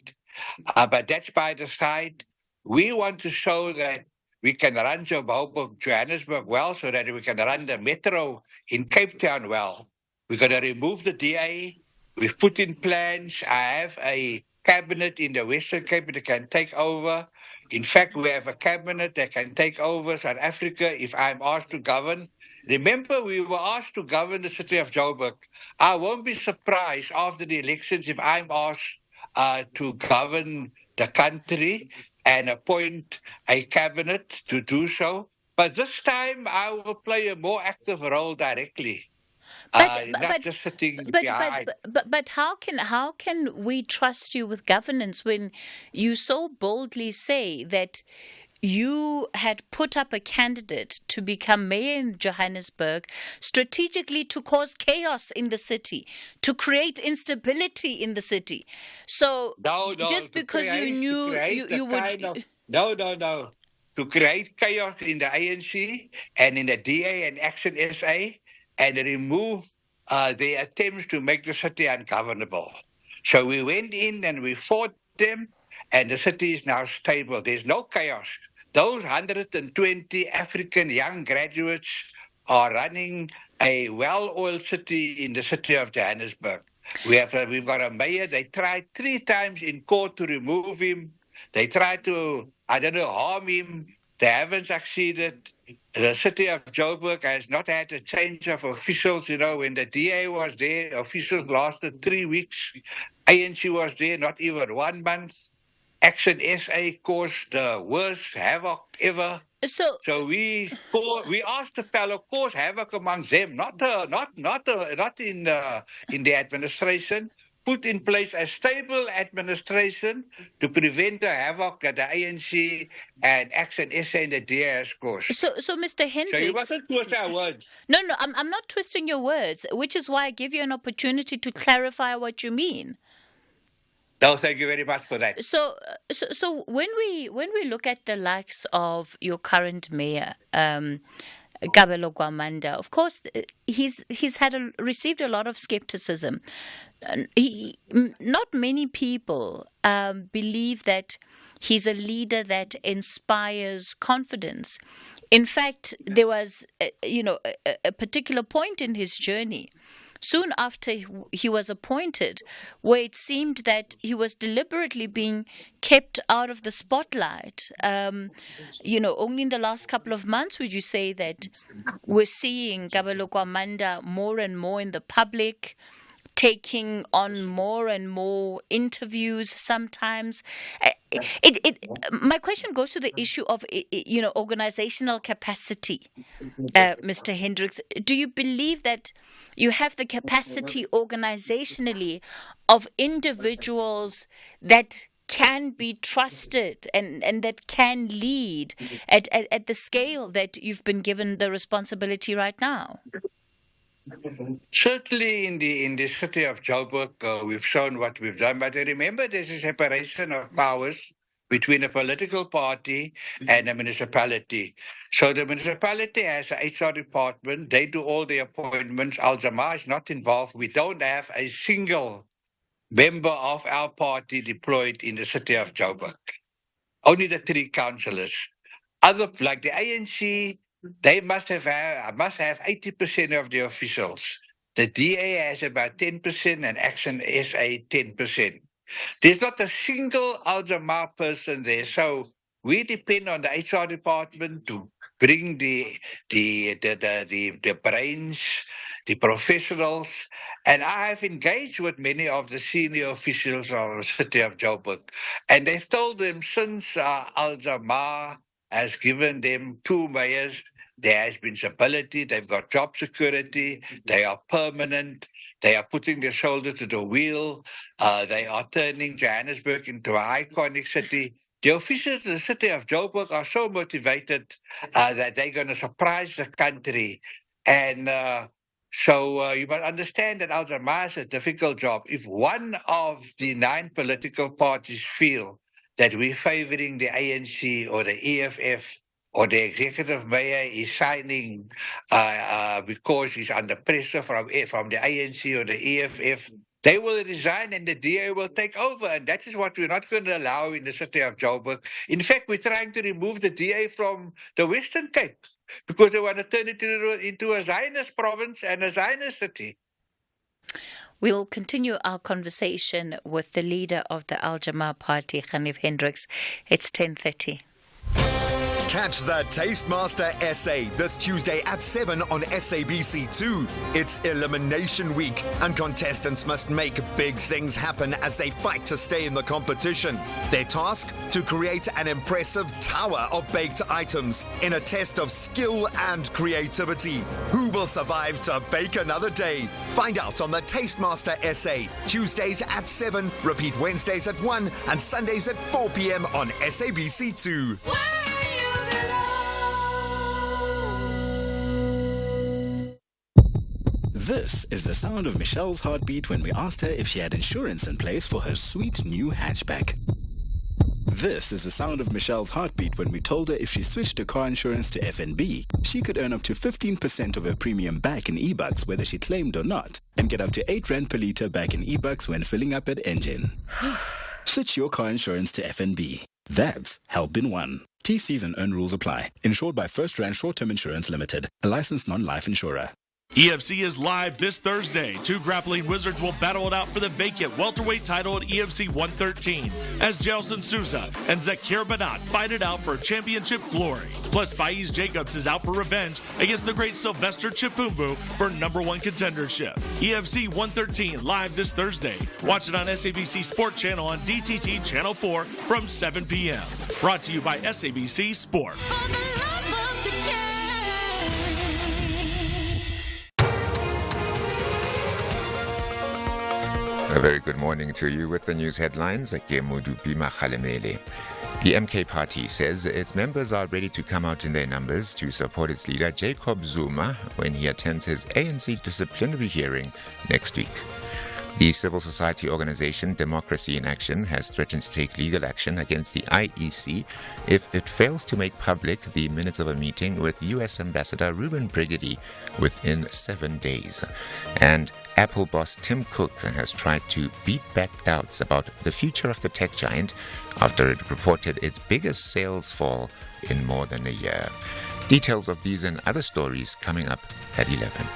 But that's by the side. We want to show that we can run Johannesburg well, so that we can run the metro in Cape Town well. We're going to remove the DA. We've put in plans. I have a cabinet in the Western Cape that can take over. In fact, we have a cabinet that can take over South Africa if I'm asked to govern. Remember, we were asked to govern the city of Joburg. I won't be surprised after the elections if I'm asked to govern the country and appoint a cabinet to do so. But this time I will play a more active role directly. Not just sitting behind. But how can we trust you with governance when you so boldly say that you had put up a candidate to become mayor in Johannesburg strategically to cause chaos in the city, to create instability in the city? So just because you knew you would... No. To create chaos in the ANC and in the DA and Action SA and remove their attempts to make the city ungovernable. So we went in and we fought them, and the city is now stable. There's no chaos. Those 120 African young graduates are running a well-oiled city in the city of Johannesburg. We've got a mayor. They tried 3 times in court to remove him. They tried to, harm him. They haven't succeeded. The city of Joburg has not had a change of officials. When the DA was there, officials lasted 3 weeks. ANC was there, not even 1 month. Action SA caused the worst havoc ever. So we asked the fellow cause havoc amongst them, not in the administration. Put in place a stable administration to prevent the havoc that the ANC and Action SA and the DA has caused. So Mr. Hendricks... So you mustn't twist our words. No, I'm not twisting your words, which is why I give you an opportunity to clarify what you mean. No, thank you very much for that. So when we look at the likes of your current mayor, Kabelo Gwamanda, of course, he's received a lot of skepticism. Not many people believe that he's a leader that inspires confidence. In fact, there was a particular point in his journey soon after he was appointed, where it seemed that he was deliberately being kept out of the spotlight. Only in the last couple of months would you say that we're seeing Kabelo Gwamanda more and more in the public, taking on more and more interviews sometimes. My question goes to the issue of organizational capacity, Mr. Hendricks. Do you believe that you have the capacity organizationally of individuals that can be trusted and that can lead at the scale that you've been given the responsibility right now? Certainly in the city of Joburg, we've shown what we've done. But remember, there's a separation of powers between a political party and a municipality. So the municipality has an HR department. They do all the appointments. Al Jamah is not involved. We don't have a single member of our party deployed in the city of Joburg. Only the 3 councillors. Other, like the ANC, they must have 80% of the officials. The DA has about 10% and Action SA 10%. There's not a single Al-Jamaa person there. So we depend on the HR department to bring the brains, the professionals. And I have engaged with many of the senior officials of the city of Joburg. And they've told them since Al-Jamaa has given them 2 mayors, there has been stability, they've got job security, they are permanent, they are putting their shoulder to the wheel, they are turning Johannesburg into an iconic city. The officials in the city of Joburg are so motivated that they're going to surprise the country. And so you must understand that Al-Jamaa is a difficult job. If one of the 9 political parties feel that we're favoring the ANC or the EFF, or the executive mayor is signing because he's under pressure from the ANC or the EFF, they will resign and the DA will take over. And that is what we're not going to allow in the city of Joburg. In fact, we're trying to remove the DA from the Western Cape because they want to turn it into a Zionist province and a Zionist city. We'll continue our conversation with the leader of the Al-Jamaa party, Hanif Hendricks. It's 10:30. Catch the Tastemaster SA this Tuesday at 7 on SABC2. It's Elimination Week, and contestants must make big things happen as they fight to stay in the competition. Their task? To create an impressive tower of baked items in a test of skill and creativity. Who will survive to bake another day? Find out on the Tastemaster SA. Tuesdays at 7, repeat Wednesdays at 1, and Sundays at 4 p.m. on SABC2. This is the sound of Michelle's heartbeat when we asked her if she had insurance in place for her sweet new hatchback. This is the sound of Michelle's heartbeat when we told her if she switched her car insurance to FNB, she could earn up to 15% of her premium back in e-bucks whether she claimed or not, and get up to 8 Rand per litre back in e-bucks when filling up at engine. Switch your car insurance to FNB. That's help in one. TCs and earn rules apply. Insured by First Rand Short-Term Insurance Limited, a licensed non-life insurer. EFC is live this Thursday. 2 grappling wizards will battle it out for the vacant welterweight title at EFC 113 as Gelson Souza and Zakir Banat fight it out for championship glory. Plus, Faiz Jacobs is out for revenge against the great Sylvester Chipumbu for #1 contendership. EFC 113 live this Thursday. Watch it on SABC Sport Channel on DTT Channel 4 from 7 p.m. Brought to you by SABC Sport. A very good morning to you with the news headlines. The MK party says its members are ready to come out in their numbers to support its leader Jacob Zuma when he attends his ANC disciplinary hearing next week. The civil society organization Democracy in Action has threatened to take legal action against the IEC if it fails to make public the minutes of a meeting with U.S. Ambassador Ruben Brigady within 7 days. And Apple boss Tim Cook has tried to beat back doubts about the future of the tech giant after it reported its biggest sales fall in more than a year. Details of these and other stories coming up at 11.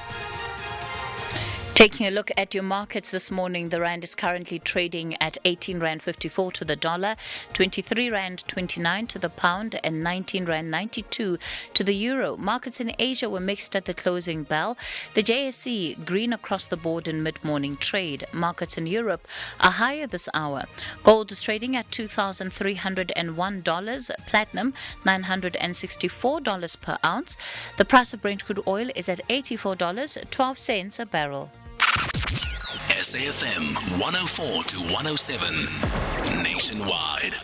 Taking a look at your markets this morning, the rand is currently trading at 18 Rand 54 to the dollar, 23 Rand 29 to the pound, and 19 Rand 92 to the euro. Markets in Asia were mixed at the closing bell. The JSE green across the board in mid-morning trade. Markets in Europe are higher this hour. Gold is trading at $2,301, platinum $964 per ounce. The price of Brent crude oil is at $84.12 a barrel. SAFM 104 to 107. nationwide.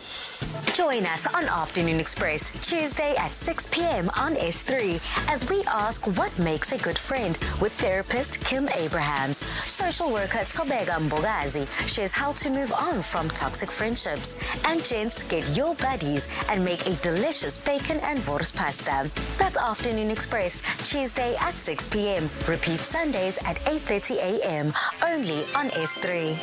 Join us on Afternoon Express, Tuesday at 6 p.m. on S3 as we ask what makes a good friend with therapist Kim Abrahams. Social worker Tobega Mbogazi shares how to move on from toxic friendships. And gents, get your buddies and make a delicious bacon and wors pasta. That's Afternoon Express, Tuesday at 6 p.m. Repeat Sundays at 8:30 a.m. only on S3.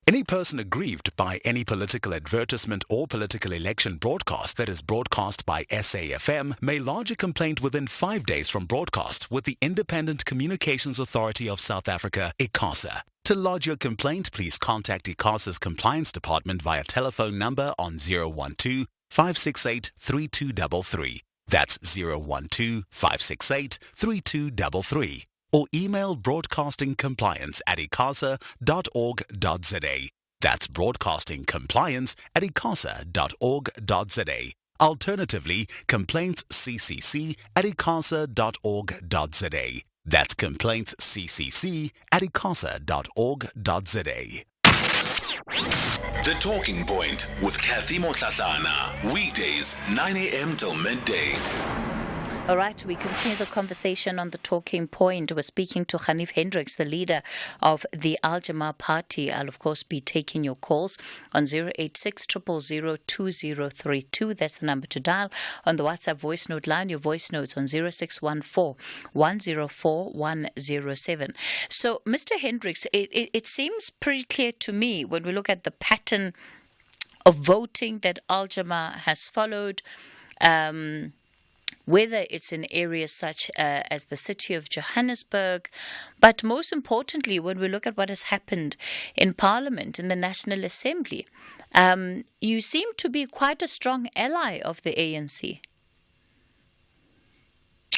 Any person aggrieved by any political advertisement or political election broadcast that is broadcast by SAFM may lodge a complaint within 5 days from broadcast with the Independent Communications Authority of South Africa, ICASA. To lodge your complaint, please contact ICASA's Compliance Department via telephone number on 012-568-3233. That's 012-568-3233. Or email broadcastingcompliance@icasa.org.za. That's broadcastingcompliance@icasa.org.za. Alternatively, complaintsccc@icasa.org.za. That's complaintsccc@icasa.org.za. The Talking Point with Kathy Motlatlana. Weekdays, 9 a.m. till midday. All right, we continue the conversation on the Talking Point. We're speaking to Hanif Hendricks, the leader of the Al Jama Party. I'll, of course, be taking your calls on 086 000 2032. That's the number to dial. On the WhatsApp voice note line, your voice notes on 0614 104 107. So, Mr. Hendricks, it seems pretty clear to me when we look at the pattern of voting that Al Jama has followed, whether it's in areas such as the city of Johannesburg, but most importantly, when we look at what has happened in Parliament, in the National Assembly, you seem to be quite a strong ally of the ANC.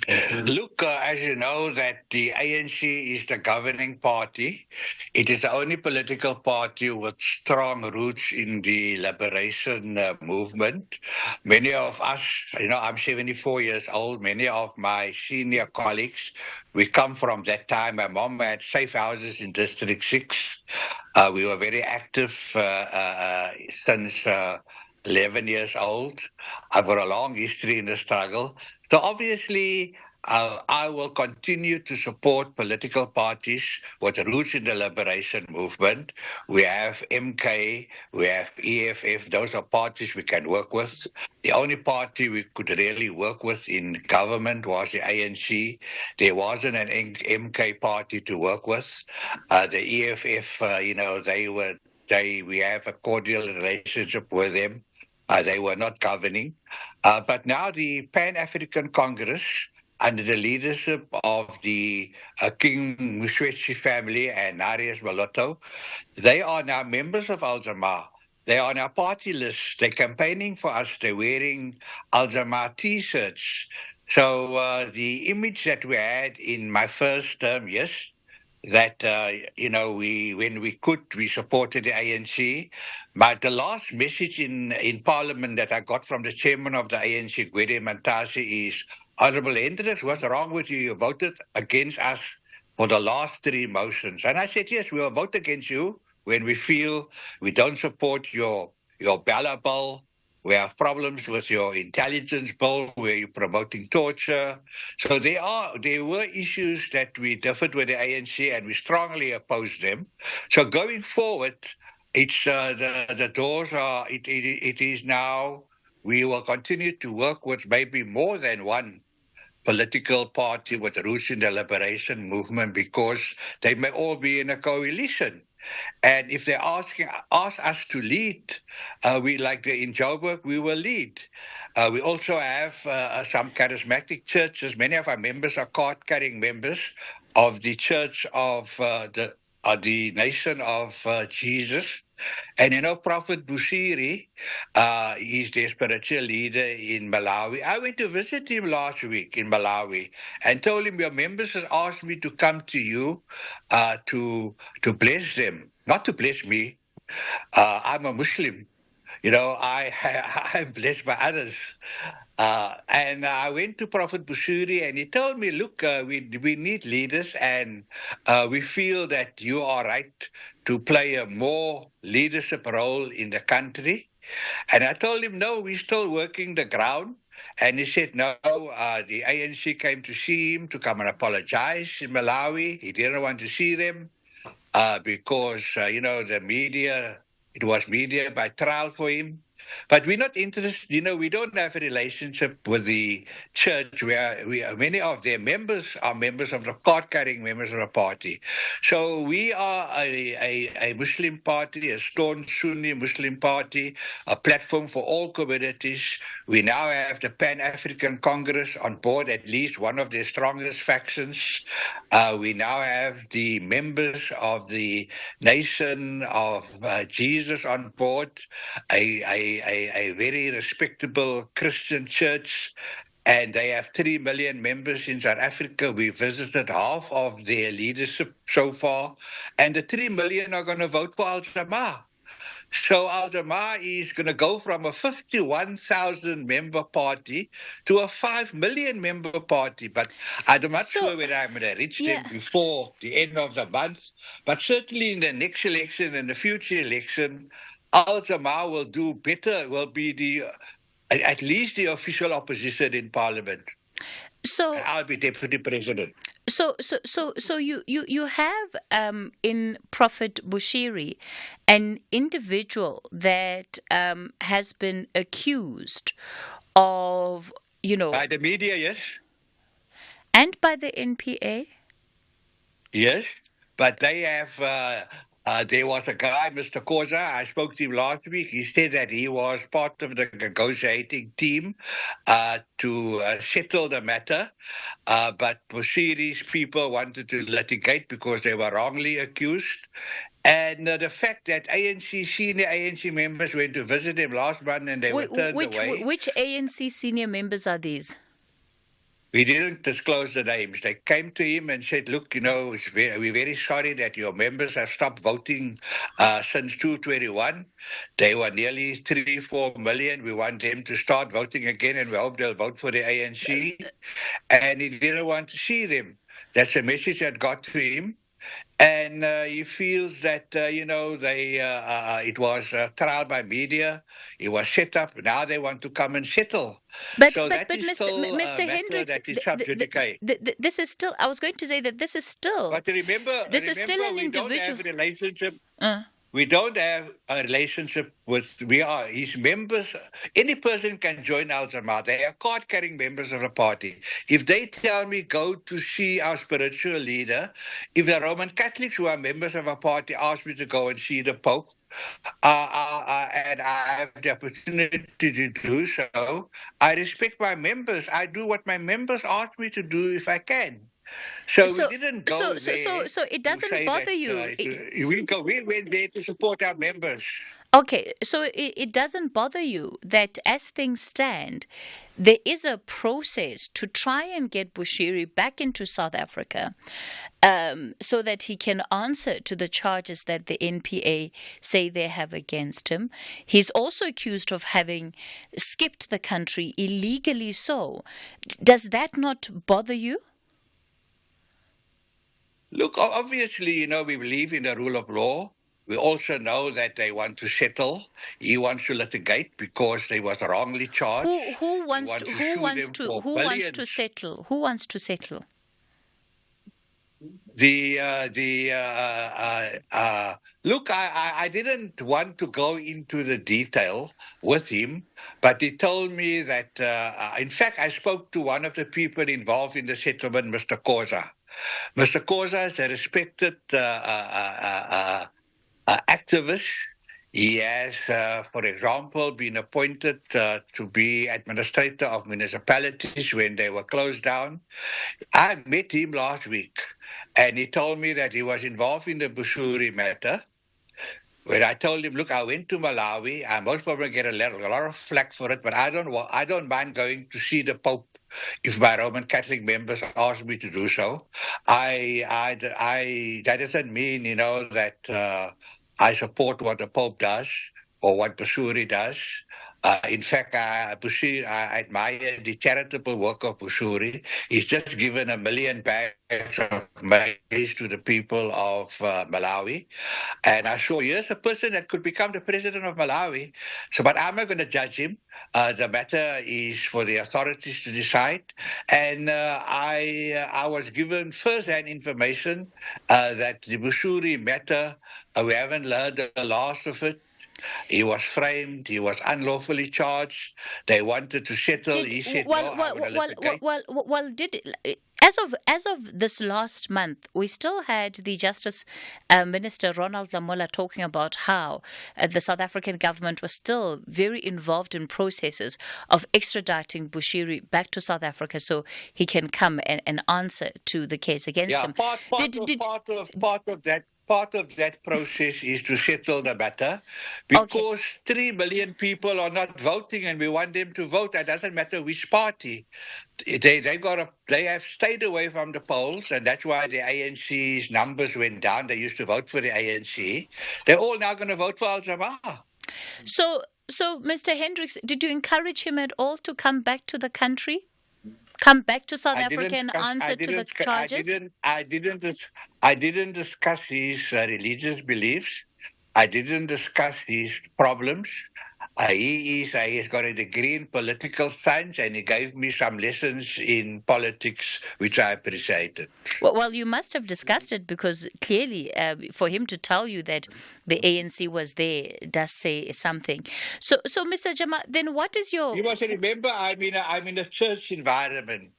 Look, as you know, that the ANC is the governing party. It is the only political party with strong roots in the liberation movement. Many of us, I'm 74 years old. Many of my senior colleagues, we come from that time. My mom had safe houses in District 6. We were very active since 11 years old. I've got a long history in the struggle. So obviously, I will continue to support political parties with roots in the liberation movement. We have MK, we have EFF. Those are parties we can work with. The only party we could really work with in government was the ANC. There wasn't an MK party to work with. The EFF, we have a cordial relationship with them. They were not governing. But now the Pan-African Congress, under the leadership of the King Moswetsi family and Narius Balotto, they are now members of Al Jama. They are on our party list. They're campaigning for us. They're wearing Al Jama T-shirts. So the image that we had in my first term, yes, that, when we could, we supported the ANC. But the last message in Parliament that I got from the chairman of the ANC, Gwede Mantashe, is, Honorable Hendricks, what's wrong with you? You voted against us for the last 3 motions. And I said, yes, we will vote against you when we feel we don't support your ballot bill. We have problems with your intelligence bill where you're promoting torture. So there were issues that we differed with the ANC and we strongly opposed them. So going forward, it's the doors are, it is now, we will continue to work with maybe more than one political party with roots in the liberation movement because they may all be in a coalition. And if they ask us to lead, we like in Joburg, we will lead. We also have some charismatic churches. Many of our members are card-carrying members of the Church of the Nation of Jesus. And Prophet Busiri, he's the spiritual leader in Malawi. I went to visit him last week in Malawi and told him, your members have asked me to come to you to bless them, not to bless me. I'm a Muslim. I'm blessed by others. And I went to Prophet Bushiri and he told me, look, we need leaders and we feel that you are right to play a more leadership role in the country. And I told him, no, we're still working the ground. And he said, no, the ANC came to see him to come and apologize in Malawi. He didn't want to see them because, the media, it was media by trial for him. But we're not interested, we don't have a relationship with the church where many of their members are members of the card-carrying members of the party. So we are a Muslim party, a staunch Sunni Muslim party, a platform for all communities. We now have the Pan-African Congress on board, at least one of their strongest factions. We now have the members of the Nation of Jesus on board, a very respectable Christian church, and they have 3 million members in South Africa. We visited half of their leadership so far, and the 3 million are going to vote for Al-Jamaa. So Al-Jamaa is going to go from a 51,000 member party to a 5 million member party. But I'm not sure whether I'm going to reach them before the end of the month. But certainly in the next election and the future election, Al-Jamaa will do better, will be at least the official opposition in parliament. So and I'll be deputy president. So you have in Prophet Bushiri an individual that has been accused of, by the media, yes, and by the NPA. Yes, but they have. There was a guy, Mr. Koza, I spoke to him last week. He said that he was part of the negotiating team to settle the matter. But Bushiri's people wanted to litigate because they were wrongly accused. And the fact that senior ANC members went to visit him last month and they were turned away. Which ANC senior members are these? We didn't disclose the names. They came to him and said, look, we're very sorry that your members have stopped voting since 2021. They were nearly 3-4 million. We want them to start voting again, and we hope they'll vote for the ANC. And he didn't want to see them. That's a message that got to him. And he feels that, it was a trial by media. It was set up. Now they want to come and settle. But Mr. Hendricks, this is still, I was going to say that this is still. But remember, is still an we individual. Don't have a relationship. We don't have a relationship with, we are his members. Any person can join Al-Jamaa. They are card-carrying members of the party. If they tell me go to see our spiritual leader, if the Roman Catholics who are members of our party ask me to go and see the Pope, and I have the opportunity to do so, I respect my members. I do what my members ask me to do if I can. So we didn't go there. So it doesn't bother you. We went there to support our members. Okay, so it doesn't bother you that as things stand, there is a process to try and get Bushiri back into South Africa so that he can answer to the charges that the NPA say they have against him. He's also accused of having skipped the country illegally so. Does that not bother you? Look, obviously, we believe in the rule of law. We also know that they want to settle. He wants to litigate because they was wrongly charged. Who wants to settle? Who wants to settle? Look, I didn't want to go into the detail with him, but he told me that, in fact, I spoke to one of the people involved in the settlement, Mr. Koza. Mr. Koza is a respected activist. He has, for example, been appointed to be administrator of municipalities when they were closed down. I met him last week, and he told me that he was involved in the Bushiri matter. When I told him, look, I went to Malawi. I most probably get a lot of flack for it, but I don't mind going to see the Pope if my Roman Catholic members ask me to do so. That doesn't mean, that I support what the Pope does or what Bushiri does. In fact, I admire the charitable work of Bushuri. He's just given 1 million bags of maize to the people of Malawi. And I saw, here's a person that could become the president of Malawi. So, but I'm not going to judge him. The matter is for the authorities to decide. And I was given first-hand information that the Bushuri matter, we haven't learned the last of it. He was framed. He was unlawfully charged. They wanted to settle. He said, "No, I want to litigate." As of this last month, we still had the Justice Minister Ronald Lamola talking about how the South African government was still very involved in processes of extraditing Bushiri back to South Africa so he can come and answer to the case against him. Part of that process is to settle the matter, because 3 million people are not voting, and we want them to vote. It doesn't matter which party. They have stayed away from the polls, and that's why the ANC's numbers went down. They used to vote for the ANC. They're all now going to vote for Al-Jamaa. So, Mr. Hendricks, did you encourage him at all to come back to the country? Come back to South Africa and answer to the charges? I didn't discuss his religious beliefs. I didn't discuss his problems. He has got a degree in political science, and he gave me some lessons in politics, which I appreciated. Well, you must have discussed it, because clearly for him to tell you that the ANC was there does say something. So Mr. Jama, then what is your... You must remember, I'm in a church environment.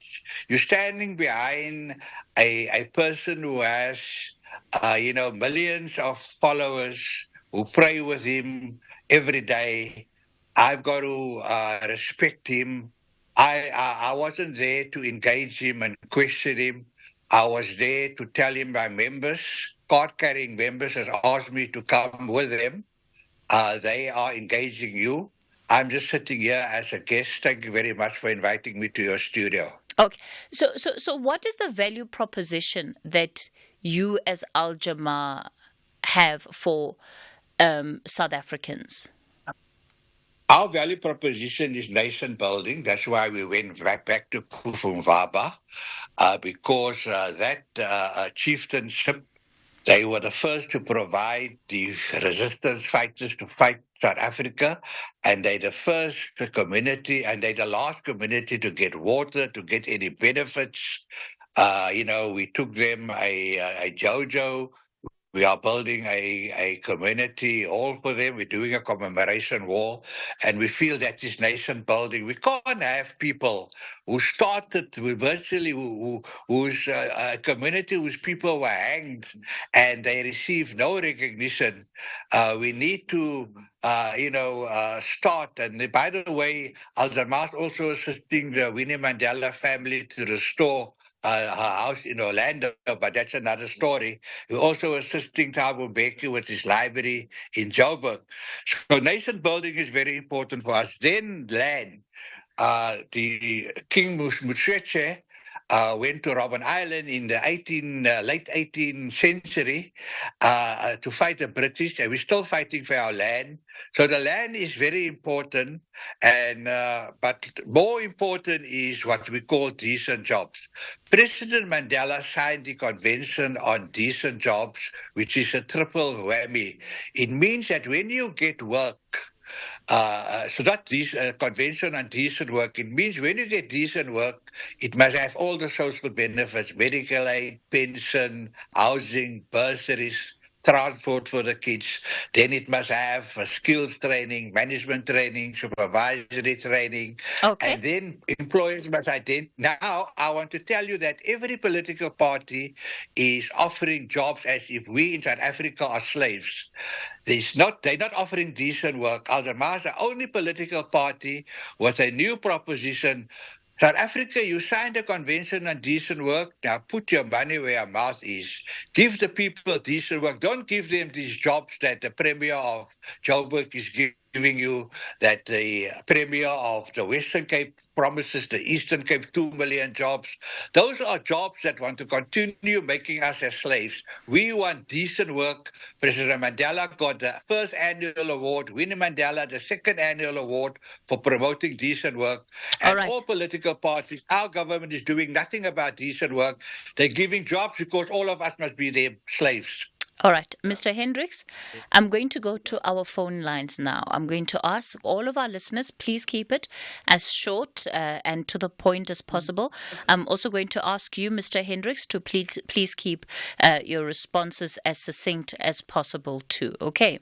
You're standing behind a person who has, millions of followers who pray with him every day. I've got to respect him. I wasn't there to engage him and question him. I was there to tell him my members, card-carrying members, has asked me to come with them. They are engaging you. I'm just sitting here as a guest. Thank you very much for inviting me to your studio. Okay. So what is the value proposition that you as Al-Jamaa have for South Africans? Our value proposition is nation building. That's why we went back to Kufumvaba, because that chieftainship, they were the first to provide the resistance fighters to fight South Africa, and they're the first community, and they're the last community to get water, to get any benefits. We took them a JoJo. We are building a community hall for them. We're doing a commemoration wall, and we feel that is nation building. We can't have people who started whose a community whose people were hanged and they receive no recognition. We need to, start. And by the way, Al-Jamaa is also assisting the Winnie Mandela family to restore her house in Orlando, but that's another story. We're also assisting Thabo Mbeki with his library in Joburg. So nation building is very important for us. Then land. The King Moshoeshoe went to Robben Island in the late 18th century to fight the British, and we're still fighting for our land. So the land is very important, and but more important is what we call decent jobs. President Mandela signed the Convention on Decent Jobs, which is a triple whammy. It means that when you get work, so that this Convention on Decent Work, it means when you get decent work, it must have all the social benefits: medical aid, pension, housing, bursaries, transport for the kids. Then it must have skills training, management training, supervisory training. Okay. And then employers must identify. Now, I want to tell you that every political party is offering jobs as if we in South Africa are slaves. They're not offering decent work. Al-Jamaa is the only political party with a new proposition. South Africa, you signed a convention on decent work. Now put your money where your mouth is. Give the people decent work. Don't give them these jobs that the Premier of Joburg is giving you that the Premier of the Western Cape promises the Eastern Cape 2 million jobs. Those are jobs that want to continue making us as slaves. We want decent work. President Mandela got the first annual award, Winnie Mandela the second annual award for promoting decent work. And all political parties, our government is doing nothing about decent work. They're giving jobs because all of us must be their slaves. All right, Mr. Hendricks, I'm going to go to our phone lines now. I'm going to ask all of our listeners, please keep it as short and to the point as possible. I'm also going to ask you, Mr. Hendricks, to please keep your responses as succinct as possible too, okay?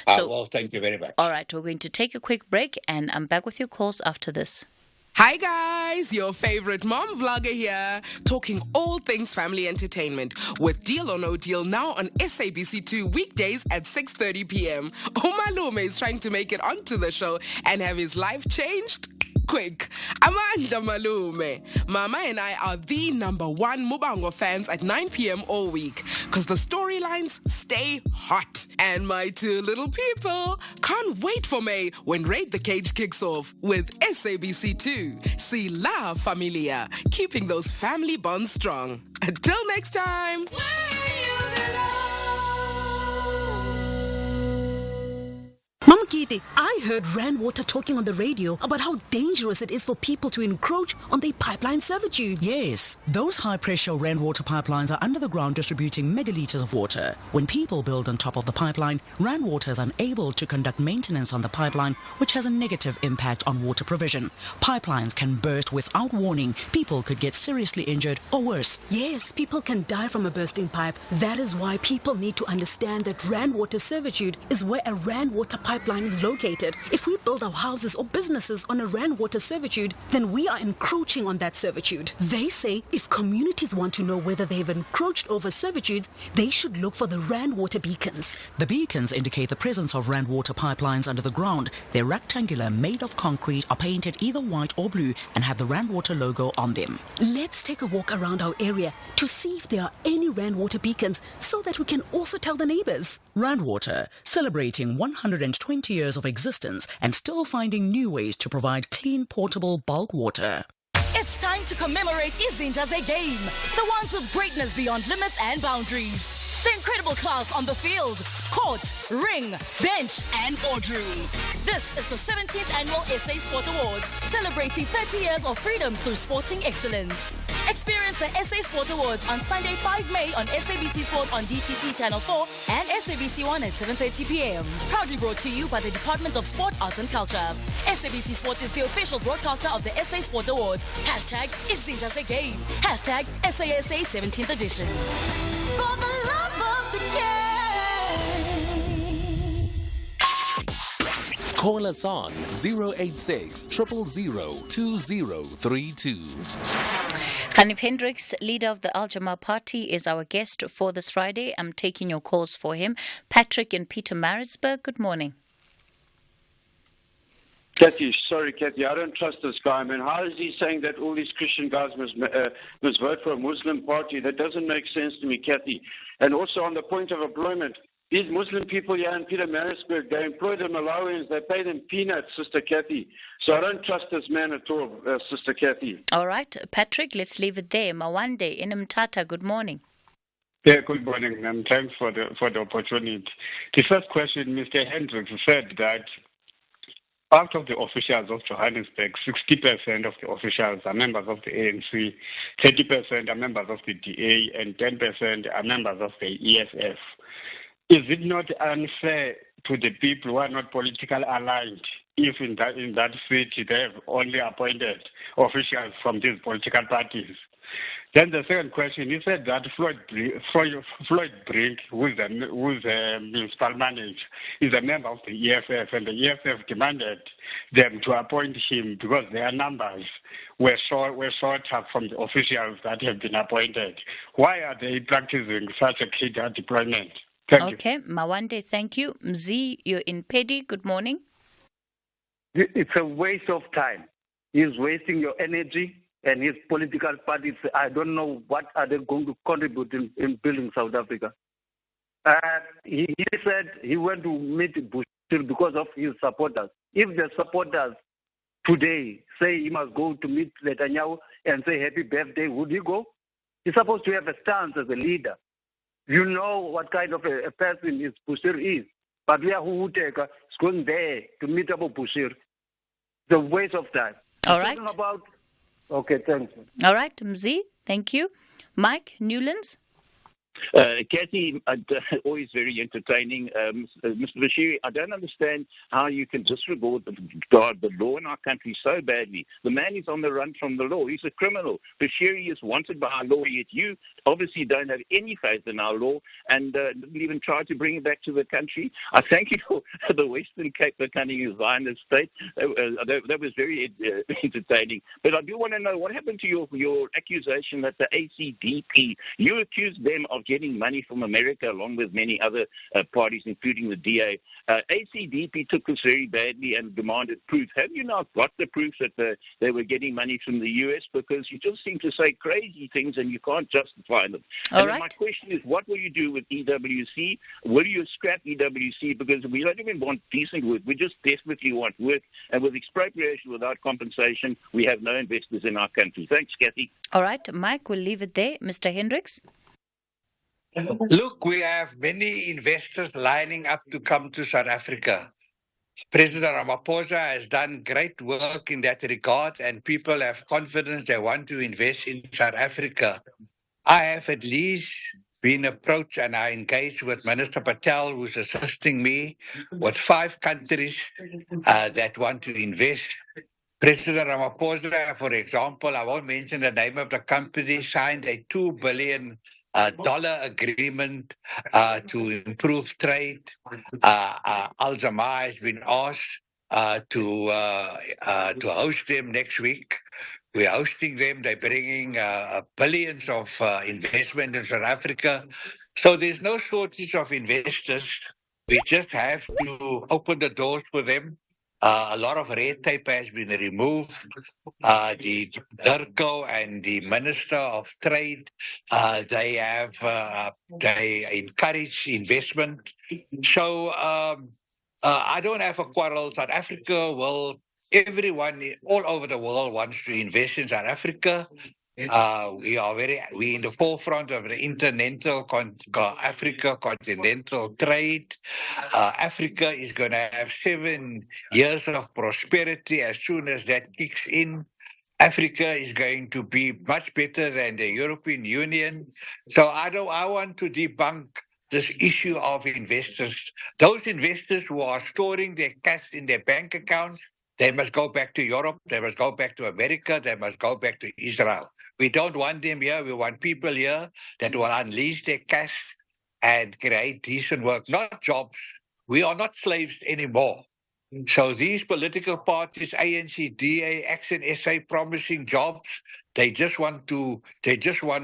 Well, thank you very much. All right, we're going to take a quick break and I'm back with your calls after this. Hi guys, your favorite mom vlogger here, talking all things family entertainment with Deal or No Deal now on SABC2 weekdays at 6:30 p.m. Umalume is trying to make it onto the show and have his life changed quick. Amanda Malume. Mama and I are the #1 Mubango fans at 9 p.m. all week because the storylines stay hot. And my two little people can't wait for May when Raid the Cage kicks off with SABC2. See La Familia, keeping those family bonds strong. Until next time. Mama Kitty, I heard Rand Water talking on the radio about how dangerous it is for people to encroach on their pipeline servitude. Yes, those high-pressure Rand Water pipelines are under the ground distributing megaliters of water. When people build on top of the pipeline, Rand Water is unable to conduct maintenance on the pipeline, which has a negative impact on water provision. Pipelines can burst without warning. People could get seriously injured or worse. Yes, people can die from a bursting pipe. That is why people need to understand that Rand Water servitude is where a Rand Water pipeline is located. If we build our houses or businesses on a Rand Water servitude, then we are encroaching on that servitude. They say if communities want to know whether they've encroached over servitudes, they should look for the Rand Water beacons. The beacons indicate the presence of Rand Water pipelines under the ground. They're rectangular, made of concrete, are painted either white or blue, and have the Rand Water logo on them. Let's take a walk around our area to see if there are any Rand Water beacons so that we can also tell the neighbors. Rand Water, celebrating 120 years of existence and still finding new ways to provide clean, portable bulk water. It's time to commemorate Izinja's game, the ones with greatness beyond limits and boundaries. The incredible class on the field, court, ring, bench, and boardroom. This is the 17th Annual SA Sport Awards, celebrating 30 years of freedom through sporting excellence. Experience the SA Sport Awards on Sunday, 5 May on SABC Sport on DTT Channel 4 and SABC 1 at 7:30 p.m. Proudly brought to you by the Department of Sport, Arts and Culture. SABC Sport is the official broadcaster of the SA Sport Awards. Hashtag Izinja's game. Hashtag SASA 17th edition. For the love of the game. Call us on 086 000 2032. Hanif Hendricks, leader of the Al Jamaa Party, is our guest for this Friday. I'm taking your calls for him. Patrick in Pietermaritzburg, good morning. Kathy, I don't trust this guy. I mean, how is he saying that all these Christian guys must vote for a Muslim party? That doesn't make sense to me, Kathy. And also on the point of employment, these Muslim people here in Pietermaritzburg, they employ the Malawians, they pay them peanuts, Sister Kathy. So I don't trust this man at all, Sister Kathy. All right, Patrick, let's leave it there. Mawande in Mthatha, good morning. Yeah, good morning, and thanks for the opportunity. The first question, Mr. Hendricks said that out of the officials of Johannesburg, 60% of the officials are members of the ANC, 30% are members of the DA, and 10% are members of the EFF. Is it not unfair to the people who are not politically aligned if in that city they have only appointed officials from these political parties? Then the second question, you said that Floyd Brink, who's a municipal manager, is a member of the EFF, and the EFF demanded them to appoint him because their numbers were shorter from the officials that have been appointed. Why are they practicing such a cadre deployment? Thank you. Mawande, thank you. Mzi, you're in Pedi. Good morning. It's a waste of time. He's wasting your energy. And his political parties, I don't know what are they going to contribute in building South Africa. He said he went to meet Bush because of his supporters. If the supporters today say he must go to meet Netanyahu and say happy birthday, would he go? He's supposed to have a stance as a leader. You know what kind of a person his Bushir is. But we are Huteka is going there to meet up with Bushir. It's a waste of time. All right. Okay, thanks. All right, Mzi, thank you. Mike Newlands? Kathy, always very entertaining. Mr. Bashiri, I don't understand how you can disregard the law in our country so badly. The man is on the run from the law. He's a criminal. Bashiri is wanted by our law, yet you obviously don't have any faith in our law and didn't even try to bring him back to the country. I thank you for the Western Cape becoming a Zionist state. That was very entertaining. But I do want to know, what happened to your accusation that the ACDP, you accused them of getting money from America along with many other parties, including the DA. ACDP took this very badly and demanded proof. Have you now got the proof that they were getting money from the U.S.? Because you just seem to say crazy things and you can't justify them. All and right. My question is, what will you do with EWC? Will you scrap EWC? Because we don't even want decent work. We just desperately want work. And with expropriation without compensation, we have no investors in our country. Thanks, Kathy. All right, Mike, we'll leave it there. Mr. Hendricks? Look, we have many investors lining up to come to South Africa. President Ramaphosa has done great work in that regard, and people have confidence they want to invest in South Africa. I have at least been approached and I engaged with Minister Patel, who's assisting me, with 5 countries that want to invest. President Ramaphosa, for example, I won't mention the name of the company, signed a $2 billion agreement to improve trade. Al-Jamaa has been asked to host them next week. We're hosting them. They're bringing billions of investment in South Africa. So there's no shortage of investors. We just have to open the doors for them. A lot of red tape has been removed. The DIRCO and the Minister of Trade, they encourage investment. So I don't have a quarrel. South Africa everyone all over the world wants to invest in South Africa. We in the forefront of the Africa continental trade. Africa is going to have 7 years of prosperity as soon as that kicks in. Africa is going to be much better than the European Union. So I want to debunk this issue of investors. Those investors who are storing their cash in their bank accounts, they must go back to Europe, they must go back to America, they must go back to Israel. We don't want them here. We want people here that will unleash their cash and create decent work, not jobs. We are not slaves anymore. So these political parties, ANC, DA, Action SA, promising jobs, they just want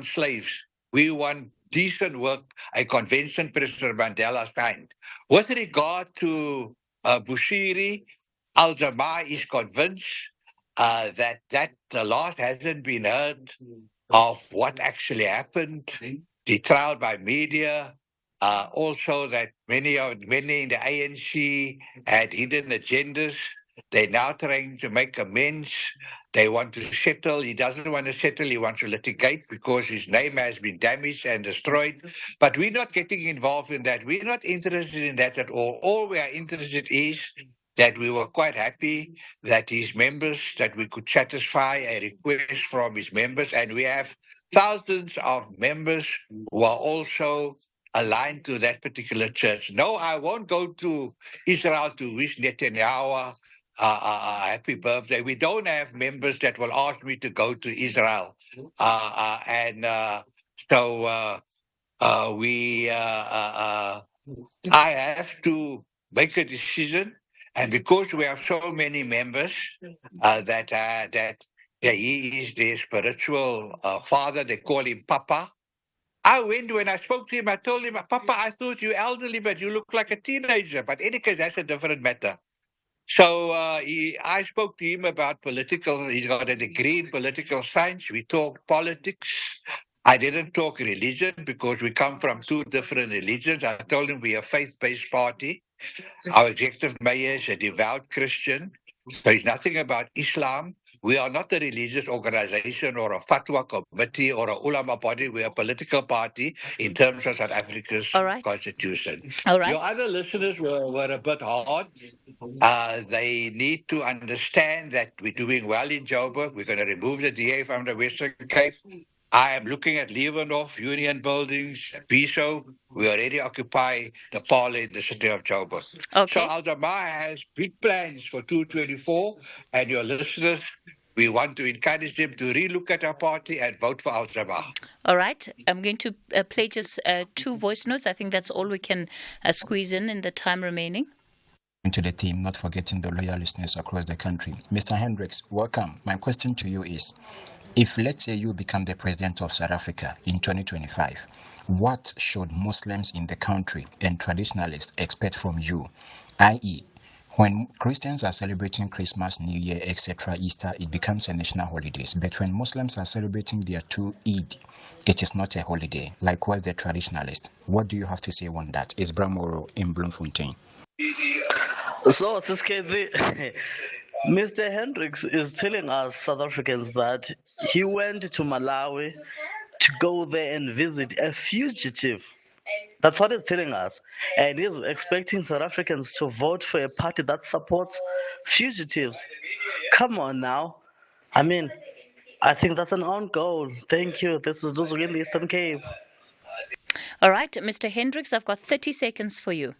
slaves. We want decent work, a convention President Mandela signed. With regard to Bushiri, Al-Jamaa is convinced that the last hasn't been heard of what actually happened, the trial by media, also that many in the ANC had hidden agendas. They're now trying to make amends. They want to settle. He doesn't want to settle. He wants to litigate because his name has been damaged and destroyed. But we're not getting involved in that. We're not interested in that at all. All we are interested is that we were quite happy that his members, that we could satisfy a request from his members. And we have thousands of members who are also aligned to that particular church. No, I won't go to Israel to wish Netanyahu a happy birthday. We don't have members that will ask me to go to Israel. I have to make a decision. And because we have so many members that he is their spiritual father, they call him Papa. When I spoke to him, I told him, Papa, I thought you elderly, but you look like a teenager. But in any case, that's a different matter. So I spoke to him about he's got a degree in political science. We talked politics. I didn't talk religion because we come from 2 different religions. I told him we're a faith-based party. Our executive mayor is a devout Christian, so it's nothing about Islam. We are not a religious organization or a fatwa committee or a ulama body. We are a political party in terms of South Africa's constitution. All right. Your other listeners were a bit hard. They need to understand that we're doing well in Joburg. We're going to remove the DA from the Western Cape. I am looking at Leeuwenhof, Union Buildings, Biso. We already occupy the parlor in the city of Joburg. Okay. So Al-Jamaa has big plans for 224, and your listeners, we want to encourage them to relook at our party and vote for Al-Jamaa. All right. I'm going to play just 2 voice notes. I think that's all we can squeeze in the time remaining. To the team, not forgetting the loyal listeners across the country. Mr. Hendricks, welcome. My question to you is, if let's say you become the president of South Africa in 2025, what should Muslims in the country and traditionalists expect from you? I.e., when Christians are celebrating Christmas, New Year, etc., Easter, it becomes a national holiday. But when Muslims are celebrating their 2 Eid, it is not a holiday. Likewise, the traditionalists. What do you have to say on that? It's Bramoro in Bloemfontein. So, Mr. Hendricks is telling us South Africans that he went to Malawi to go there and visit a fugitive. That's what he's telling us. And he's expecting South Africans to vote for a party that supports fugitives. Come on now. I mean, I think that's an own goal. Thank you. This is Luzo in the Eastern Cape. All right, Mr. Hendricks, I've got 30 seconds for you.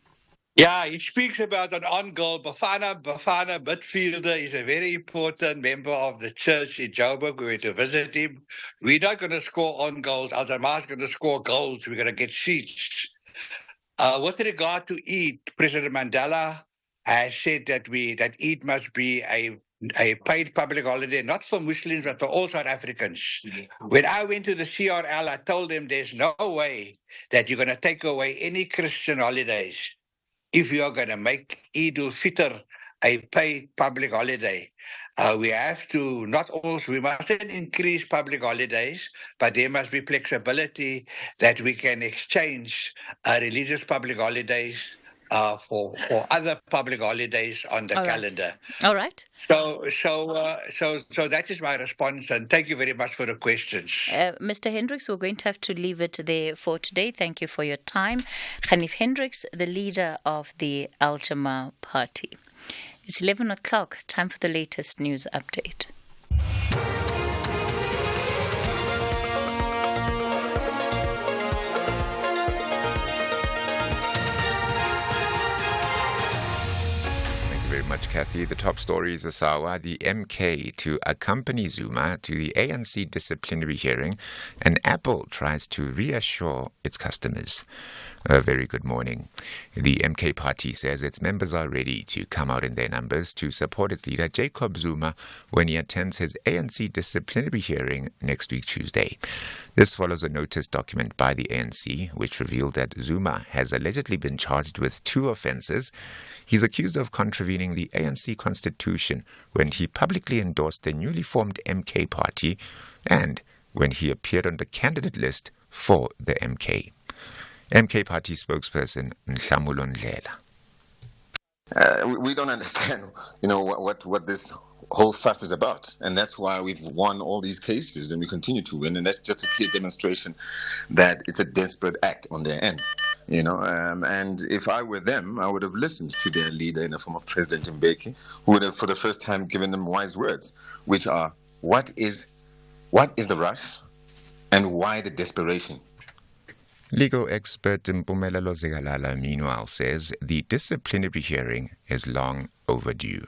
Yeah, he speaks about an on-goal. Bafana midfielder is a very important member of the church in Joburg. We're going to visit him. We're not going to score on goals. Al-Jamaa is going to score goals. We're going to get seats. With regard to Eid, President Mandela has said that Eid must be a paid public holiday, not for Muslims, but for all South Africans. When I went to the CRL, I told them there's no way that you're going to take away any Christian holidays if you are going to make Eid al-Fitr a paid public holiday. We have to we mustn't increase public holidays, but there must be flexibility that we can exchange religious public holidays for other public holidays on the calendar. All right. So that is my response, and thank you very much for the questions. Mr. Hendricks, we're going to have to leave it there for today. Thank you for your time. Hanif Hendricks, the leader of the Al-Jamaa party. It's 11 o'clock, time for the latest news update. Very much, Kathy. The top story is Asawa, the MK to accompany Zuma to the ANC disciplinary hearing, and Apple tries to reassure its customers. A very good morning. The MK party says its members are ready to come out in their numbers to support its leader Jacob Zuma when he attends his ANC disciplinary hearing next week Tuesday. This follows a notice document by the ANC which revealed that Zuma has allegedly been charged with 2 offences. He's accused of contravening the ANC constitution when he publicly endorsed the newly formed MK party and when he appeared on the candidate list for the MK. MK party spokesperson Nhlamulo Ndlela. We don't understand, what this whole fuss is about, and that's why we've won all these cases, and we continue to win, and that's just a clear demonstration that it's a desperate act on their end. And if I were them, I would have listened to their leader in the form of President Mbeki, who would have, for the first time, given them wise words, which are, what is the rush, and why the desperation? Legal expert Mpumelelo Zigalala, meanwhile, says the disciplinary hearing is long overdue.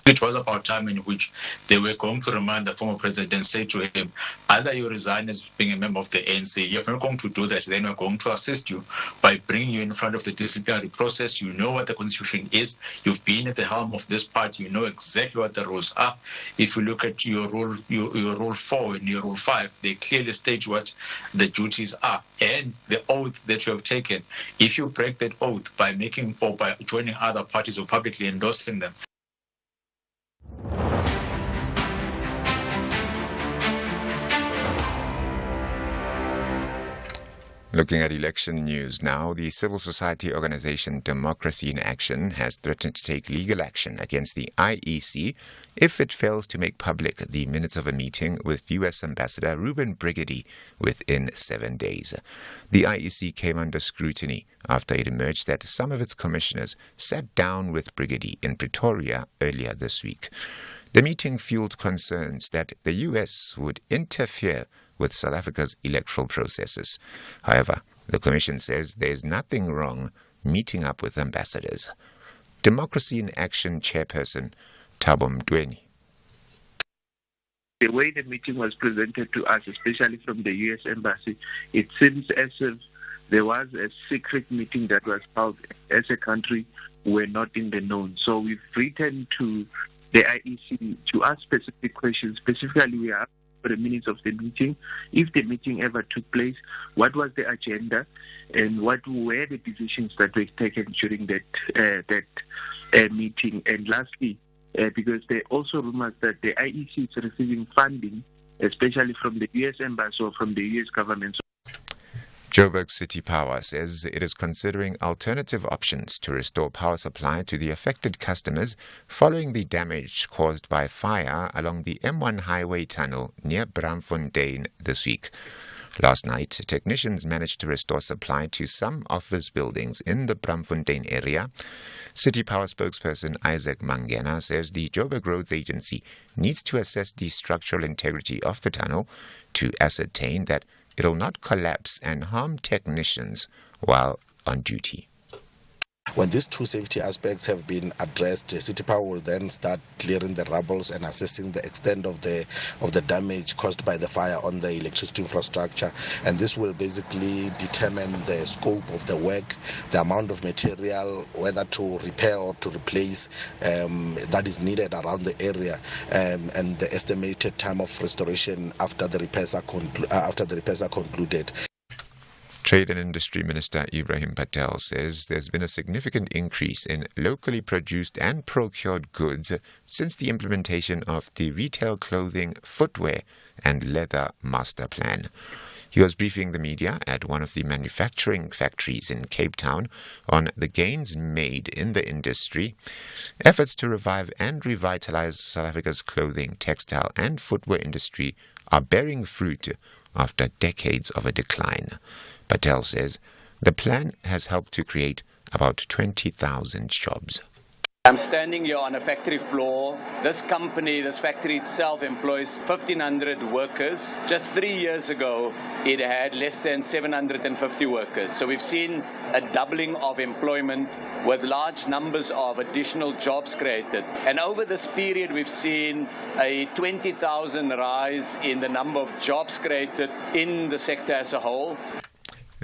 It was about time in which they were going to remind the former president and say to him, either you resign as being a member of the ANC, if you're not going to do that, then we're going to assist you by bringing you in front of the disciplinary process. You know what the constitution is. You've been at the helm of this party. You know exactly what the rules are. If you look at your rule 4 and your rule 5, they clearly state what the duties are and the oath that you have taken. If you break that oath by making or by joining other parties or publicly endorsing them, Looking at election news now, the civil society organization Democracy in Action has threatened to take legal action against the IEC if it fails to make public the minutes of a meeting with U.S. Ambassador Ruben Brigady within 7 days. The IEC came under scrutiny after it emerged that some of its commissioners sat down with Brigady in Pretoria earlier this week. The meeting fueled concerns that the U.S. would interfere with South Africa's electoral processes. However, the Commission says there is nothing wrong meeting up with ambassadors. Democracy in Action chairperson Thabo Mtweni. The way the meeting was presented to us, especially from the U.S. Embassy, it seems as if there was a secret meeting that was held. As a country, we're not in the known. So we've written to the IEC to ask specific questions. Specifically, we are for the minutes of the meeting. If the meeting ever took place, what was the agenda, and what were the decisions that were taken during that meeting? And lastly, because there are also rumors that the IEC is receiving funding, especially from the U.S. Embassy or from the U.S. government. Joburg City Power says it is considering alternative options to restore power supply to the affected customers following the damage caused by fire along the M1 highway tunnel near Braamfontein this week. Last night, technicians managed to restore supply to some office buildings in the Braamfontein area. City Power spokesperson Isaac Mangena says the Joburg Roads Agency needs to assess the structural integrity of the tunnel to ascertain that it will not collapse and harm technicians while on duty. When these two safety aspects have been addressed, City Power will then start clearing the rubbles and assessing the extent of the damage caused by the fire on the electricity infrastructure. And this will basically determine the scope of the work, the amount of material, whether to repair or to replace that is needed around the area, and the estimated time of restoration after the repairs are concluded. Trade and Industry Minister Ibrahim Patel says there's been a significant increase in locally produced and procured goods since the implementation of the Retail Clothing, Footwear and Leather Master Plan. He was briefing the media at one of the manufacturing factories in Cape Town on the gains made in the industry. Efforts to revive and revitalize South Africa's clothing, textile and footwear industry are bearing fruit after decades of a decline. Patel says the plan has helped to create about 20,000 jobs. I'm standing here on a factory floor. This factory itself employs 1,500 workers. Just 3 years ago, it had less than 750 workers. So we've seen a doubling of employment with large numbers of additional jobs created. And over this period, we've seen a 20,000 rise in the number of jobs created in the sector as a whole.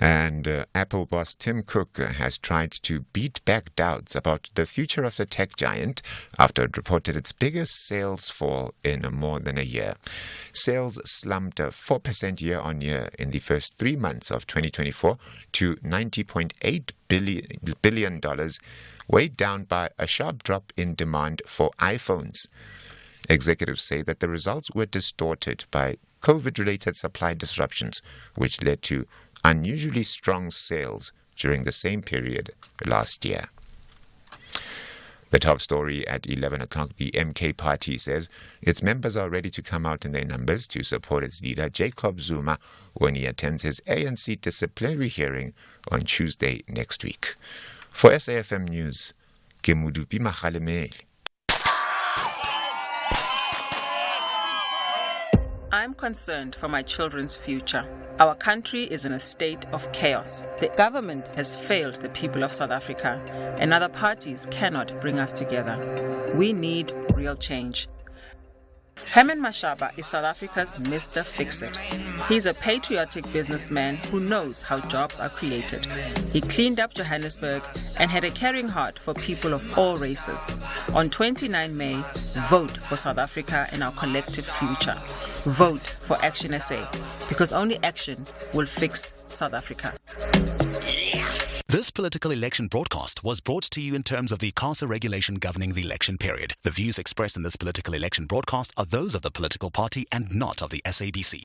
And Apple boss Tim Cook has tried to beat back doubts about the future of the tech giant after it reported its biggest sales fall in more than a year. Sales slumped 4% year-on-year in the first 3 months of 2024 to $90.8 billion, weighed down by a sharp drop in demand for iPhones. Executives say that the results were distorted by COVID-related supply disruptions, which led to unusually strong sales during the same period last year. The top story at 11 o'clock, the MK party says its members are ready to come out in their numbers to support its leader, Jacob Zuma, when he attends his ANC disciplinary hearing on Tuesday next week. For SAFM News, Kemudupi Mahalemele. I'm concerned for my children's future. Our country is in a state of chaos. The government has failed the people of South Africa, and other parties cannot bring us together. We need real change. Herman Mashaba is South Africa's Mr. Fix-It. He's a patriotic businessman who knows how jobs are created. He cleaned up Johannesburg and had a caring heart for people of all races. On 29 May, vote for South Africa and our collective future. Vote for Action SA, because only action will fix South Africa. This political election broadcast was brought to you in terms of the CASA regulation governing the election period. The views expressed in this political election broadcast are those of the political party and not of the SABC.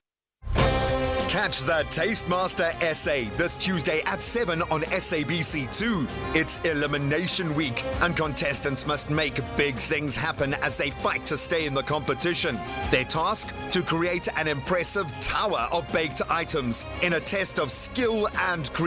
Catch the Tastemaster SA this Tuesday at 7 on SABC2. It's Elimination Week, and contestants must make big things happen as they fight to stay in the competition. Their task? To create an impressive tower of baked items in a test of skill and creativity.